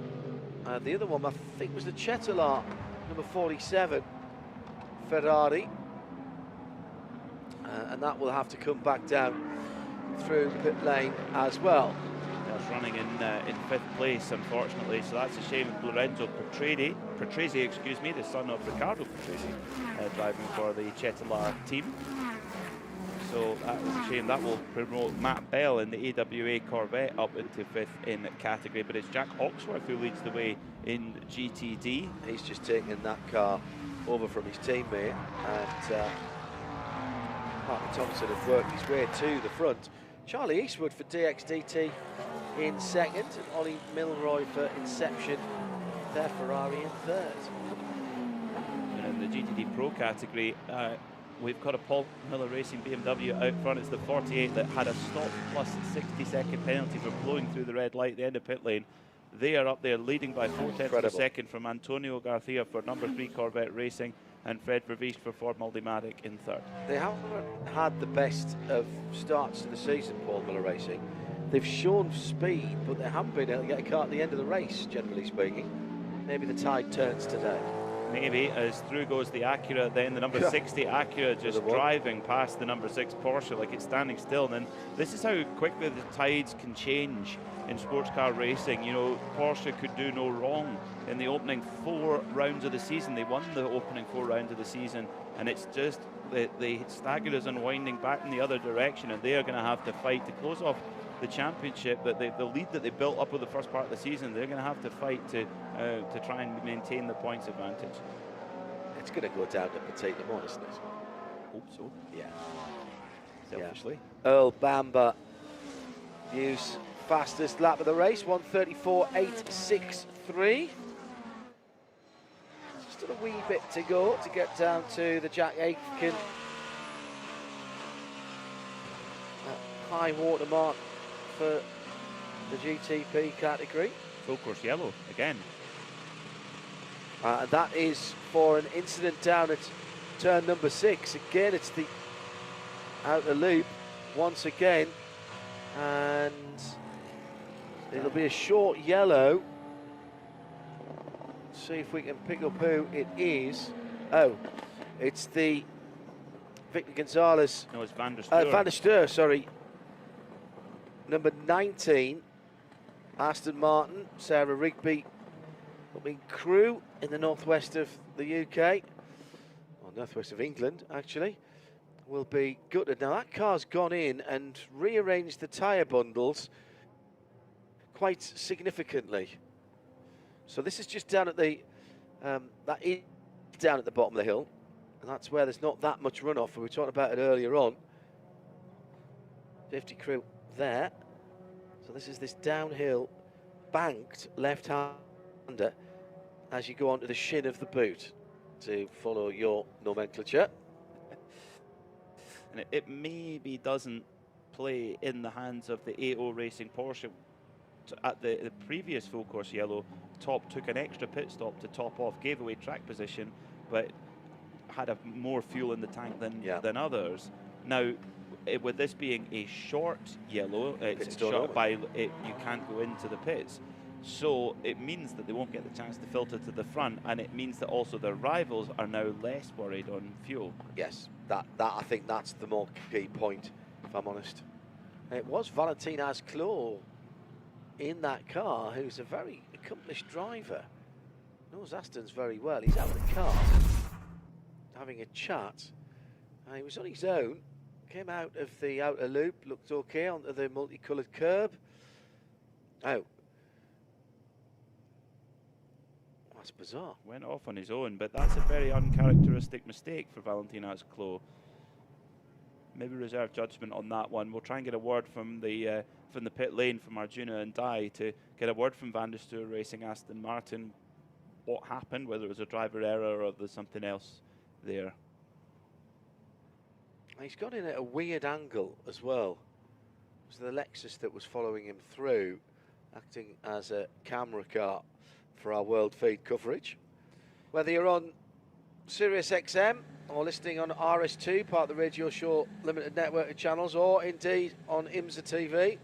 Speaker 1: The other one, I think, was the Chetelaar, number 47, Ferrari. And that will have to come back down through pit lane as well.
Speaker 2: That's running in 5th place, unfortunately, so that's a shame. Lorenzo Patrese, excuse me, the son of Riccardo Patrese, driving for the Chetelaar team. So that is a shame. That will promote Matt Bell in the AWA Corvette up into 5th in category, but it's Jack Hawksworth who leads the way in GTD.
Speaker 1: He's just taken that car over from his teammate, and Martin Thompson had worked his way to the front. Charlie Eastwood for DXDT in 2nd, and Ollie Milroy for Inception, their Ferrari in 3rd.
Speaker 2: And in the GTD Pro category, we've got a Paul Miller Racing BMW out front. It's the 48 that had a stop plus 60-second penalty for blowing through the red light at the end of pit lane. They are up there leading by 4/10 of a second from Antonio Garcia for number 3 Corvette Racing and Fred Verviest for Ford Multimatic in 3rd.
Speaker 1: They haven't had the best of starts to the season, Paul Miller Racing. They've shown speed, but they haven't been able to get a car at the end of the race, generally speaking. Maybe the tide turns today.
Speaker 2: Maybe, as through goes the Acura, then the number 60 Acura just driving past the number 6 Porsche like it's standing still. And then this is how quickly the tides can change in sports car racing. You know, Porsche could do no wrong in the opening 4 rounds of the season. They won the opening 4 rounds of the season, and it's just the stagger is unwinding back in the other direction, and they are going to have to fight to close off the championship. That the lead that they built up with the first part of the season, they're going to have to fight to try and maintain the points advantage.
Speaker 1: It's going to go down to Petit Le Mans, isn't it?
Speaker 2: Hope so.
Speaker 1: Yeah.
Speaker 2: Selfishly.
Speaker 1: Yeah. Earl Bamber use fastest lap of the race, 1:34.863. Still a wee bit to go to get down to the Jack Aitken high water mark for the GTP category.
Speaker 2: Full course yellow again.
Speaker 1: And that is for an incident down at turn number 6. Again, it's the outer loop once again, and it'll be a short yellow. Let's see if we can pick up who it is. Oh, it's the Victor Gonzalez.
Speaker 2: No, it's Van der Steur.
Speaker 1: Van der Steur, sorry. Number 19, Aston Martin, Sarah Rigby, crew in the northwest of the UK, or northwest of England, actually, will be gutted. Now, that car's gone in and rearranged the tyre bundles quite significantly. So this is just down at the, that is down at the bottom of the hill, and that's where there's not that much runoff. We were talking about it earlier on. 50 crew there. So this is this downhill banked left-hander as you go onto the shin of the boot, to follow your nomenclature.
Speaker 2: And it maybe doesn't play in the hands of the AO Racing Porsche. At the previous full course yellow, Top took an extra pit stop to top off, gave away track position, but had more fuel in the tank than others. Now, with this being a short yellow, it's short by you can't go into the pits. So it means that they won't get the chance to filter to the front, and it means that also their rivals are now less worried on fuel.
Speaker 1: Yes, that I think that's the more key point, if I'm honest. It was Valentin Asclot in that car, who's a very accomplished driver. Knows Aston's very well. He's out of the car, having a chat. He was on his own, came out of the outer loop, looked okay onto the multicoloured curb. Oh. That's bizarre.
Speaker 2: Went off on his own, but that's a very uncharacteristic mistake for Valentin Asclot. Maybe reserve judgment on that one. We'll try and get a word from the pit lane from Arjuna and Dai to get a word from Van der Steur Racing Aston Martin. What happened, whether it was a driver error or there's something else there.
Speaker 1: He's got in at a weird angle as well. It was the Lexus that was following him through, acting as a camera car for our world feed coverage. Whether you're on Sirius XM or listening on RS2, part of the Radio Show Limited network of channels, or indeed on IMSA TV.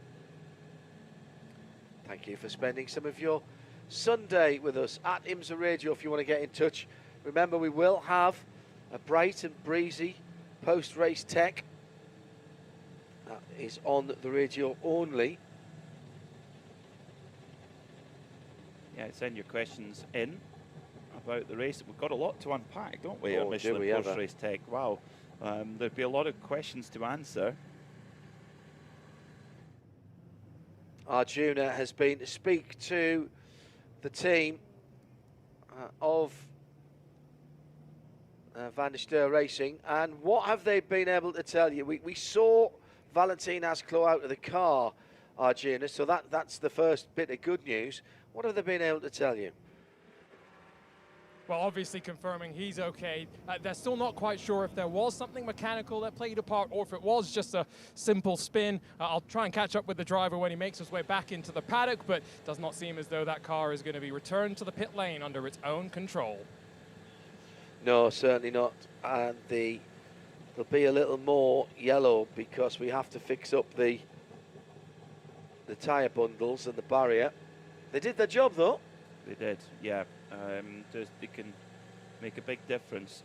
Speaker 1: Thank you for spending some of your Sunday with us at IMSA Radio. If you want to get in touch, remember we will have a bright and breezy post-race tech that is on the radio only.
Speaker 2: Yeah, send your questions in about the race. We've got a lot to unpack, don't we,
Speaker 1: Oh,
Speaker 2: at Michelin
Speaker 1: do we ever.
Speaker 2: Post-Race Tech? Wow, there'd be a lot of questions to answer.
Speaker 1: Arjuna has been to speak to the team of Van der Steur Racing, and what have they been able to tell you? We saw Valentin Asclo out of the car, Arjuna, so that's the first bit of good news. What have they been able to tell you?
Speaker 3: Well, obviously confirming he's okay. They're still not quite sure if there was something mechanical that played a part or if it was just a simple spin. I'll try and catch up with the driver when he makes his way back into the paddock, but it does not seem as though that car is going to be returned to the pit lane under its own control.
Speaker 1: No, certainly not. And there'll be a little more yellow because we have to fix up the tyre bundles and the barrier. They did their job, though.
Speaker 2: They did, yeah. They can make a big difference.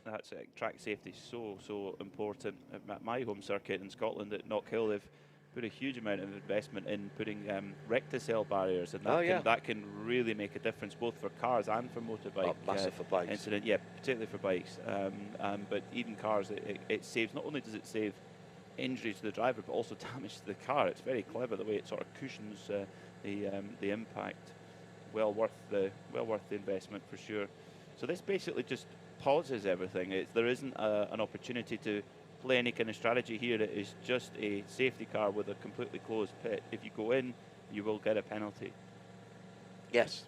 Speaker 2: That's track safety so important. At my home circuit in Scotland at Knockhill, they've put a huge amount of investment in putting recticell barriers, and that can really make a difference both for cars and for motorbike.
Speaker 1: Massive for bikes.
Speaker 2: Incident, yeah, particularly for bikes. But even cars, it saves. Not only does it save injury to the driver, but also damage to the car. It's very clever the way it sort of cushions the impact. Well worth the investment for sure. So this basically just pauses everything. There isn't an opportunity to play any kind of strategy here. It is just a safety car with a completely closed pit. If you go in, you will get a penalty.
Speaker 1: Yes.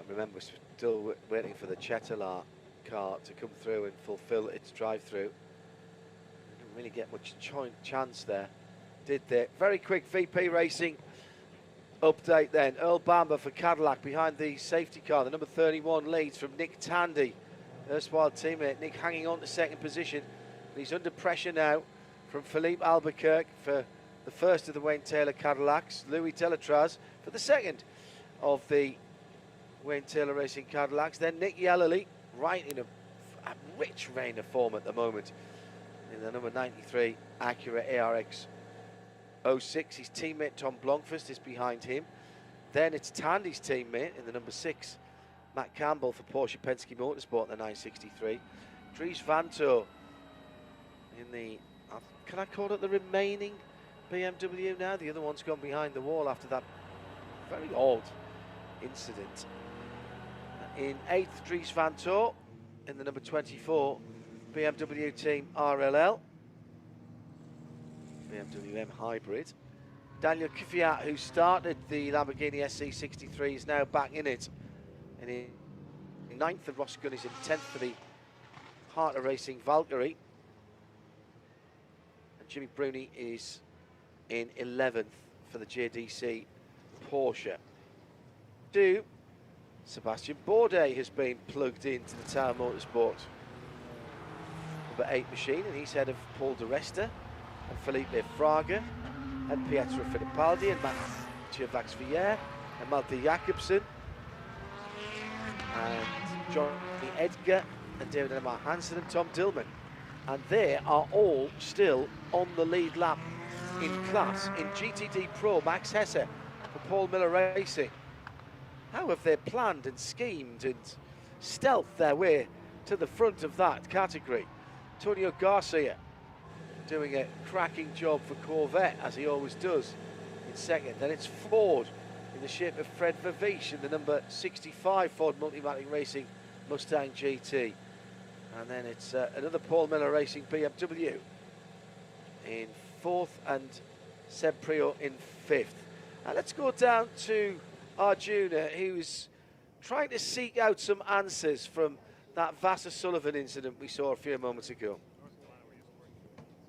Speaker 1: Remember, we're still waiting for the Chetelaar car to come through and fulfill its drive-through. Didn't really get much chance there, did they? Very quick VP Racing update then. Earl Bamber for Cadillac behind the safety car. The number 31 leads from Nick Tandy, erstwhile teammate. Nick hanging on to second position. He's under pressure now from Philippe Albuquerque for the first of the Wayne Taylor Cadillacs. Louis Delatraz for the second of the Wayne Taylor Racing Cadillacs. Then Nick Yellerly, right in a rich vein of form at the moment, in the number 93 Acura ARX 06. His teammate Tom Blomqvist is behind him. Then it's Tandy's teammate in the number 6, Matt Campbell for Porsche Penske Motorsport, the 963. Dries Vanto in the, can I call it the remaining BMW now? The other one's gone behind the wall after that very odd incident. In 8th, Dries Vanto in the number 24 BMW team RLL. BMW M Hybrid. Daniel Kvyat, who started the Lamborghini SC63, is now back in it. And in 9th, and Ross Gunn is in 10th for the Heart of Racing Valkyrie. And Jimmy Bruni is in 11th for the JDC Porsche. Sebastian Bourdais has been plugged into the Tower Motorsport number 8 machine, and he's ahead of Paul di Resta and Felipe Fraga and Pietro Fittipaldi and Mathieu Vaxvier and Malte Jakobsen and Johnny Edgar and David Emma Hansen and Tom Dillman. And they are all still on the lead lap in class. In GTD Pro, Max Hesse for Paul Miller Racing. How have they planned and schemed and stealthed their way to the front of that category? Antonio Garcia doing a cracking job for Corvette, as he always does, in second. Then it's Ford in the shape of Fred Verviche in the number 65 Ford Multimatic Racing Mustang GT. And then it's another Paul Miller Racing BMW in 4th and Seb Priaulx in 5th. Let's go down to Arjuna, who's trying to seek out some answers from that Vassar Sullivan incident we saw a few moments ago.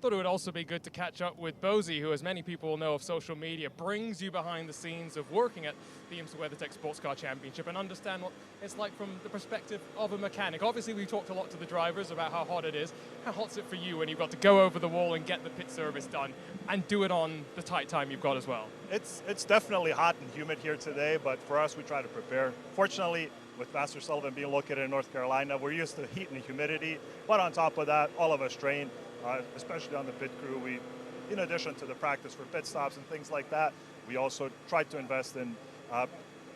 Speaker 3: thought it would also be good to catch up with Bozy, who, as many people know of social media, brings you behind the scenes of working at the IMSA WeatherTech SportsCar Championship and understand what it's like from the perspective of a mechanic. Obviously, we've talked a lot to the drivers about how hot it is. How hot's it for you when you've got to go over the wall and get the pit service done and do it on the tight time you've got as well?
Speaker 8: It's definitely hot and humid here today, but for us, we try to prepare. Fortunately, with Master Sullivan being located in North Carolina, we're used to heat and humidity. But on top of that, all of us train, especially on the pit crew. We, in addition to the practice for pit stops and things like that, we also try to invest in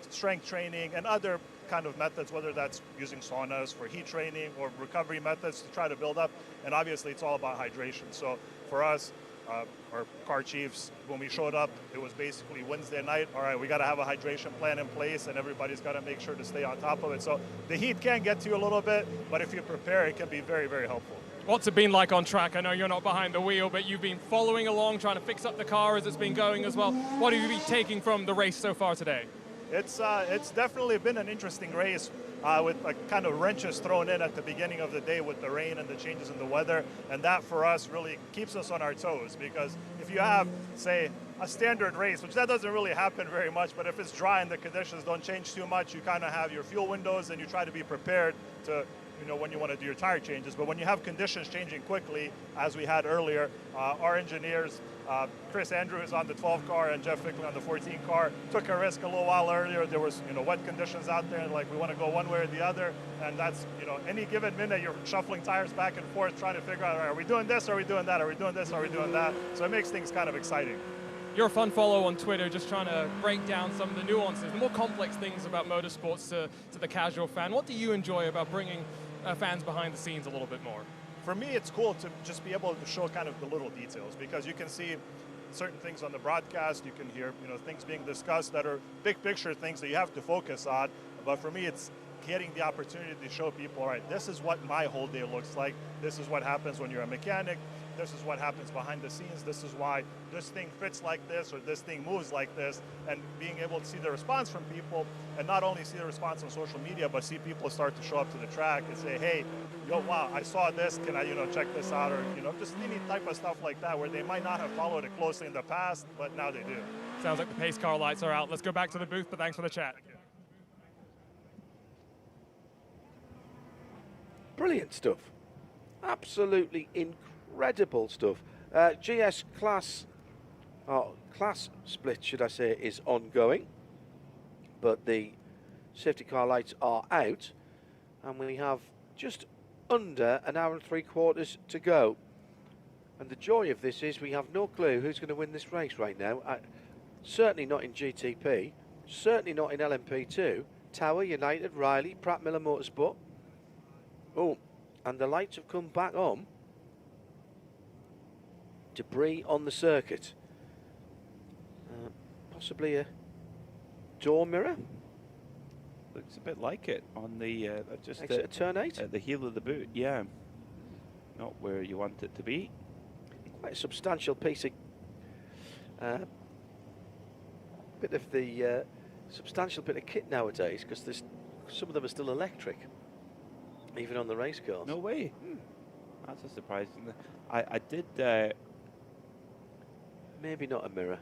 Speaker 8: strength training and other kind of methods, whether that's using saunas for heat training or recovery methods to try to build up. And obviously, it's all about hydration. So for us, our car chiefs, when we showed up, it was basically Wednesday night. All right, we got to have a hydration plan in place, and everybody's got to make sure to stay on top of it. So the heat can get to you a little bit, but if you prepare, it can be very, very helpful.
Speaker 3: What's it been like on track? I know you're not behind the wheel, but you've been following along, trying to fix up the car as it's been going as well. What have you been taking from the race so far today?
Speaker 8: It's definitely been an interesting race with kind of wrenches thrown in at the beginning of the day with the rain and the changes in the weather. And that for us really keeps us on our toes, because if you have, say, a standard race, which that doesn't really happen very much, but if it's dry and the conditions don't change too much, you kind of have your fuel windows and you try to be prepared to, when you want to do your tire changes. But when you have conditions changing quickly, as we had earlier, our engineers, Chris Andrews on the 12 car and Jeff Fickley on the 14 car, took a risk a little while earlier. There was, wet conditions out there, and we want to go one way or the other. And that's, any given minute you're shuffling tires back and forth, trying to figure out, are we doing this, are we doing that, are we doing this, are we doing that? So it makes things kind of exciting.
Speaker 3: You're a fun follow on Twitter, just trying to break down some of the nuances, the more complex things about motorsports to the casual fan. What do you enjoy about bringing fans behind the scenes a little bit more?
Speaker 8: For me, it's cool to just be able to show kind of the little details, because you can see certain things on the broadcast, you can hear things being discussed that are big picture things that you have to focus on. But for me, it's getting the opportunity to show people, all right, this is what my whole day looks like. This is what happens when you're a mechanic. This is what happens behind the scenes. This is why this thing fits like this or this thing moves like this. And being able to see the response from people, and not only see the response on social media, but see people start to show up to the track and say, hey, wow, I saw this. Can I, check this out? Or, just any type of stuff like that where they might not have followed it closely in the past, but now they do.
Speaker 3: Sounds like the pace car lights are out. Let's go back to the booth, but thanks for the chat.
Speaker 1: Brilliant stuff. Absolutely incredible stuff. GS class split, should I say, is ongoing, but the safety car lights are out, and we have just under an hour and 3/4 to go. And the joy of this is we have no clue who's going to win this race right now. Certainly not in GTP, certainly not in LMP2. Tower, United, Riley, Pratt Miller Motorsport. Oh, and the lights have come back on. Debris on the circuit. Possibly a door mirror.
Speaker 2: Looks a bit like it on the just
Speaker 1: Exit turn 8
Speaker 2: at the heel of the boot. Yeah, not where you want it to be.
Speaker 1: Quite a substantial piece of substantial bit of kit nowadays, because some of them are still electric, even on the race cars.
Speaker 2: No way. That's a surprise. I did.
Speaker 1: Maybe not a mirror.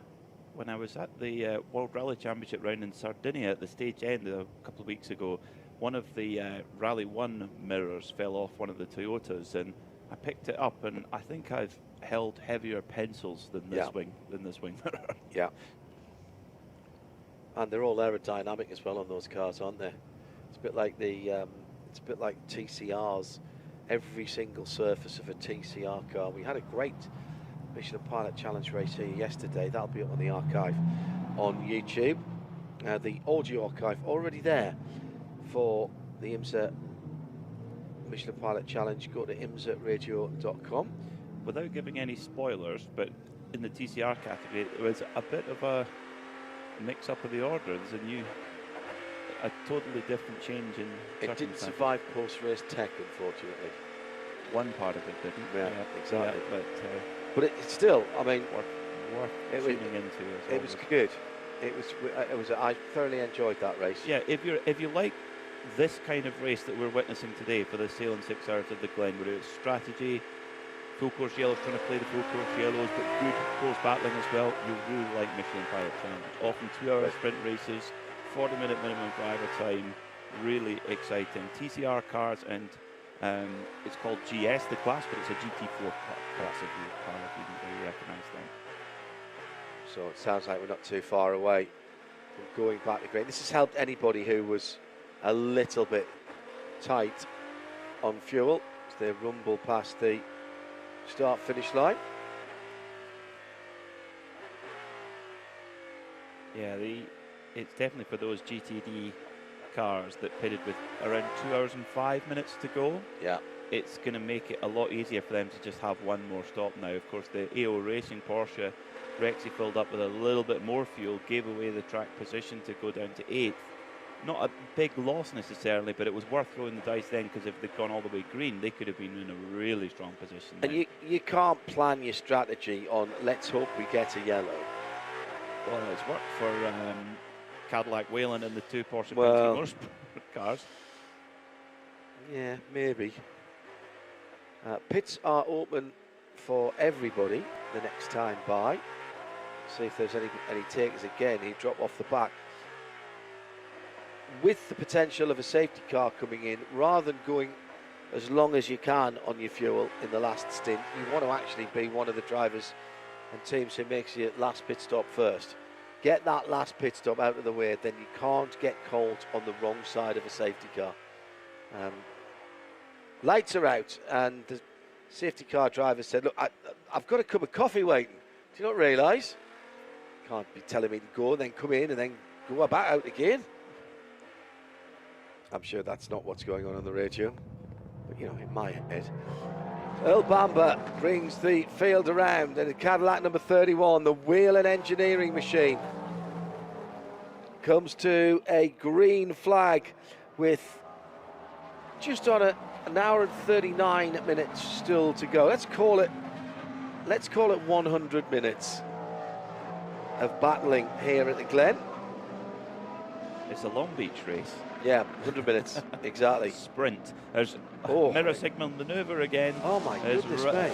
Speaker 2: When I was at the World Rally Championship round in Sardinia at the stage end a couple of weeks ago, one of the Rally 1 mirrors fell off one of the Toyotas, and I picked it up, and I think I've held heavier pencils than this wing mirror.
Speaker 1: Yeah. And they're all aerodynamic as well on those cars, aren't they? It's a bit like TCRs. Every single surface of a TCR car. We had a great Michelin Pilot Challenge race here yesterday. That'll be up on the archive on YouTube. The audio archive already there for the IMSA Michelin Pilot Challenge. Go to imsaradio.com.
Speaker 2: Without giving any spoilers, but in the TCR category, it was a bit of a mix-up of the order. There's a totally different change in.
Speaker 1: It didn't survive post-race tech, unfortunately.
Speaker 2: One part of it didn't.
Speaker 1: Yeah, exactly.
Speaker 2: Yeah,
Speaker 1: but it's still, I mean,
Speaker 2: worth tuning into.
Speaker 1: It was good. I thoroughly enjoyed that race.
Speaker 2: Yeah, if you like this kind of race that we're witnessing today for the Sahlen 6 Hours of the Glen, where it's strategy, full course yellows trying to play the full course yellows, but good course battling as well. You'll really like Michelin Pilot Challenge. Often 2-hour sprint races, 40-minute minimum driver time, really exciting. TCR cars, and it's called GS, the class, but it's a GT4 class if you didn't really recognise them.
Speaker 1: So it sounds like we're not too far away from going back to green. This has helped anybody who was a little bit tight on fuel as they rumble past the start-finish line.
Speaker 2: Yeah, it's definitely for those GTD cars that pitted with around 2 hours and 5 minutes to go.
Speaker 1: Yeah.
Speaker 2: It's going to make it a lot easier for them to just have one more stop now. Of course, the AO Racing Porsche Rexy filled up with a little bit more fuel, gave away the track position to go down to 8th. Not a big loss necessarily, but it was worth throwing the dice then, because if they'd gone all the way green, they could have been in a really strong position.
Speaker 1: And you can't plan your strategy on let's hope we get a yellow.
Speaker 2: Well, it's worked for Cadillac Whelen and the two Porsche Motorsport cars.
Speaker 1: Yeah, maybe. Pits are open for everybody the next time by. See if there's any takers again. He dropped off the back. With the potential of a safety car coming in, rather than going as long as you can on your fuel in the last stint, you want to actually be one of the drivers and teams who makes your last pit stop first. Get that last pit stop out of the way, then you can't get caught on the wrong side of a safety car. Lights are out, and the safety car driver said, look, I've got a cup of coffee waiting. Do you not realise? Can't be telling me to go, then come in and then go back out again. I'm sure that's not what's going on the radio, but you know, in my head. Earl Bamber brings the field around, and Cadillac number 31, the Whelen engineering machine, comes to a green flag with just on an hour and 39 minutes still to go. Let's call it 100 minutes of battling here at the Glen.
Speaker 2: It's a Long Beach race.
Speaker 1: Yeah, 100 minutes, exactly.
Speaker 2: Sprint. There's mirror signal manoeuvre again.
Speaker 1: Oh my goodness me.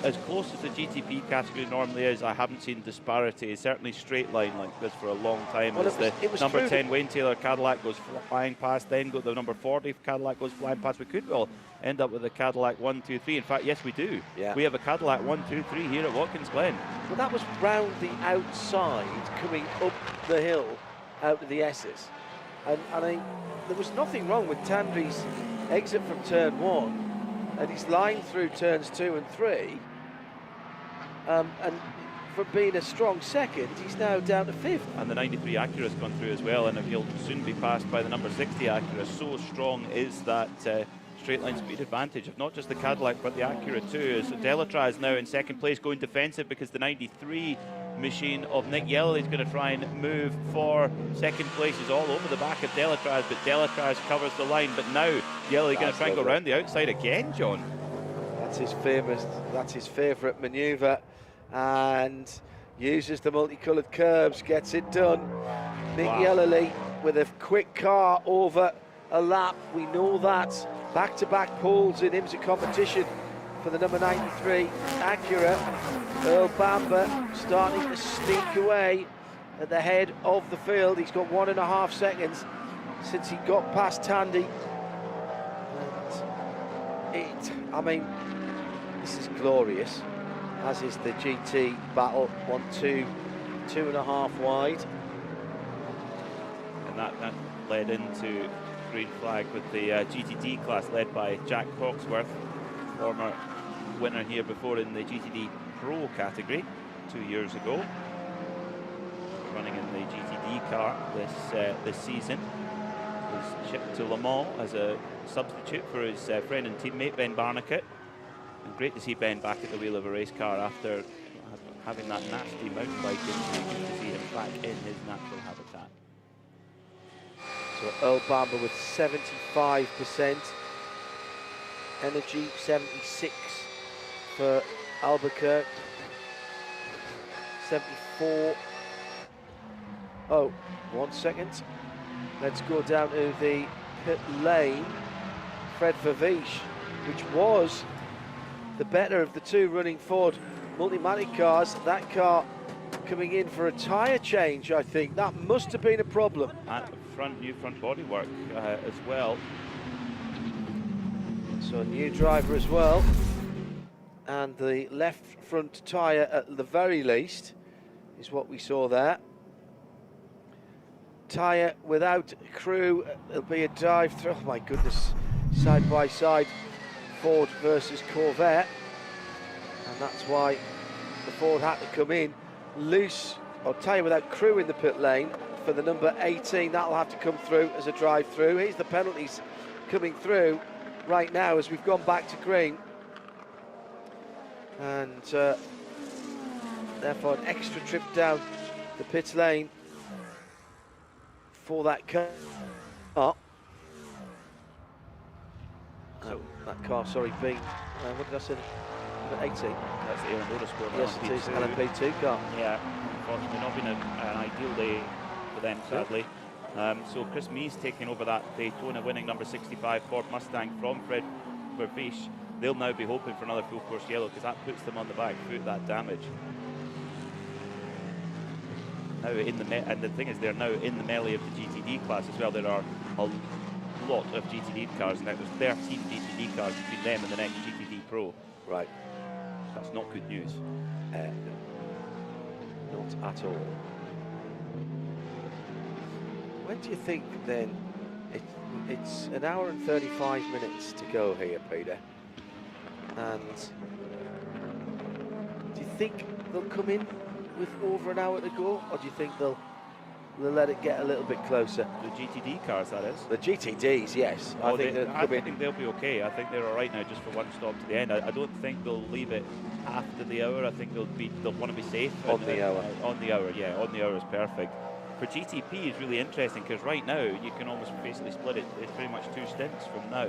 Speaker 2: As close as the GTP category normally is, I haven't seen disparity. Certainly straight line like this for a long time.
Speaker 1: Well,
Speaker 2: as
Speaker 1: it was
Speaker 2: number 10 Wayne Taylor Cadillac goes flying past, then go the number 40 Cadillac goes flying past. We could well end up with a Cadillac 1, 2, 3. In fact, yes, we do.
Speaker 1: Yeah.
Speaker 2: We have a Cadillac 1, 2, 3 here at Watkins Glen.
Speaker 1: Well, that was round the outside, coming up the hill out of the S's. And there was nothing wrong with Tandri's exit from turn 1 and his line through turns 2 and 3. And from being a strong second, he's now down to 5th.
Speaker 2: And the 93 Acura's gone through as well, and he'll soon be passed by the number 60 Acura. So strong is that straight line speed advantage of not just the Cadillac but the Acura too. As Delatraz now in second place, going defensive because the 93 machine of Nick Yellowly is going to try and move for second place. Is all over the back of Delatraz, but Delatraz covers the line. But now Yellowly going to try and go around the outside again, John.
Speaker 1: That's his favourite manoeuvre, and uses the multicoloured curbs, gets it done. Nick Yellowly with a quick car over a lap. We know that. Back-to-back poles in IMSA competition for the number 93 Acura. Earl Bamber starting to sneak away at the head of the field. He's got 1.5 seconds since he got past Tandy. And this is glorious, as is the GT battle. 1, 2, 2.5 wide.
Speaker 2: And that led into green flag with the GTD class led by Jack Coxworth, former winner here before in the GTD Pro category 2 years ago. Running in the GTD car this season. Was shipped to Le Mans as a substitute for his friend and teammate Ben Barnicat. And great to see Ben back at the wheel of a race car after having that nasty mountain bike injury. Good to see him back in his natural habitat.
Speaker 1: So Earl Bamber with 75% energy, 76 for Albuquerque, 74. Oh, 1 second. Let's go down to the pit lane. Fred Verviche, which was the better of the two running Ford Multimatic cars. That car coming in for a tyre change, I think. That must have been a problem.
Speaker 2: And new front bodywork as well.
Speaker 1: So a new driver as well. And the left front tyre at the very least is what we saw there. Tyre without crew. It'll be a dive through. Oh my goodness. Side by side. Ford versus Corvette. And that's why the Ford had to come in loose, or tyre without crew in the pit lane for the number 18. That'll have to come through as a drive through. Here's the penalties coming through right now as we've gone back to green. And therefore an extra trip down the pit lane for that car. That car, sorry, being, what did I say? Number 18.
Speaker 2: That's the Air Motorsport.
Speaker 1: Yes, it is, LMP2 car.
Speaker 2: Yeah, unfortunately not been an ideal day for them, sadly. So Chris Mees taking over that Daytona, winning number 65 Ford Mustang from Fred Verbisch. They'll now be hoping for another full course yellow, because that puts them on the back foot, that damage. Now and the thing is, they're now in the melee of the GTD class as well. There are a lot of GTD cars now. There's 13 GTD cars between them and the next GTD Pro.
Speaker 1: Right.
Speaker 2: That's not good news.
Speaker 1: Not at all. When do you think then, it's an hour and 35 minutes to go here, Peter, and do you think they'll come in with over an hour to go, or do you think they'll let it get a little bit closer?
Speaker 2: The GTD cars, that is.
Speaker 1: The GTDs, yes.
Speaker 2: I think they'll be okay. I think they're all right now, just for one stop to the end. I don't think they'll leave it after the hour. I think they'll want to be safe
Speaker 1: on the hour.
Speaker 2: On the hour, yeah. On the hour is perfect. For GTP is really interesting, because right now you can almost basically split it. It's pretty much 2 stints from now.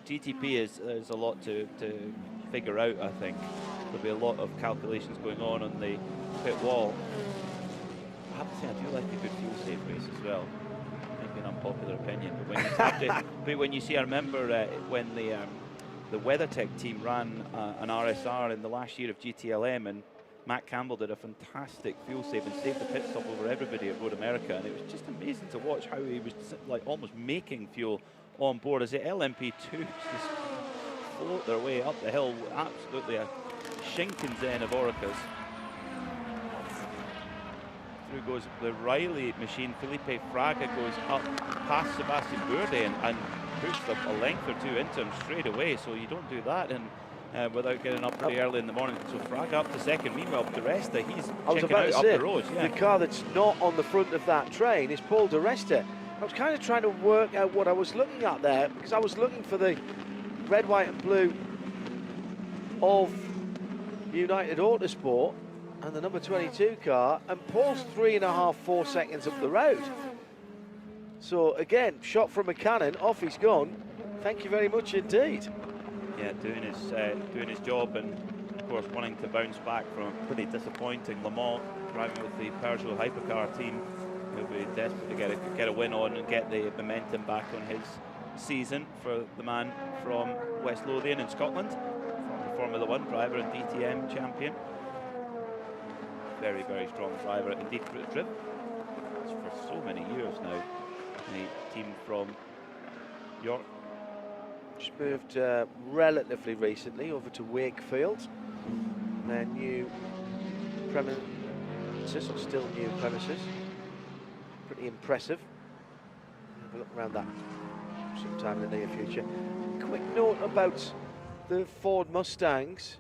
Speaker 2: GTP is a lot to figure out. I think there'll be a lot of calculations going on the pit wall. I have to say, I do like a good fuel safe race as well. Maybe an unpopular opinion, but when you see, I remember when the WeatherTech team ran an RSR in the last year of GTLM, and Matt Campbell did a fantastic fuel save and saved the pit stop over everybody at Road America, and it was just amazing to watch how he was like almost making fuel on board as the LMP2 just float their way up the hill. Absolutely a Shinkansen of Orcas. Through goes the Riley machine. Felipe Fraga goes up past Sebastian Bourdais and puts a length or two into him straight away, so you don't do that without getting up pretty early in the morning. So Fraga up to second. Meanwhile, the rest he's checking out up the road. Yeah.
Speaker 1: The car that's not on the front of that train is Paul Di Resta. I was kind of trying to work out what I was looking at there, because I was looking for the red, white and blue of United Autosport and the number 22 car, and Paul's 3.5, 4 seconds up the road. So again, shot from a cannon, off he's gone. Thank you very much indeed.
Speaker 2: Yeah, doing his job, and of course wanting to bounce back from a pretty disappointing Le Mans, driving with the Peugeot hypercar team. He'll be desperate to get a win on and get the momentum back on his season for the man from West Lothian in Scotland, former Formula 1 driver and DTM champion. Very, very strong driver, indeed driven for so many years now. A team from York.
Speaker 1: Just moved relatively recently over to Wakefield. Their new premises, or still new premises. Pretty impressive. Have a look around that sometime in the near future. Quick note about the Ford Mustangs.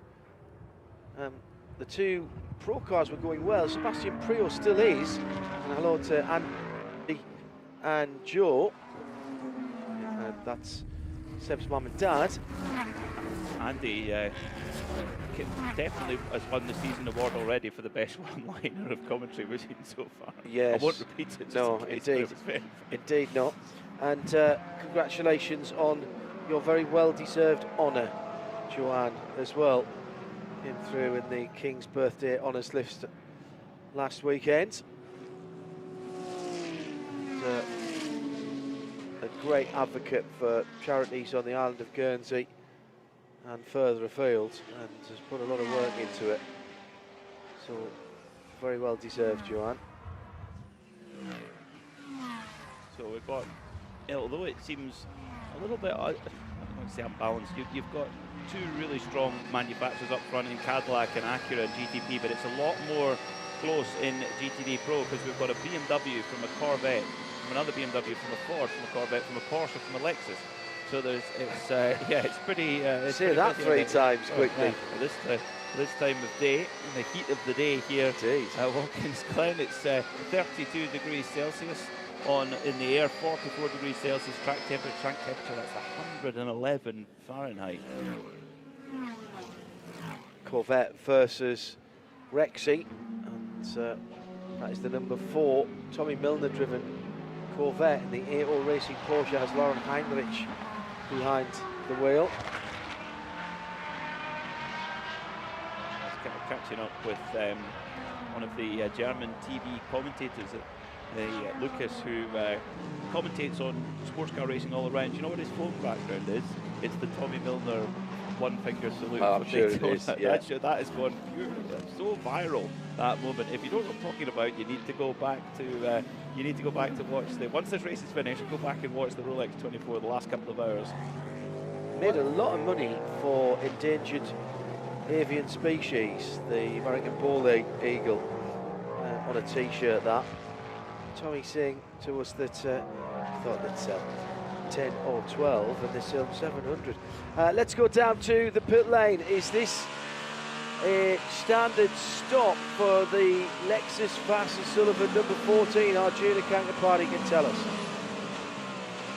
Speaker 1: The 2 Pro cars were going well. Sebastian Priaulx still is. And hello to Andy and Joe. And that's Seb's mum and dad.
Speaker 2: Andy definitely has won the season award already for the best one-liner of commentary we've seen so far.
Speaker 1: Yes.
Speaker 2: I won't repeat it.
Speaker 1: No, indeed. Indeed not. And congratulations on your very well-deserved honour, Joanne, as well. Came through in the King's Birthday Honours list last weekend. A great advocate for charities on the island of Guernsey, and further afield, and has put a lot of work into it. So very well deserved, Johan.
Speaker 2: So we've got, although it seems a little bit, I don't want to say unbalanced, you've got two really strong manufacturers up front in Cadillac and Acura and GTP, but it's a lot more close in GTD Pro because we've got a BMW from a Corvette, from another BMW, from a Ford, from a Corvette, from a Porsche, from a Lexus. So it's pretty.
Speaker 1: Say that 3 times quickly.
Speaker 2: Yeah. This time of day, in the heat of the day here at Watkins Glen, it's 32 degrees Celsius in the air, 44 degrees Celsius track temperature, that's 111 Fahrenheit.
Speaker 1: Corvette versus Rexy, and that is the number 4 Tommy Milner driven Corvette, and the 8-hole racing Porsche has Lauren Heinrich behind the wheel.
Speaker 2: Catching up with one of the German TV commentators, Lucas, who commentates on sports car racing all around. Do you know what his phone background is? It's the Tommy Milner one-finger salute.
Speaker 1: Oh, I'm sure it is, yeah.
Speaker 2: That has gone so viral, that moment. If you don't know what I'm talking about, you need to go back to watch once this race is finished, go back and watch the Rolex 24 the last couple of hours.
Speaker 1: Made a lot of money for endangered avian species, the American bald eagle, on a t-shirt. That Tommy saying to us that thought that 10 or 12 and they sell 700. Let's go down to the pit lane. Is this a standard stop for the Lexus Vass and Sullivan number 14? Arjuna Kankapati can tell us.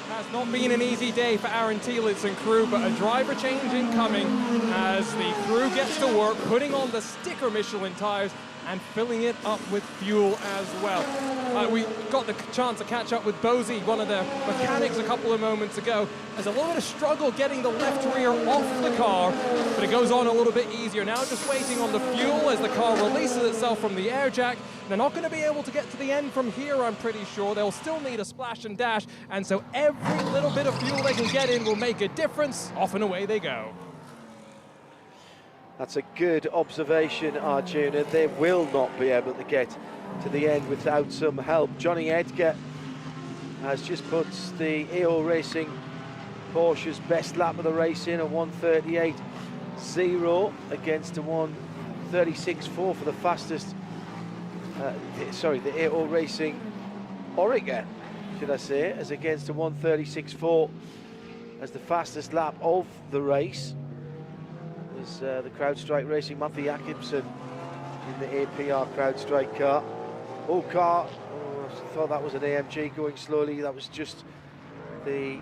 Speaker 3: Has not been an easy day for Aaron Tielitz and crew, but a driver change incoming as the crew gets to work putting on the sticker Michelin tires and filling it up with fuel as well. We got the chance to catch up with Bozy, one of the mechanics, a couple of moments ago. There's a little bit of struggle getting the left rear off the car, but it goes on a little bit easier. Now just waiting on the fuel as the car releases itself from the air jack. They're not going to be able to get to the end from here, I'm pretty sure. They'll still need a splash and dash, and so every little bit of fuel they can get in will make a difference. Off and away they go.
Speaker 1: That's a good observation, Arjuna. They will not be able to get to the end without some help. Johnny Edgar has just put the EO Racing Porsche's best lap of the race in, a 1:38.0 against a 1:36.4 for the fastest. The EO Racing Oregon, should I say, as against a 1:36.4 as the fastest lap of the race. The CrowdStrike Racing, Matthew Jakobsen in the APR CrowdStrike car. I thought that was an AMG going slowly. That was just the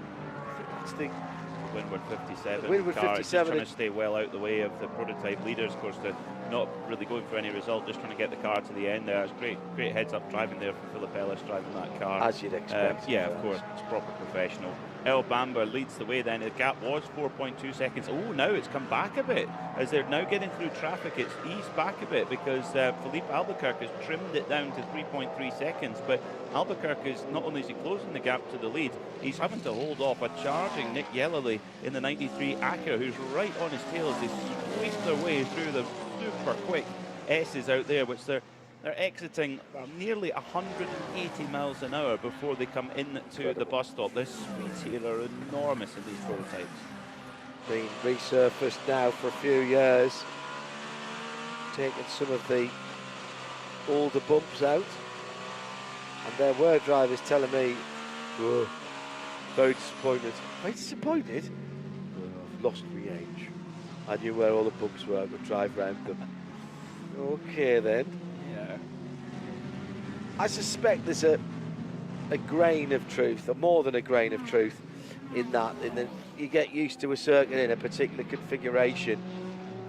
Speaker 2: Winward 57.
Speaker 1: Winward
Speaker 2: car.
Speaker 1: 57.
Speaker 2: Trying to stay well out the way of the prototype leaders. Of course, they're not really going for any result, just trying to get the car to the end there. It's great heads-up driving there for Philip Ellis driving that car.
Speaker 1: As you'd expect.
Speaker 2: Yeah, of course, it's proper professional. El Bamber leads the way then. The gap was 4.2 seconds. Oh, now it's come back a bit. As they're now getting through traffic, it's eased back a bit because Philippe Albuquerque has trimmed it down to 3.3 seconds. But Albuquerque is not only is he closing the gap to the lead, he's having to hold off a charging Nick Yellowly in the 93 Acura, who's right on his tail as they squeeze their way through the super quick S's out there, which they're exiting nearly 180 miles an hour before they come into the bus stop. The speeds here are enormous in these prototypes.
Speaker 1: Been resurfaced now for a few years, taking some of the older bumps out, and there were drivers telling me, whoa, very disappointed. Very disappointed? I've lost my age. I knew where all the bumps were, I could drive round them. Okay then.
Speaker 2: Yeah.
Speaker 1: I suspect there's a grain of truth, or more than a grain of truth, in that you get used to a circuit in a particular configuration,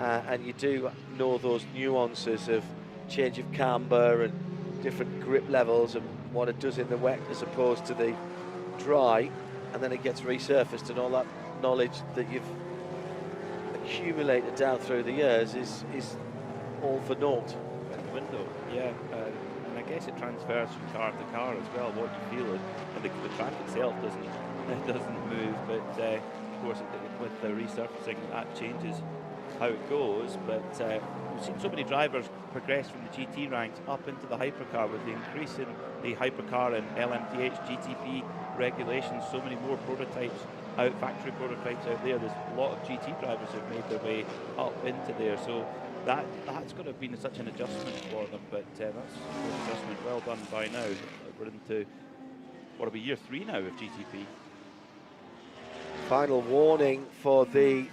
Speaker 1: and you do know those nuances of change of camber and different grip levels and what it does in the wet as opposed to the dry, and then it gets resurfaced, and all that knowledge that you've accumulated down through the years is all for naught.
Speaker 2: In the window, yeah. And I guess it transfers from car to car as well, what you feel, and the track itself doesn't move, but Of course, with the resurfacing, that changes how it goes. But we've seen so many drivers progress from the GT ranks up into the hypercar with the increase in the hypercar and LMTH GTP regulations. So many more prototypes out, factory prototypes out there. There's a lot of GT drivers who've made their way up into there. So that's going to have been such an adjustment for them. But that's an adjustment well done by now. We're into what'll be year 3 now of GTP.
Speaker 1: Final warning for the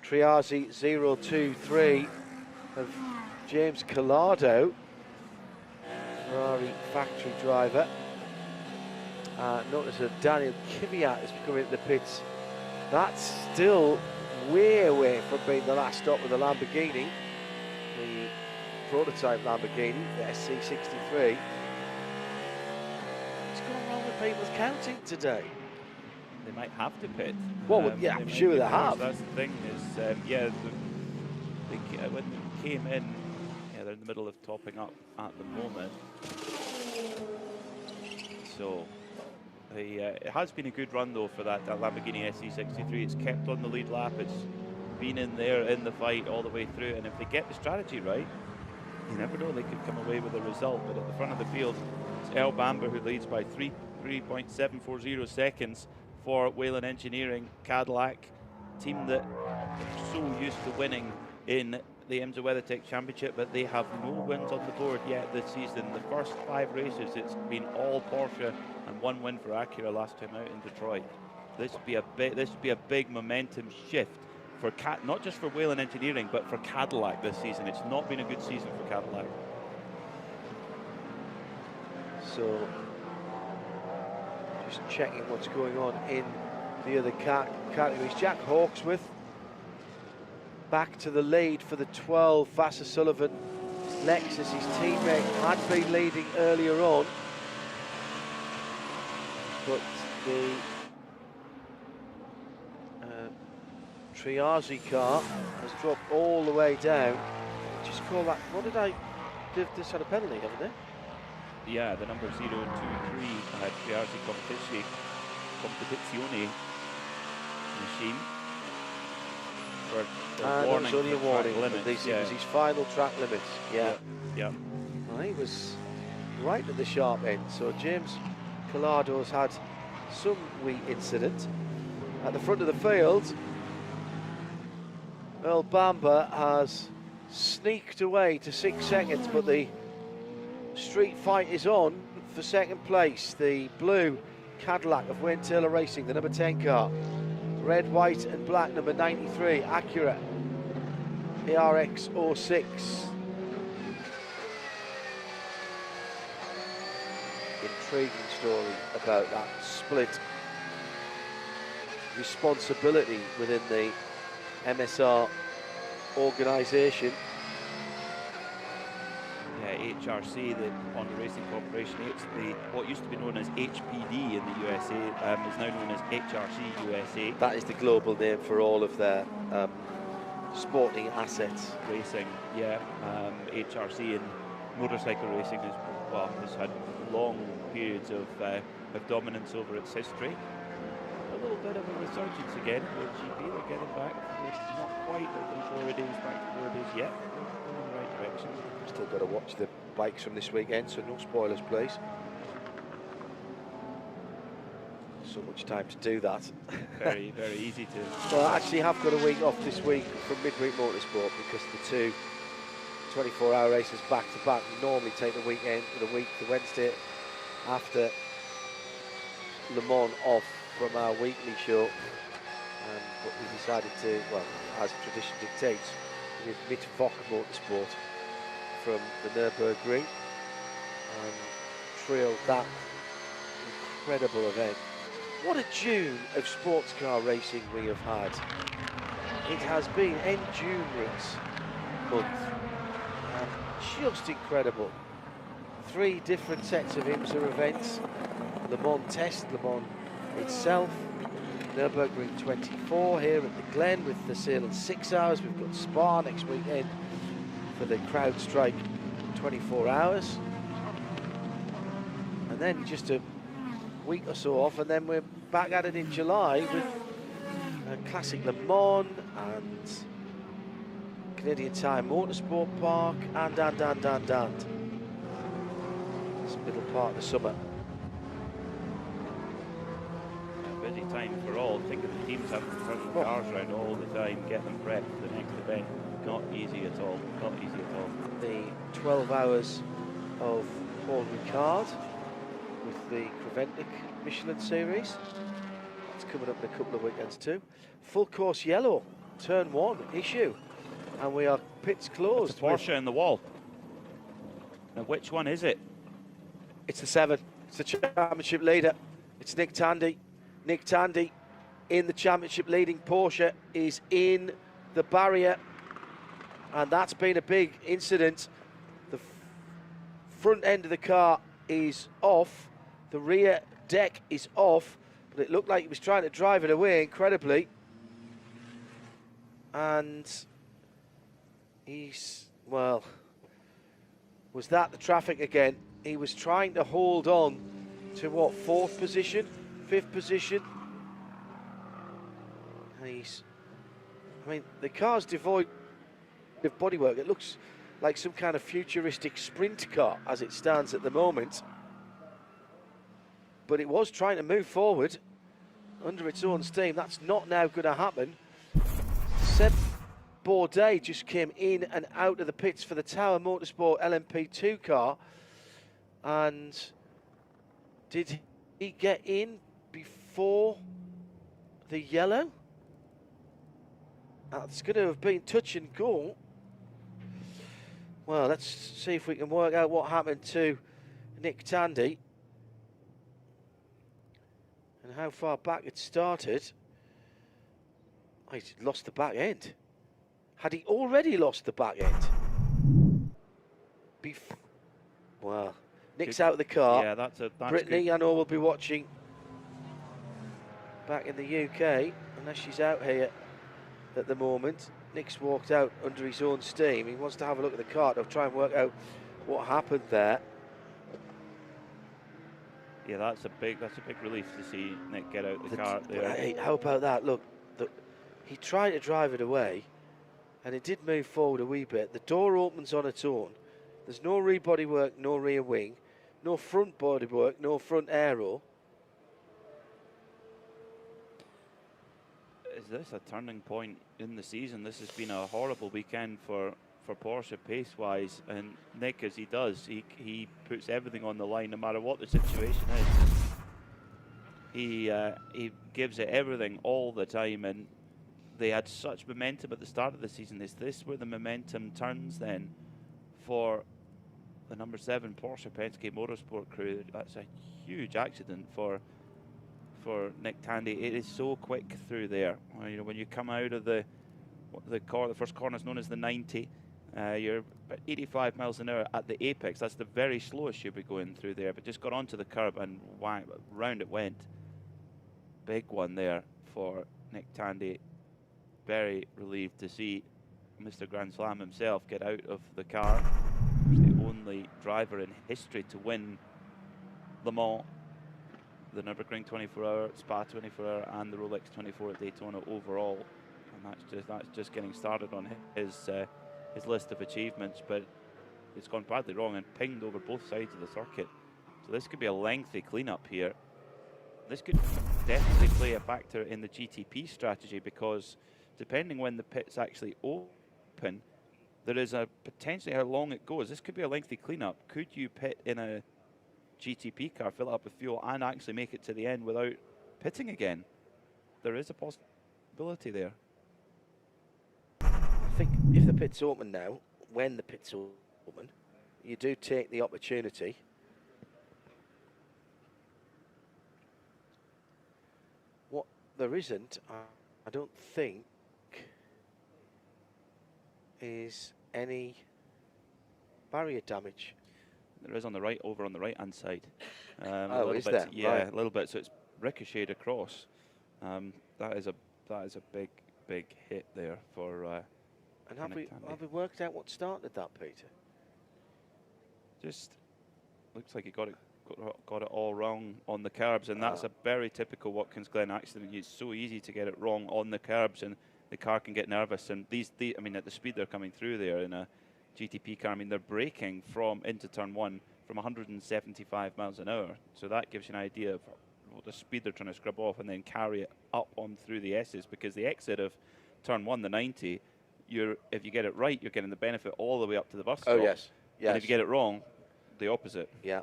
Speaker 1: Triazi 023 of James Collado, Ferrari factory driver. Notice that Daniel Kvyat is coming into the pits. That's still way away from being the last stop with the Lamborghini, the prototype Lamborghini, the SC63. What's going wrong with people's counting today?
Speaker 2: They might have to pit.
Speaker 1: Well, yeah, I'm sure they have.
Speaker 2: That's the thing is, yeah, when they came in, yeah, they're in the middle of topping up at the moment. So it has been a good run though for that Lamborghini SC63. It's kept on the lead lap. It's been in there in the fight all the way through. And if they get the strategy right, you never know, they could come away with a result. But at the front of the field, it's El Bamber who leads by 3.740 seconds for Whelen Engineering, Cadillac, team that are so used to winning in the IMSA WeatherTech Championship, but they have no wins on the board yet this season. The first 5 races, it's been all Porsche and 1 win for Acura last time out in Detroit. This would be a big momentum shift for not just for Whelen Engineering, but for Cadillac this season. It's not been a good season for Cadillac.
Speaker 1: So, just checking what's going on in the other categories. Jack Hawksworth back to the lead for the 12. Vassar Sullivan, Lexus, his teammate, had been leading earlier on, but the Triazi car has dropped all the way down. Just call that, what did I, they've just had a penalty, haven't they?
Speaker 2: Yeah, the number 0 and 2 and 3 Triazi Competizione machine.
Speaker 1: And it was only a warning. This
Speaker 2: yeah.
Speaker 1: was his final track limits. Yeah.
Speaker 2: Yeah.
Speaker 1: Well, he was right at the sharp end. So James Collado's had some wee incident. At the front of the field, Earl Bamber has sneaked away to 6 seconds, but the street fight is on for second place. The blue Cadillac of Wayne Taylor Racing, the number 10 car. Red, white and black, number 93, Acura ARX 06. Intriguing story about that split responsibility within the MSR organisation.
Speaker 2: Yeah, HRC, the Honda Racing Corporation, what used to be known as HPD in the USA is now known as HRC USA.
Speaker 1: That is the global name for all of their sporting assets.
Speaker 2: Racing, yeah. HRC in motorcycle racing has had long periods of dominance over its history. A little bit of a resurgence again with GP. They're getting back. They're not quite the glory days back to glory days yet. They're in the right direction.
Speaker 1: Still got to watch the bikes from this weekend, so no spoilers, please. So much time to do that.
Speaker 2: Very, very easy to.
Speaker 1: Well, I actually have got a week off this week from Midweek Motorsport because the two 24-hour races back to back. We normally take the weekend, the Wednesday after Le Mans off from our weekly show, but we decided to, well, as tradition dictates, with Mittwoch Motorsport from the Nürburgring and trailed that incredible event. What a June of sports car racing we have had. It has been endurance month. Just incredible. 3 different sets of IMSA events. Le Mans Test, Le Mans itself, Nürburgring 24 here at the Glen with the Sahlen 6 hours. We've got Spa next weekend for the CrowdStrike 24 hours. And then just a week or so off, and then we're back at it in July with Classic Le Mans and Canadian Tire Motorsport Park and. It's middle part of the summer.
Speaker 2: A busy time for all. Think of the teams having to turn the cars around all the time, get them prepped for the next event. Not easy at all. Not easy at all.
Speaker 1: The 12 hours of Paul Ricard with the Creventic Michelin Series. It's coming up in a couple of weekends too. Full course yellow, turn 1 issue. And we are pits closed.
Speaker 2: It's a Porsche in the wall. Now which one is it?
Speaker 1: It's the 7. It's the championship leader. It's Nick Tandy. Nick Tandy in the championship leading Porsche is in the barrier. And that's been a big incident. The front end of the car is off. The rear deck is off. But it looked like he was trying to drive it away incredibly. And he's, well, was that the traffic again? He was trying to hold on to what, 4th position, 5th position? And he's, I mean, the car's devoid of bodywork. It looks like some kind of futuristic sprint car as it stands at the moment. But it was trying to move forward under its own steam. That's not now going to happen. Seb Bourdais just came in and out of the pits for the Tower Motorsport LMP2 car. And did he get in before the yellow? That's going to have been touch and go. Well, let's see if we can work out what happened to Nick Tandy and how far back it started. Oh, he's lost the back end. Had he already lost the back end? Well, Nick's out of the car.
Speaker 2: Yeah, that's
Speaker 1: Brittany,
Speaker 2: good.
Speaker 1: I know, will be watching back in the UK, unless she's out here at the moment. Nick's walked out under his own steam. He wants to have a look at the car to try and work out what happened there.
Speaker 2: Yeah, that's a big relief to see Nick get out the car there.
Speaker 1: Hey, how about that? Look, he tried to drive it away, and it did move forward a wee bit. The door opens on its own. There's no rear bodywork, no rear wing, no front bodywork, no front aero.
Speaker 2: Is this a turning point in the season? This has been a horrible weekend for Porsche pace-wise, and Nick, as he does, he puts everything on the line no matter what the situation is. He gives it everything all the time, and they had such momentum at the start of the season. Is this where the momentum turns then for the number 7 Porsche Penske Motorsport crew? That's a huge accident for Nick Tandy. It is so quick through there. You know, when you come out of the first corner is known as the 90. You're about 85 miles an hour at the apex. That's the very slowest you'll be going through there. But just got onto the curb and whang, round it went. Big one there for Nick Tandy. Very relieved to see Mr. Grand Slam himself get out of the car. He's the only driver in history to win Le Mans, the Nürburgring 24-hour, Spa 24-hour, and the Rolex 24 at Daytona overall. And that's just getting started on his list of achievements. But it's gone badly wrong and pinged over both sides of the circuit. So this could be a lengthy cleanup here. This could definitely play a factor in the GTP strategy, because depending when the pits actually open, there is a potentially how long it goes. This could be a lengthy cleanup. Could you pit in a GTP car, fill it up with fuel, and actually make it to the end without pitting again? There is a possibility there.
Speaker 1: I think if the pit's open now, when the pit's open, you do take the opportunity. What there isn't, I don't think, is any barrier damage.
Speaker 2: There is on the right, over on the right-hand side.
Speaker 1: Oh, is
Speaker 2: bit,
Speaker 1: there?
Speaker 2: Yeah,
Speaker 1: right.
Speaker 2: A little bit. So it's ricocheted across. That is a big hit there for.
Speaker 1: And have we worked out what started that, Peter?
Speaker 2: Just looks like he got it got it all wrong on the curbs, and that's a very typical Watkins Glen accident. It's so easy to get it wrong on the curbs, and the car can get nervous. And I mean, at the speed they're coming through there in a GTP car, I mean, they're braking into turn 1 from 175 miles an hour. So that gives you an idea of what the speed they're trying to scrub off, and then carry it up on through the S's, because the exit of turn 1, the 90, if you get it right, you're getting the benefit all the way up to the bus stop.
Speaker 1: Oh, yes. Yes.
Speaker 2: And if you get it wrong, the opposite.
Speaker 1: Yeah.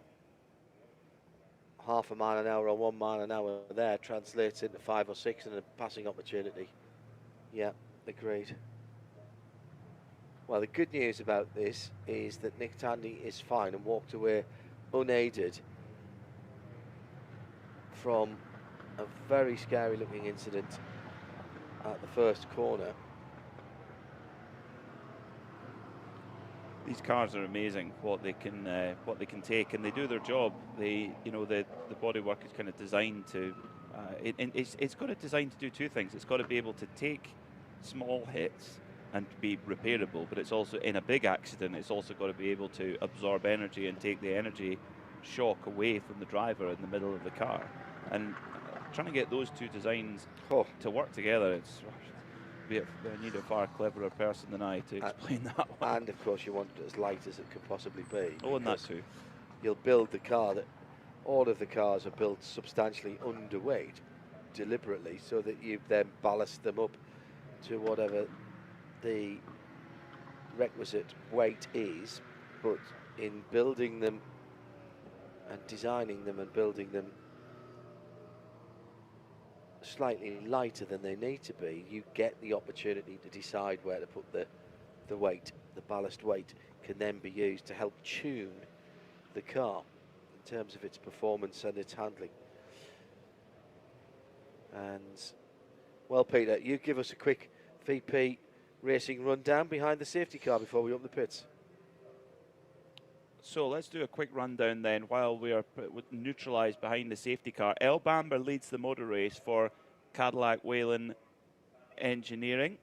Speaker 1: Half a mile an hour or 1 mile an hour there translates into 5 or 6 and a passing opportunity. Yeah, agreed. Well, the good news about this is that Nick Tandy is fine and walked away unaided from a very scary looking incident at the first corner.
Speaker 2: These cars are amazing, what they can take, and they do their job. The bodywork is kind of designed to. It's got to designed to do two things. It's got to be able to take small hits and be repairable, but it's also, in a big accident, it's also got to be able to absorb energy and take the energy shock away from the driver in the middle of the car. And trying to get those two designs to work together, I need a far cleverer person than I to explain that one.
Speaker 1: And of course you want it as light as it could possibly be.
Speaker 2: Oh, and that too.
Speaker 1: You'll build the car that all of the cars are built substantially underweight deliberately, so that you then ballast them up to whatever the requisite weight is, but in building them and designing them and building them slightly lighter than they need to be, you get the opportunity to decide where to put the weight. The ballast weight can then be used to help tune the car in terms of its performance and its handling. And well, Peter, you give us a quick VP racing rundown behind the safety car before we open the pits.
Speaker 2: So let's do a quick rundown then while we are neutralised behind the safety car. El Bamber leads the motor race for Cadillac Whelen Engineering.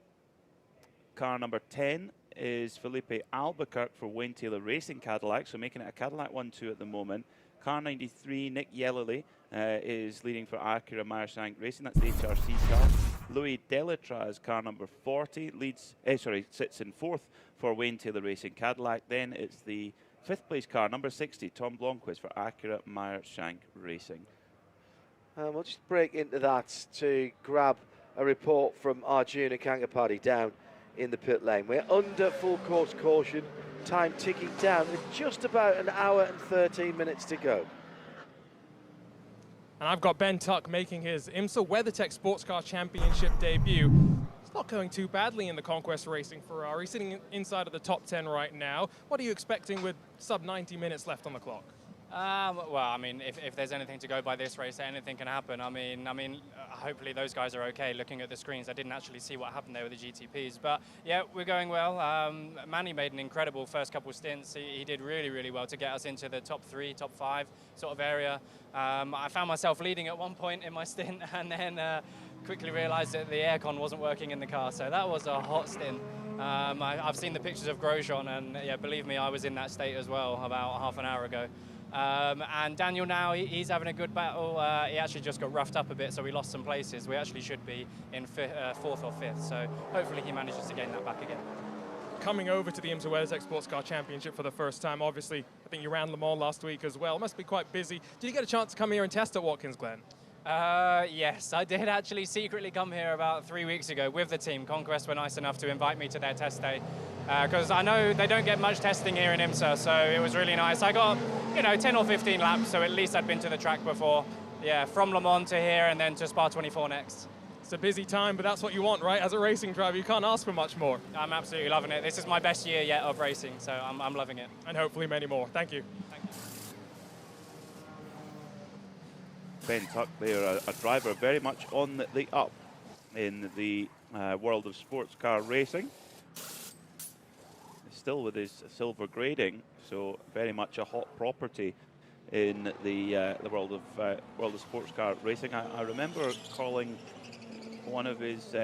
Speaker 2: Car number 10 is Felipe Albuquerque for Wayne Taylor Racing Cadillac, so making it a Cadillac 1-2 at the moment. Car 93, Nick Yellowly, is leading for Acura Meyer-Shank Racing. That's the HRC car. Louis Delatraz, car number 40, sits in 4th for Wayne Taylor Racing Cadillac. Then it's the 5th place car, number 60, Tom Blomqvist for Acura Meyer-Shank Racing.
Speaker 1: We'll just break into that to grab a report from Arjuna Kankapati down in the pit lane. We're under full course caution, time ticking down with just about an hour and 13 minutes to go.
Speaker 3: And I've got Ben Tuck making his IMSA WeatherTech SportsCar Championship debut. It's not going too badly in the Conquest Racing Ferrari, sitting inside of the top 10 right now. What are you expecting with sub 90 minutes left on the clock?
Speaker 14: Well, I mean, if there's anything to go by this race, anything can happen. I mean, hopefully those guys are okay. Looking at the screens, I didn't actually see what happened there with the GTPs, but yeah, we're going well. Manny made an incredible first couple stints. He did really, really well to get us into the top 3, top 5 sort of area. I found myself leading at one point in my stint, and then quickly realised that the aircon wasn't working in the car, so that was a hot stint. I've seen the pictures of Grosjean, and yeah, believe me, I was in that state as well about half an hour ago. And Daniel now, he's having a good battle. He actually just got roughed up a bit, so we lost some places. We actually should be in 4th or 5th, so hopefully he manages to gain that back again.
Speaker 3: Coming over to the IMSA WeatherTech SportsCar Championship for the first time, obviously, I think you ran Le Mans last week as well. Must be quite busy. Did you get a chance to come here and test at Watkins Glen?
Speaker 14: Yes, I did actually secretly come here about 3 weeks ago with the team. Conquest were nice enough to invite me to their test day, because I know they don't get much testing here in IMSA, so it was really nice. I got, 10 or 15 laps, so at least I'd been to the track before. Yeah, from Le Mans to here and then to Spa 24 next.
Speaker 3: It's a busy time, but that's what you want, right? As a racing driver, you can't ask for much more.
Speaker 14: I'm absolutely loving it. This is my best year yet of racing, so I'm loving it.
Speaker 3: And hopefully many more. Thank you.
Speaker 14: Thank you.
Speaker 2: Ben Tuck there, a driver very much on the up in the world of sports car racing. Still with his silver grading, so very much a hot property in the world of sports car racing. I remember calling one of his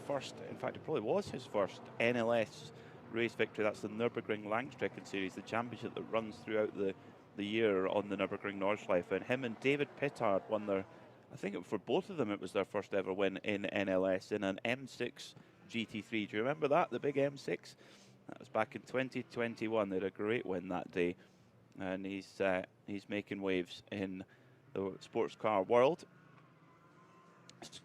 Speaker 2: first, in fact it probably was his first NLS race victory. That's the Nürburgring Langstrecken Series, the championship that runs throughout the the year on the Nürburgring Nordschleife, and him and David Pittard won their, I think for both of them it was their first ever win in NLS in an M6 GT3. Do you remember that, the big M6? That was back in 2021. They had a great win that day, and he's making waves in the sports car world.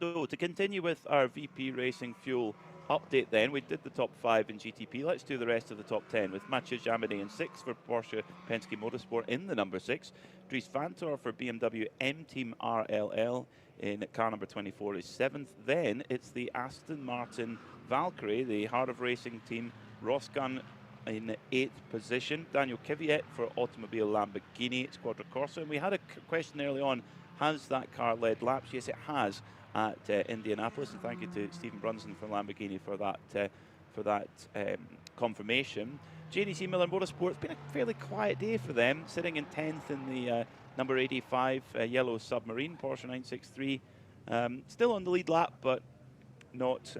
Speaker 2: So to continue with our VP Racing Fuel update then, we did the top 5 in GTP. Let's do the rest of the top 10 with Mathieu Jaminet in 6th for Porsche Penske Motorsport in the number 6. Dries Vanthoor for BMW M-Team RLL in car number 24 is 7th. Then it's the Aston Martin Valkyrie, the Heart of Racing team, Roscan in 8th position. Daniel Kvyat for Automobile Lamborghini Squadra Corsa. And we had a question early on, has that car led laps? Yes, it has at Indianapolis, and thank you to Stephen Brunson from Lamborghini for that confirmation. JDC Miller Motorsport, it's been a fairly quiet day for them, sitting in 10th in the number 85 yellow Submarine Porsche 963. Still on the lead lap, but not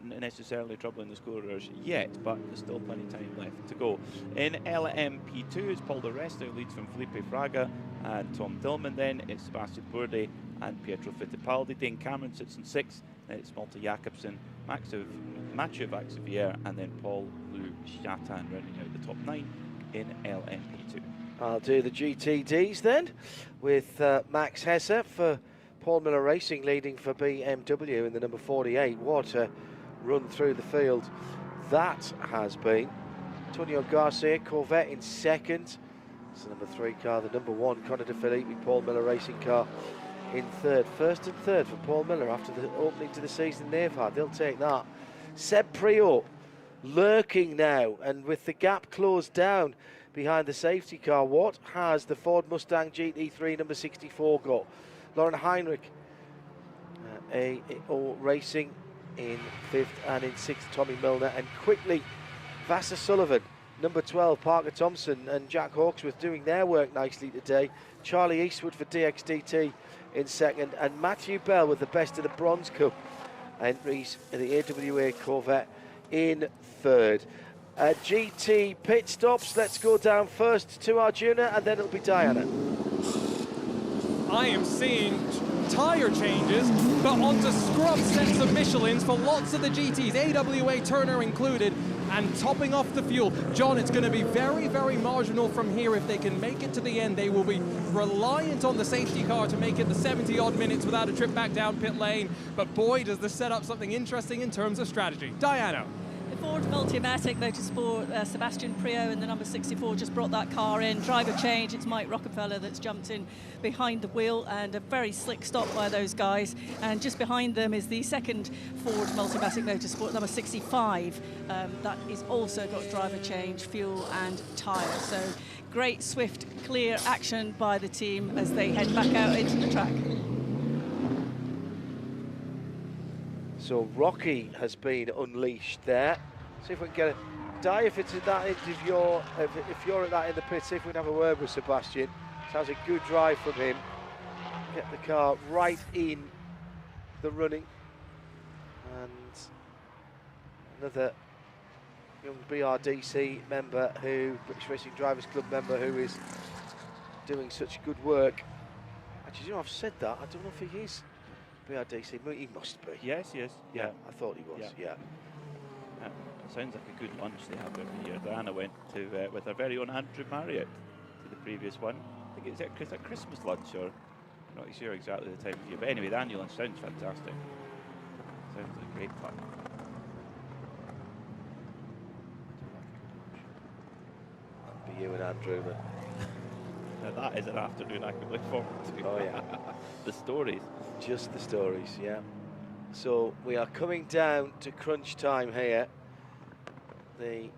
Speaker 2: necessarily troubling the scorers yet, but there's still plenty of time left to go. In LMP2, it's Paul Di Resta who leads from Felipe Fraga and Tom Dillman. Then it's Sebastian Bourdais and Pietro Fittipaldi. Dane Cameron sits in 6th. It's Malte Jakobsen, Mathieu Vaxivière, and then Paul Lou Chatan rounding out the top 9 in LMP2.
Speaker 1: I'll do the GTDs then, with Max Hesse for Paul Miller Racing leading for BMW in the number 48. What a run through the field that has been. Antonio Garcia, Corvette in 2nd. It's the number 3 car. The number 1, Conor De Philippi, Paul Miller Racing car in 3rd. 1st and 3rd for Paul Miller after the opening to the season they've had. They'll take that. Seb Priaulx lurking now, and with the gap closed down behind the safety car, what has the Ford Mustang GT3 number 64 got? Lauren Heinrich, AO Racing in 5th, and in 6th Tommy Milner, and quickly Vassar Sullivan, number 12 Parker Thompson and Jack Hawksworth doing their work nicely today. Charlie Eastwood for DXDT in 2nd, and Matthew Bell with the best of the Bronze Cup entries in the AWA Corvette in 3rd. GT pit stops, let's go down first to Arjuna and then it'll be Diana.
Speaker 3: I am seeing tyre changes, but onto scrub sets of Michelins for lots of the GTs, AWA Turner included, and topping off the fuel. John, it's going to be very, very marginal from here. If they can make it to the end, they will be reliant on the safety car to make it the 70-odd minutes without a trip back down pit lane. But boy, does this set up something interesting in terms of strategy. Diana.
Speaker 6: The Ford Multimatic Motorsport, Sebastian Priaulx in the number 64 just brought that car in. Driver change, it's Mike Rockefeller that's jumped in behind the wheel, and a very slick stop by those guys. And just behind them is the 2nd Ford Multimatic Motorsport, number 65. That is also got driver change, fuel and tyre. So great, swift, clear action by the team as they head back out into the track.
Speaker 1: So Rocky has been unleashed there. See if we can get it. Di, if it's at that end of your, if you're at that in the pit, see if we can have a word with Sebastian. Sounds a good drive from him. Get the car right in the running. And another young BRDC member, British Racing Drivers Club member, who is doing such good work. Actually, you know, I've said that. I don't know if he is BRDC. He must be.
Speaker 2: Yes, yes.
Speaker 1: Yeah, I thought he was. Yeah.
Speaker 2: Sounds like a good lunch they have every year. Diana went to with her very own Andrew Marriott to the previous one. I think it's a Christmas lunch, or I'm not sure exactly the time of year. But anyway, the annual lunch sounds fantastic. Sounds like great fun.
Speaker 1: That'd be you and Andrew.
Speaker 2: Now that is an afternoon I can look forward to.
Speaker 1: Oh yeah.
Speaker 2: The stories.
Speaker 1: Just the stories, yeah. So we are coming down to crunch time here. The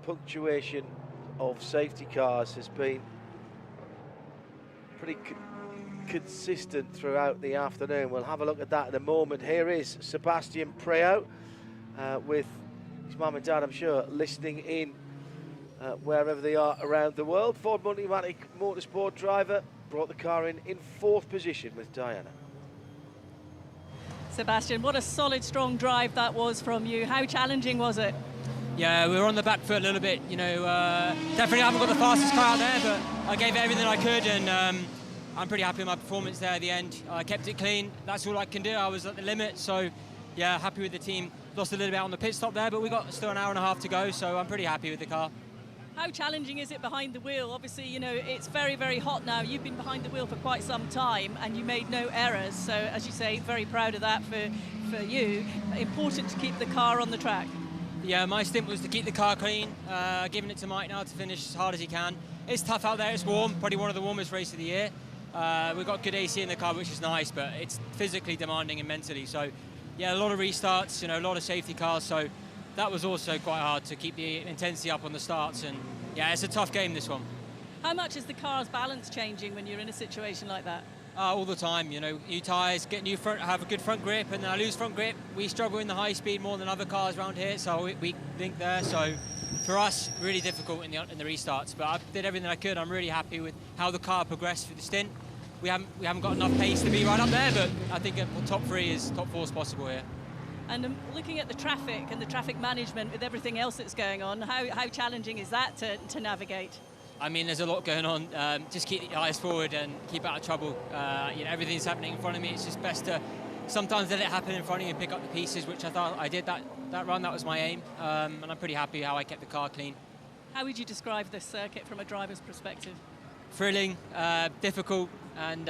Speaker 1: punctuation of safety cars has been pretty consistent throughout the afternoon. We'll have a look at that in a moment. Here is Sebastian Priaulx with his mum and dad, I'm sure, listening in wherever they are around the world. Ford Multimatic Motorsport driver brought the car in 4th position with Diana.
Speaker 6: Sebastian, what a solid, strong drive that was from you. How challenging was it?
Speaker 9: Yeah, we were on the back foot a little bit. Definitely haven't got the fastest car out there, but I gave it everything I could, and I'm pretty happy with my performance there at the end. I kept it clean. That's all I can do. I was at the limit, so yeah, happy with the team. Lost a little bit on the pit stop there, but we got still an hour and a half to go, so I'm pretty happy with the car.
Speaker 6: How challenging is it behind the wheel? Obviously, it's very, very hot now. You've been behind the wheel for quite some time, and you made no errors. So, as you say, very proud of that for you. Important to keep the car on the track.
Speaker 9: Yeah, my stint was to keep the car clean, giving it to Mike now to finish as hard as he can. It's tough out there, it's warm, probably one of the warmest races of the year. We've got good AC in the car, which is nice, but it's physically demanding and mentally. So, yeah, a lot of restarts, a lot of safety cars, so that was also quite hard to keep the intensity up on the starts, and yeah, it's a tough game, this one.
Speaker 6: How much is the car's balance changing when you're in a situation like that?
Speaker 9: All the time, new tyres, get new front, have a good front grip, and then I lose front grip. We struggle in the high speed more than other cars around here, so we link there. So for us, really difficult in the restarts, but I did everything I could. I'm really happy with how the car progressed through the stint. We haven't got enough pace to be right up there, but I think top 4 is possible here.
Speaker 6: And looking at the traffic and the traffic management with everything else that's going on, how challenging is that to navigate?
Speaker 9: I mean, there's a lot going on. Just keep the eyes forward and keep out of trouble. Everything's happening in front of me. It's just best to sometimes let it happen in front of you and pick up the pieces, which I thought I did that run. That was my aim, and I'm pretty happy how I kept the car clean.
Speaker 6: How would you describe this circuit from a driver's perspective?
Speaker 9: Thrilling, difficult, and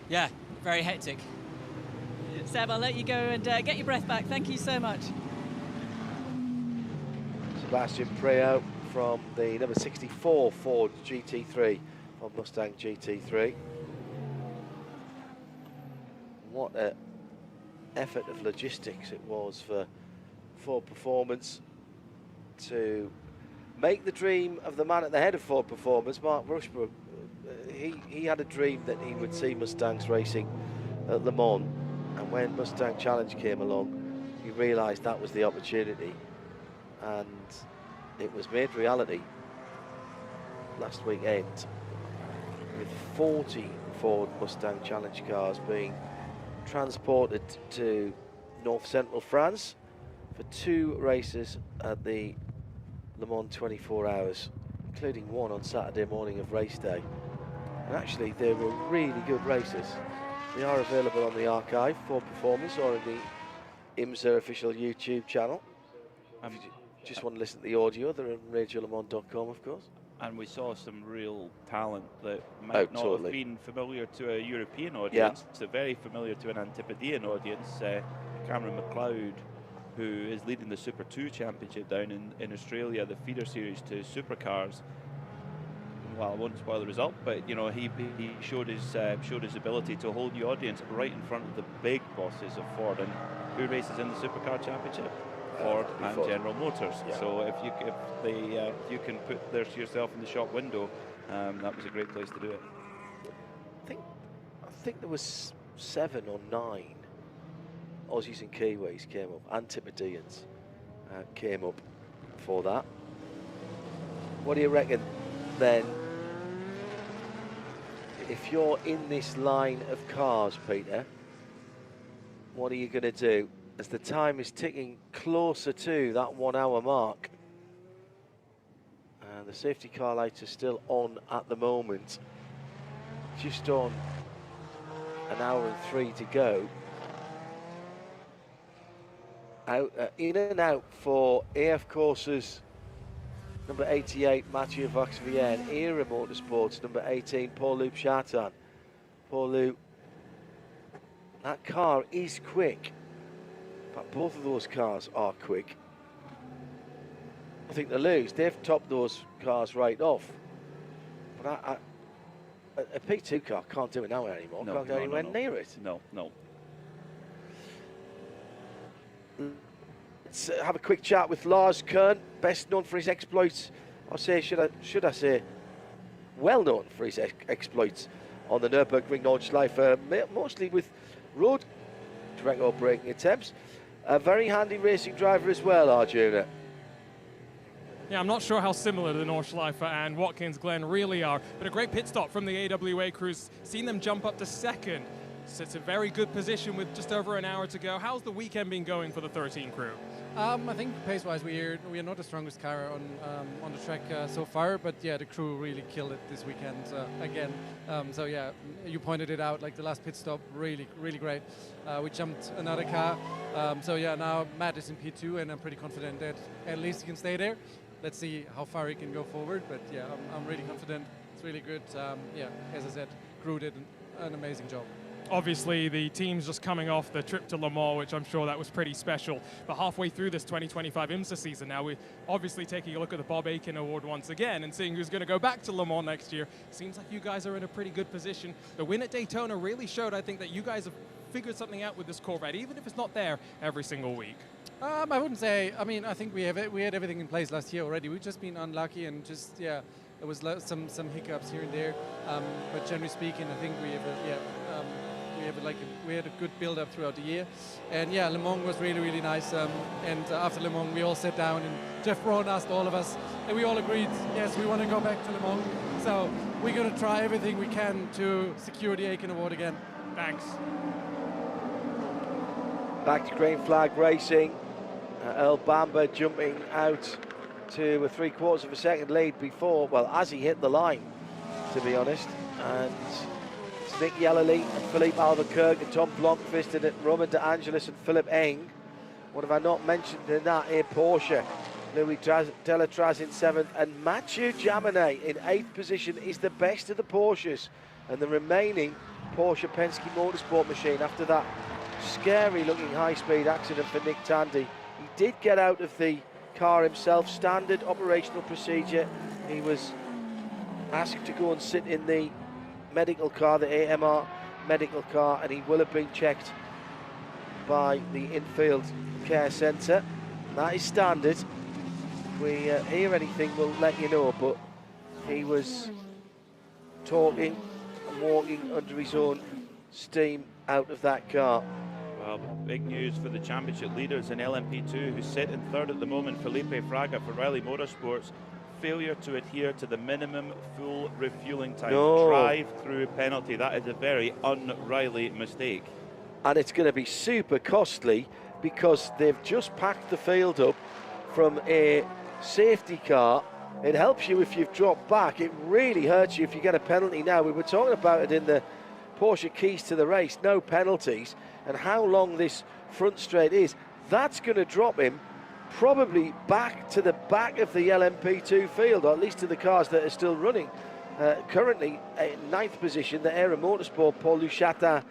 Speaker 9: yeah, very hectic.
Speaker 6: Seb, I'll let you go and get your breath back. Thank you so much.
Speaker 1: Sebastian Priaulx from the number 64 Ford GT3 on Mustang GT3. What an effort of logistics it was for Ford Performance to make the dream of the man at the head of Ford Performance, Mark Rushbrook. He had a dream that he would see Mustangs racing at Le Mans, and when Mustang Challenge came along, he realised that was the opportunity, and it was made reality last weekend with 40 Ford Mustang Challenge cars being transported to north central France for 2 races at the Le Mans 24 Hours, including one on Saturday morning of race day. And actually, they were really good races. They are available on the archive for Performance or in the IMSA official YouTube channel. If you just want to listen to the audio, they're on radiolemans.com, of course.
Speaker 2: And we saw some real talent that might not have been familiar to a European audience, so very familiar to an Antipodean audience. Cameron McLeod, who is leading the Super 2 Championship down in Australia, the feeder series to supercars. Well, I won't spoil the result, but he showed his ability to hold the audience right in front of the big bosses of Ford. And who races in the Supercar Championship? Ford and General Motors. Yeah. So if you can put yourself in the shop window, that was a great place to do it.
Speaker 1: I think there was 7 or 9 Aussies and Kiwis came up. Antipodeans came up for that. What do you reckon then? If you're in this line of cars, Peter, what are you going to do as the time is ticking closer to that 1 hour mark? And the safety car lights are still on at the moment. Just on an hour and 3 to go. In and out for AF Courses number 88, Mathieu Vaxvienne. Era Motorsports, number 18, Paul-Loup Chartan. Paul-Loup, that car is quick. In fact, both of those cars are quick. I think they've topped those cars right off. But a P2 car can't do it now anymore. Can't go anywhere near it.
Speaker 2: No.
Speaker 1: Let's have a quick chat with Lars Kern, best known for his exploits. Should I say, well known for his exploits on the Nürburgring Nordschleife, mostly with road record breaking attempts. A very handy racing driver as well, Arjuna.
Speaker 3: Yeah, I'm not sure how similar the Nordschleife and Watkins Glen really are, but a great pit stop from the AWA crews. Seen them jump up to 2nd. So it's a very good position with just over an hour to go. How's the weekend been going for the 13 crew? I think pace-wise we are not the strongest car on the track so far, but yeah, the crew really killed it this weekend again. So yeah, you pointed it out, like the last pit stop, really great. We jumped another car, so yeah, now Matt is in P2, and I'm pretty confident that at least he can stay there. Let's see how far he can go forward, but yeah, I'm really confident. It's really good. Yeah, as I said, crew did an amazing job.
Speaker 10: Obviously, the team's just coming off the trip to Le Mans, which I'm sure that was pretty special. But halfway through this 2025 IMSA season now, we're obviously taking a look at the Bob Akin Award once again and seeing who's going to go back to Le Mans next year. Seems like you guys are in a pretty good position. The win at Daytona really showed, I think, that you guys have figured something out with this Corvette, even if it's not there every single week.
Speaker 3: I wouldn't say. I mean, I think we had everything in place last year already. We've just been unlucky and just there was some hiccups here and there. But generally speaking, I think we had a good build-up throughout the year, and yeah, Le Mans was really nice. And after Le Mans, we all sat down, and Jeff Braun asked all of us, and we all agreed, yes, we want to go back to Le Mans. So we're going to try everything we can to secure the Akin Award again.
Speaker 10: Thanks.
Speaker 1: Back to green flag racing. Earl Bamber jumping out to a 3/4 of a second lead before, well, as he hit the line, to be honest. And it's Nick Yellerly and Philippe Albuquerque and Tom Blomqvist and Roman De Angelis and Philip Eng. What have I not mentioned in that? Here, Porsche. Louis Delatraz in 7th, and Mathieu Jaminet in 8th position is the best of the Porsches. And the remaining Porsche Penske Motorsport machine, after that scary looking high-speed accident for Nick Tandy, he did get out of the car himself, standard operational procedure. He was asked to go and sit in the medical car, the AMR medical car, and he will have been checked by the infield care centre. That is standard. If we hear anything, we'll let you know, but he was talking and walking under his own steam out of that car.
Speaker 2: Well, big news for the championship leaders in LMP2, who sit in 3rd at the moment. Felipe Fraga for Riley Motorsports. Failure to adhere to the minimum full refueling time.
Speaker 1: No.
Speaker 2: Drive-through penalty. That is a very un-Riley mistake.
Speaker 1: And it's going to be super costly because they've just packed the field up from a safety car. It helps you if you've dropped back. It really hurts you if you get a penalty now. We were talking about it in the Porsche Keys to the Race, no penalties, and how long this front straight is. That's going to drop him probably back to the back of the LMP2 field, or at least to the cars that are still running. Currently, 9th position, the Aero Motorsport, Paul Luchatin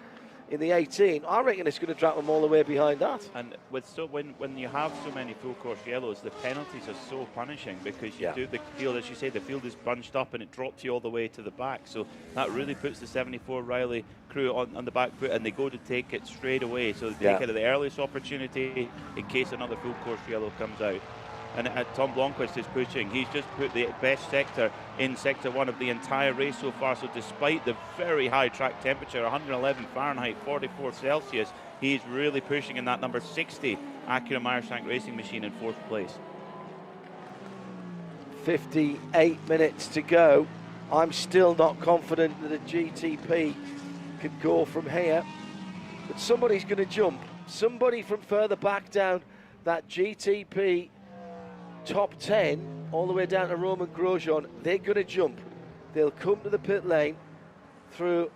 Speaker 1: in the 18. I reckon it's going to drop them all the way behind that.
Speaker 2: And with when you have so many full course yellows, the penalties are so punishing because you do the field, as you say, the field is bunched up and it drops you all the way to the back. So that really puts the 74 Riley crew on the back foot, and they go to take it straight away. So they take it at the earliest opportunity in case another full course yellow comes out. And Tom Blomqvist is pushing. He's just put the best sector in sector 1 of the entire race so far. So despite the very high track temperature, 111 Fahrenheit, 44 Celsius, he's really pushing in that number 60 Acura Meyershank Racing machine in 4th place.
Speaker 1: 58 minutes to go. I'm still not confident that a GTP could go from here, but somebody's going to jump. Somebody from further back down that GTP top 10 all the way down to Roman Grosjean, they're going to jump. They'll come to the pit lane through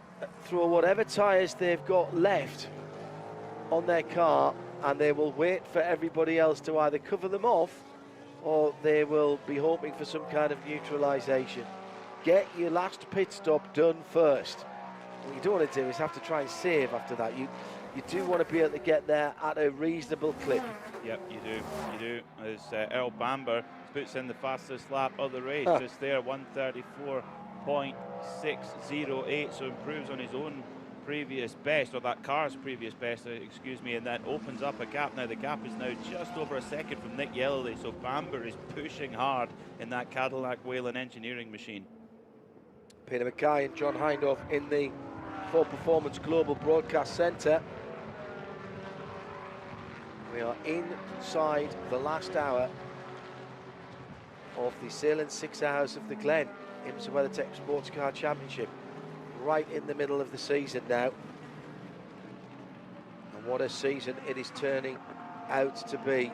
Speaker 1: whatever tyres they've got left on their car, and they will wait for everybody else to either cover them off or they will be hoping for some kind of neutralisation. Get your last pit stop done first. What you don't want to do is have to try and save after that. You do want to be able to get there at a reasonable clip.
Speaker 2: Yep, you do. As Earl Bamber puts in the fastest lap of the race, just there, 134.608, so improves on his own previous best, or that car's previous best, excuse me, and that opens up a gap. Now the gap is now just over a second from Nick Yellerly, so Bamber is pushing hard in that Cadillac Whelen engineering machine.
Speaker 1: Peter Mackay and John Hindhaugh in the Ford Performance Global Broadcast Centre. We are inside the last hour of the Sahlen 6 Hours of the Glen IMSA WeatherTech SportsCar Championship, right in the middle of the season now. And what a season it is turning out to be.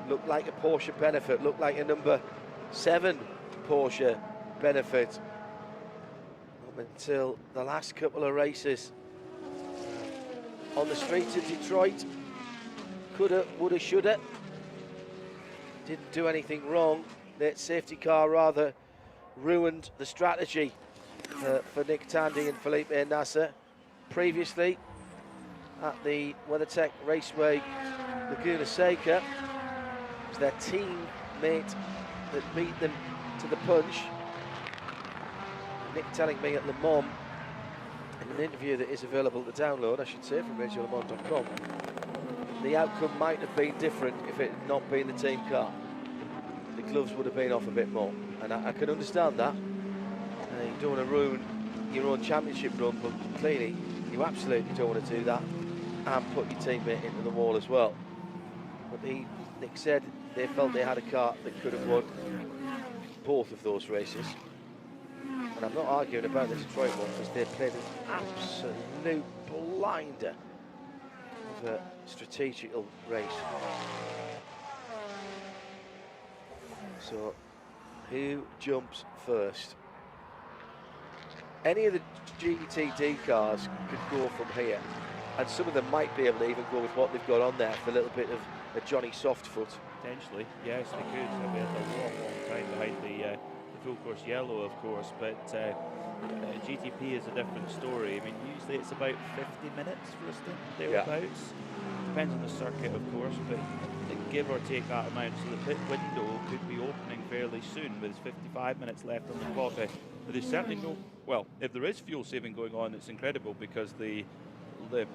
Speaker 1: looked like a Porsche benefit, looked like a number 7 Porsche benefit. Up until the last couple of races. On the streets of Detroit, coulda, woulda, shoulda. Didn't do anything wrong. That safety car rather ruined the strategy for Nick Tandy and Felipe Nasser. Previously, at the WeatherTech Raceway Laguna Seca, it was their teammate that beat them to the punch. Nick telling me at Le Mans, in an interview that is available to download, I should say, from RadioLeMans.com, the outcome might have been different if it had not been the team car. The gloves would have been off a bit more, and I can understand that. You don't want to ruin your own championship run, but clearly you absolutely don't want to do that and put your teammate into the wall as well. But Nick said they felt they had a car that could have won both of those races. And I'm not arguing about the Detroit one, because they played an absolute blinder of a strategical race. So, who jumps first? Any of the GTD cars could go from here, and some of them might be able to even go with what they've got on there for a little bit of a Johnny Softfoot.
Speaker 2: Potentially, yes, they could. We had a long time behind the full course yellow, of course, but GTP is a different story. I mean, usually it's about 50 minutes for a stint, thereabouts. Depends on the circuit, of course, but give or take that amount. So the pit window could be opening fairly soon, with 55 minutes left on the clock. But there's certainly no, well, if there is fuel saving going on, it's incredible, because the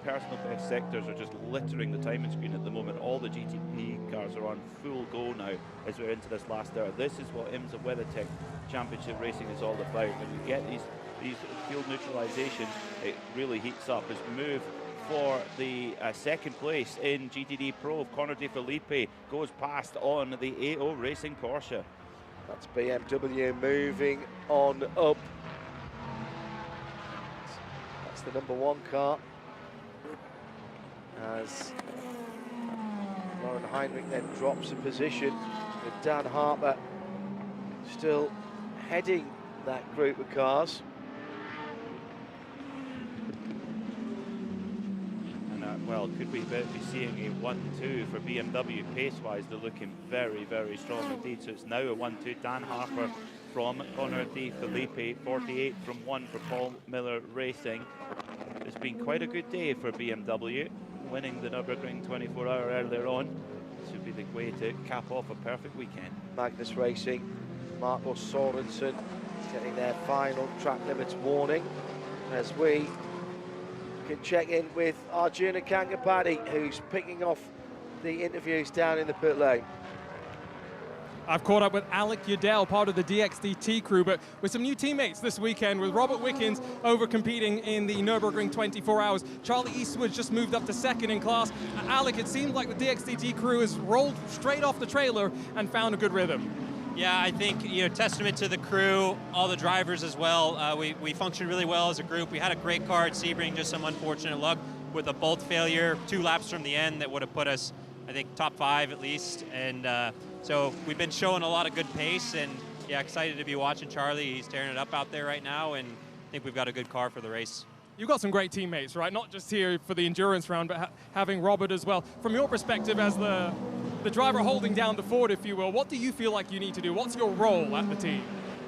Speaker 2: personal best sectors are just littering the timing screen at the moment. All the GTP cars are on full go now as we're into this last hour. This is what IMSA WeatherTech Championship racing is all about. When you get these fuel neutralizations, it really heats up. As we move for the second place in GTD Pro, Connor De Felipe goes past on the AO Racing Porsche.
Speaker 1: That's BMW moving on up. That's the number 1 car. As Lauren Heinrich then drops a position, with Dan Harper still heading that group of cars.
Speaker 2: And well, could we be seeing a 1-2 for BMW pace-wise? They're looking very, very strong indeed. So it's now a 1-2. Dan Harper from Connor De Felipe, 48 from 1 for Paul Miller Racing. It's been quite a good day for BMW, winning the Nürburgring 24-hour earlier on. This would be the way to cap off a perfect weekend.
Speaker 1: Magnus Racing, Marco Sorensen getting their final track limits warning, as we can check in with Arjuna Kangapati, who's picking off the interviews down in the pit lane.
Speaker 3: I've caught up with Alec Udell, part of the DXDT crew, but with some new teammates this weekend, with Robert Wickens over competing in the Nürburgring 24 hours. Charlie Eastwood just moved up to 2nd in class. Alec, it seems like the DXDT crew has rolled straight off the trailer and found a good rhythm.
Speaker 12: Yeah, I think, testament to the crew, all the drivers as well. We functioned really well as a group. We had a great car at Sebring, just some unfortunate luck with a bolt failure 2 laps from the end that would have put us, I think, top 5 at least. And so we've been showing a lot of good pace, and yeah, excited to be watching Charlie. He's tearing it up out there right now, and I think we've got a good car for the race.
Speaker 3: You've got some great teammates, right? Not just here for the endurance round, but having Robert as well. From your perspective as the driver holding down the fort, if you will, what do you feel like you need to do? What's your role at the team?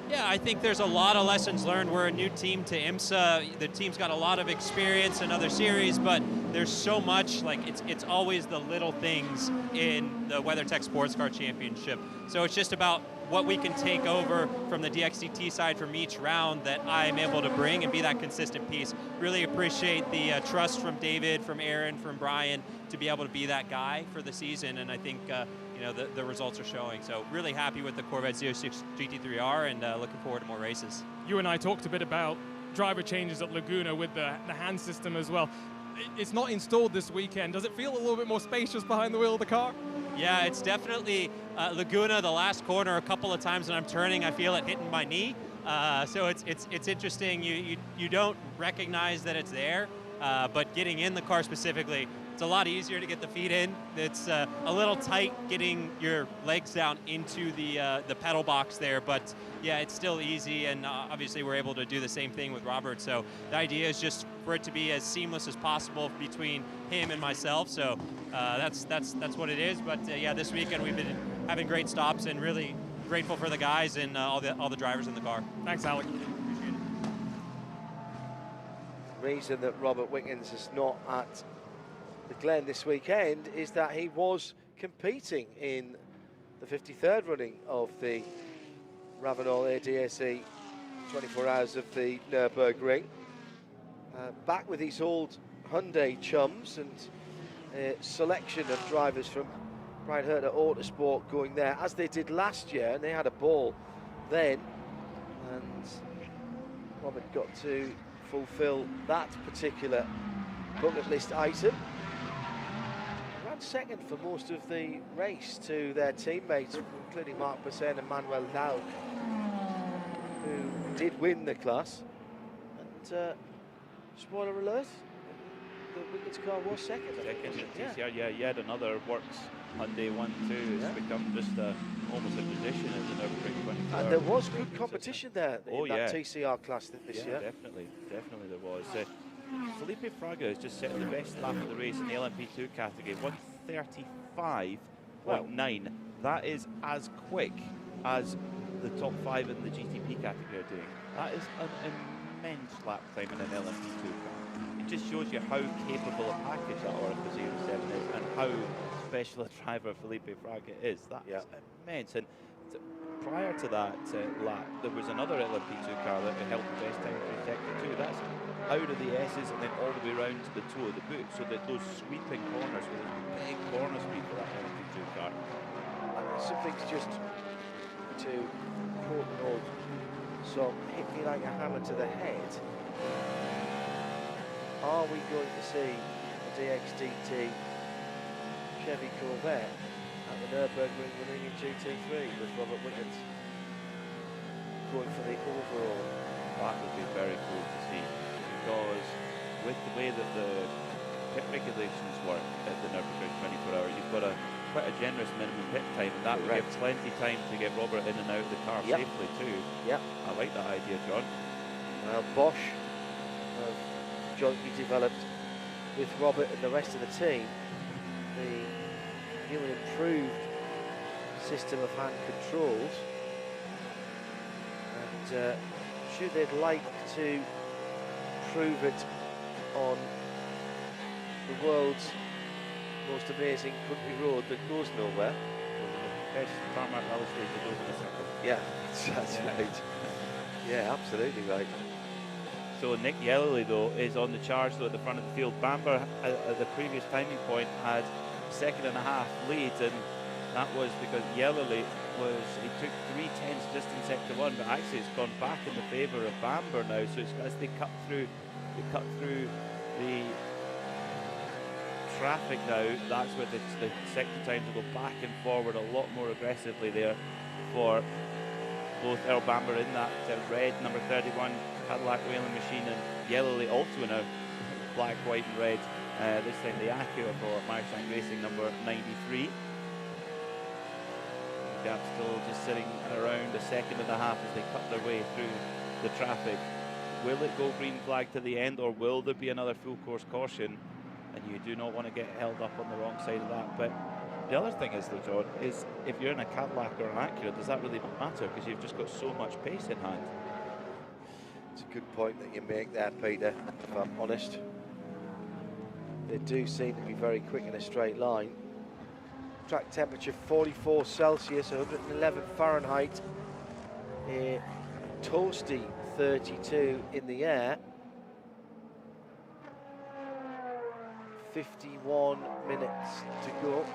Speaker 12: Yeah, I think there's a lot of lessons learned. We're a new team to IMSA. The team's got a lot of experience in other series, but there's so much, like it's always the little things in the WeatherTech SportsCar Championship. So it's just about what we can take over from the DXDT side from each round that I'm able to bring and be that consistent piece. Really appreciate the trust from David, from Aaron, from Brian to be able to be that guy for the season, and I think the results are showing. So really happy with the Corvette 06 GT3R and looking forward to more races.
Speaker 3: You and I talked a bit about driver changes at Laguna with the hand system as well. It's not installed this weekend. Does it feel a little bit more spacious behind the wheel of the car?
Speaker 12: Yeah, it's definitely Laguna, the last corner, a couple of times when I'm turning, I feel it hitting my knee. So it's interesting. You don't recognize that it's there, but getting in the car specifically, It's a lot easier to get the feet in. It's a little tight getting your legs down into the pedal box there, but yeah, it's still easy, and obviously we're able to do the same thing with Robert. So the idea is just for it to be as seamless as possible between him and myself. So that's what it is. But yeah, this weekend we've been having great stops and really grateful for the guys and all the drivers in the car.
Speaker 10: Thanks, Alec.
Speaker 1: The reason that Robert Wickens is not at the Glen this weekend is that he was competing in the 53rd running of the Ravenel ADAC 24 Hours of the Nürburgring. Back with his old Hyundai chums and a selection of drivers from Brian Herter Autosport going there, as they did last year, and they had a ball then. And Robert got to fulfill that particular bucket list item. Ran second for most of the race to their teammates, including Marc Bassin and Manuel Lau, who did win the class. And spoiler alert, the Wickens car was second.
Speaker 2: Second at TCR, yet another works Hyundai 1-2. It's become just almost a tradition as an Nürburgring 24.
Speaker 1: And there was good competition there in that
Speaker 2: yeah.
Speaker 1: TCR class this year.
Speaker 2: Definitely there was. Felipe Fraga has just set the best lap of the race in the LMP2 category, 1:35.9. That is as quick as the top 5 in the GTP category are doing. That is an immense lap time in an LMP2 car. It just shows you how capable a package that Oracle 07 is and how special a driver Felipe Fraga is. That is immense. And prior to that lap, there was another LMP2 car that held the best time through sector 2. That's out of the S's and then all the way around to the toe of the boot, so that those sweeping corners, with a big corner sweep for that LMP2 car.
Speaker 1: Something's just to quote an old song, hit me like a hammer to the head. Are we going to see a DXDT Chevy Corvette at the Nürburgring running in GT3 with Robert Wickens going for the overall?
Speaker 2: That would be very cool to see, because with the way that the pit regulations work at the Nürburgring 24 hours, you've got quite a generous minimum pit time, and that would give plenty time to get Robert in and out of the car safely too.
Speaker 1: Yep.
Speaker 2: I like that idea, John.
Speaker 1: Well, Bosch have jointly developed with Robert and the rest of the team the new and improved system of hand controls, and should they'd like to prove it on the world's most amazing country road that goes nowhere.
Speaker 2: Best tarmac rally stage that goes in a circle.
Speaker 1: Yeah, that's right. Yeah, absolutely right.
Speaker 2: So Nick Yellowly, though, is on the charge though at the front of the field. Bamber at the previous timing point had 2.5 seconds lead, and that was because Yellowly he took 3/10 just in sector 1, but actually it's gone back in the favour of Bamber now. So it's, as they cut through the traffic now, that's where the sector times will go back and forward a lot more aggressively there for both Earl Bamber in that red number 31 Cadillac whaling machine, and Yellowly also in a black, white and red, this time the Acura for Marchbank Racing number 93. The gap still just sitting around 1.5 seconds as they cut their way through the traffic. Will it go green flag to the end, or will there be another full course caution? And you do not want to get held up on the wrong side of that. But the other thing is, though, John, is if you're in a Cadillac or an Acura, does that really matter? Because you've just got so much pace in hand.
Speaker 1: It's a good point that you make there, Peter, if I'm honest. They do seem to be very quick in a straight line. Track temperature 44 Celsius, 111 Fahrenheit. A toasty 32 in the air. 51 minutes to go.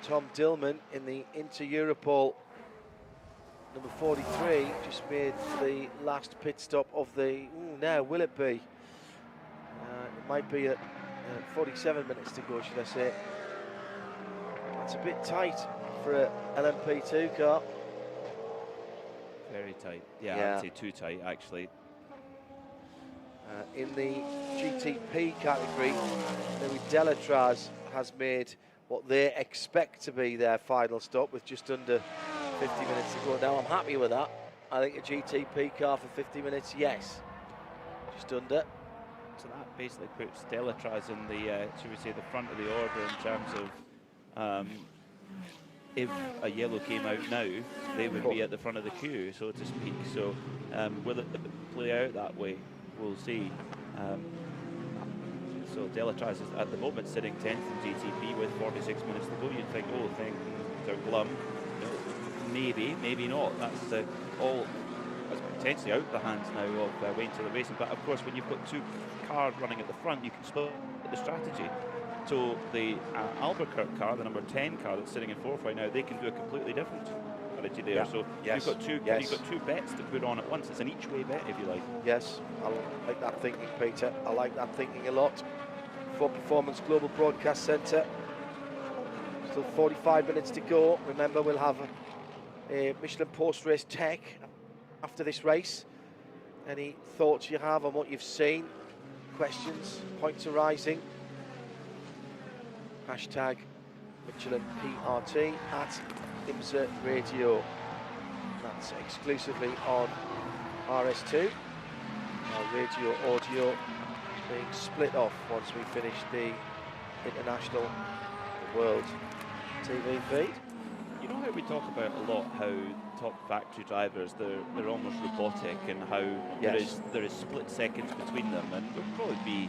Speaker 1: Tom Dillman in the Inter-Europol number 43 just made the last pit stop of the, now will it be? It might be at 47 minutes to go, should I say. That's a bit tight for a LMP2 car.
Speaker 2: Very tight. Yeah, I'd say too tight, actually.
Speaker 1: In the GTP category, Louis Delatraz has made what they expect to be their final stop with just under 50 minutes to go. Now, I'm happy with that. I think a GTP car for 50 minutes, yes. Just under.
Speaker 2: So that basically puts Delatraz in the, should we say, the front of the order in terms of if a yellow came out now, they would be at the front of the queue, so to speak. So will it play out that way? We'll see. So Delatraz is at the moment sitting 10th in GTP with 46 minutes to go. You'd think, oh, they're glum. No, maybe not. That's all that's potentially out the hands now of Wayne Taylor Racing. But of course, when you've got two cars running at the front, you can split the strategy. So the Albuquerque car, the number 10 car that's sitting in fourth right now, they can do a completely different strategy there.
Speaker 1: Yeah.
Speaker 2: So
Speaker 1: Yes.
Speaker 2: you've got two bets to put on at once. It's an each way bet, if you like.
Speaker 1: Yes, I like that thinking, Peter. I like that thinking a lot. For Performance Global Broadcast Centre. Still 45 minutes to go. Remember, we'll have a Michelin post-race tech after this race. Any thoughts you have on what you've seen? Questions, points arising? Hashtag Michelin PRT at IMSA Radio. That's exclusively on RS2. Our radio audio being split off once we finish the international world TV feed.
Speaker 2: You know how we talk about a lot how top factory drivers, they're almost robotic, and how
Speaker 1: Yes.
Speaker 2: there is split seconds between them, and we'll probably be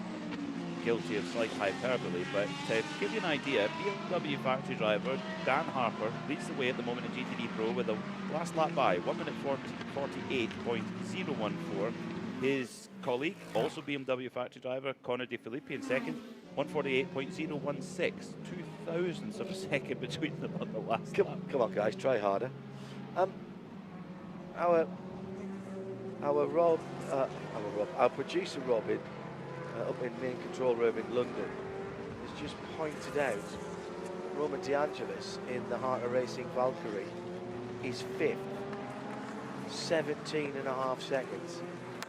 Speaker 2: guilty of slight hyperbole, but to give you an idea, BMW factory driver Dan Harper leads the way at the moment in GTD Pro with a last lap by 1 minute 48.014. His colleague, also BMW factory driver, Connor De Filippi in second, 148.016, 2 thousandths of a second between them on the last lap.
Speaker 1: Come on, guys, try harder. Our producer Robin, up in main control room in London, has just pointed out Roman De Angelis in the Heart of Racing Valkyrie is fifth, 17.5 seconds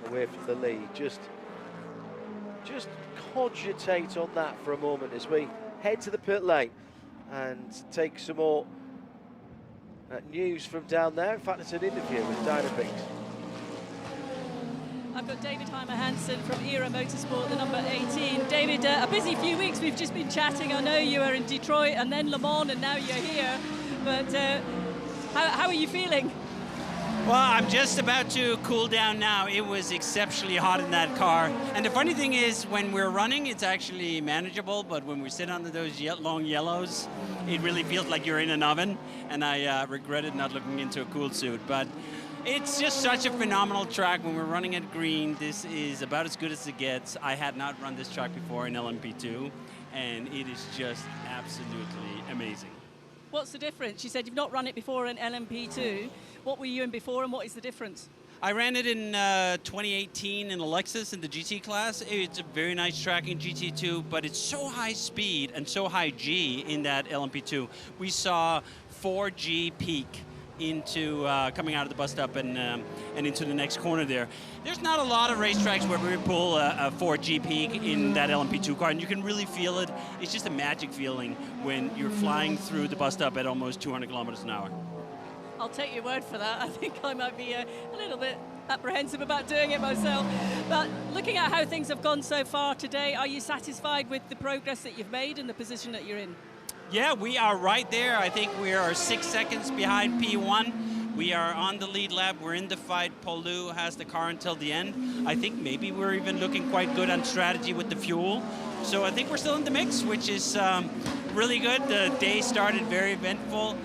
Speaker 1: away from the lead. Just cogitate on that for a moment as we head to the pit lane and take some more news from down there. In fact, it's an interview with Dynapeaks.
Speaker 6: I've got David Heimer Hansen from Era Motorsport, the number 18. David, a busy few weeks. We've just been chatting. I know you were in Detroit and then Le Mans, and now you're here. But how are you feeling?
Speaker 13: Well, I'm just about to cool down now. It was exceptionally hot in that car. And the funny thing is, when we're running, it's actually manageable. But when we sit under those long yellows, it really feels like you're in an oven. And I regretted not looking into a cool suit. But it's just such a phenomenal track. When we're running at green, this is about as good as it gets. I had not run this track before in LMP2, and it is just absolutely amazing.
Speaker 6: What's the difference? You said you've not run it before in LMP2. What were you in before, and what is the difference?
Speaker 13: I ran it in 2018 in a Lexus in the GT class. It's a very nice track in GT2, but it's so high speed and so high G in that LMP2. We saw 4G peak into coming out of the bus stop and into the next corner there. There's not a lot of racetracks where we pull a 4G peak in that LMP2 car, and you can really feel it. It's just a magic feeling when you're flying through the bus stop at almost 200 kilometers an hour.
Speaker 6: I'll take your word for that. I think I might be a little bit apprehensive about doing it myself. But looking at how things have gone so far today, are you satisfied with the progress that you've made and the position that you're in?
Speaker 13: Yeah, we are right there. I think we are 6 seconds behind P1. We are on the lead lap. We're in the fight. Paul Liu has the car until the end. I think maybe we're even looking quite good on strategy with the fuel. So I think we're still in the mix, which is really good. The day started very eventful.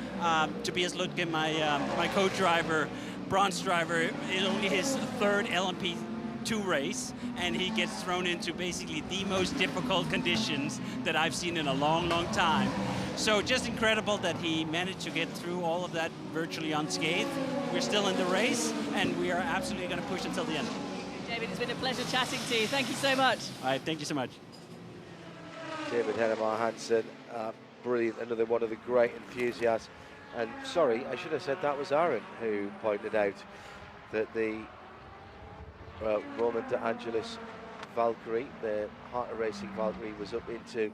Speaker 13: Tobias Lutke, my co-driver, bronze driver, is only his third LMP2 race, and he gets thrown into basically the most difficult conditions that I've seen in a long, long time. So just incredible that he managed to get through all of that virtually unscathed. We're still in the race, and we are absolutely going to push until the end.
Speaker 6: David, it's been a pleasure chatting to you. Thank you so much.
Speaker 13: All right, thank you so much.
Speaker 1: David Heimer Hansen, brilliant, another one of the great enthusiasts. And sorry, I should have said that was Aaron who pointed out that the Roman De Angelis Valkyrie, the Harter Racing Valkyrie, was up into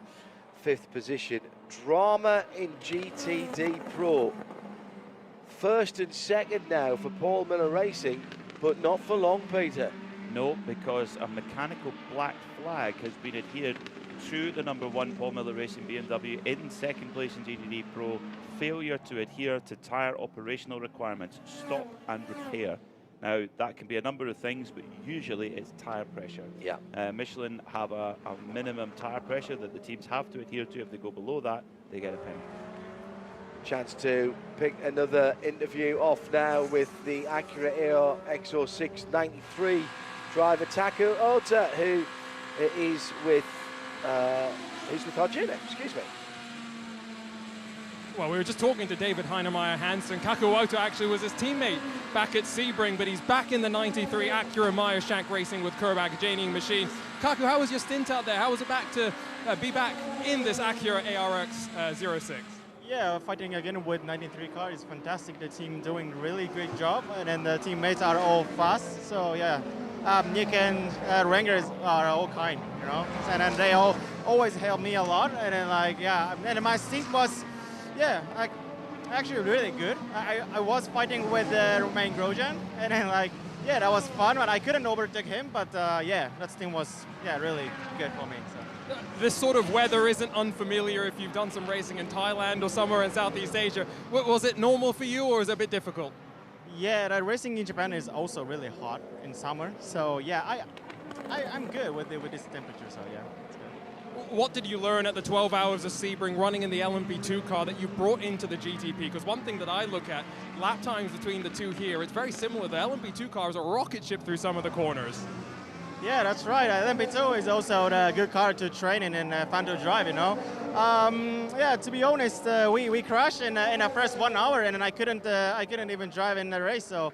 Speaker 1: 5th position. Drama in GTD Pro. 1st and 2nd now for Paul Miller Racing, but not for long, Peter.
Speaker 2: No, because a mechanical black flag has been adhered to the number 1 Paul Miller Racing BMW in 2nd place in GTD Pro. Failure to adhere to tyre operational requirements, stop and repair. Now, that can be a number of things, but usually it's tyre pressure.
Speaker 1: Yeah.
Speaker 2: Michelin have a minimum tyre pressure that the teams have to adhere to. If they go below that, they get a penalty.
Speaker 1: Chance to pick another interview off now with the Acura X06 93 driver Taku Ota, who is with Arjuna, excuse me.
Speaker 3: Well, we were just talking to David Heinemeier Hansen. Kakuota actually was his teammate back at Sebring, but he's back in the 93 Acura Meyer-Shank Racing with Kerbag Janine machine. Kaku, how was your stint out there? How was it back to be back in this Acura ARX 06?
Speaker 16: Yeah, fighting again with 93 car is fantastic. The team doing really great job, and then the teammates are all fast. So yeah, Nick and Rangers are all kind, you know, and then they all always help me a lot. And then like yeah, and my stint was like actually really good. I was fighting with Romain Grosjean, and then like that was fun, but I couldn't overtake him. But that stint was really good for me. So.
Speaker 3: This sort of weather isn't unfamiliar if you've done some racing in Thailand or somewhere in Southeast Asia. Was it normal for you, or is it a bit difficult?
Speaker 16: Yeah, the racing in Japan is also really hot in summer. So yeah, I'm good with this temperature. So yeah, it's good.
Speaker 3: What did you learn at the 12 hours of Sebring running in the LMP2 car that you brought into the GTP? Because one thing that I look at, lap times between the two here, it's very similar. The LMP2 car is a rocket ship through some of the corners.
Speaker 16: Yeah, that's right. LMP2 is also a good car to train in and fun to drive, you know. To be honest, we crashed in the first 1 hour, and I couldn't even drive in the race. So,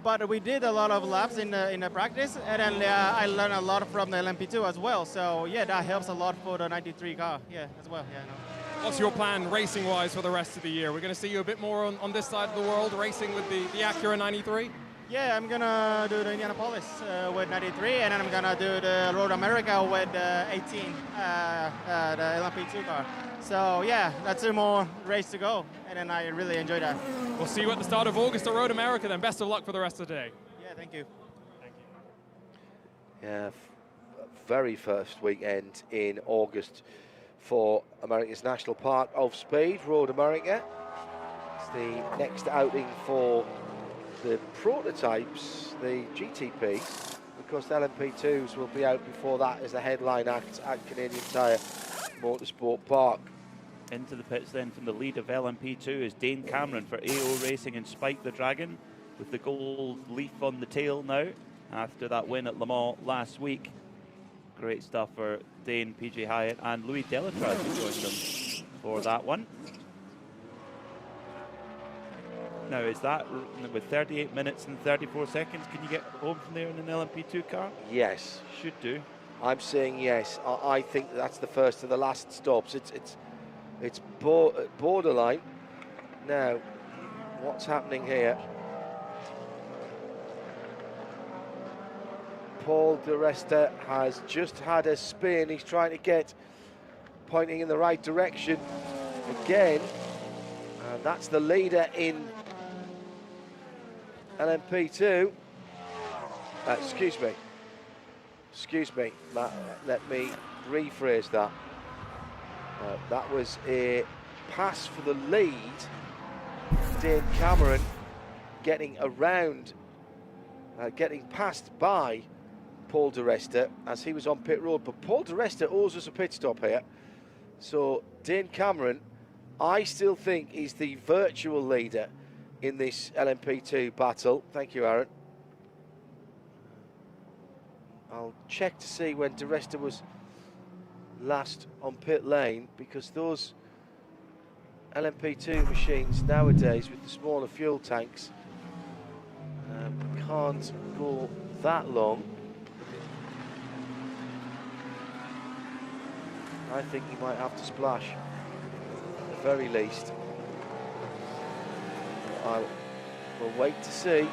Speaker 16: but we did a lot of laps in the practice, and then I learned a lot from the LMP2 as well. So yeah, that helps a lot for the 93 car. Yeah, as well. Yeah. No.
Speaker 3: What's your plan racing-wise for the rest of the year? We're going to see you a bit more on this side of the world racing with the Acura 93.
Speaker 16: Yeah, I'm gonna do the Indianapolis with 93, and then I'm gonna do the Road America with 18, the LMP2 car. So yeah, that's 2 more races to go, and then I really enjoy that.
Speaker 3: We'll see you at the start of August at Road America then. Best of luck for the rest of the day.
Speaker 16: Yeah, thank you.
Speaker 1: Yeah, very first weekend in August for America's National Park of Speed, Road America. It's the next outing for the prototypes, the GTP, because the LMP2s will be out before that as the headline act at Canadian Tire Motorsport Park.
Speaker 2: Into the pits then from the lead of LMP2 is Dane Cameron for AO Racing and Spike the Dragon, with the gold leaf on the tail now after that win at Le Mans last week. Great stuff for Dane, PJ Hyatt and Louis Delatraz who joined them for that one. Now, is that with 38 minutes and 34 seconds? Can you get home from there in an LMP2 car?
Speaker 1: Yes.
Speaker 2: Should do.
Speaker 1: I'm saying yes. I think that's the first of the last stops. It's borderline. Now, what's happening here? Paul di Resta has just had a spin. He's trying to get pointing in the right direction again. And that's the leader in LMP2. Excuse me, Matt, let me rephrase that. That was a pass for the lead. Dane Cameron getting around, getting passed by Paul di Resta as he was on pit road, but Paul di Resta owes us a pit stop here. So Dane Cameron, I still think, is the virtual leader in this LMP2 battle. Thank you, Aaron. I'll check to see when di Resta was last on pit lane, because those LMP2 machines nowadays with the smaller fuel tanks can't go that long. I think he might have to splash at the very least. I will wait to see.
Speaker 2: Maybe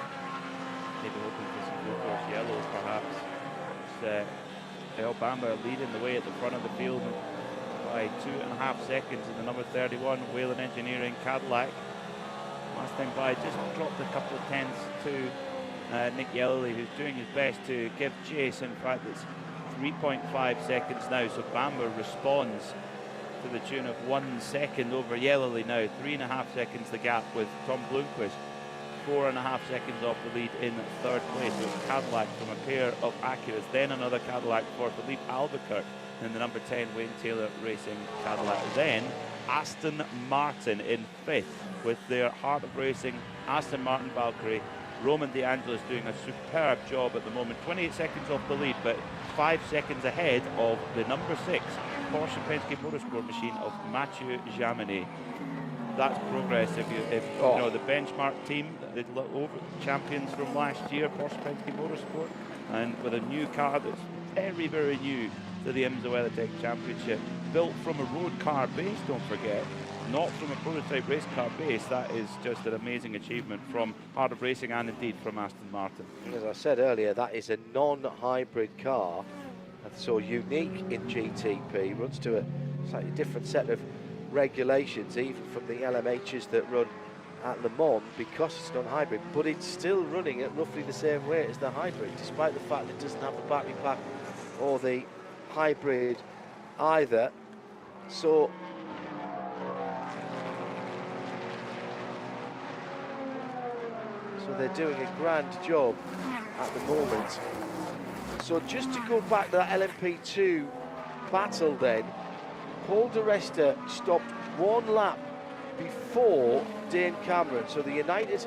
Speaker 2: hoping for some full course yellows, perhaps. El Bamba leading the way at the front of the field by 2.5 seconds in the number 31 Whelen Engineering Cadillac. Last time by, just dropped a couple of tenths to Nick Yellowly, who's doing his best to give chase. In fact, it's 3.5 seconds now, so Bamber responds to the tune of 1 second over Yellowly now. 3.5 seconds the gap with Tom Bloomquist. 4.5 seconds off the lead in third place. So it's Cadillac from a pair of Acuras, then another Cadillac for Philippe Albuquerque in the number 10 Wayne Taylor Racing Cadillac. Then Aston Martin in fifth with their Heart of Racing Aston Martin Valkyrie. Roman De Angelis doing a superb job at the moment. 28 seconds off the lead, but 5 seconds ahead of the number 6 Porsche Penske Motorsport machine of Mathieu Jaminet. That's progress. If you know the benchmark team, the champions from last year, Porsche Penske Motorsport, and with a new car that's very, very new to the IMSA WeatherTech Championship, built from a road car base, don't forget, not from a prototype race car base. That is just an amazing achievement from Heart of Racing and indeed from Aston Martin.
Speaker 1: As I said earlier, that is a non-hybrid car, so unique in GTP, runs to a slightly different set of regulations even from the LMHs that run at Le Mans because it's non-hybrid, but it's still running at roughly the same weight as the hybrid, despite the fact it doesn't have the battery pack or the hybrid either. So they're doing a grand job at the moment. So just to go back to that LMP2 battle then, Paul di Resta stopped 1 lap before Dane Cameron. So the United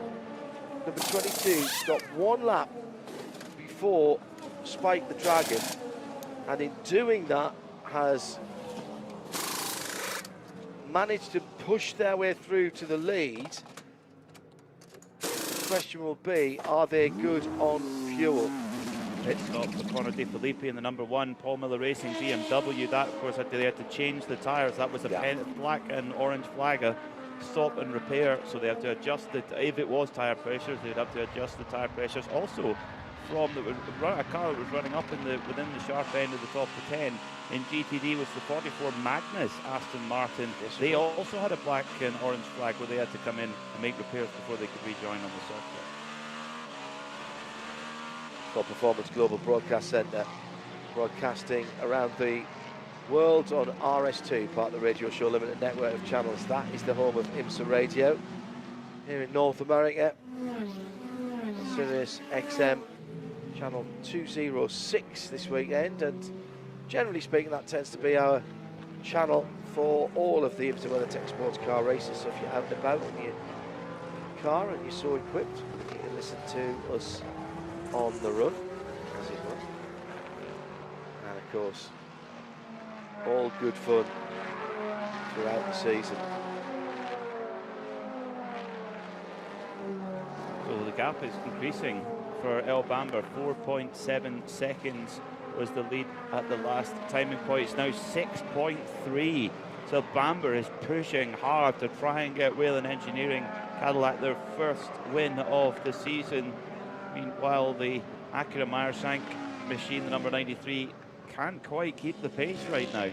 Speaker 1: number 22 stopped 1 lap before Spike the Dragon, and in doing that has managed to push their way through to the lead. The question will be, are they good on fuel?
Speaker 2: Pit stop for Conor De Filippi in the number 1 Paul Miller Racing BMW. That, of course, they had to change the tyres. That was a black and orange flag, a stop and repair. So they have to adjust it. If it was tyre pressures, they'd have to adjust the tyre pressures. Also, from a car that was running up within the sharp end of the top 10 in GTD was the 44 Magnus Aston Martin. They also had a black and orange flag where they had to come in and make repairs before they could rejoin on the soft track.
Speaker 1: For Performance Global Broadcast Centre, broadcasting around the world on RS2, part of the Radio Show Limited network of channels. That is the home of IMSA Radio. Here in North America, Sirius XM channel 206 this weekend, and generally speaking that tends to be our channel for all of the IMSA WeatherTech Sports Car races. So if you're out and about in your car and you're so equipped, you can listen to us on the run, as it were. And of course, all good fun throughout the season.
Speaker 2: So the gap is increasing for El Bamba. 4.7 seconds was the lead at the last timing point. It's now 6.3. So Bamber is pushing hard to try and get Whelen Engineering Cadillac their first win of the season. Meanwhile, the Acura Meyer-Shank machine, the number 93, can't quite keep the pace right now.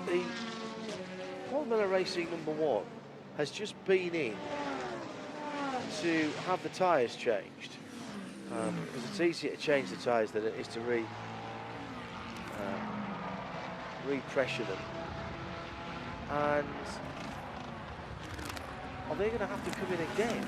Speaker 1: The Paul Miller Racing number 1 has just been in to have the tyres changed, because it's easier to change the tyres than it is to re-pressure them. And are they going to have to come in again?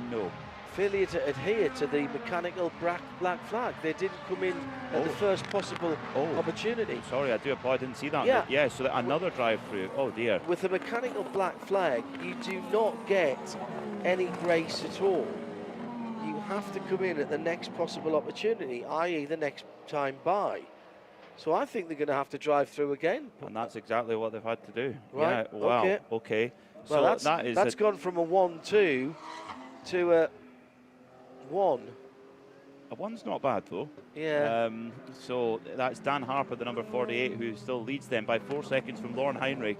Speaker 2: No.
Speaker 1: Failure to adhere to the mechanical black flag. They didn't come in at the first possible opportunity.
Speaker 2: Sorry, I do apologize, I didn't see that.
Speaker 1: Yeah.
Speaker 2: Yeah, so another drive through. Oh dear.
Speaker 1: With the mechanical black flag, you do not get any grace at all. You have to come in at the next possible opportunity, i.e. the next time by. So I think they're going to have to drive through again.
Speaker 2: And that's exactly what they've had to do.
Speaker 1: Right.
Speaker 2: Yeah, wow. Okay.
Speaker 1: Well,
Speaker 2: so
Speaker 1: that's gone from a 1-2 to a 1.
Speaker 2: A 1's not bad though.
Speaker 1: Yeah.
Speaker 2: So that's Dan Harper, the number 48, who still leads them by 4 seconds from Lauren Heinrich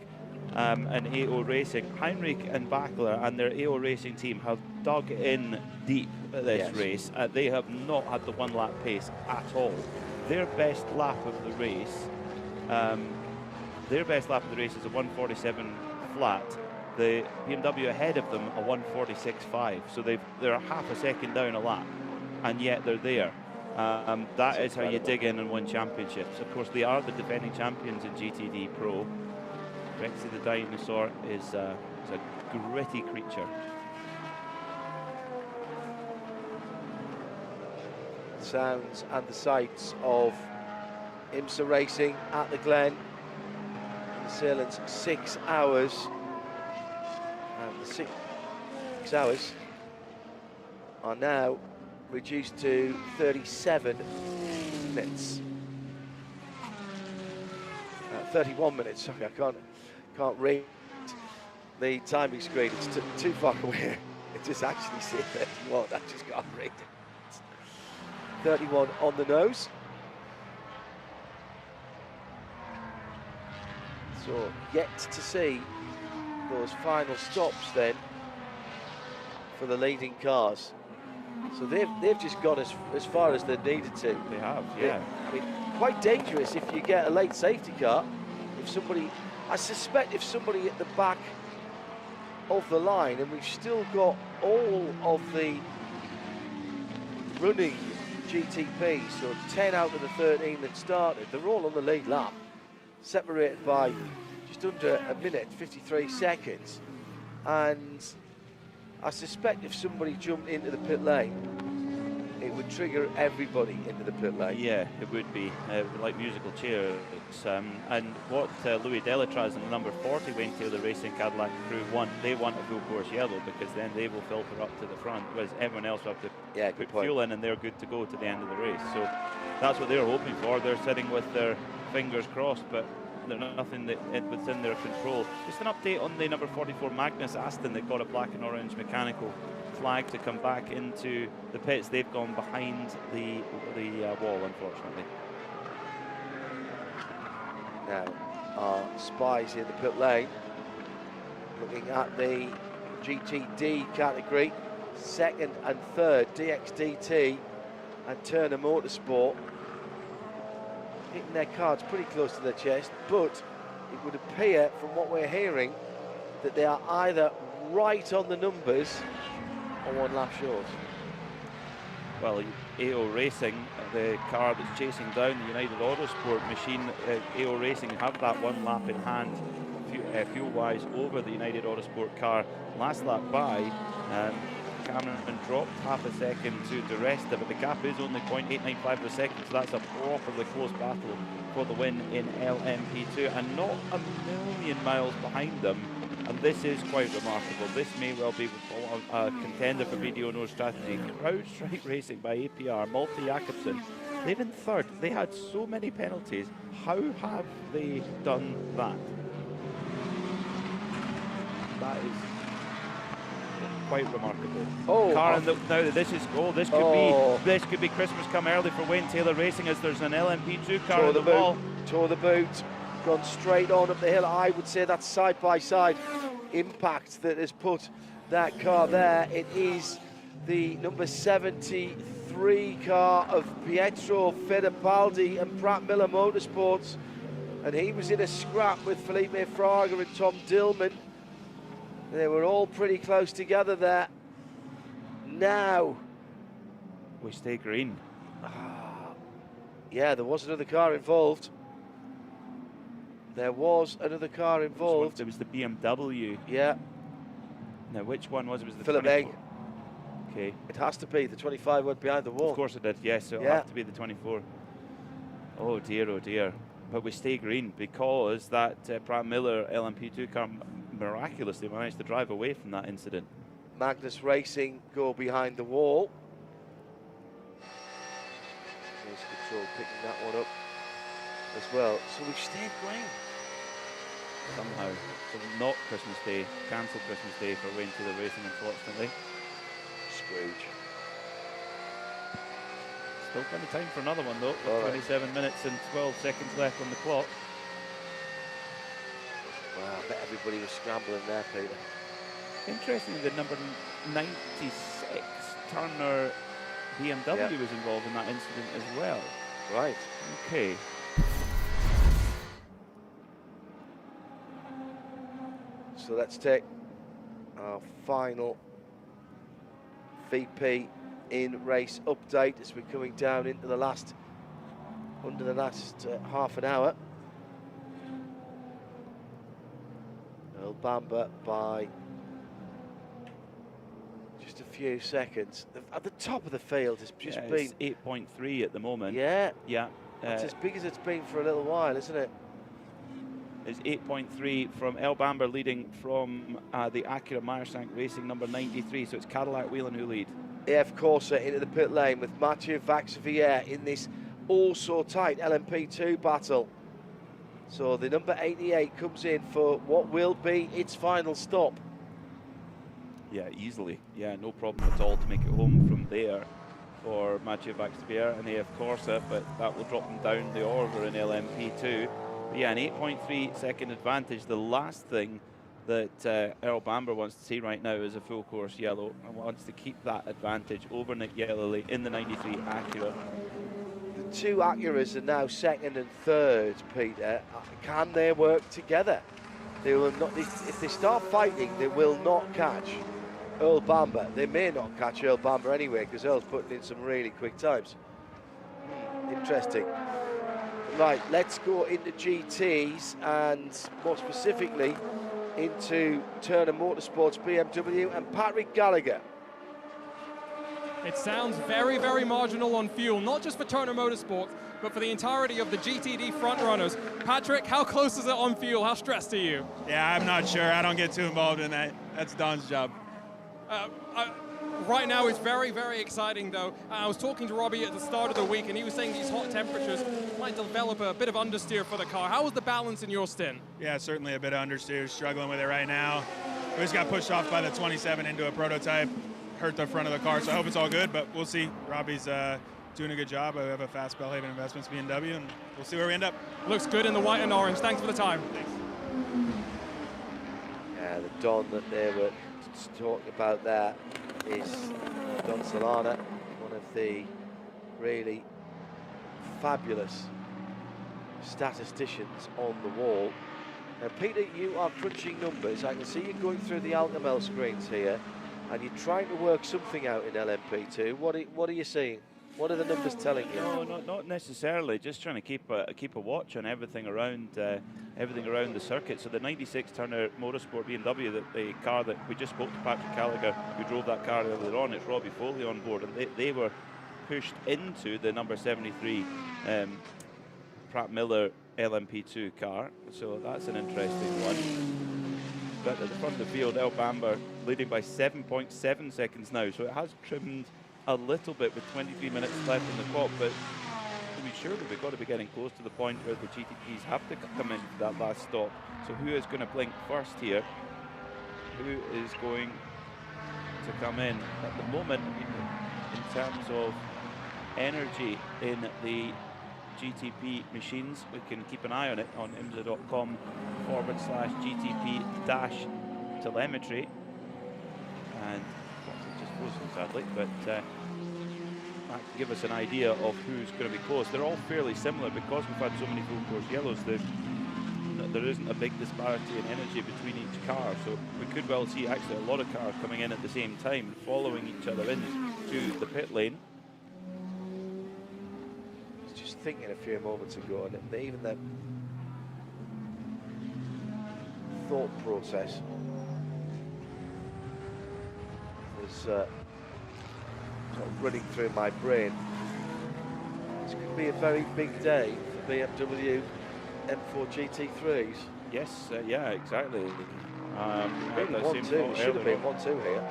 Speaker 2: and AO Racing. Heinrich and Bachler and their AO Racing team have dug in deep at this race. They have not had the one-lap pace at all. Their best lap of the race, is a 1:47 flat. The BMW ahead of them a 1:46.5. So they're half a second down a lap, and yet they're there. That is how you dig in and win championships. Of course, they are the defending champions in GTD Pro. Rexy the Dinosaur is a gritty creature.
Speaker 1: Sounds and the sights of IMSA racing at the Glen. The Sahlen's 6 hours. And the 6 hours are now reduced to 37 minutes. 31 minutes, sorry, I can't read the timing screen, it's too far away. It just actually says 31, I just can't read it. 31 on the nose. So yet to see those final stops then for the leading cars. So they've just gone as far as they needed to.
Speaker 2: They have, yeah.
Speaker 1: I mean, quite dangerous if you get a late safety car. I suspect if somebody at the back of the line, and we've still got all of the running GTPs, so 10 out of the 13 that started, they're all on the lead lap, separated by just under a minute, 53 seconds. And I suspect if somebody jumped into the pit lane, it would trigger everybody into the pit lane.
Speaker 2: Yeah, it would be like musical chairs. And what Louis Delatraz and the number 40 Wayne Taylor Racing Cadillac crew want, they want a full course yellow, because then they will filter up to the front, whereas everyone else will have to put fuel in, and they're good to go to the end of the race. So that's what they're hoping for. They're sitting with their fingers crossed, but there's nothing within their control. Just an update on the number 44 Magnus Aston that got a black and orange mechanical flag to come back into the pits. They've gone behind the wall, unfortunately.
Speaker 1: Now, our spies in the pit lane, looking at the GTD category, second and third, DXDT and Turner Motorsport, hitting their cards pretty close to their chest, but it would appear from what we're hearing that they are either right on the numbers or one lap short.
Speaker 2: Well, AO Racing, the car that's chasing down the United Autosport machine, AO Racing have that one lap in hand, fuel-wise, over the United Autosport car. Last lap by, Cameron dropped half a second to Di Resta, but the gap is only 0.895 per second, so that's a properly close battle for the win in LMP2, and not a million miles behind them. And this is quite remarkable. This may well be a contender for video no strategy. CrowdStrike Racing by APR, Malte Jakobsen. They've been third. They had so many penalties. How have they done that? That is quite remarkable. Now this could be Christmas come early for Wayne Taylor Racing, as there's an LMP2 car in the wall.
Speaker 1: Tore the boot, gone straight on up the hill. I would say that's side-by-side impact that has put that car there. It is the number 73 car of Pietro Fittipaldi and Pratt Miller Motorsports, and he was in a scrap with Felipe Fraga and Tom Dillman. They were all pretty close together there. Now
Speaker 2: we stay green.
Speaker 1: Yeah, there was another car involved. There was another car involved.
Speaker 2: It was the BMW.
Speaker 1: Yeah.
Speaker 2: Now, which one was it? Was the
Speaker 1: Philip Egg.
Speaker 2: Okay.
Speaker 1: It has to be. The 25 went behind the wall.
Speaker 2: Of course it did, yes. So it'll have to be the 24. Oh dear, oh dear. But we stay green because that Pratt Miller LMP2 car miraculously managed to drive away from that incident.
Speaker 1: Magnus Racing go behind the wall. Race Control picking that one up as well. So we've stayed green.
Speaker 2: Somehow. So not Christmas Day. Cancelled Christmas Day for Wayne Taylor Racing, unfortunately.
Speaker 1: Scrooge.
Speaker 2: Still plenty of time for another one though, with 27 minutes and 12 seconds left on the clock.
Speaker 1: Wow, I bet everybody was scrambling there, Peter.
Speaker 2: Interestingly, the number 96 Turner BMW was involved in that incident as well.
Speaker 1: Right.
Speaker 2: Okay.
Speaker 1: So let's take our final VP in race update as we're coming down into the last, under the last half an hour. Earl Bamber by just a few seconds. At the top of the field has just been...
Speaker 2: It's 8.3 at the moment.
Speaker 1: Yeah.
Speaker 2: Yeah.
Speaker 1: It's as big as it's been for a little while, isn't it?
Speaker 2: Is 8.3 from Earl Bamber leading from the Acura Meyershank Racing number 93. So it's Cadillac Whelan who lead.
Speaker 1: AF Corsa into the pit lane with Mathieu Vaxivière in this also tight LMP2 battle. So the number 88 comes in for what will be its final stop.
Speaker 2: Yeah, easily. Yeah, no problem at all to make it home from there for Mathieu Vaxivière and AF Corsa, but that will drop them down the order in LMP2. But yeah, an 8.3 second advantage. The last thing that Earl Bamber wants to see right now is a full course yellow and wants to keep that advantage over Nick Yellowly in the 93 Acura.
Speaker 1: The two Acuras are now second and third, Peter. Can they work together? They will not. If they start fighting, they will not catch Earl Bamber. They may not catch Earl Bamber anyway, because Earl's putting in some really quick times. Interesting. Right, let's go into GTs and more specifically into Turner Motorsports BMW and Patrick Gallagher.
Speaker 3: It sounds very, very marginal on fuel, not just for Turner Motorsports, but for the entirety of the GTD frontrunners. Patrick, how close is it on fuel? How stressed are you?
Speaker 15: Yeah, I'm not sure. I don't get too involved in that. That's Don's job.
Speaker 3: Right now it's very, very exciting though. I was talking to Robbie at the start of the week and he was saying these hot temperatures might develop a bit of understeer for the car. How was the balance in your stint?
Speaker 15: Yeah, certainly a bit of understeer. Struggling with it right now. We just got pushed off by the 27 into a prototype. Hurt the front of the car, so I hope it's all good, but we'll see. Robbie's doing a good job. We have a fast Bellhaven Investments BMW, and we'll see where we end up.
Speaker 3: Looks good in the white and orange. Thanks for the time.
Speaker 15: Thanks.
Speaker 1: Yeah, the Don that they were talking about there is Don Solana, one of the really fabulous statisticians on the wall. Now, Peter, you are crunching numbers. I can see you going through the Alcamel screens here, and you're trying to work something out in LMP2. What are you seeing? What are the numbers telling you?
Speaker 2: No, not necessarily. Just trying to keep a watch on everything around the circuit. So the 96 Turner Motorsport BMW, the car that we just spoke to Patrick Gallagher, who drove that car earlier on, it's Robbie Foley on board, and they were pushed into the number 73 Pratt Miller LMP2 car. So that's an interesting one. But at the front of the field, Earl Bamber leading by 7.7 seconds now. So it has trimmed a little bit with 23 minutes left in the clock, but surely we've got to be getting close to the point where the GTPs have to come in for that last stop. So who is going to blink first here? Who is going to come in? At the moment, in terms of energy in the GTP machines, we can keep an eye on it on imsa.com/GTP-telemetry. And it just frozen sadly, but that can give us an idea of who's going to be close. They're all fairly similar because we've had so many full course yellows. There isn't a big disparity in energy between each car, so we could well see actually a lot of cars coming in at the same time, following each other into the pit lane.
Speaker 1: I was just thinking a few moments ago, and even the thought process was sort of running through my brain. This could be a very big day for BMW M4 GT3s.
Speaker 2: Yes, yeah, exactly.
Speaker 1: Maybe 1-2, should have been 1-2 here.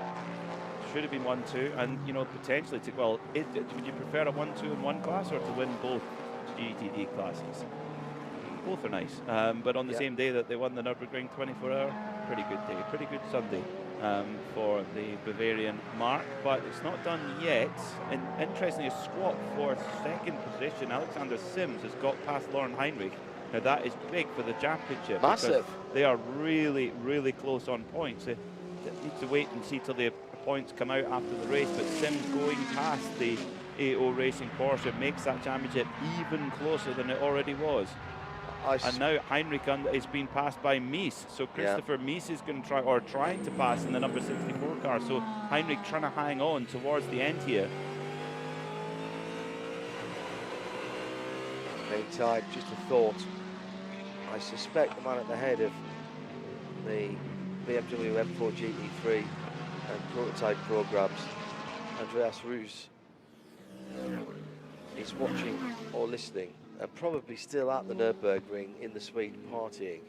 Speaker 2: Should have been 1-2, and you know, potentially to, well, would you prefer a 1-2 in one class or to win both GTD classes? Both are nice, but on the same day that they won the Nürburgring 24-hour, pretty good day, pretty good Sunday for the Bavarian Mark, but it's not done yet. And interestingly, a squat for second position. Alexander Sims has got past Lauren Heinrich Now that is big for the championship.
Speaker 1: Massive.
Speaker 2: They are really, really close on points. They need to wait and see till the points come out after the race, but Sims going past the AO Racing Porsche makes that championship even closer than it already was. And now Heinrich is being passed by Mies, so Christopher Mies is going to trying to pass in the number 64 car, so Heinrich trying to hang on towards the end here.
Speaker 1: Meantime, just a thought, I suspect the man at the head of the BMW M4 GT3 and prototype programs, Andreas Roos, is watching or listening and probably still at the Nürburgring in the suite partying.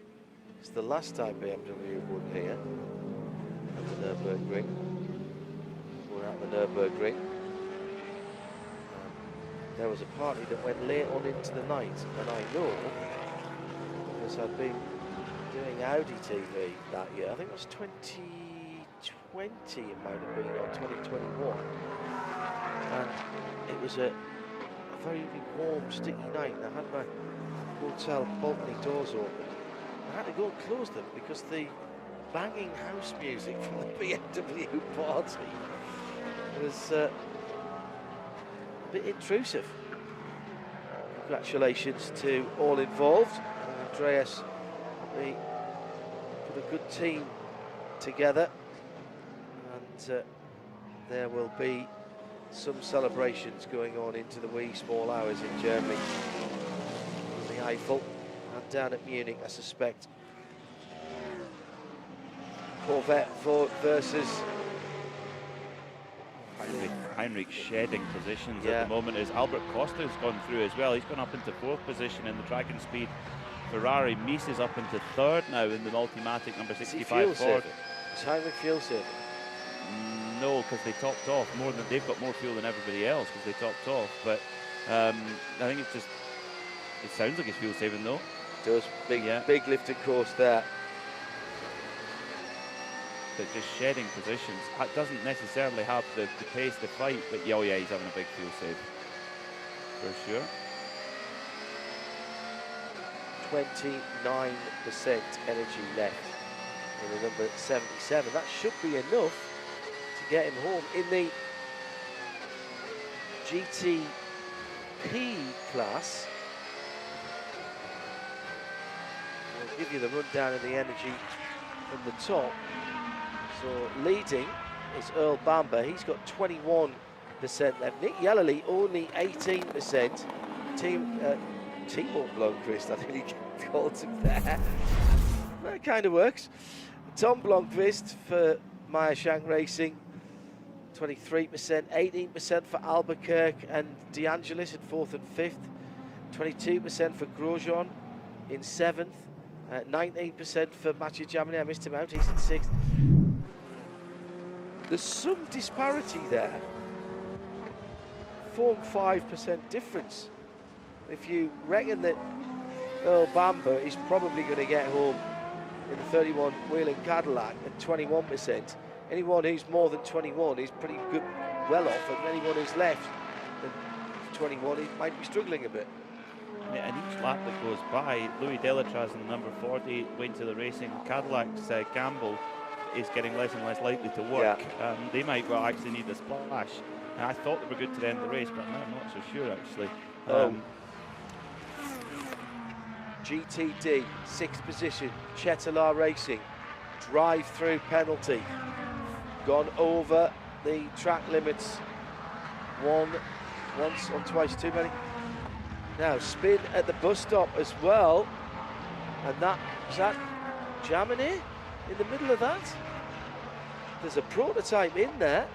Speaker 1: It's the last time BMW won here at the Nürburgring. We're at the Nürburgring. There was a party that went late on into the night, and I know because I'd been doing Audi TV that year. I think it was 2020, it might have been, or 2021. And it was a very warm, sticky night, and I had my hotel balcony doors open. I had to go and close them because the banging house music from the BMW party was a bit intrusive. Congratulations to all involved. Andreas, we put a good team together, and there will be some celebrations going on into the wee small hours in Germany, in the Eiffel, and down at Munich, I suspect. Corvette versus
Speaker 2: Heinrich shedding positions at the moment as Albert Costa's gone through as well. He's gone up into 4th position in the Track and Speed Ferrari. Mies is up into 3rd now in the Multimatic number 65 Ford.
Speaker 1: Is Heinrich fuel saving?
Speaker 2: No, because they topped off more than they've got more fuel than everybody else because they topped off. But I think it sounds like it's fuel saving though.
Speaker 1: It does. Big lifting course there.
Speaker 2: But just shedding positions. It doesn't necessarily have the pace to fight, but he's having a big fuel save for sure.
Speaker 1: 29% energy left in the number 77. That should be enough to get him home. In the GTP class, I'll give you the rundown of the energy from the top. So leading is Earl Bamber. He's got 21% left. Nick Yellerly only 18%. Timo Blomqvist, I think he called him there. That kind of works. Tom Blomqvist for Meyer Shank Racing, 23%. 18% for Albuquerque and De Angelis in 4th and 5th. 22% for Grosjean in 7th. 19% for Mathieu Jaminet. I missed him out. He's in 6th. There's some disparity there. 4 and 5% difference. If you reckon that Earl Bamber is probably going to get home in the 31 Whelen Cadillac at 21%, anyone who's more than 21 is pretty good, well off, and anyone who's left at 21 he might be struggling a bit.
Speaker 2: And each lap that goes by, Louis Delatraz in the number 40, Wayne Taylor Racing, Cadillac's Gamble is getting less and less likely to work. They might well actually need a splash. And I thought they were good to the end of the race, but I'm not so sure actually.
Speaker 1: GTD, 6th position, Chetalar Racing, drive-through penalty. Gone over the track limits once or twice too many. Now spin at the bus stop as well, and is that Jaminet in the middle of that? There's a prototype in there.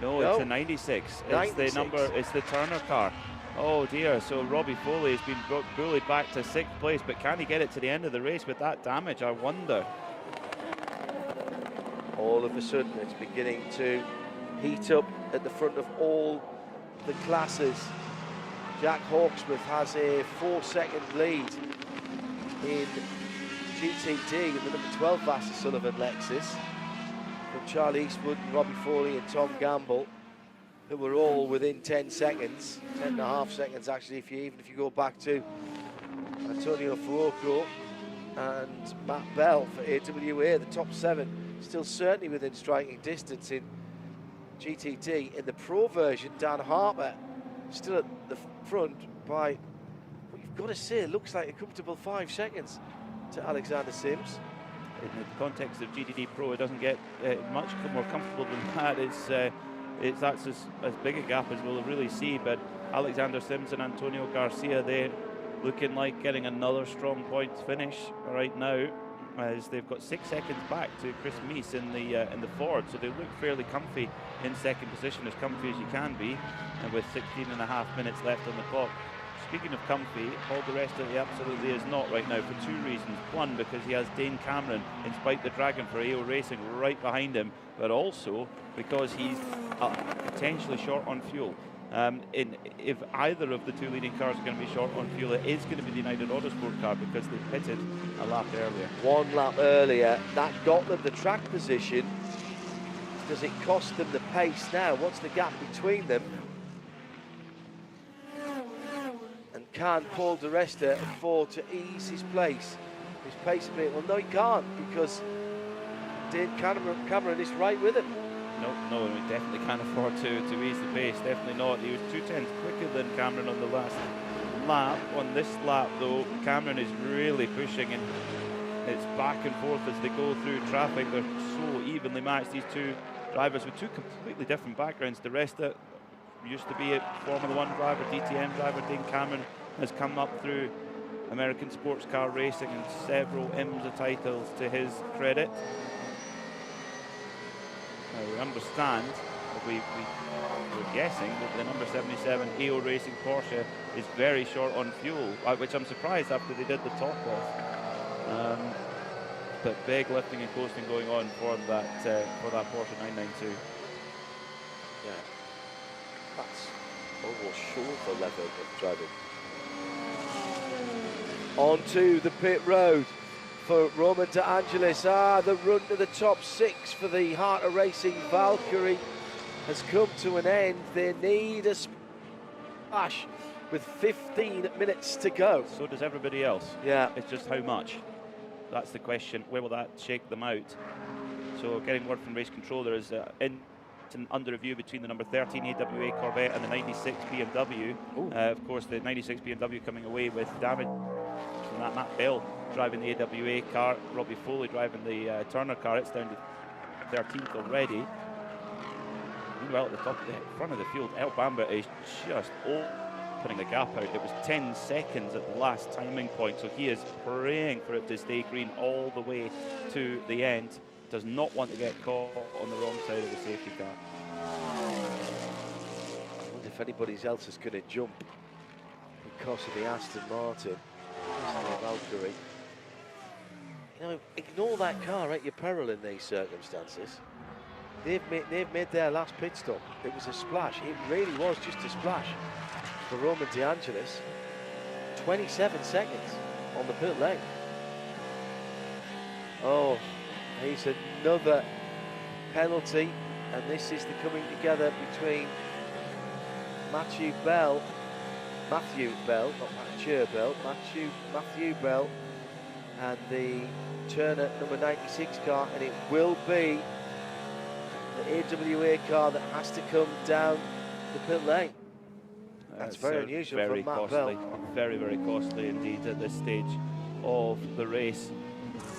Speaker 2: No, it's a 96. It's the Turner car. Oh dear, so Robbie Foley has been bullied back to 6th place, but can he get it to the end of the race with that damage, I wonder?
Speaker 1: All of a sudden it's beginning to heat up at the front of all the classes. Jack Hawksworth has a 4-second lead in GTD in the number 12 Vassar Sullivan Lexus from Charlie Eastwood and Robbie Foley and Tom Gamble, who were all within 10 seconds, 10.5 seconds actually, even if you go back to Antonio Fuoco and Matt Bell for AWA. The top 7 still certainly within striking distance in GTD. In the Pro version, Dan Harper still at the front by, what you've got to say, looks like a comfortable 5 seconds to Alexander Sims.
Speaker 2: In the context of GTD Pro, it doesn't get much more comfortable than that. That's as big a gap as we'll really see, but Alexander Sims and Antonio Garcia, they're looking like getting another strong points finish right now, as they've got 6 seconds back to Chris Meese in the Ford, so they look fairly comfy in second position, as comfy as you can be, and with 16.5 minutes left on the clock. Speaking of comfy, Paul di Resta, he absolutely is not right now for 2 reasons. One, because he has Dane Cameron in Spike the Dragon for AO Racing right behind him, but also because he's potentially short on fuel. If either of the 2 leading cars are going to be short on fuel, it is going to be the United Autosport car, because they pitted a lap earlier.
Speaker 1: 1 lap earlier, that got them the track position. Does it cost them the pace now? What's the gap between them? And can Paul di Resta afford to ease his pace a bit? Well, no, he can't, because Dave Cameron is right with him.
Speaker 2: No, he definitely can't afford to ease the pace. Definitely not. He was 2/10 quicker than Cameron on the last lap. On this lap, though, Cameron is really pushing, and it's back and forth as they go through traffic. They're so evenly matched, these 2 drivers with 2 completely different backgrounds. Di Resta used to be a Formula 1 driver, DTM driver. Dane Cameron has come up through American sports car racing and several IMSA titles to his credit. Now we understand, we're guessing that the number 77 AO Racing Porsche is very short on fuel, which I'm surprised after they did the top off. But big lifting and coasting going on for that Porsche 992.
Speaker 1: Yeah. That's almost short level of driving. Onto the pit road for Roman De Angelis. The run to the top 6 for the Heart of Racing Valkyrie has come to an end. They need a splash with 15 minutes to go.
Speaker 2: So does everybody else.
Speaker 1: Yeah.
Speaker 2: It's just how much. That's the question. Where will that shake them out? So getting word from race controller is under review between the number 13 AWA Corvette and the 96 BMW. Of course, the 96 BMW coming away with damage from that. Matt Bell driving the AWA car, Robbie Foley driving the Turner car. It's down to 13th already. Meanwhile, at the front of the field, El Bamba is just opening the gap out. It was 10 seconds at the last timing point, so he is praying for it to stay green all the way to the end. Does not want to get caught on the wrong side of the safety car.
Speaker 1: I wonder if anybody else is going to jump because of the Aston Martin. Valkyrie. You know, ignore that car at your peril in these circumstances. They've made their last pit stop. It was a splash. It really was just a splash for Roman De Angelis. 27 seconds on the pit lane. Oh, here's another penalty, and this is the coming together between Matthew Bell, not Mathieu Bell, and the Turner number 96 car, and it will be the AWA car that has to come down the pit lane. That's very unusual
Speaker 2: very
Speaker 1: for Matt
Speaker 2: costly.
Speaker 1: Bell.
Speaker 2: Very, very costly indeed at this stage of the race.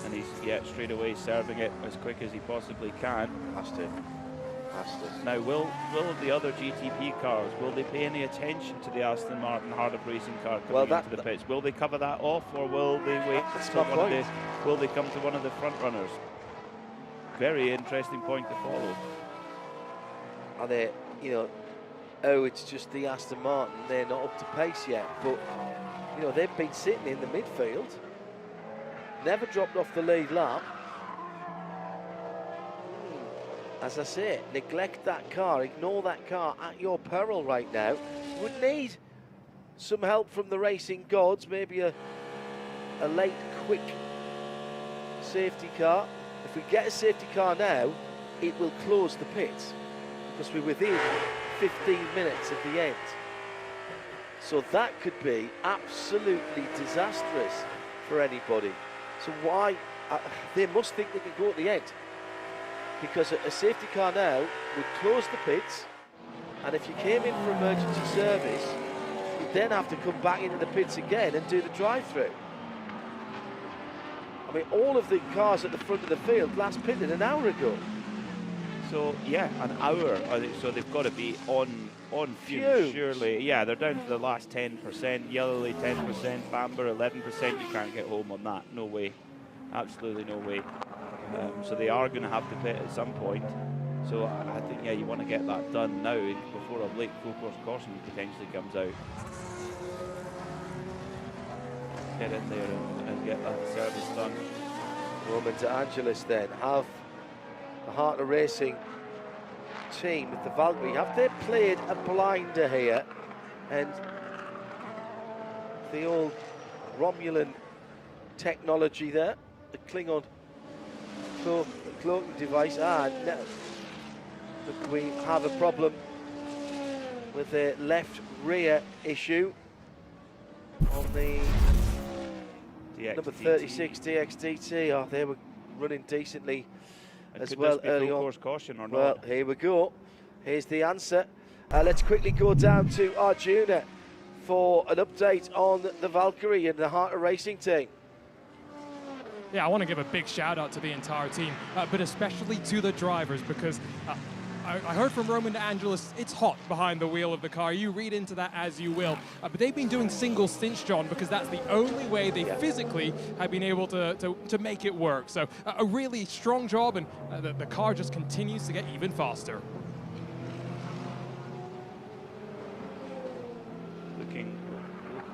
Speaker 2: And he's straight away serving it as quick as he possibly can.
Speaker 1: Has to.
Speaker 2: Now, will the other GTP cars, will they pay any attention to the Aston Martin Heart of Racing car coming into the pits? Will they cover that off, or will they wait until will they come to one of the front runners? Very interesting point to follow.
Speaker 1: Are they, it's just the Aston Martin, they're not up to pace yet, but they've been sitting in the midfield, never dropped off the lead lap. As I say, neglect that car, ignore that car at your peril right now. You would need some help from the racing gods, maybe a late, quick safety car. If we get a safety car now, it will close the pits because we're within 15 minutes of the end. So that could be absolutely disastrous for anybody. So why? They must think they can go at the end, because a safety car now would close the pits, and if you came in for emergency service, you'd then have to come back into the pits again and do the drive-through. I mean, all of the cars at the front of the field last pitted an hour ago.
Speaker 2: So yeah, an hour. I think so. They've got to be on fumes, surely. Yeah, they're down to the last 10%. Yellowly 10%, Bamber 11%. You can't get home on that. No way. Absolutely no way. So they are going to have to pit at some point. So I think, yeah, you want to get that done now before a late full course caution potentially comes out. Get in there and get that service done.
Speaker 1: Roman De Angelis then have the Heart of Racing team with the Valkyrie. Have they played a blinder here? And the old Romulan technology there, the Klingon cloaking device. No. Look, we have a problem with the left rear issue on the number 36 DXDT. Oh, they were running decently as well early on.
Speaker 2: Course caution or
Speaker 1: well,
Speaker 2: not?
Speaker 1: here we go. Here's the answer. Let's quickly go down to Arjuna for an update on the Valkyrie and the Heart of Racing team.
Speaker 10: Yeah, I want to give a big shout out to the entire team, but especially to the drivers, because I heard from Roman De Angelis, it's hot behind the wheel of the car. You read into that as you will. But they've been doing single stinch, John, because that's the only way they physically have been able to make it work. So a really strong job, and the car just continues to get even faster.
Speaker 2: Looking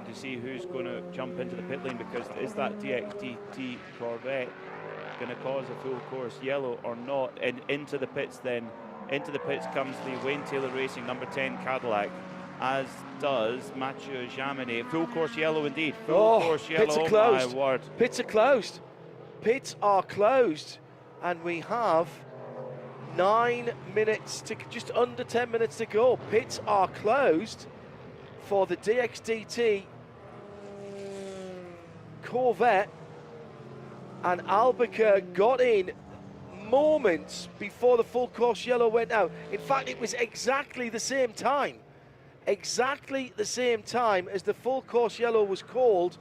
Speaker 2: to see who's going to jump into the pit lane, because is that DXDT Corvette going to cause a full course yellow or not? And into the pits then. Into the pits comes the Wayne Taylor Racing number 10 Cadillac, as does Mathieu Jaminet. Full course yellow indeed. Full course yellow.
Speaker 1: Pits are closed.
Speaker 2: My word.
Speaker 1: Pits are closed. Pits are closed, and we have 9 minutes to just under 10 minutes to go. Pits are closed for the DXDT Corvette, and Albuquerque got in moments before the full course yellow went out. In fact, it was exactly the same time as the full course yellow was called.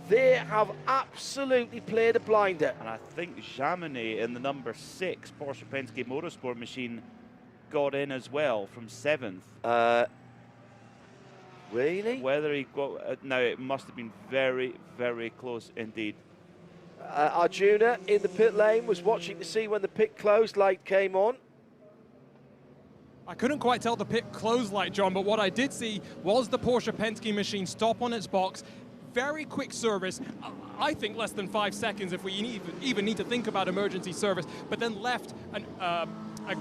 Speaker 1: They have absolutely played a blinder.
Speaker 2: And I think Jaminet in the number 6 Porsche Penske Motorsport machine got in as well from 7th.
Speaker 1: Really?
Speaker 2: Whether he got... now, it must have been very, very close indeed.
Speaker 1: Arjuna in the pit lane was watching to see when the pit closed light came on.
Speaker 10: I couldn't quite tell the pit closed light, John, but what I did see was the Porsche Penske machine stop on its box. Very quick service, I think less than 5 seconds if we even need to think about emergency service, but then left a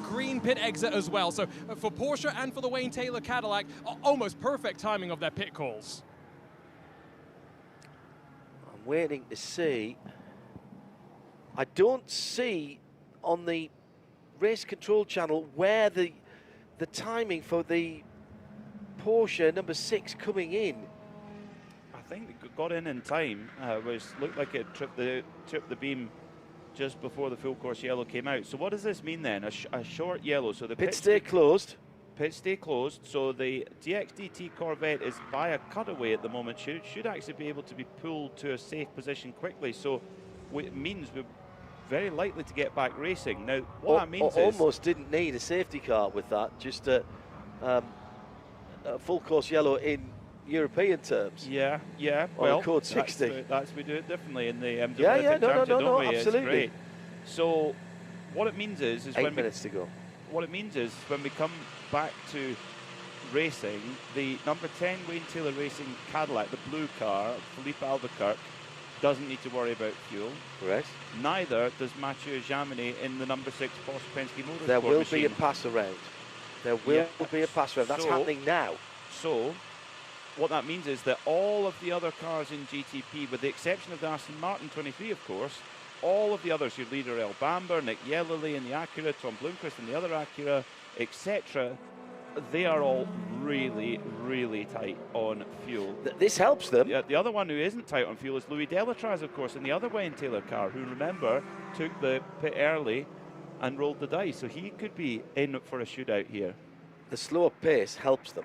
Speaker 10: green pit exit as well. So for Porsche and for the Wayne Taylor Cadillac, almost perfect timing of their pit calls.
Speaker 1: I'm waiting to see. I don't see on the race control channel where the timing for the Porsche number 6 coming in.
Speaker 2: I think it got in time. Looked like it tripped the beam just before the full course yellow came out. So what does this mean then? A short yellow. So the
Speaker 1: pits stay closed.
Speaker 2: Pits stay closed. So the DXDT Corvette is by a cutaway at the moment. Should actually be able to be pulled to a safe position quickly. So it means we're very likely to get back racing. Now, what that means is...
Speaker 1: Almost didn't need a safety car with that, just a full course yellow in European terms.
Speaker 2: Yeah.
Speaker 1: Well, code 60.
Speaker 2: That's we do it differently in the IMSA
Speaker 1: no,
Speaker 2: Championship,
Speaker 1: absolutely.
Speaker 2: It's great. So, what it means is
Speaker 1: 8 minutes to go.
Speaker 2: What it means is when we come back to racing, the number 10 Wayne Taylor Racing Cadillac, the blue car, Philippe Albuquerque, doesn't need to worry about fuel.
Speaker 1: Correct.
Speaker 2: Neither does Mathieu Jaminet in the number 6 Porsche Penske Motorsport
Speaker 1: There will
Speaker 2: machine.
Speaker 1: be a pass around. There will be a pass around. That's happening now.
Speaker 2: So, what that means is that all of the other cars in GTP, with the exception of the Aston Martin 23, of course, all of the others, your leader El Bamber, Nick Yellowly in the Acura, Tom Bloomquist in the other Acura, etc., they are all really, really tight on fuel.
Speaker 1: This helps them.
Speaker 2: Yeah, the other one who isn't tight on fuel is Louis Delatraz, of course, in the other Wayne Taylor car, who, remember, took the pit early and rolled the dice. So he could be in for a shootout here.
Speaker 1: The slower pace helps them,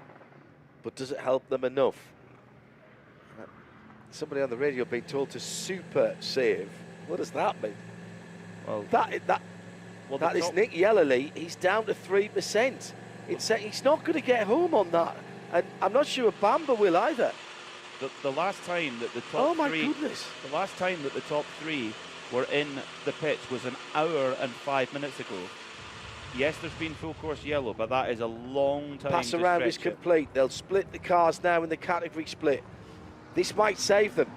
Speaker 1: but does it help them enough? Somebody on the radio being told to super save. What does that mean?
Speaker 2: Well,
Speaker 1: that is Nick Yellerly. He's down to 3%. He's not going to get home on that, and I'm not sure Bamba will either.
Speaker 2: The last time that the top
Speaker 1: goodness.
Speaker 2: The last time that the top three were in the pits was an hour and 5 minutes ago. Yes, there's been full course yellow, but that is a long time.
Speaker 1: Pass around is complete. They'll split the cars now in the category split. This might save them.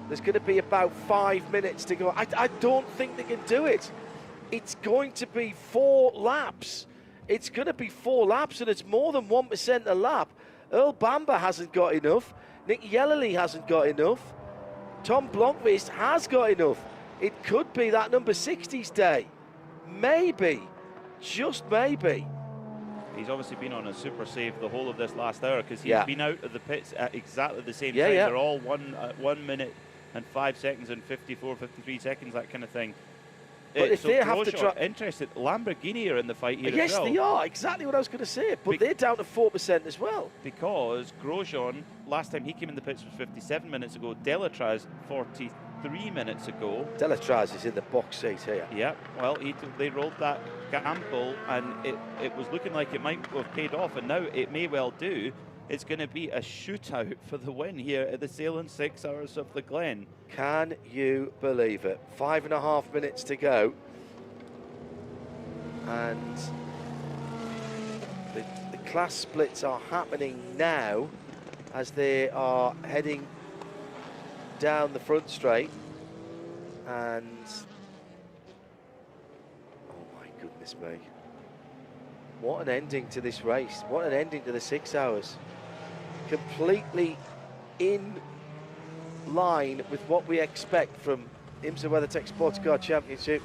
Speaker 1: There's going to be about 5 minutes to go. I don't think they can do it. It's going to be 4 laps. It's going to be 4 laps, and it's more than 1% a lap. Earl Bamba hasn't got enough. Nick Yellerly hasn't got enough. Tom Blomqvist has got enough. It could be that number 60's day. Maybe. Just maybe.
Speaker 2: He's obviously been on a super save the whole of this last hour, because he's been out of the pits at exactly the same time. They're all 1 minute and 5 seconds and 54, 53 seconds, that kind of thing.
Speaker 1: But if
Speaker 2: so
Speaker 1: they have to try...
Speaker 2: Interested, Lamborghini are in the fight here
Speaker 1: yes,
Speaker 2: as well.
Speaker 1: Yes, they are. Exactly what I was going to say. But they're down to 4% as well.
Speaker 2: Because Grosjean, last time he came in the pits was 57 minutes ago. Delatraz, 43 minutes ago.
Speaker 1: Delatraz is in the box seat here.
Speaker 2: Yeah, well, they rolled that gamble, and it was looking like it might have paid off, and now it may well do. It's going to be a shootout for the win here at the Sahlen 6 Hours of the Glen.
Speaker 1: Can you believe it? 5.5 minutes to go. And the class splits are happening now as they are heading down the front straight. And oh my goodness me. What an ending to this race. What an ending to the 6 hours. Completely in line with what we expect from IMSA WeatherTech SportsCar Championship.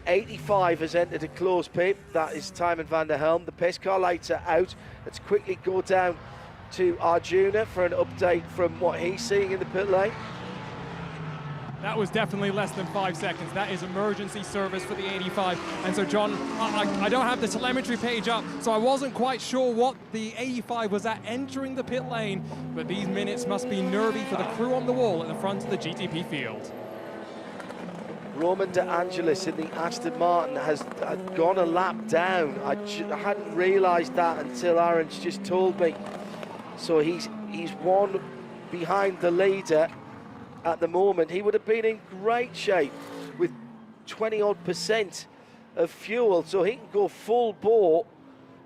Speaker 1: 85 has entered a closed pit. That is Tymon van der Helm. The pace car lights are out. Let's quickly go down to Arjuna for an update from what he's seeing in the pit lane.
Speaker 3: That was definitely less than 5 seconds. That is emergency service for the 85. And so, John, I don't have the telemetry page up, so I wasn't quite sure what the 85 was at entering the pit lane, but these minutes must be nervy for the crew on the wall at the front of the GTP field.
Speaker 1: Roman De Angelis in the Aston Martin has gone a lap down. I hadn't realised that until Aaron's just told me. So he's one behind the leader at the moment. He would have been in great shape with 20-odd% of fuel, so he can go full bore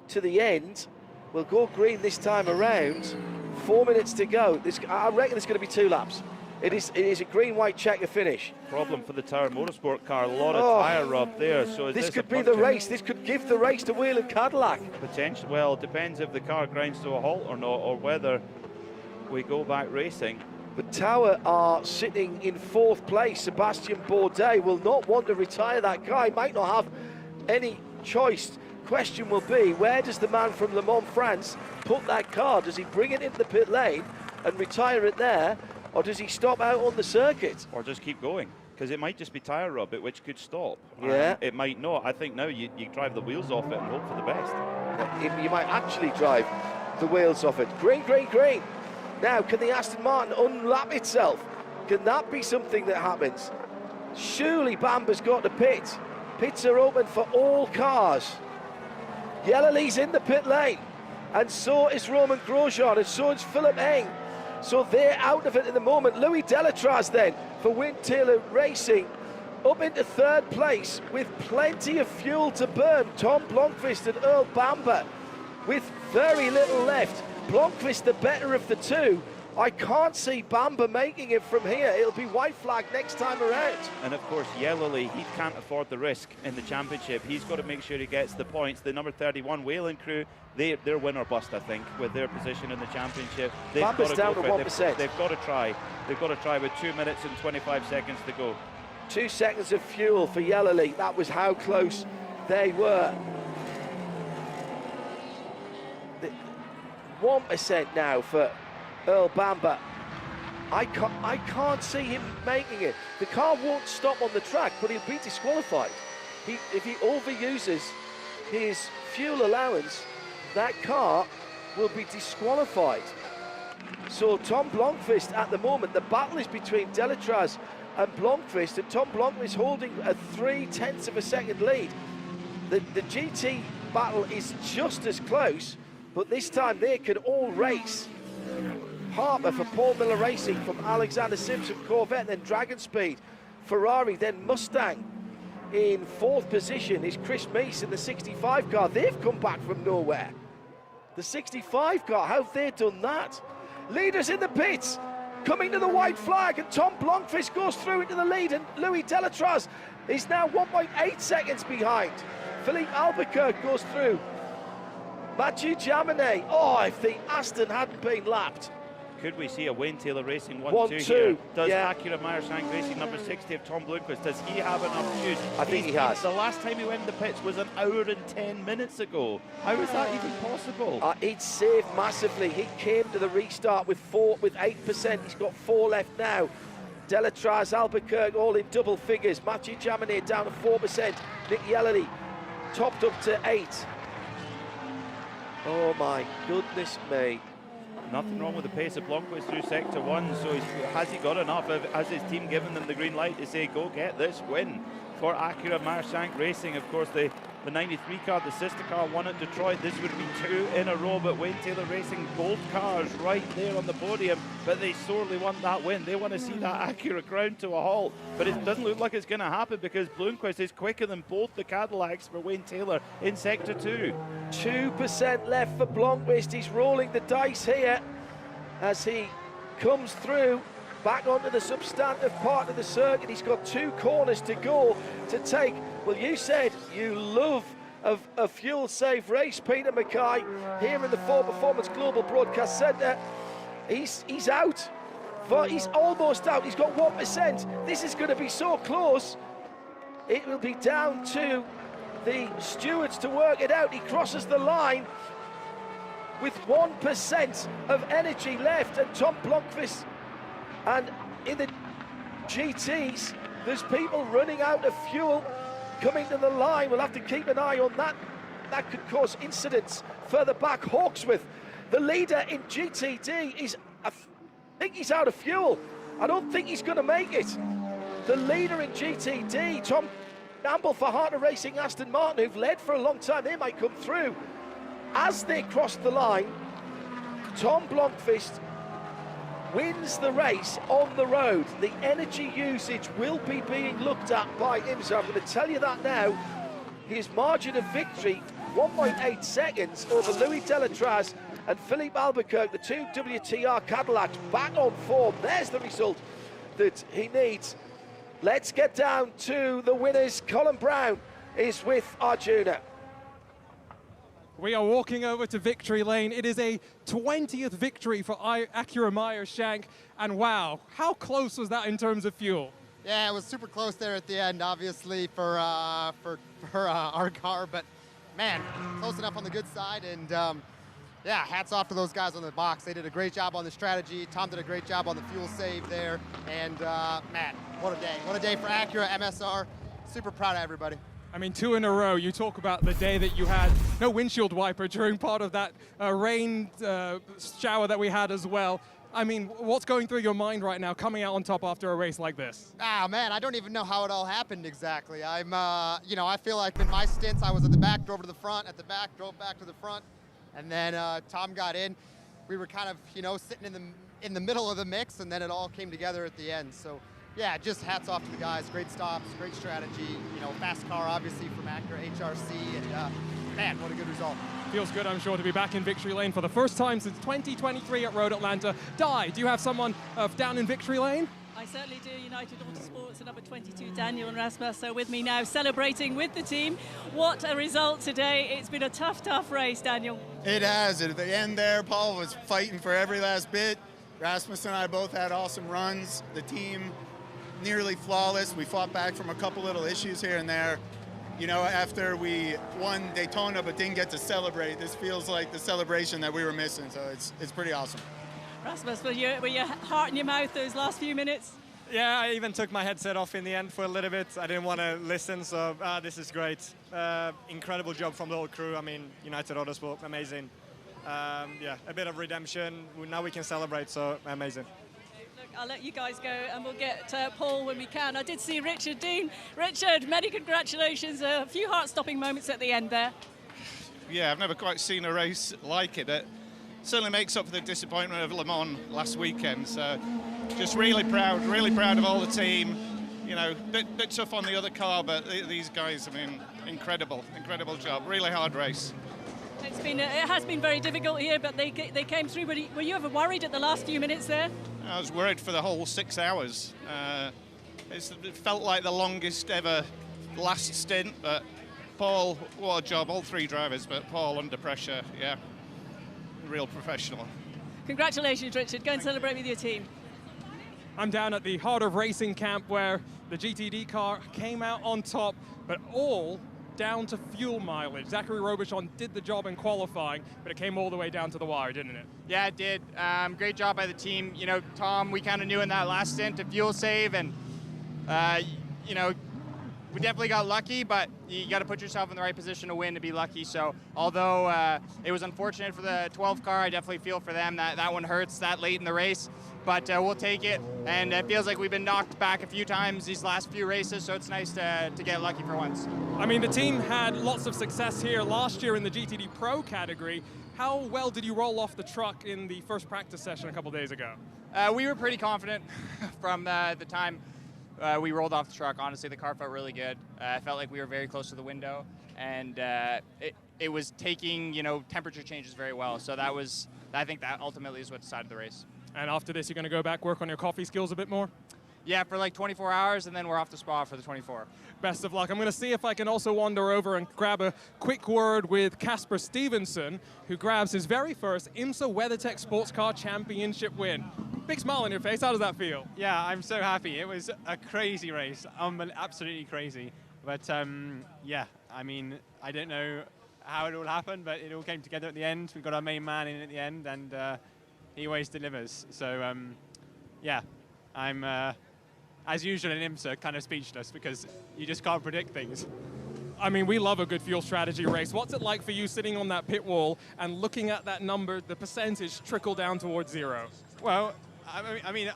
Speaker 1: to the end. We'll go green this time around. 4 minutes to go. I reckon there's going to be 2 laps. It is a green-white checker finish.
Speaker 2: Problem for the Tower Motorsport car, a lot of tyre rub there. So
Speaker 1: this could be the race. This could give the race to Whelen Cadillac.
Speaker 2: Potential. Well, it depends if the car grinds to a halt or not, or whether we go back racing.
Speaker 1: But Tower are sitting in 4th place. Sebastian Bourdais will not want to retire that car. He might not have any choice. Question will be, where does the man from Le Mans, France, put that car? Does he bring it into the pit lane and retire it there, or does he stop out on the circuit?
Speaker 2: Or just keep going, because it might just be tyre rub, which could stop.
Speaker 1: Yeah.
Speaker 2: It might not. I think now you drive the wheels off it and hope for the best.
Speaker 1: You might actually drive the wheels off it. Green, green, green. Now, can the Aston Martin unlap itself? Can that be something that happens? Surely Bamba's got to pit. Pits are open for all cars. Yellerly's in the pit lane, and so is Roman Grosjean, and so is Philip Eng. So they're out of it at the moment. Louis Delatraz then for Wayne Taylor Racing up into 3rd place with plenty of fuel to burn. Tom Blomqvist and Earl Bamba with very little left. Blomqvist the better of the two. I can't see Bamba making it from here. It'll be white flag next time around.
Speaker 2: And of course, Yellerly, he can't afford the risk in the championship. He's got to make sure he gets the points. The number 31 Whelen crew, they're win or bust, I think, with their position in the championship.
Speaker 1: Bamba's down to 1%.
Speaker 2: They've got to try. They've got to try with 2 minutes and 25 seconds to go.
Speaker 1: 2 seconds of fuel for Yellerly. That was how close they were. 1% now for Earl Bamber. I can't see him making it. The car won't stop on the track, but he'll be disqualified. If he overuses his fuel allowance, that car will be disqualified. So Tom Blomqvist at the moment, the battle is between Delatraz and Blomqvist, and Tom Blomqvist holding a 0.3 of a second lead. The GT battle is just as close, but this time they can all race. Harper for Paul Miller Racing, from Alexander Simpson Corvette, then Dragon Speed, Ferrari, then Mustang. In fourth position is Chris Meese in the 65 car. They've come back from nowhere. The 65 car, how have they done that? Leaders in the pits, coming to the white flag, and Tom Blomqvist goes through into the lead, and Louis Delatraz is now 1.8 seconds behind. Philippe Albuquerque goes through. Mathieu Jaminet, if the Aston hadn't been lapped.
Speaker 2: Could we see a Wayne Taylor Racing
Speaker 1: 1-2
Speaker 2: here? Does
Speaker 1: yeah.
Speaker 2: Acura Meyer-Shank Racing number 60 of Tom Blomqvist, does he have enough juice?
Speaker 1: I think he has.
Speaker 2: The last time he went in the pits was an hour and 10 minutes ago. How is that even possible?
Speaker 1: He'd saved massively. He came to the restart with 8%. He's got 4 left now. Delatraz, Albuquerque all in double figures. Mathieu Jaminet down to 4%. Nick Yellerly topped up to 8. Oh my goodness me.
Speaker 2: Nothing wrong with the pace of Blomqvist through sector 1, so has he got enough? Has his team given them the green light to say, go get this win for Acura Meyer-Shank Racing? Of course, the 93 car, the sister car, won at Detroit. This would be 2 in a row, but Wayne Taylor Racing, both cars right there on the podium, but they sorely want that win. They want to see that Acura ground to a halt, but it doesn't look like it's going to happen because Blomqvist is quicker than both the Cadillacs for Wayne Taylor in sector 2.
Speaker 1: 2% left for Blomqvist. He's rolling the dice here as he comes through back onto the substantive part of the circuit. He's got 2 corners to go to take. Well, you said you love a fuel-safe race, Peter Mackay, here in the Ford Performance Global Broadcast Centre. He's out. He's almost out. He's got 1%. This is going to be so close. It will be down to the stewards to work it out. He crosses the line with 1% of energy left, and Tom Blomqvist, and in the GTs, there's people running out of fuel coming to the line. We'll have to keep an eye on that. That could cause incidents further back. Hawksworth, the leader in GTD, I think he's out of fuel. I don't think he's going to make it. The leader in GTD, Tom Campbell for Harter Racing Aston Martin, who've led for a long time, they might come through. As they cross the line, Tom Blomqvist wins the race on the road. The energy usage will be being looked at by IMSA. I'm going to tell you that now. His margin of victory, 1.8 seconds over Louis Delatraz and Philippe Albuquerque, the 2 WTR Cadillacs, back on form. There's the result that he needs. Let's get down to the winners. Colin Brown is with Arjuna.
Speaker 3: We are walking over to victory lane. It is a 20th victory for Acura Meyer-Shank, and wow, how close was that in terms of fuel?
Speaker 7: Yeah, it was super close there at the end, obviously for our car, but man, close enough on the good side. And yeah, hats off to those guys on the box. They did a great job on the strategy. Tom did a great job on the fuel save there. And man, what a day! What a day for Acura, MSR. Super proud of everybody.
Speaker 3: I mean, 2 in a row. You talk about the day that you had no windshield wiper during part of that rain shower that we had as well. I mean, what's going through your mind right now coming out on top after a race like this?
Speaker 7: Ah, man, I don't even know how it all happened exactly. I'm, you know, I feel like in my stints, I was at the back, drove to the front, at the back, drove back to the front, and then Tom got in. We were kind of, you know, sitting in the middle of the mix, and then it all came together at the end. So, yeah, just hats off to the guys. Great stops, great strategy. You know, fast car, obviously, from Acura HRC, and man, what a good result.
Speaker 3: Feels good, I'm sure, to be back in victory lane for the first time since 2023 at Road Atlanta. Di, do you have someone down in victory lane?
Speaker 6: I certainly do. United Autosports, number 22, Daniel and Rasmus are with me now, celebrating with the team. What a result today. It's been a tough, tough race, Daniel.
Speaker 17: It has. At the end there, Paul was fighting for every last bit. Rasmus and I both had awesome runs. The team nearly flawless. We fought back from a couple little issues here and there. you know, after we won Daytona but didn't get to celebrate, this feels like the celebration that we were missing. So it's pretty awesome.
Speaker 6: Rasmus, were your heart in your mouth those last few minutes?
Speaker 16: Yeah, I even took my headset off in the end for a little bit. I didn't want to listen, so this is great. Incredible job from the whole crew. I mean, United Autosport, amazing. Yeah, a bit of redemption. Now we can celebrate, so amazing.
Speaker 6: Look, I'll let you guys go, and we'll get Paul when we can. I did see Richard Dean. Richard, many congratulations. A few heart-stopping moments at the end there.
Speaker 18: Yeah, I've never quite seen a race like it. It certainly makes up for the disappointment of Le Mans last weekend. So just really proud of all the team. You know, bit tough on the other car, but these guys, I mean, incredible job. Really hard race.
Speaker 6: It has been very difficult here, but they came through. Were you ever worried at the last few minutes there?
Speaker 18: I was worried for the whole 6 hours. It felt like the longest ever last stint, but Paul, what a job, all three drivers, but Paul under pressure, yeah, real professional.
Speaker 6: Congratulations, Richard. Go and celebrate with your team.
Speaker 10: I'm down at the Heart of Racing camp where the GTD car came out on top, but all down to fuel mileage. Zachary Robichon did the job in qualifying, but it came all the way down to the wire, didn't it?
Speaker 22: Yeah, it did. Great job by the team. You know, Tom, we kind of knew in that last stint to fuel save, and you know, we definitely got lucky, but you got to put yourself in the right position to win to be lucky. So although it was unfortunate for the 12 car, I definitely feel for them. That one hurts that late in the race, but we'll take it. And it feels like we've been knocked back a few times these last few races, so it's nice to get lucky for once.
Speaker 10: I mean, the team had lots of success here last year in the GTD Pro category. How well did you roll off the truck in the first practice session a couple days ago?
Speaker 22: We were pretty confident from the time we rolled off the truck. Honestly, the car felt really good. I felt like we were very close to the window, and it was taking, you know, temperature changes very well. So I think that ultimately is what decided the race.
Speaker 10: And after this, you're going to go back, work on your coffee skills a bit more?
Speaker 22: Yeah, for like 24 hours, and then we're off to Spa for the 24.
Speaker 10: Best of luck. I'm going to see if I can also wander over and grab a quick word with Casper Stevenson, who grabs his very first IMSA WeatherTech SportsCar Championship win. Big smile on your face. How does that feel?
Speaker 16: Yeah, I'm so happy. It was a crazy race, absolutely crazy. But yeah, I mean, I don't know how it all happened, but it all came together at the end. We got our main man in at the end, and he always delivers. So yeah, I'm, as usual in IMSA, kind of speechless because you just can't predict things.
Speaker 10: I mean, we love a good fuel strategy race. What's it like for you sitting on that pit wall and looking at that number, the percentage trickle down towards zero?
Speaker 16: Well, I mean,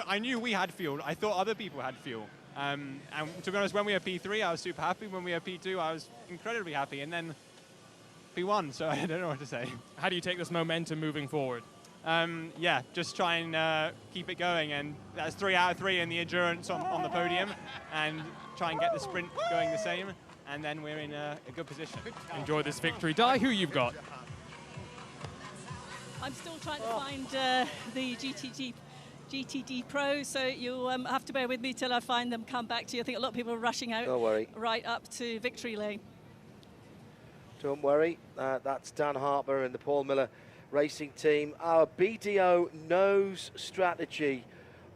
Speaker 16: I knew we had fuel. I thought other people had fuel. And to be honest, when we were P3, I was super happy. When we were P2, I was incredibly happy. And then P1, so I don't know what to say.
Speaker 10: How do you take this momentum moving forward?
Speaker 16: Yeah, just try and keep it going. And that's 3 out of 3 in the endurance on the podium. And try and get the sprint going the same. And then we're in a good position.
Speaker 10: Enjoy this victory. Di, who you've got?
Speaker 6: I'm still trying to find the GTD Pro, so you'll have to bear with me till I find them, come back to you. I think a lot of people are rushing out.
Speaker 1: Don't worry.
Speaker 6: Right up to victory lane.
Speaker 1: Don't worry. That's Dan Harper and the Paul Miller Racing Team. Our BDO Nose Strategy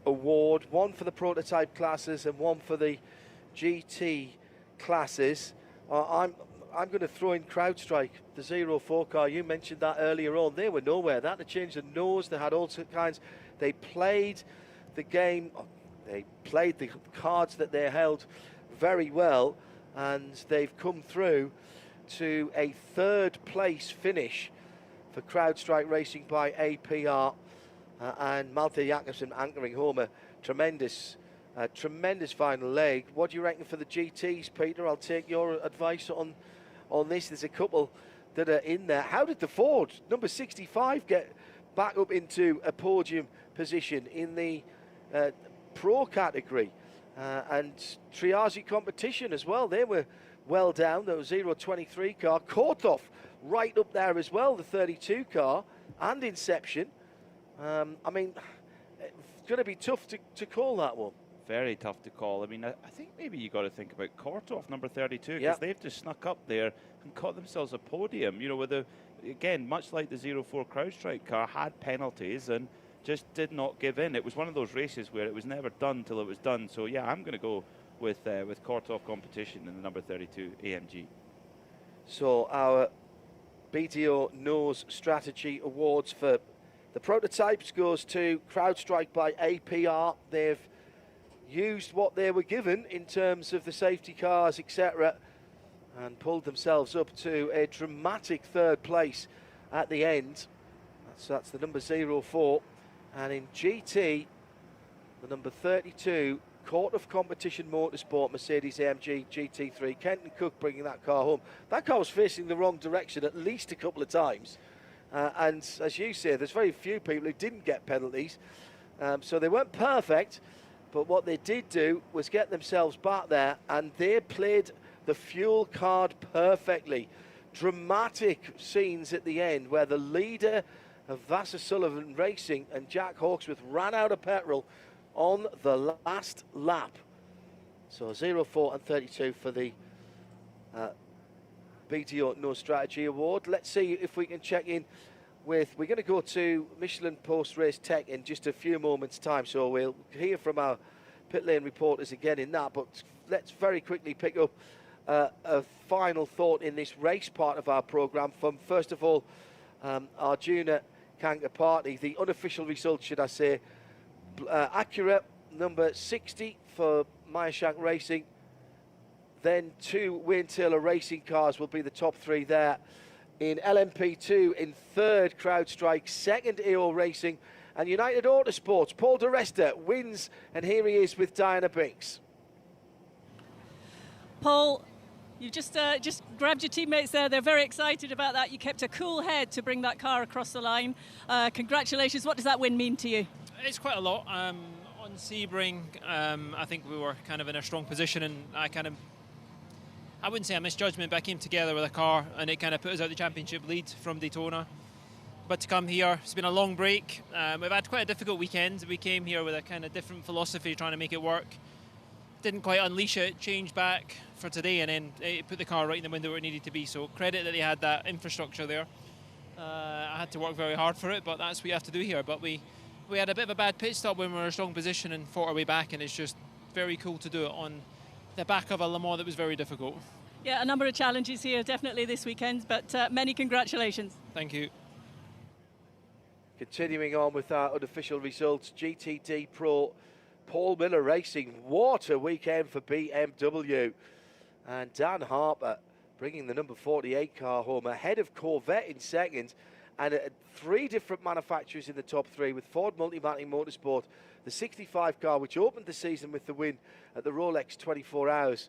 Speaker 1: Award, one for the prototype classes and one for the GT classes. I'm going to throw in CrowdStrike, the 04 car. You mentioned that earlier on. They were nowhere. They had to change the nose. They had all kinds. They played the game. They played the cards that they held very well, and they've come through to a third place finish for CrowdStrike Racing by APR and Malte Jakobsen anchoring home a tremendous final leg. What do you reckon for the GTs, Peter? I'll take your advice on this. There's a couple that are in there. How did the Ford, number 65, get back up into a podium position in the Pro category? And Triazi competition as well. They were well down. The 023 car. Korthoff right up there as well, the 32 car, and Inception. I mean, it's going to be tough to call that one.
Speaker 2: Very tough to call. I mean, I think maybe you got to think about Korthoff, number 32, because they've just snuck up there and caught themselves a podium. You know, with again, much like the 04 CrowdStrike car, had penalties and just did not give in. It was one of those races where it was never done till it was done. So yeah, I'm going to go with Korthoff competition in the number 32 AMG.
Speaker 1: So our BDO Nose Strategy Awards for the prototypes goes to CrowdStrike by APR. They've used what they were given in terms of the safety cars, etc., and pulled themselves up to a dramatic third place at the end. That's the number 04. And in GT, the number 32, Court of Competition Motorsport, Mercedes-AMG GT3. Kenton Cook bringing that car home. That car was facing the wrong direction at least a couple of times. And as you say, there's very few people who didn't get penalties. So they weren't perfect, but what they did do was get themselves back there, and they played the fuel card perfectly. Dramatic scenes at the end where the leader of Vassar Sullivan Racing and Jack Hawksworth ran out of petrol on the last lap. So 04 and 32 for the BDO No Strategy Award. Let's see if we can check in with, we're going to go to Michelin post-race tech in just a few moments' time, so we'll hear from our pit lane reporters again in that, but let's very quickly pick up a final thought in this race part of our programme from, first of all, Arjuna Kankapati. The unofficial results, should I say, Acura number 60 for Meyershank Racing, then 2 Wayne Taylor Racing cars will be the top 3 there. In LMP2, in 3rd, CrowdStrike, 2nd, AO Racing, and United Autosports, Paul di Resta wins, and here he is with Diana Binks.
Speaker 6: Paul, you just grabbed your teammates there. They're very excited about that. You kept a cool head to bring that car across the line. Congratulations. What does that win mean to you?
Speaker 12: It's quite a lot. On Sebring, I think we were kind of in a strong position, and I wouldn't say I misjudgment, but I came together with a car and it kind of put us out the championship lead from Daytona. But to come here, it's been a long break. We've had quite a difficult weekend. We came here with a kind of different philosophy, trying to make it work. Didn't quite unleash it, changed back for today, and then it put the car right in the window where it needed to be. So credit that they had that infrastructure there. I had to work very hard for it, but that's what you have to do here. But we had a bit of a bad pit stop when we were in a strong position and fought our way back, and it's just very cool to do it on the back of a Le Mans that was very difficult.
Speaker 6: Yeah, a number of challenges here definitely this weekend, but many congratulations.
Speaker 12: Thank you.
Speaker 1: Continuing on with our unofficial results, GTD Pro, Paul Miller Racing, what a weekend for BMW. And Dan Harper bringing the number 48 car home ahead of Corvette in 2nd, and 3 different manufacturers in the top 3 with Ford Multimatic Motorsport, the 65 car which opened the season with the win at the Rolex 24 Hours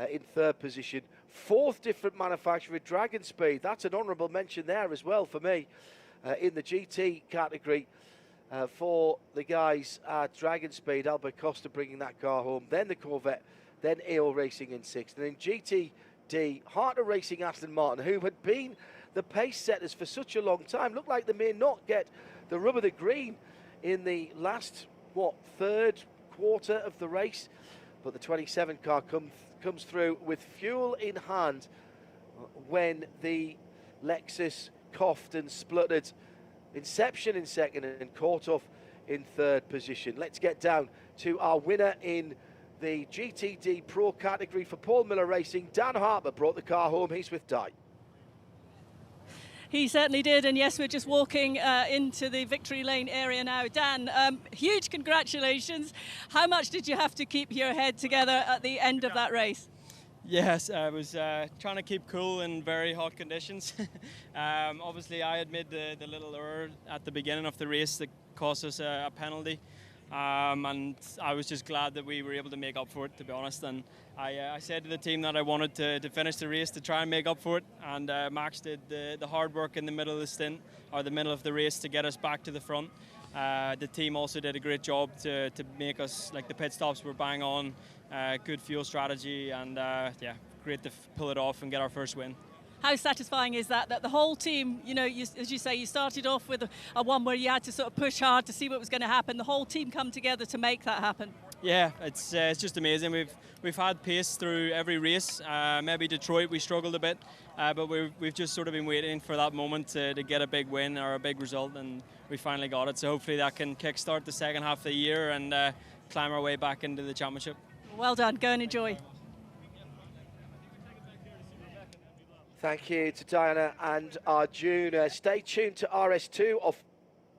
Speaker 1: in 3rd position. 4th different manufacturer, Dragon Speed, that's an honourable mention there as well for me in the GT category for the guys at Dragon Speed. Albert Costa bringing that car home, then the Corvette, then AO Racing in 6th, and in GTD, Harter Racing Aston Martin, who had been the pace setters for such a long time, looked like they may not get the rub of the green in the last, 3rd quarter of the race, but the 27 car comes through with fuel in hand when the Lexus coughed and spluttered. Inception in 2nd and Korthoff in 3rd position. Let's get down to our winner in the GTD Pro category for Paul Miller Racing. Dan Harper brought the car home. He's with Di.
Speaker 6: He certainly did, and yes, we're just walking into the victory lane area now. Dan, huge congratulations. How much did you have to keep your head together at the end of that race?
Speaker 14: Yes, I was trying to keep cool in very hot conditions. Obviously, I had made the little error at the beginning of the race that cost us a penalty. And I was just glad that we were able to make up for it, to be honest. And I said to the team that I wanted to finish the race to try and make up for it. And Max did the hard work in the middle of the stint, or the middle of the race, to get us back to the front. The team also did a great job to make us, like, the pit stops were bang on, good fuel strategy, and yeah, great to pull it off and get our first win.
Speaker 6: How satisfying is that the whole team, you know, as you say, you started off with a one where you had to sort of push hard to see what was going to happen. The whole team come together to make that happen.
Speaker 14: Yeah, it's just amazing. We've had pace through every race. Maybe Detroit we struggled a bit, but we've just sort of been waiting for that moment to get a big win or a big result, and we finally got it. So hopefully that can kickstart the second half of the year and climb our way back into the championship.
Speaker 6: Well done. Go and enjoy.
Speaker 1: Thank you to Diana and Arjuna. Stay tuned to RS2. I'll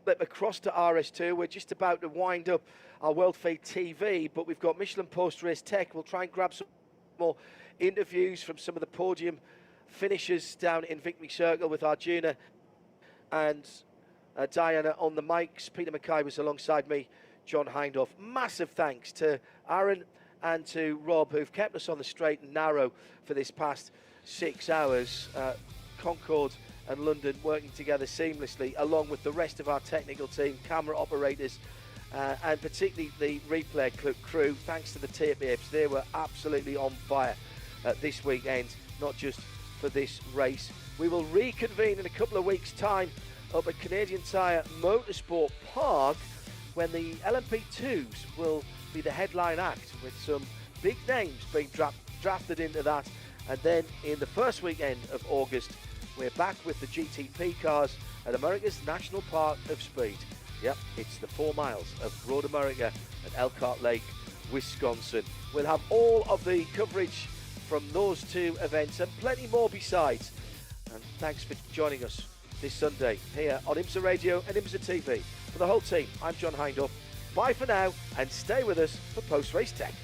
Speaker 1: flip across to RS2. We're just about to wind up our World Feed TV, but we've got Michelin post-race tech. We'll try and grab some more interviews from some of the podium finishers down in Victory Circle with Arjuna and Diana on the mics. Peter Mackay was alongside me, John Hindhaugh. Massive thanks to Aaron and to Rob, who've kept us on the straight and narrow for this past 6 hours. Concord and London working together seamlessly, along with the rest of our technical team, camera operators, and particularly the replay crew. Thanks to the tape apes, they were absolutely on fire this weekend, not just for this race. We will reconvene in a couple of weeks' time up at Canadian Tire Motorsport Park, when the LMP2s will be the headline act, with some big names being drafted into that. And then in the first weekend of August, we're back with the GTP cars at America's National Park of Speed. Yep, it's the 4 miles of Road America at Elkhart Lake, Wisconsin. We'll have all of the coverage from those 2 events and plenty more besides. And thanks for joining us this Sunday here on IMSA Radio and IMSA TV. For the whole team, I'm John Hindhaugh. Bye for now, and stay with us for Post Race Tech.